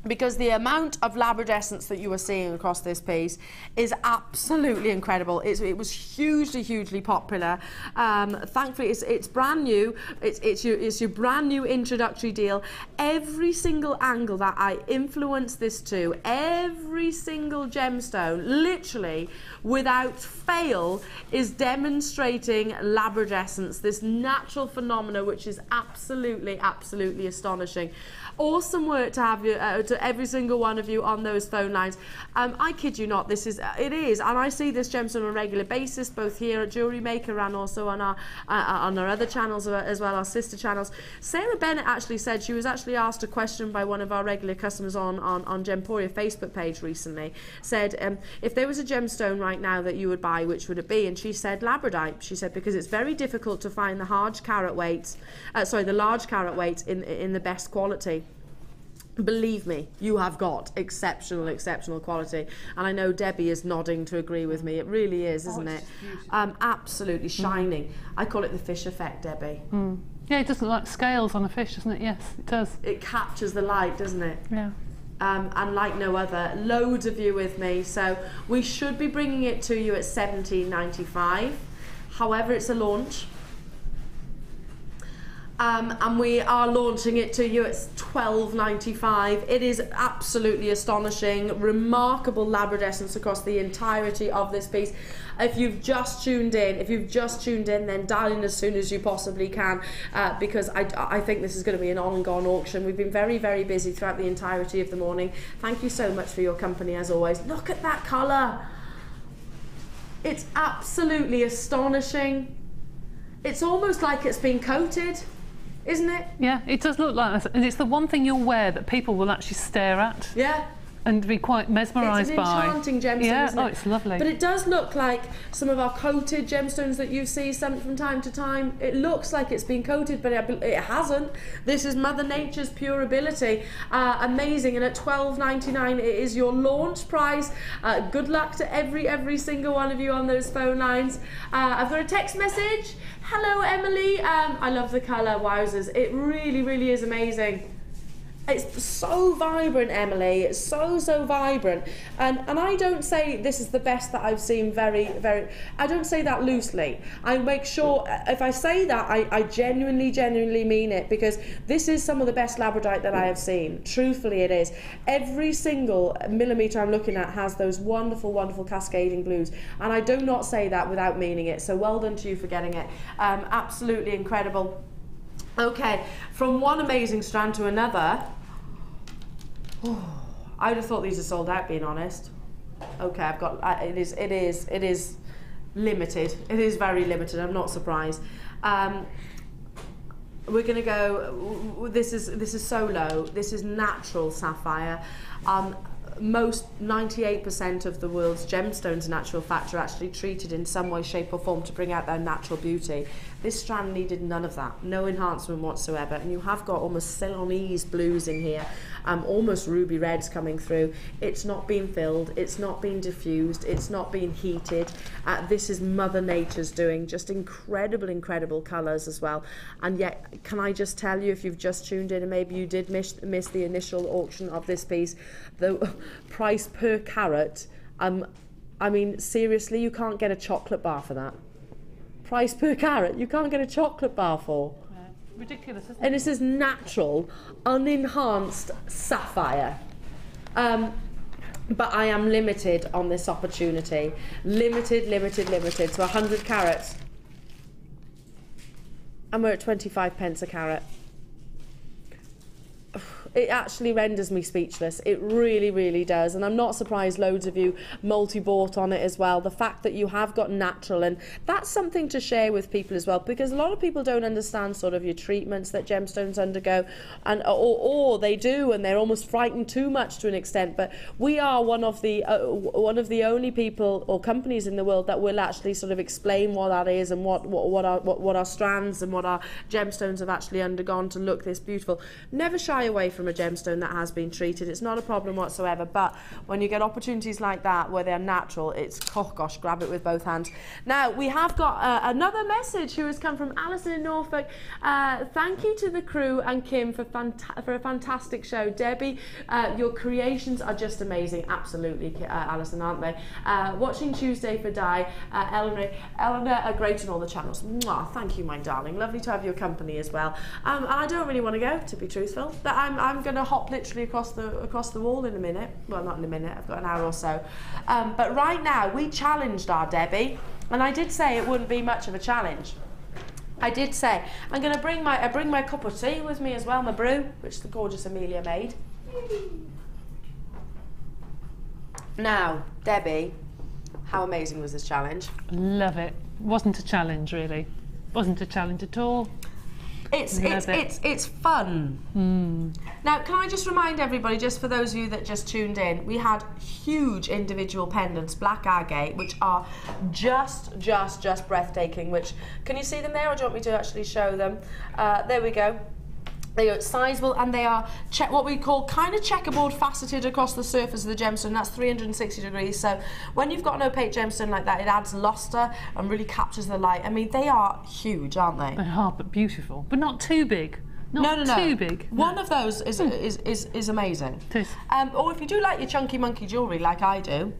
because the amount of labradescence that you are seeing across this piece is absolutely incredible. It was hugely popular. Thankfully, it's brand new. It's your brand new introductory deal. Every single angle that I influence this to, every single gemstone, literally without fail, is demonstrating labradescence, this natural phenomena which is absolutely astonishing. Awesome work to have you, to every single one of you on those phone lines. I kid you not, it is, and I see this gemstone on a regular basis, both here at Jewellery Maker and also on our other channels as well, our sister channels. Sarah Bennett actually said she was actually asked a question by one of our regular customers on Gemporia Facebook page recently. Said if there was a gemstone right now that you would buy, which would it be? And she said Labradorite. She said because it's very difficult to find the large carat weights in the best quality. Believe me, you have got exceptional quality, and I know Debbie is nodding to agree with me. It really is, isn't it? Absolutely shining. I call it the fish effect, Debbie. Yeah, it does look like scales on a fish, doesn't it? Yes, it does. It captures the light, doesn't it? Yeah. And like no other. Loads of you with me, so we should be bringing it to you at £17.95. However, it's a launch. And we are launching it to you at £12.95. It is absolutely astonishing, remarkable labradescence across the entirety of this piece. If you've just tuned in, then dial in as soon as you possibly can, because I think this is going to be an on-and-gone auction. We've been very busy throughout the entirety of the morning. Thank you so much for your company as always. Look at that colour. It's absolutely astonishing. It's almost like it's been coated. Isn't it? Yeah, it does look like that. And it's the one thing you'll wear that people will actually stare at. Yeah. And be quite mesmerised by. It's an enchanting gemstone, yeah, isn't it? Oh, it's lovely. But it does look like some of our coated gemstones that you see from time to time. It looks like it's been coated, but it hasn't. This is Mother Nature's pure ability. Amazing. And at £12.99, it is your launch price. Good luck to every single one of you on those phone lines. I've got a text message. Hello, Emily. I love the colour. Wowzers. It really is amazing. It's so vibrant, Emily. It's so vibrant, and I don't say this is the best that I've seen. Very. I don't say that loosely. I make sure if I say that, I genuinely mean it, because this is some of the best labradorite that I have seen. Truthfully, it is. Every single millimetre I'm looking at has those wonderful cascading blues, and I do not say that without meaning it. So well done to you for getting it. Absolutely incredible. Okay, from one amazing strand to another. I would have thought these are sold out, being honest. Okay, I've got it is limited. It is very limited. I'm not surprised. we're going to go, this is so low, this is natural sapphire. Most 98% of the world's gemstones in actual fact are actually treated in some way, shape or form to bring out their natural beauty. This strand needed none of that, no enhancement whatsoever, and you have got almost Ceylonese blues in here, almost ruby reds coming through. It's not been filled, it's not been diffused, it's not been heated. This is Mother Nature's doing, just incredible colours as well. And yet, can I just tell you, if you've just tuned in and maybe you did miss the initial auction of this piece, the price per carat, I mean, seriously, you can't get a chocolate bar for that. Price per carat, you can't get a chocolate bar for. Ridiculous, isn't it? And this is natural, unenhanced sapphire. But I am limited on this opportunity. Limited to 100 carats. And we're at 25 pence a carat. It actually renders me speechless. It really does. And I'm not surprised loads of you multi-bought on it as well. The fact that you have got natural, and that's something to share with people as well, because a lot of people don't understand sort of your treatments that gemstones undergo, and or they do, and they're almost frightened too much to an extent. But we are one of the only people or companies in the world that will actually sort of explain what that is and what our strands and what our gemstones have actually undergone to look this beautiful. Never shy away from a gemstone that has been treated. It's not a problem whatsoever, but when you get opportunities like that where they're natural, it's, oh gosh, grab it with both hands. Now we have got another message who has come from Alison in Norfolk. Thank you to the crew and Kim for a fantastic show. Debbie, your creations are just amazing. Absolutely, Alison, aren't they? Watching Tuesday for Di, Elena are great on all the channels. Mwah, thank you, my darling. Lovely to have your company as well. And I don't really want to go, to be truthful. But I'm going to hop literally across the wall in a minute. Well, not in a minute. I've got an hour or so. But right now, we challenged our Debbie, and I did say it wouldn't be much of a challenge. I did say I'm going to bring my cup of tea with me as well, my brew, which the gorgeous Amelia made. Now, Debbie, how amazing was this challenge? Love it. Wasn't a challenge really. Wasn't a challenge at all. It's fun. Now, can I just remind everybody, just for those of you that just tuned in, we had huge individual pendants, black agate, which are just breathtaking. Which, can you see them there, or do you want me to actually show them? There we go. They are sizable, and they are what we call kind of checkerboard faceted across the surface of the gemstone. That's 360 degrees. So when you've got an opaque gemstone like that, it adds luster and really captures the light. I mean, they are huge, aren't they? They are, but beautiful, but not too big. Not too big. One of those is amazing. It is. Or if you do like your chunky monkey jewellery, like I do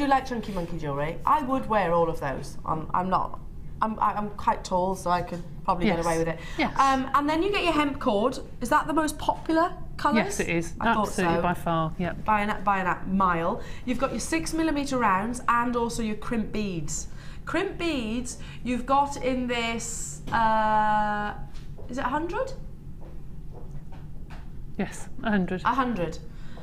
like chunky monkey jewellery. I would wear all of those. I'm quite tall, so I could probably get away with it. Yes. And then you get your hemp cord. Is that the most popular colours? Yes, it is. Absolutely, by far. Yeah. By a mile. You've got your 6mm rounds and also your crimp beads. Crimp beads you've got in this. Is it 100? Yes, 100. 100.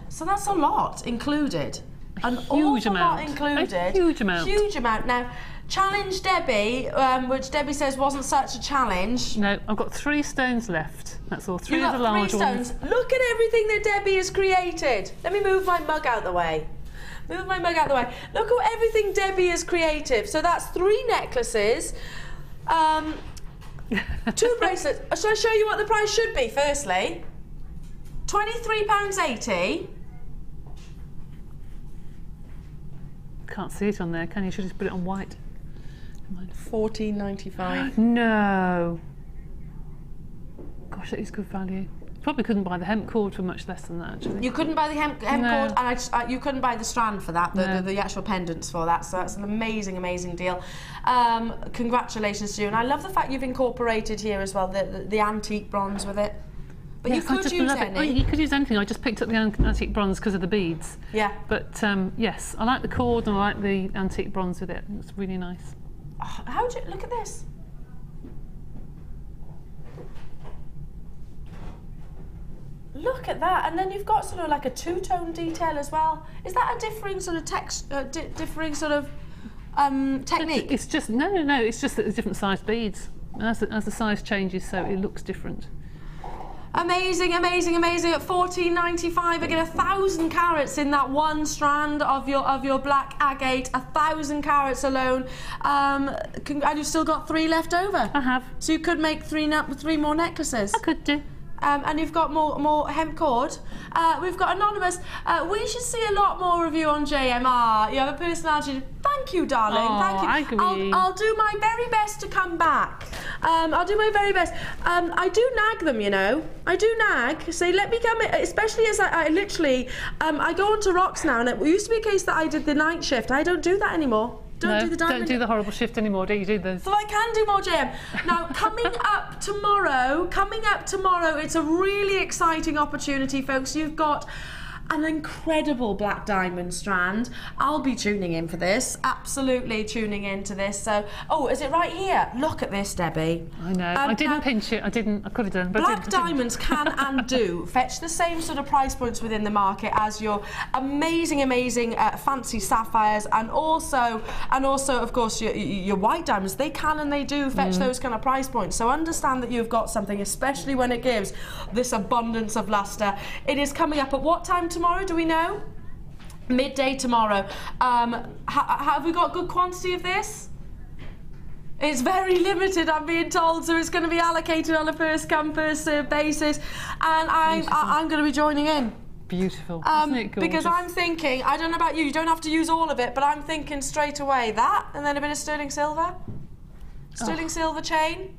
So that's a lot included. An huge amount. Lot included. A huge amount. Huge amount. Now, challenge Debbie, which Debbie says wasn't such a challenge. No, I've got 3 stones left. That's all. 3 of the large ones. Look at everything that Debbie has created. Let me move my mug out the way. Move my mug out the way. Look at everything Debbie has created. So that's 3 necklaces, 2 bracelets. Shall I show you what the price should be? Firstly, £23.80. Can't see it on there, can you? Should just put it on white. £14.95. No. Gosh, that is good value. Probably couldn't buy the hemp cord for much less than that, actually. You couldn't buy the hemp cord, and you couldn't buy the strand for that, the actual pendants for that, so that's an amazing deal. Congratulations to you, and I love the fact you've incorporated here as well the antique bronze with it. But yes, you could use any. You could use anything. I just picked up the antique bronze because of the beads. Yeah. But yes, I like the cord and I like the antique bronze with it. It's really nice. Oh, how do you look at this? Look at that, and then you've got sort of like a 2-tone detail as well. Is that a differing sort of technique? It's just no. It's just that there's different sized beads. as the size changes, so it looks different. Amazing, amazing, amazing. At $14.95, I get 1,000 carats in that one strand of your black agate. 1,000 carats alone. And you've still got 3 left over. I have. So you could make 3 more necklaces. I could do. And you've got more hemp cord. We've got Anonymous. We should see a lot more of you on JMR. You have a personality. Thank you, darling. Oh, thank you. I agree. I'll do my very best to come back. I'll do my very best. I do nag them, you know. I do nag. Say, let me come, especially as I literally, I go on to rocks now, and it used to be a case that I did the night shift. I don't do that anymore. Don't do the horrible shift anymore, do you? Do those? So I can do more JM. Now, coming up tomorrow, it's a really exciting opportunity, folks. You've got an incredible black diamond strand. I'll be tuning in for this, absolutely tuning into this. So, oh, is it right here? Look at this, Debbie. I know. I didn't pinch it. I could have done. But black diamonds can and do fetch the same sort of price points within the market as your amazing, fancy sapphires, and also, of course, your white diamonds. They can and they do fetch those kind of price points. So understand that you've got something, especially when it gives this abundance of luster. It is coming up at what time tomorrow, do we know? Midday tomorrow. Have we got good quantity of this? It's very limited, I'm being told, so it's going to be allocated on a first come, first served basis, and I'm going to be joining in. Beautiful. Isn't it gorgeous? Because I'm thinking, I don't know about you, you don't have to use all of it, but I'm thinking straight away that, and then a bit of sterling silver. Sterling silver chain.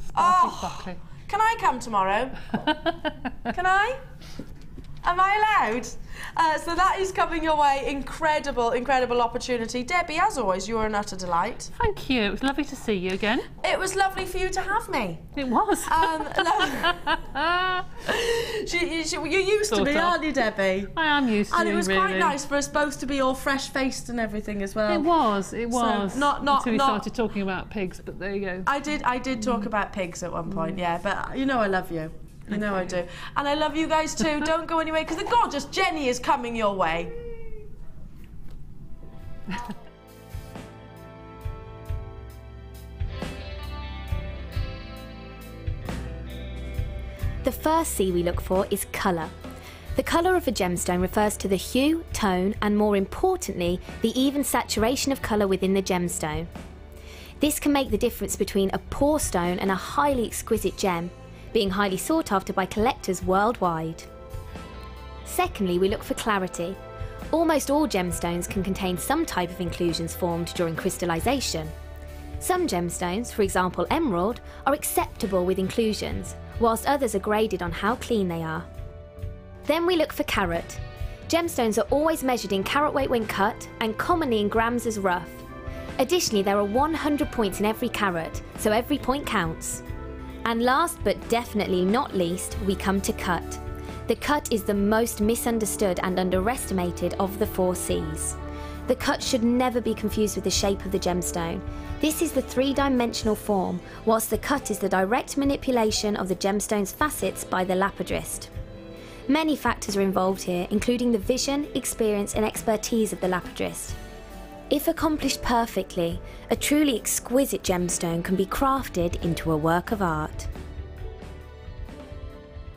Sparkly. Can I come tomorrow? Can I? Am I allowed? So that is coming your way. Incredible, incredible opportunity. Debbie, as always, you were an utter delight. Thank you. It was lovely to see you again. It was lovely for you to have me. It was. You're used to me, aren't you, Debbie? I am used to you, and it was really. quite nice for us both to be all fresh-faced and everything as well. It was. So Until we started talking about pigs, but there you go. I did talk about pigs at one point, yeah, but you know I love you. You know I do. And I love you guys too. Don't go anywhere, because the gorgeous Jenny is coming your way. The first C we look for is colour. The colour of a gemstone refers to the hue, tone, and more importantly, the even saturation of colour within the gemstone. This can make the difference between a poor stone and a highly exquisite gem, being highly sought after by collectors worldwide. Secondly, we look for clarity. Almost all gemstones can contain some type of inclusions formed during crystallization. Some gemstones, for example emerald, are acceptable with inclusions, whilst others are graded on how clean they are. Then we look for carat. Gemstones are always measured in carat weight when cut, and commonly in grams as rough. Additionally, there are 100 points in every carat, so every point counts. And last but definitely not least, we come to cut. The cut is the most misunderstood and underestimated of the 4 C's. The cut should never be confused with the shape of the gemstone. This is the 3-dimensional form, whilst the cut is the direct manipulation of the gemstone's facets by the lapidrist. Many factors are involved here, including the vision, experience and expertise of the lapidrist. If accomplished perfectly, a truly exquisite gemstone can be crafted into a work of art.